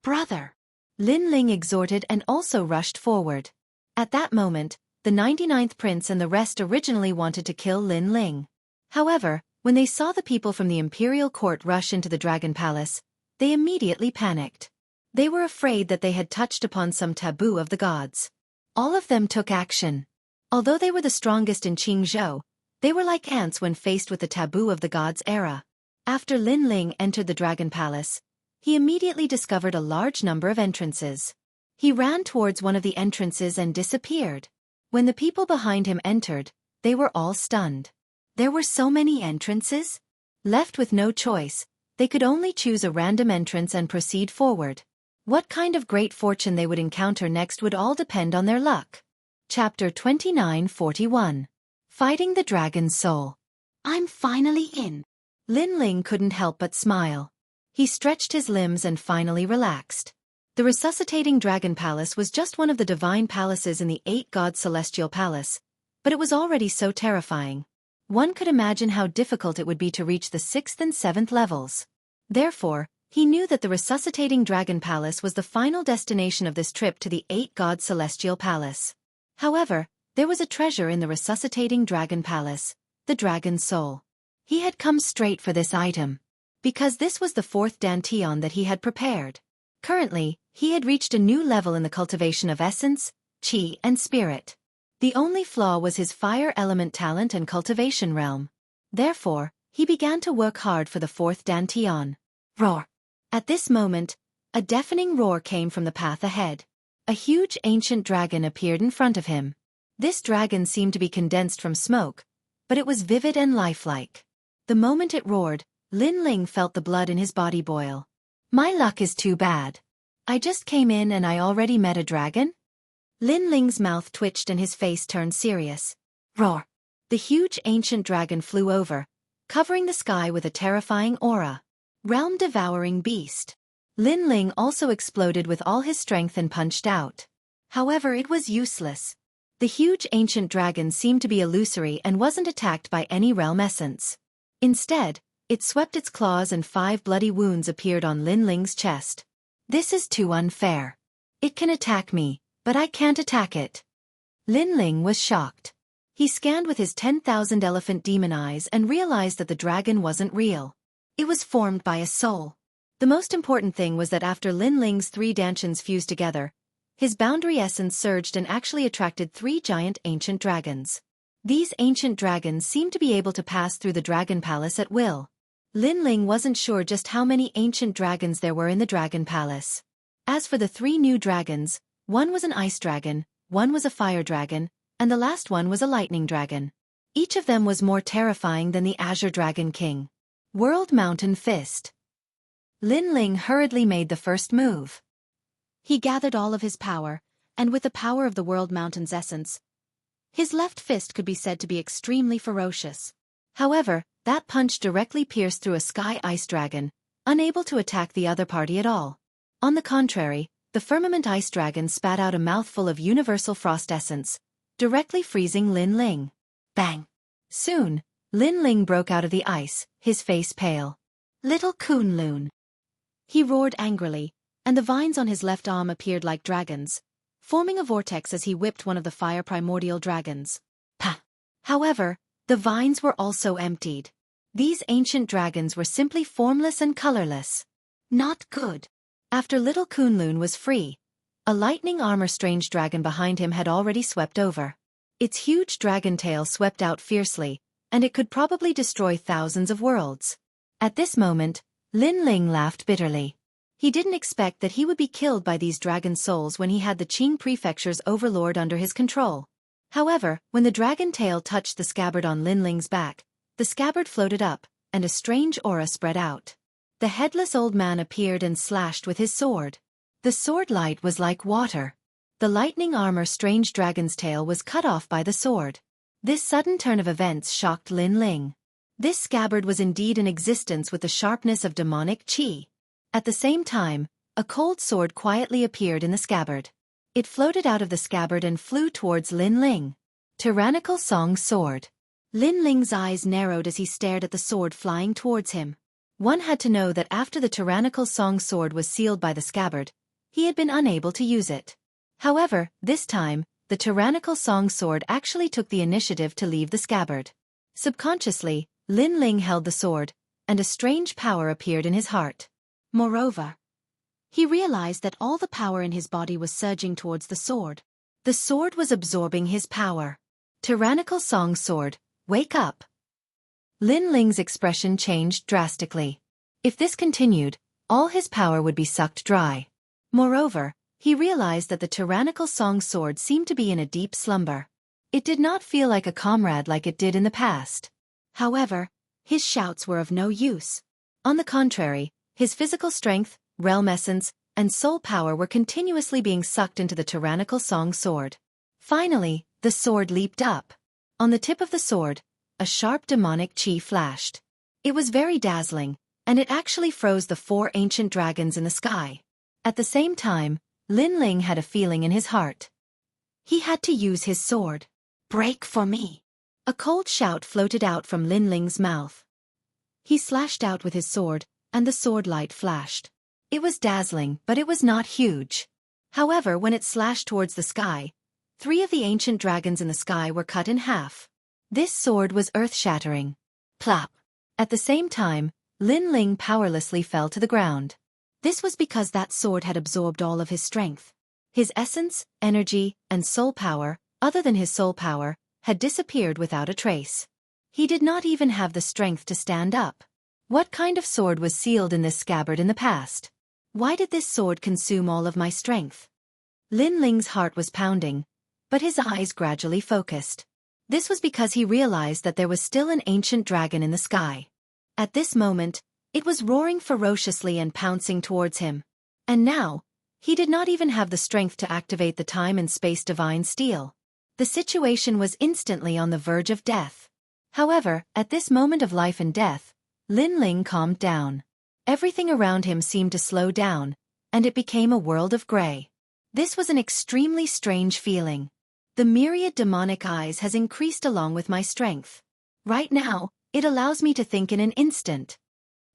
"Brother," Lin Ling exhorted and also rushed forward. At that moment, the 99th prince and the rest originally wanted to kill Lin Ling. However, when they saw the people from the imperial court rush into the dragon palace, they immediately panicked. They were afraid that they had touched upon some taboo of the gods. All of them took action. Although they were the strongest in Jianghu, they were like ants when faced with the taboo of the gods era. After Lin Ling entered the dragon palace, he immediately discovered a large number of entrances. He ran towards one of the entrances and disappeared. When the people behind him entered, they were all stunned. There were so many entrances? Left with no choice, they could only choose a random entrance and proceed forward. What kind of great fortune they would encounter next would all depend on their luck. Chapter 2941. Fighting the Dragon's Soul. "I'm finally in." Lin Ling couldn't help but smile. He stretched his limbs and finally relaxed. The resuscitating dragon palace was just one of the divine palaces in the 8-god celestial palace, but it was already so terrifying. One could imagine how difficult it would be to reach the 6th and 7th levels. Therefore, he knew that the resuscitating dragon palace was the final destination of this trip to the 8-god celestial palace. However, there was a treasure in the resuscitating dragon palace, the dragon's soul. He had come straight for this item, because this was the 4th dantian that he had prepared. Currently, he had reached a new level in the cultivation of essence, qi and spirit. The only flaw was his fire element talent and cultivation realm. Therefore, he began to work hard for the 4th dantian. Roar! At this moment, a deafening roar came from the path ahead. A huge ancient dragon appeared in front of him. This dragon seemed to be condensed from smoke, but it was vivid and lifelike. The moment it roared, Lin Ling felt the blood in his body boil. "My luck is too bad. I just came in and I already met a dragon?" Lin Ling's mouth twitched and his face turned serious. Roar! The huge ancient dragon flew over, covering the sky with a terrifying aura. Realm-devouring beast. Lin Ling also exploded with all his strength and punched out. However, it was useless. The huge ancient dragon seemed to be illusory and wasn't attacked by any realm essence. Instead, it swept its claws and 5 bloody wounds appeared on Lin Ling's chest. "This is too unfair. It can attack me, but I can't attack it." Lin Ling was shocked. He scanned with his 10,000 elephant demon eyes and realized that the dragon wasn't real. It was formed by a soul. The most important thing was that after Lin Ling's 3 dantians fused together, his boundary essence surged and actually attracted 3 giant ancient dragons. These ancient dragons seemed to be able to pass through the dragon palace at will. Lin Ling wasn't sure just how many ancient dragons there were in the dragon palace. As for the 3 new dragons, one was an ice dragon, one was a fire dragon, and the last one was a lightning dragon. Each of them was more terrifying than the Azure Dragon King. World Mountain Fist. Lin Ling hurriedly made the first move. He gathered all of his power, and with the power of the World Mountain's essence, his left fist could be said to be extremely ferocious. However, that punch directly pierced through a sky ice dragon, unable to attack the other party at all. On the contrary, the firmament ice dragon spat out a mouthful of universal frost essence, directly freezing Lin Ling. Bang! Soon, Lin Ling broke out of the ice, his face pale. "Little Kunlun!" He roared angrily, and the vines on his left arm appeared like dragons, forming a vortex as he whipped one of the fire primordial dragons. Pah! However, the vines were also emptied. These ancient dragons were simply formless and colorless. Not good. After Little Kunlun was free, a lightning armor strange dragon behind him had already swept over. Its huge dragon tail swept out fiercely, and it could probably destroy thousands of worlds. At this moment, Lin Ling laughed bitterly. He didn't expect that he would be killed by these dragon souls when he had the Qing Prefecture's overlord under his control. However, when the dragon tail touched the scabbard on Lin Ling's back, the scabbard floated up, and a strange aura spread out. The headless old man appeared and slashed with his sword. The sword light was like water. The lightning armor strange dragon's tail was cut off by the sword. This sudden turn of events shocked Lin Ling. This scabbard was indeed in existence with the sharpness of demonic qi. At the same time, a cold sword quietly appeared in the scabbard. It floated out of the scabbard and flew towards Lin Ling.
Tyrannical Song Sword. Lin Ling's eyes narrowed as he stared at the sword flying towards him. One had to know that after the Tyrannical Song Sword was sealed by the scabbard, he had been unable to use it. However, this time, the Tyrannical Song Sword actually took the initiative to leave the scabbard. Subconsciously, Lin Ling held the sword, and a strange power appeared in his heart. Moreover, he realized that all the power in his body was surging towards the sword. The sword was absorbing his power. Tyrannical Song Sword, wake up! Lin Ling's expression changed drastically. If this continued, all his power would be sucked dry. Moreover, he realized that the Tyrannical Song Sword seemed to be in a deep slumber. It did not feel like a comrade like it did in the past. However, his shouts were of no use. On the contrary, his physical strength, realm essence, and soul power were continuously being sucked into the Tyrannical Song Sword. Finally, the sword leaped up. On the tip of the sword, a sharp demonic chi flashed. It was very dazzling, and it actually froze the 4 ancient dragons in the sky. At the same time, Lin Ling had a feeling in his heart. He had to use his sword. Break for me! A cold shout floated out from Lin Ling's mouth. He slashed out with his sword, and the sword light flashed. It was dazzling, but it was not huge. However, when it slashed towards the sky, 3 of the ancient dragons in the sky were cut in half. This sword was earth-shattering. Plop! At the same time, Lin Ling powerlessly fell to the ground. This was because that sword had absorbed all of his strength. His essence, energy, and soul power, other than his soul power, had disappeared without a trace. He did not even have the strength to stand up. What kind of sword was sealed in this scabbard in the past? Why did this sword consume all of my strength? Lin Ling's heart was pounding, but his eyes gradually focused. This was because he realized that there was still an ancient dragon in the sky. At this moment, it was roaring ferociously and pouncing towards him. And now, he did not even have the strength to activate the time and space divine steel. The situation was instantly on the verge of death. However, at this moment of life and death, Lin Ling calmed down. Everything around him seemed to slow down, and it became a world of gray. This was an extremely strange feeling. The myriad demonic eyes has increased along with my strength. Right now, it allows me to think in an instant.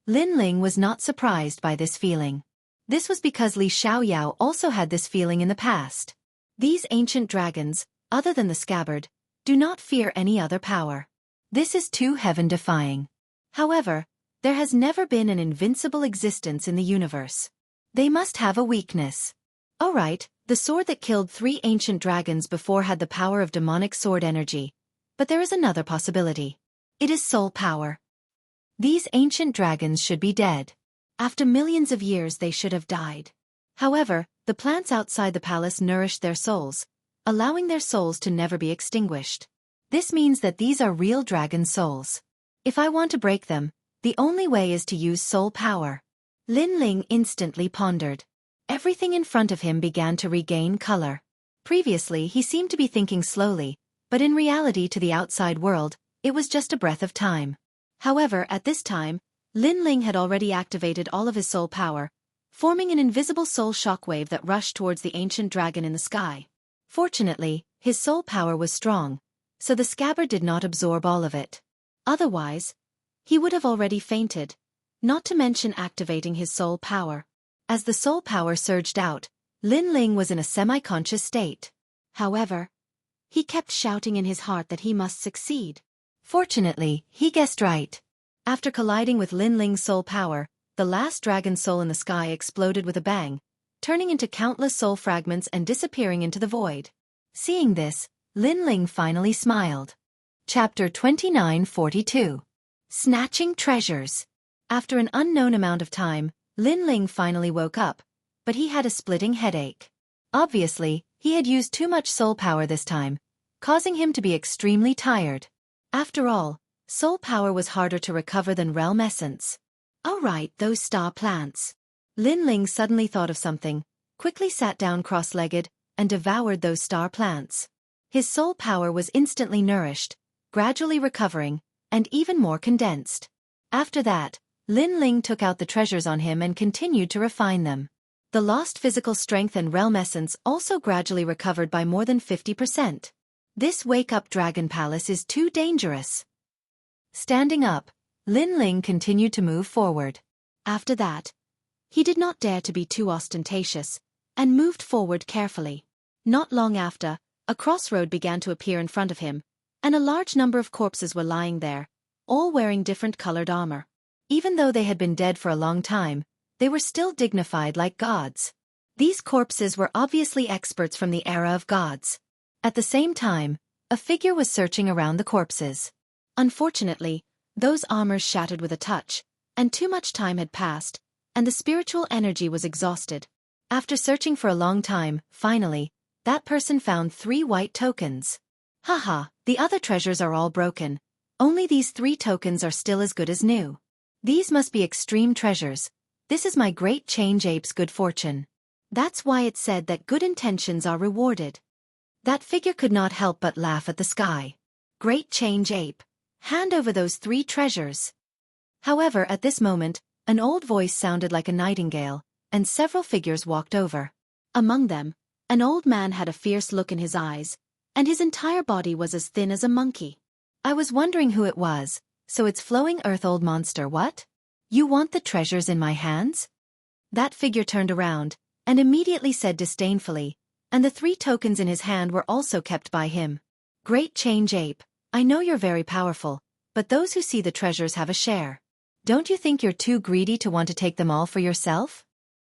Lin Ling was not surprised by this feeling. This was because Li Xiaoyao also had this feeling in the past. These ancient dragons, other than the scabbard, do not fear any other power. This is too heaven-defying. However, there has never been an invincible existence in the universe. They must have a weakness. Alright, the sword that killed 3 ancient dragons before had the power of demonic sword energy. But there is another possibility. It is soul power. These ancient dragons should be dead. After millions of years they should have died. However, the plants outside the palace nourished their souls, allowing their souls to never be extinguished. This means that these are real dragon souls. If I want to break them, the only way is to use soul power. Lin Ling instantly pondered. Everything in front of him began to regain color. Previously he seemed to be thinking slowly, but in reality to the outside world, it was just a breath of time. However, at this time, Lin Ling had already activated all of his soul power, forming an invisible soul shockwave that rushed towards the ancient dragon in the sky. Fortunately, his soul power was strong, so the scabbard did not absorb all of it. Otherwise, he would have already fainted, not to mention activating his soul power. As the soul power surged out, Lin Ling was in a semi-conscious state. However, he kept shouting in his heart that he must succeed. Fortunately, he guessed right. After colliding with Lin Ling's soul power, the last dragon soul in the sky exploded with a bang, turning into countless soul fragments and disappearing into the void. Seeing this, Lin Ling finally smiled. Chapter 2942. Snatching Treasures. After an unknown amount of time, Lin Ling finally woke up, but he had a splitting headache. Obviously, he had used too much soul power this time, causing him to be extremely tired. After all, soul power was harder to recover than realm essence. Alright, those star plants. Lin Ling suddenly thought of something, quickly sat down cross-legged, and devoured those star plants. His soul power was instantly nourished, gradually recovering, and even more condensed. After that, Lin Ling took out the treasures on him and continued to refine them. The lost physical strength and realm essence also gradually recovered by more than 50%.
This wake-up dragon palace is too dangerous. Standing up, Lin Ling continued to move forward. After that, he did not dare to be too ostentatious, and moved forward carefully. Not long after, a crossroad began to appear in front of him, and a large number of corpses were lying there, all wearing different colored armor. Even though they had been dead for a long time, they were still dignified like gods. These corpses were obviously experts from the era of gods. At the same time, a figure was searching around the corpses. Unfortunately, those armors shattered with a touch, and too much time had passed, and the spiritual energy was exhausted. After searching for a long time, finally, that person found 3 white tokens. Haha, the other treasures are all broken. Only these 3 tokens are still as good as new. These must be extreme treasures. This is my great change ape's good fortune. That's why it's said that good intentions are rewarded. That figure could not help but laugh at the sky. Great change ape, hand over those 3 treasures. However, at this moment, an old voice sounded like a nightingale, and several figures walked over. Among them, an old man had a fierce look in his eyes, and his entire body was as thin as a monkey. I was wondering who it was, so it's Flowing Earth Old Monster, what? You want the treasures in my hands? That figure turned around, and immediately said disdainfully, and the 3 tokens in his hand were also kept by him. Great change ape, I know you're very powerful, but those who see the treasures have a share. Don't you think you're too greedy to want to take them all for yourself?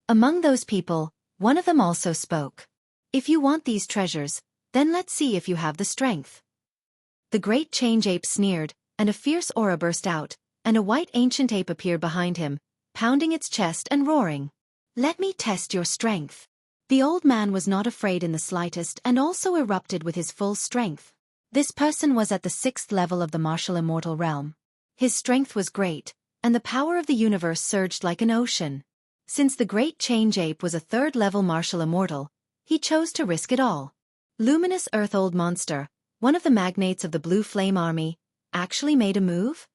Among those people, one of them also spoke. If you want these treasures, then let's see if you have the strength. The great change ape sneered, and a fierce aura burst out, and a white ancient ape appeared behind him, pounding its chest and roaring. Let me test your strength. The old man was not afraid in the slightest and also erupted with his full strength. This person was at the 6th level of the martial immortal realm. His strength was great, and the power of the universe surged like an ocean. Since the great change ape was a 3rd level martial immortal, he chose to risk it all. Luminous Earth Old Monster, one of the magnates of the Blue Flame Army, actually made a move?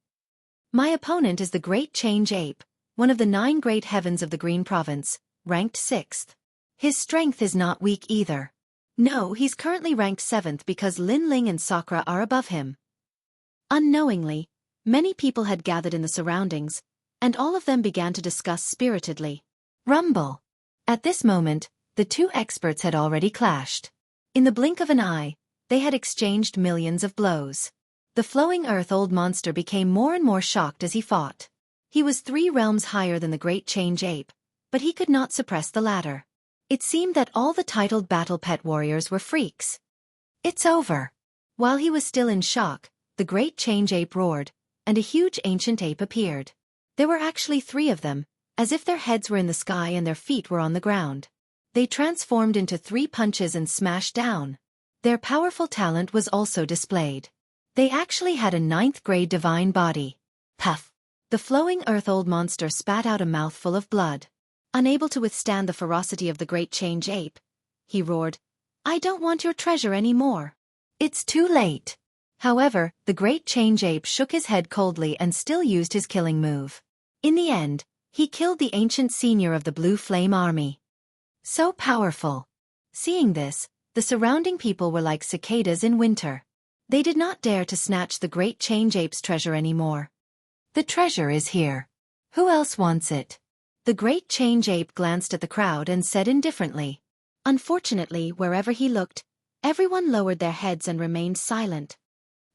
My opponent is the Great Change Ape, one of the 9 great heavens of the Green Province, ranked 6th. His strength is not weak either. No, he's currently ranked 7th because Lin Ling and Sakura are above him. Unknowingly, many people had gathered in the surroundings, and all of them began to discuss spiritedly. Rumble! At this moment, the 2 experts had already clashed. In the blink of an eye, they had exchanged millions of blows. The Flowing Earth Old Monster became more and more shocked as he fought. He was 3 realms higher than the Great Change Ape, but he could not suppress the latter. It seemed that all the titled battle pet warriors were freaks. It's over. While he was still in shock, the Great Change Ape roared, and a huge ancient ape appeared. There were actually 3 of them, as if their heads were in the sky and their feet were on the ground. They transformed into 3 punches and smashed down. Their powerful talent was also displayed. They actually had a 9th grade divine body. Puff! The Flowing Earth Old Monster spat out a mouthful of blood. Unable to withstand the ferocity of the Great Change Ape, he roared, I don't want your treasure anymore. It's too late. However, the Great Change Ape shook his head coldly and still used his killing move. In the end, he killed the ancient senior of the Blue Flame Army. So powerful. Seeing this, the surrounding people were like cicadas in winter. They did not dare to snatch the Great Change Ape's treasure anymore. The treasure is here. Who else wants it? The Great Change Ape glanced at the crowd and said indifferently. Unfortunately, wherever he looked, everyone lowered their heads and remained silent.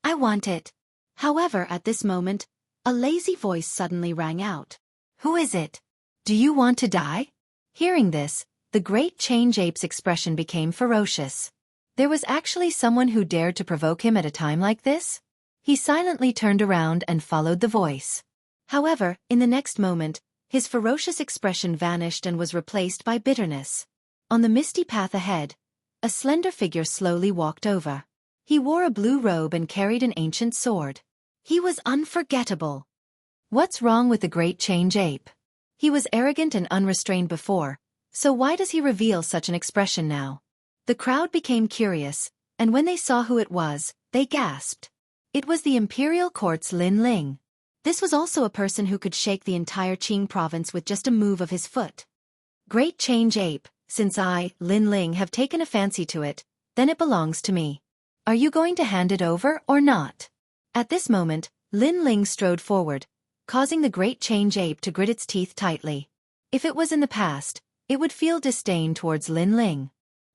I want it. However, at this moment, a lazy voice suddenly rang out. Who is it? Do you want to die? Hearing this, the Great Change Ape's expression became ferocious. There was actually someone who dared to provoke him at a time like this? He silently turned around and followed the voice. However, in the next moment, his ferocious expression vanished and was replaced by bitterness. On the misty path ahead, a slender figure slowly walked over. He wore a blue robe and carried an ancient sword. He was unforgettable. What's wrong with the Great Change Ape? He was arrogant and unrestrained before, so why does he reveal such an expression now? The crowd became curious, and when they saw who it was, they gasped. It was the Imperial Court's Lin Ling. This was also a person who could shake the entire Qing province with just a move of his foot. Great Change Ape, since I, Lin Ling, have taken a fancy to it, then it belongs to me.
Are you going to hand it over or not? At this moment, Lin Ling strode forward, causing the great change ape to grit its teeth tightly. If it was in the past, it would feel disdain towards Lin Ling.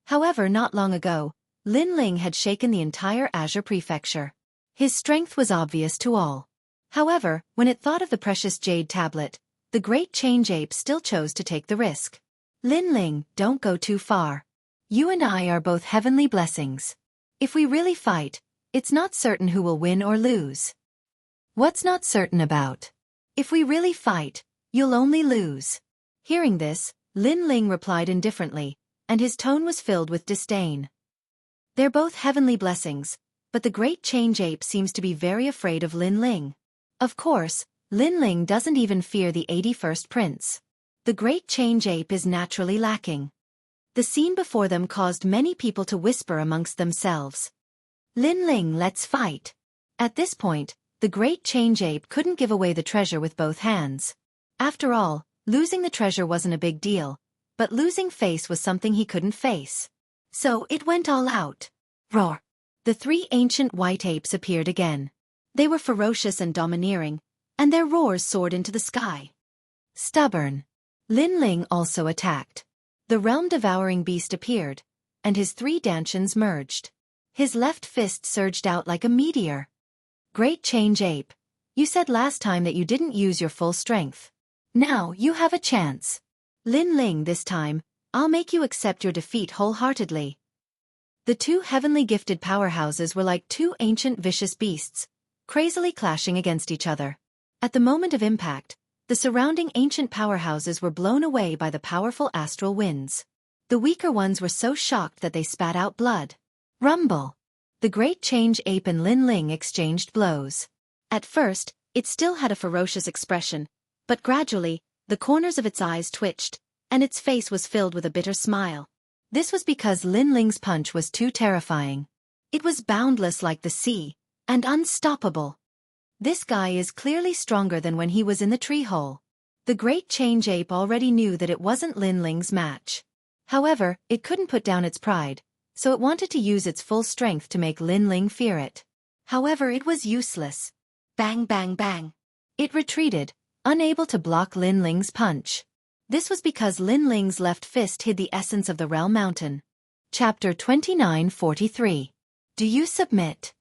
However, not long ago, Lin Ling had shaken the entire Azure Prefecture. His strength was obvious to all. However, when it thought of the precious jade tablet, the great change ape still chose to take the risk. Lin Ling, don't go too far. You and I are both heavenly blessings. If we really fight, it's not certain who will win or lose. What's not certain about? If we really fight, you'll only lose. Hearing this, Lin Ling replied indifferently, and his tone was filled with disdain. They're both heavenly blessings, but the great change ape seems to be very afraid of Lin Ling. Of course, Lin Ling doesn't even fear the 81st prince. The great change ape is naturally lacking. The scene before them caused many people to whisper amongst themselves. Lin Ling, let's fight. At this point, the great change ape couldn't give away the treasure with both hands. After all, losing the treasure wasn't a big deal, but losing face was something he couldn't face. So it went all out. Roar! The three ancient white apes appeared again. They were ferocious and domineering, and their roars soared into the sky. Stubborn. Lin Ling also attacked. The realm-devouring beast appeared, and his three dantians merged. His left fist surged out like a meteor. Great change ape, you said last time that you didn't use your full strength. Now you have a chance. Lin Ling, this time, I'll make you accept your defeat wholeheartedly. The two heavenly gifted powerhouses were like two ancient vicious beasts, crazily clashing against each other. At the moment of impact, the surrounding ancient powerhouses were blown away by the powerful astral winds. The weaker ones were so shocked that they spat out blood. Rumble! The great change ape and Lin Ling exchanged blows. At first, it still had a ferocious expression, but gradually, the corners of its eyes twitched, and its face was filled with a bitter smile. This was because Lin Ling's punch was too terrifying. It was boundless like the sea, and unstoppable. This guy is clearly stronger than when he was in the tree hole. The great change ape already knew that it wasn't Lin Ling's match. However, it couldn't put down its pride, so it wanted to use its full strength to make Lin Ling fear it. However, it was useless. Bang bang bang. It retreated, unable to block Lin Ling's punch. This was because Lin Ling's left fist hid the essence of the Realm Mountain. Chapter 29:43. Do you submit?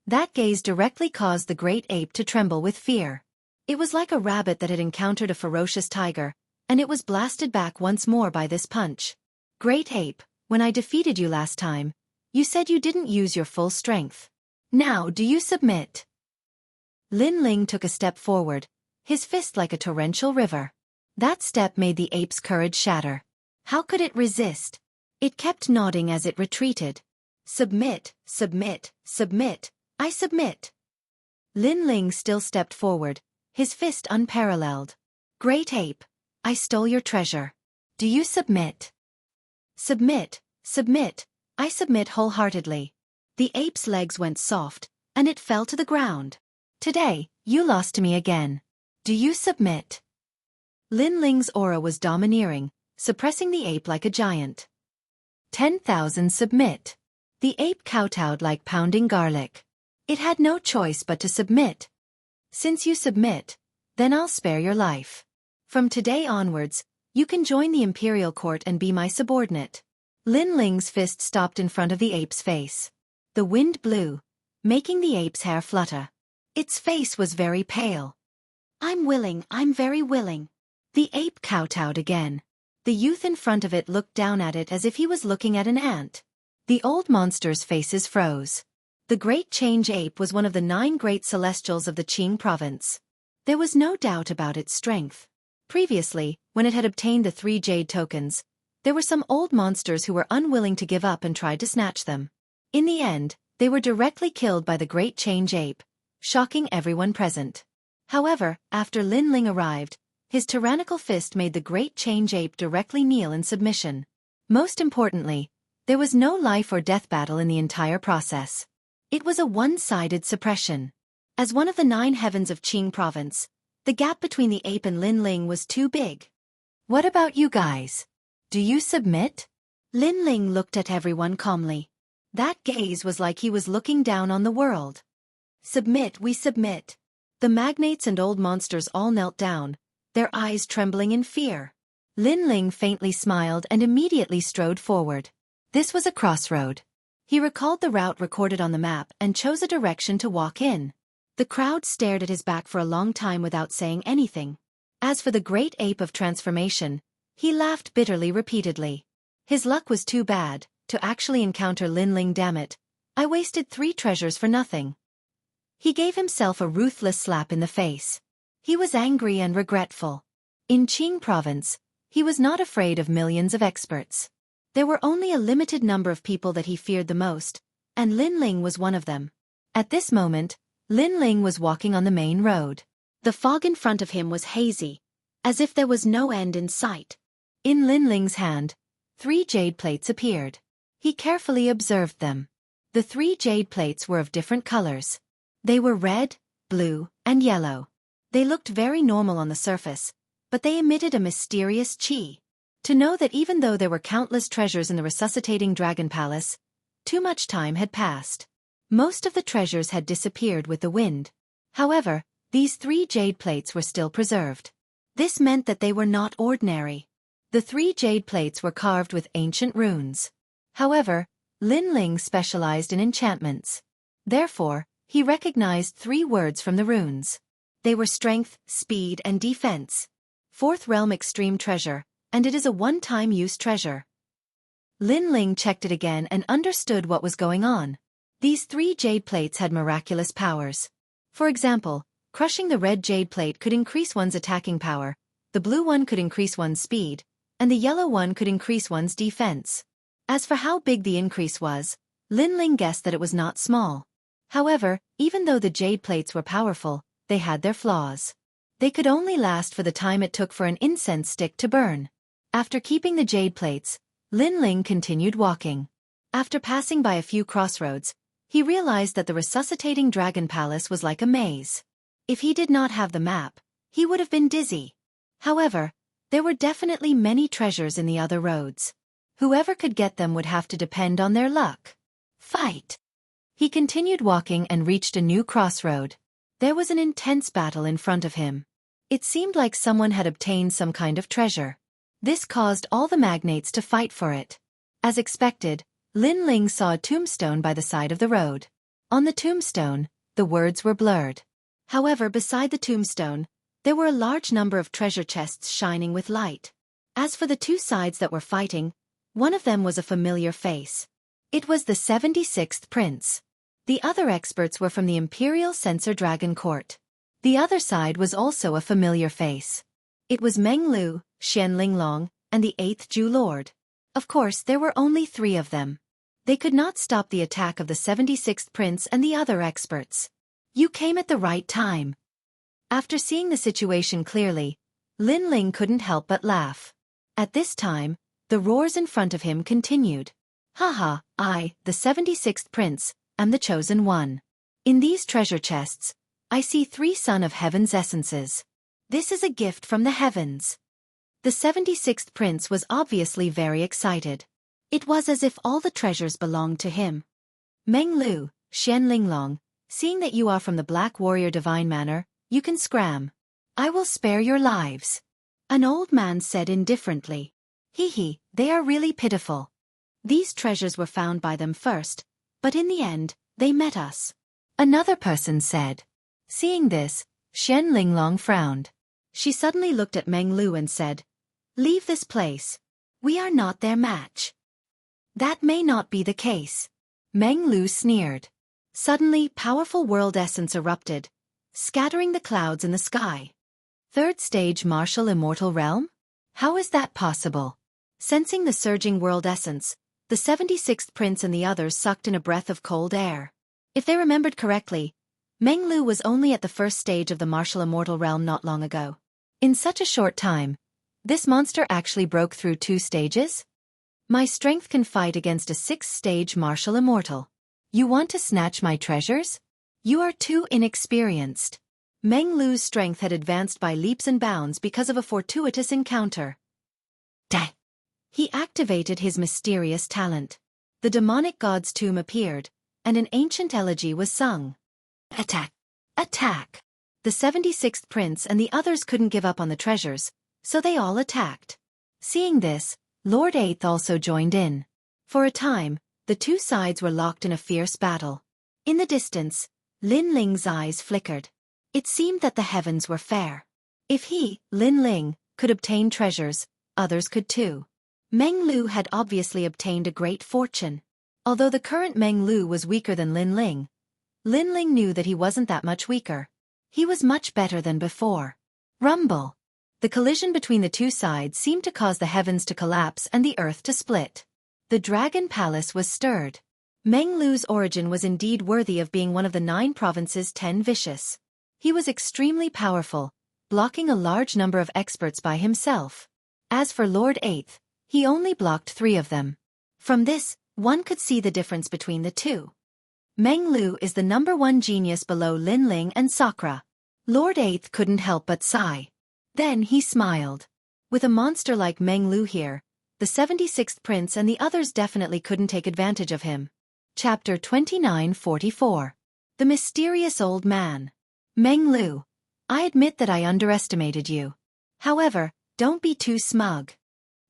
That gaze directly caused the great ape to tremble with fear. It was like a rabbit that had encountered a ferocious tiger, and it was blasted back once more by this punch. Great ape, when I defeated you last time, you said you didn't use your full strength. Now do you submit? Lin Ling took a step forward, his fist like a torrential river. That step made the ape's courage shatter. How could it resist? It kept nodding as it retreated. Submit, submit, submit, I submit. Lin Ling still stepped forward, his fist unparalleled. Great ape, I stole your treasure. Do you submit? Submit, submit, I submit wholeheartedly. The ape's legs went soft, and it fell to the ground. Today, you lost to me again. Do you submit? Lin Ling's aura was domineering, suppressing the ape like a giant. 10,000 submit. The ape kowtowed like pounding garlic. It had no choice but to submit. Since you submit, then I'll spare your life. From today onwards, you can join the imperial court and be my subordinate. Lin Ling's fist stopped in front of the ape's face. The wind blew, making the ape's hair flutter. Its face was very pale. I'm willing, I'm very willing. The ape kowtowed again. The youth in front of it looked down at it as if he was looking at an ant. The old monster's faces froze. The great change ape was one of the 9 great celestials of the Qing province. There was no doubt about its strength. Previously, when it had obtained the 3 jade tokens, there were some old monsters who were unwilling to give up and tried to snatch them. In the end, they were directly killed by the great change ape, shocking everyone present. However, after Lin Ling arrived, his tyrannical fist made the great change ape directly kneel in submission. Most importantly, there was no life or death battle in the entire process. It was a one-sided suppression. As one of the 9 heavens of Qing province, the gap between the ape and Lin Ling was too big. What about you guys? Do you submit? Lin Ling looked at everyone calmly. That gaze was like he was looking down on the world. Submit, we submit. The magnates and old monsters all knelt down, their eyes trembling in fear. Lin Ling faintly smiled and immediately strode forward. This was a crossroad. He recalled the route recorded on the map and chose a direction to walk in. The crowd stared at his back for a long time without saying anything. As for the great ape of transformation, he laughed bitterly repeatedly. His luck was too bad, to actually encounter Lin Ling. Damn it, I wasted 3 treasures for nothing. He gave himself a ruthless slap in the face. He was angry and regretful. In Qing province, he was not afraid of millions of experts. There were only a limited number of people that he feared the most, and Lin Ling was one of them. At this moment, Lin Ling was walking on the main road. The fog in front of him was hazy, as if there was no end in sight. In Lin Ling's hand, 3 jade plates appeared. He carefully observed them. The 3 jade plates were of different colors. They were red, blue, and yellow. They looked very normal on the surface, but they emitted a mysterious qi. To know that even though there were countless treasures in the resuscitating dragon palace, too much time had passed. Most of the treasures had disappeared with the wind. However, these 3 jade plates were still preserved. This meant that they were not ordinary. The 3 jade plates were carved with ancient runes. However, Lin Ling specialized in enchantments. Therefore, he recognized 3 words from the runes. They were strength, speed, and defense. 4th realm extreme treasure, and it is a one-time use treasure. Lin Ling checked it again and understood what was going on. These 3 jade plates had miraculous powers. For example, crushing the red jade plate could increase one's attacking power, the blue one could increase one's speed, and the yellow one could increase one's defense. As for how big the increase was, Lin Ling guessed that it was not small. However, even though the jade plates were powerful, they had their flaws. They could only last for the time it took for an incense stick to burn. After keeping the jade plates, Lin Ling continued walking. After passing by a few crossroads, he realized that the resuscitating dragon palace was like a maze. If he did not have the map, he would have been dizzy. However, there were definitely many treasures in the other roads. Whoever could get them would have to depend on their luck. Fight! He continued walking and reached a new crossroad. There was an intense battle in front of him. It seemed like someone had obtained some kind of treasure. This caused all the magnates to fight for it. As expected, Lin Ling saw a tombstone by the side of the road. On the tombstone, the words were blurred. However, beside the tombstone, there were a large number of treasure chests shining with light. As for the 2 sides that were fighting, one of them was a familiar face. It was the 76th prince. The other experts were from the Imperial Censor Dragon Court. The other side was also a familiar face. It was Meng Lu, Xianxia Long, and the 8th Ju Lord. Of course, there were only 3 of them. They could not stop the attack of the 76th prince and the other experts. You came at the right time. After seeing the situation clearly, Lin Ling couldn't help but laugh. At this time, the roars in front of him continued. Haha, I, the 76th prince, am the chosen one. In these treasure chests, I see 3 Son of Heaven's essences. This is a gift from the heavens. The 76th prince was obviously very excited. It was as if all the treasures belonged to him. Meng Lu, Xianxia Long, seeing that you are from the Black Warrior Divine Manor, you can scram. I will spare your lives. An old man said indifferently. Hee, they are really pitiful. These treasures were found by them first, but in the end, they met us. Another person said. Seeing this, Xianxia Long frowned. She suddenly looked at Meng Lu and said, Leave this place. We are not their match. That may not be the case. Meng Lu sneered. Suddenly, powerful world essence erupted, scattering the clouds in the sky. 3rd stage martial immortal realm? How is that possible? Sensing the surging world essence, the 76th prince and the others sucked in a breath of cold air. If they remembered correctly, Meng Lu was only at the 1st stage of the martial immortal realm not long ago. In such a short time, this monster actually broke through 2 stages? My strength can fight against a 6th stage martial immortal. You want to snatch my treasures? You are too inexperienced. Meng Lu's strength had advanced by leaps and bounds because of a fortuitous encounter. Dang! He activated his mysterious talent. the demonic god's tomb appeared, and an ancient elegy was sung. Attack! Attack! The 76th prince and the others couldn't give up on the treasures, so they all attacked. Seeing this, Lord 8th also joined in. For a time, the two sides were locked in a fierce battle. In the distance, Lin Ling's eyes flickered. It seemed that the heavens were fair. If he, Lin Ling, could obtain treasures, others could too. Meng Lu had obviously obtained a great fortune. Although the current Meng Lu was weaker than Lin Ling knew that he wasn't that much weaker. He was much better than before. Rumble! The collision between the two sides seemed to cause the heavens to collapse and the earth to split. The Dragon Palace was stirred. Meng Lu's origin was indeed worthy of being one of the 9 provinces' 10 vicious. He was extremely powerful, blocking a large number of experts by himself. As for Lord 8th, he only blocked 3 of them. From this, one could see the difference between the two. Meng Lu is the #1 genius below Lin Ling and Sakura. Lord 8th couldn't help but sigh. Then he smiled. With a monster like Meng Lu here, the 76th prince and the others definitely couldn't take advantage of him. Chapter 2944. The Mysterious Old Man. Meng Lu, I admit that I underestimated you. However, don't be too smug.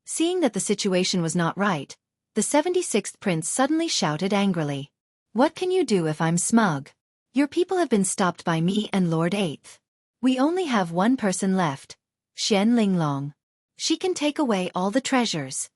Seeing that the situation was not right, the 76th prince suddenly shouted angrily. What can you do if I'm smug? Your people have been stopped by me and Lord 8th. We only have one person left, Xian Linglong. She can take away all the treasures.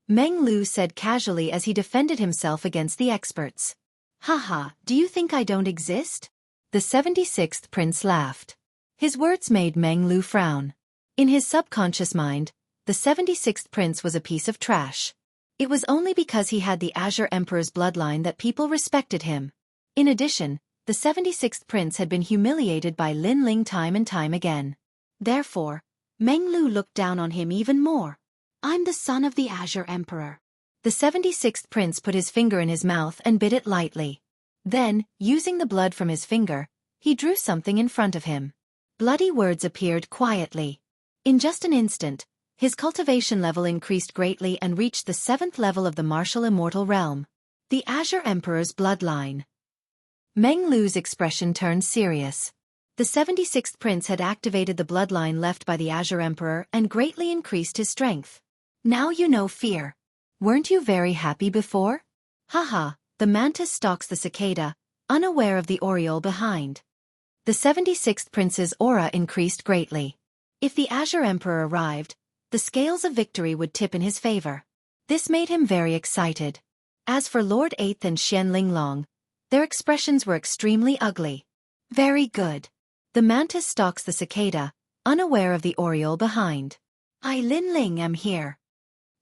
Meng Lu said casually as he defended himself against the experts. Haha, do you think I don't exist? The 76th prince laughed. His words made Meng Lu frown. In his subconscious mind, the 76th prince was a piece of trash. It was only because he had the Azure Emperor's bloodline that people respected him. In addition, the 76th prince had been humiliated by Lin Ling time and time again. Therefore, Meng Lu looked down on him even more. I'm the son of the Azure Emperor. The 76th prince put his finger in his mouth and bit it lightly. Then, using the blood from his finger, he drew something in front of him. Bloody words appeared quietly. In just an instant, his cultivation level increased greatly and reached the 7th level of the martial immortal realm. The Azure Emperor's bloodline. Meng Lu's expression turned serious. The 76th prince had activated the bloodline left by the Azure Emperor and greatly increased his strength. Now you know fear. Weren't you very happy before? Haha, the mantis stalks the cicada, unaware of the aureole behind. The 76th prince's aura increased greatly. If the Azure Emperor arrived, the scales of victory would tip in his favor. This made him very excited. As for Lord 8th and Xian Linglong, their expressions were extremely ugly. Very good. The mantis stalks the cicada, unaware of the aureole behind. I Lin Ling am here.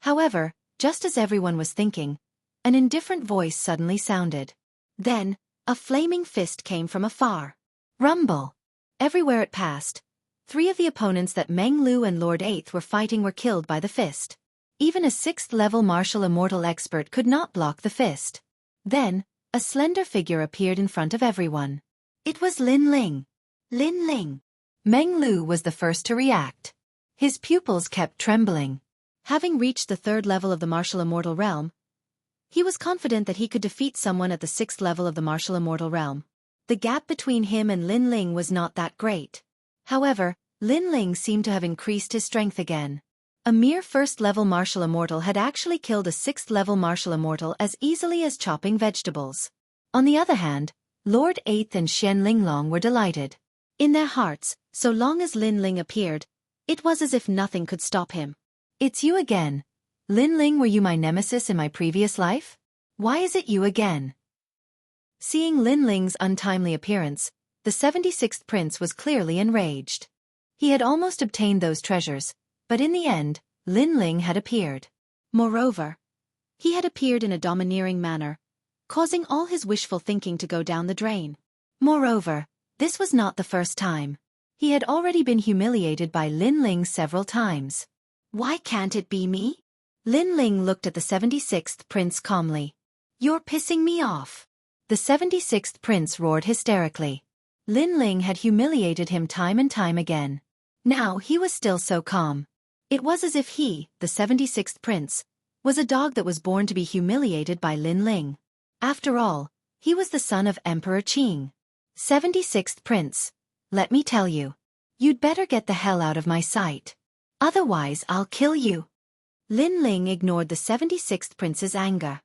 However, just as everyone was thinking, an indifferent voice suddenly sounded. Then, a flaming fist came from afar. Rumble! Everywhere it passed, 3 of the opponents that Meng Lu and Lord 8th were fighting were killed by the fist. Even a 6th-level martial immortal expert could not block the fist. Then, a slender figure appeared in front of everyone. It was Lin Ling. Lin Ling. Meng Lu was the first to react. His pupils kept trembling. Having reached the 3rd level of the martial immortal realm, he was confident that he could defeat someone at the 6th level of the martial immortal realm. The gap between him and Lin Ling was not that great. However, Lin Ling seemed to have increased his strength again. A mere 1st-level martial immortal had actually killed a 6th-level martial immortal as easily as chopping vegetables. On the other hand, Lord 8th and Xian Linglong were delighted. In their hearts, so long as Lin Ling appeared, it was as if nothing could stop him. It's you again. Lin Ling, were you my nemesis in my previous life? Why is it you again? Seeing Lin Ling's untimely appearance, the 76th prince was clearly enraged. He had almost obtained those treasures, but in the end, Lin Ling had appeared. Moreover, he had appeared in a domineering manner, causing all his wishful thinking to go down the drain. Moreover, this was not the first time. He had already been humiliated by Lin Ling several times. Why can't it be me? Lin Ling looked at the 76th prince calmly. You're pissing me off. The 76th prince roared hysterically. Lin Ling had humiliated him time and time again. Now he was still so calm. It was as if he, the 76th prince, was a dog that was born to be humiliated by Lin Ling. After all, he was the son of Emperor Qing. 76th Prince, let me tell you. You'd better get the hell out of my sight. Otherwise I'll kill you. Lin Ling ignored the 76th Prince's anger.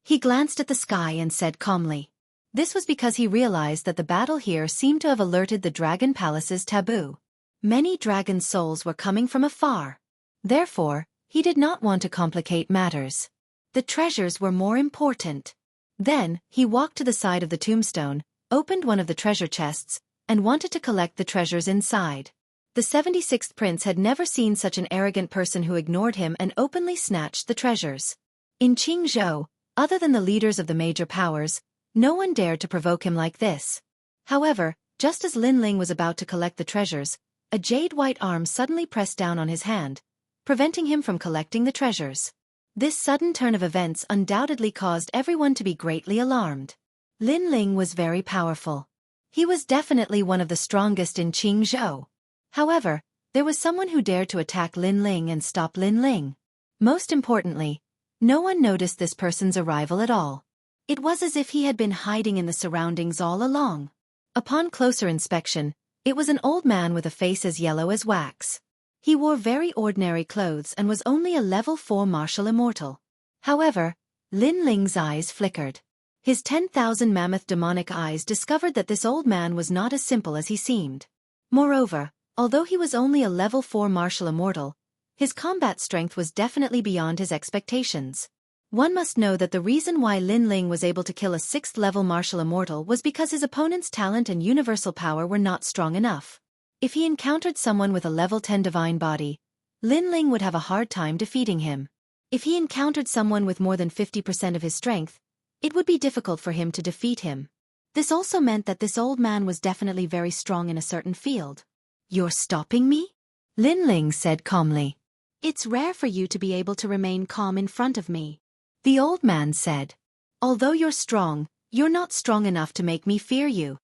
He glanced at the sky and said calmly. This was because he realized that the battle here seemed to have alerted the Dragon Palace's taboo. Many dragon souls were coming from afar. Therefore, he did not want to complicate matters. The treasures were more important. Then, he walked to the side of the tombstone, opened one of the treasure chests, and wanted to collect the treasures inside. The 76th Prince had never seen such an arrogant person who ignored him and openly snatched the treasures. In Jianghu, other than the leaders of the major powers, no one dared to provoke him like this. However, just as Lin Ling was about to collect the treasures, a jade-white arm suddenly pressed down on his hand, preventing him from collecting the treasures. This sudden turn of events undoubtedly caused everyone to be greatly alarmed. Lin Ling was very powerful. He was definitely one of the strongest in Jianghu. However, there was someone who dared to attack Lin Ling and stop Lin Ling. Most importantly, no one noticed this person's arrival at all. It was as if he had been hiding in the surroundings all along. Upon closer inspection, it was an old man with a face as yellow as wax. He wore very ordinary clothes and was only a level 4 martial immortal. However, Lin Ling's eyes flickered. His 10,000 mammoth demonic eyes discovered that this old man was not as simple as he seemed. Moreover, although he was only a level 4 martial immortal, his combat strength was definitely beyond his expectations. One must know that the reason why Lin Ling was able to kill a 6th level martial immortal was because his opponent's talent and universal power were not strong enough. If he encountered someone with a level 10 divine body, Lin Ling would have a hard time defeating him. If he encountered someone with more than 50% of his strength, it would be difficult for him to defeat him. This also meant that this old man was definitely very strong in a certain field. "You're stopping me?" Lin Ling said calmly. "It's rare for you to be able to remain calm in front of me," the old man said. "Although you're strong, you're not strong enough to make me fear you."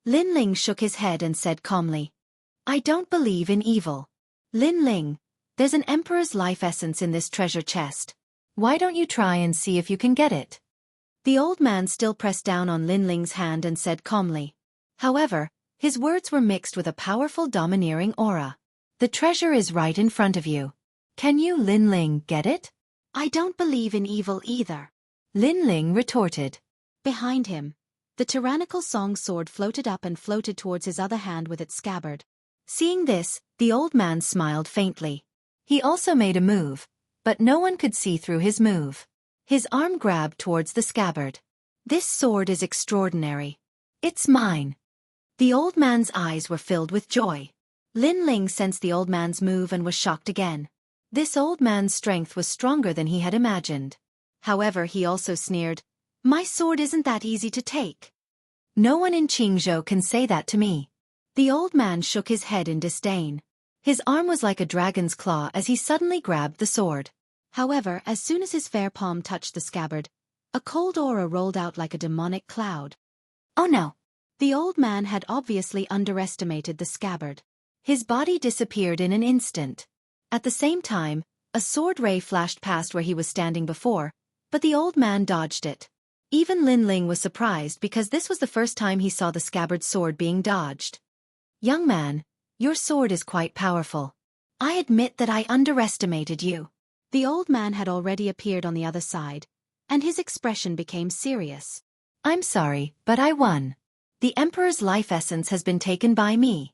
Lin Ling shook his head and said calmly, "I don't believe in evil. Lin Ling, there's an emperor's life essence in this treasure chest. Why don't you try and see if you can get it?" The old man still pressed down on Lin Ling's hand and said calmly. However, his words were mixed with a powerful domineering aura. "The treasure is right in front of you. Can you, Lin Ling, get it?" "I don't believe in evil either," Lin Ling retorted. Behind him, the tyrannical song sword floated up and floated towards his other hand with its scabbard. Seeing this, the old man smiled faintly. He also made a move, but no one could see through his move. His arm grabbed towards the scabbard. "This sword is extraordinary. It's mine." The old man's eyes were filled with joy. Lin Ling sensed the old man's move and was shocked again. This old man's strength was stronger than he had imagined. However, he also sneered, "My sword isn't that easy to take. No one in Jianghu can say that to me." The old man shook his head in disdain. His arm was like a dragon's claw as he suddenly grabbed the sword. However, as soon as his fair palm touched the scabbard, a cold aura rolled out like a demonic cloud. Oh no! The old man had obviously underestimated the scabbard. His body disappeared in an instant. At the same time, a sword ray flashed past where he was standing before, but the old man dodged it. Even Lin Ling was surprised because this was the first time he saw the scabbard sword being dodged. "Young man, your sword is quite powerful. I admit that I underestimated you." The old man had already appeared on the other side, and his expression became serious. "I'm sorry, but I won. The Emperor's life essence has been taken by me.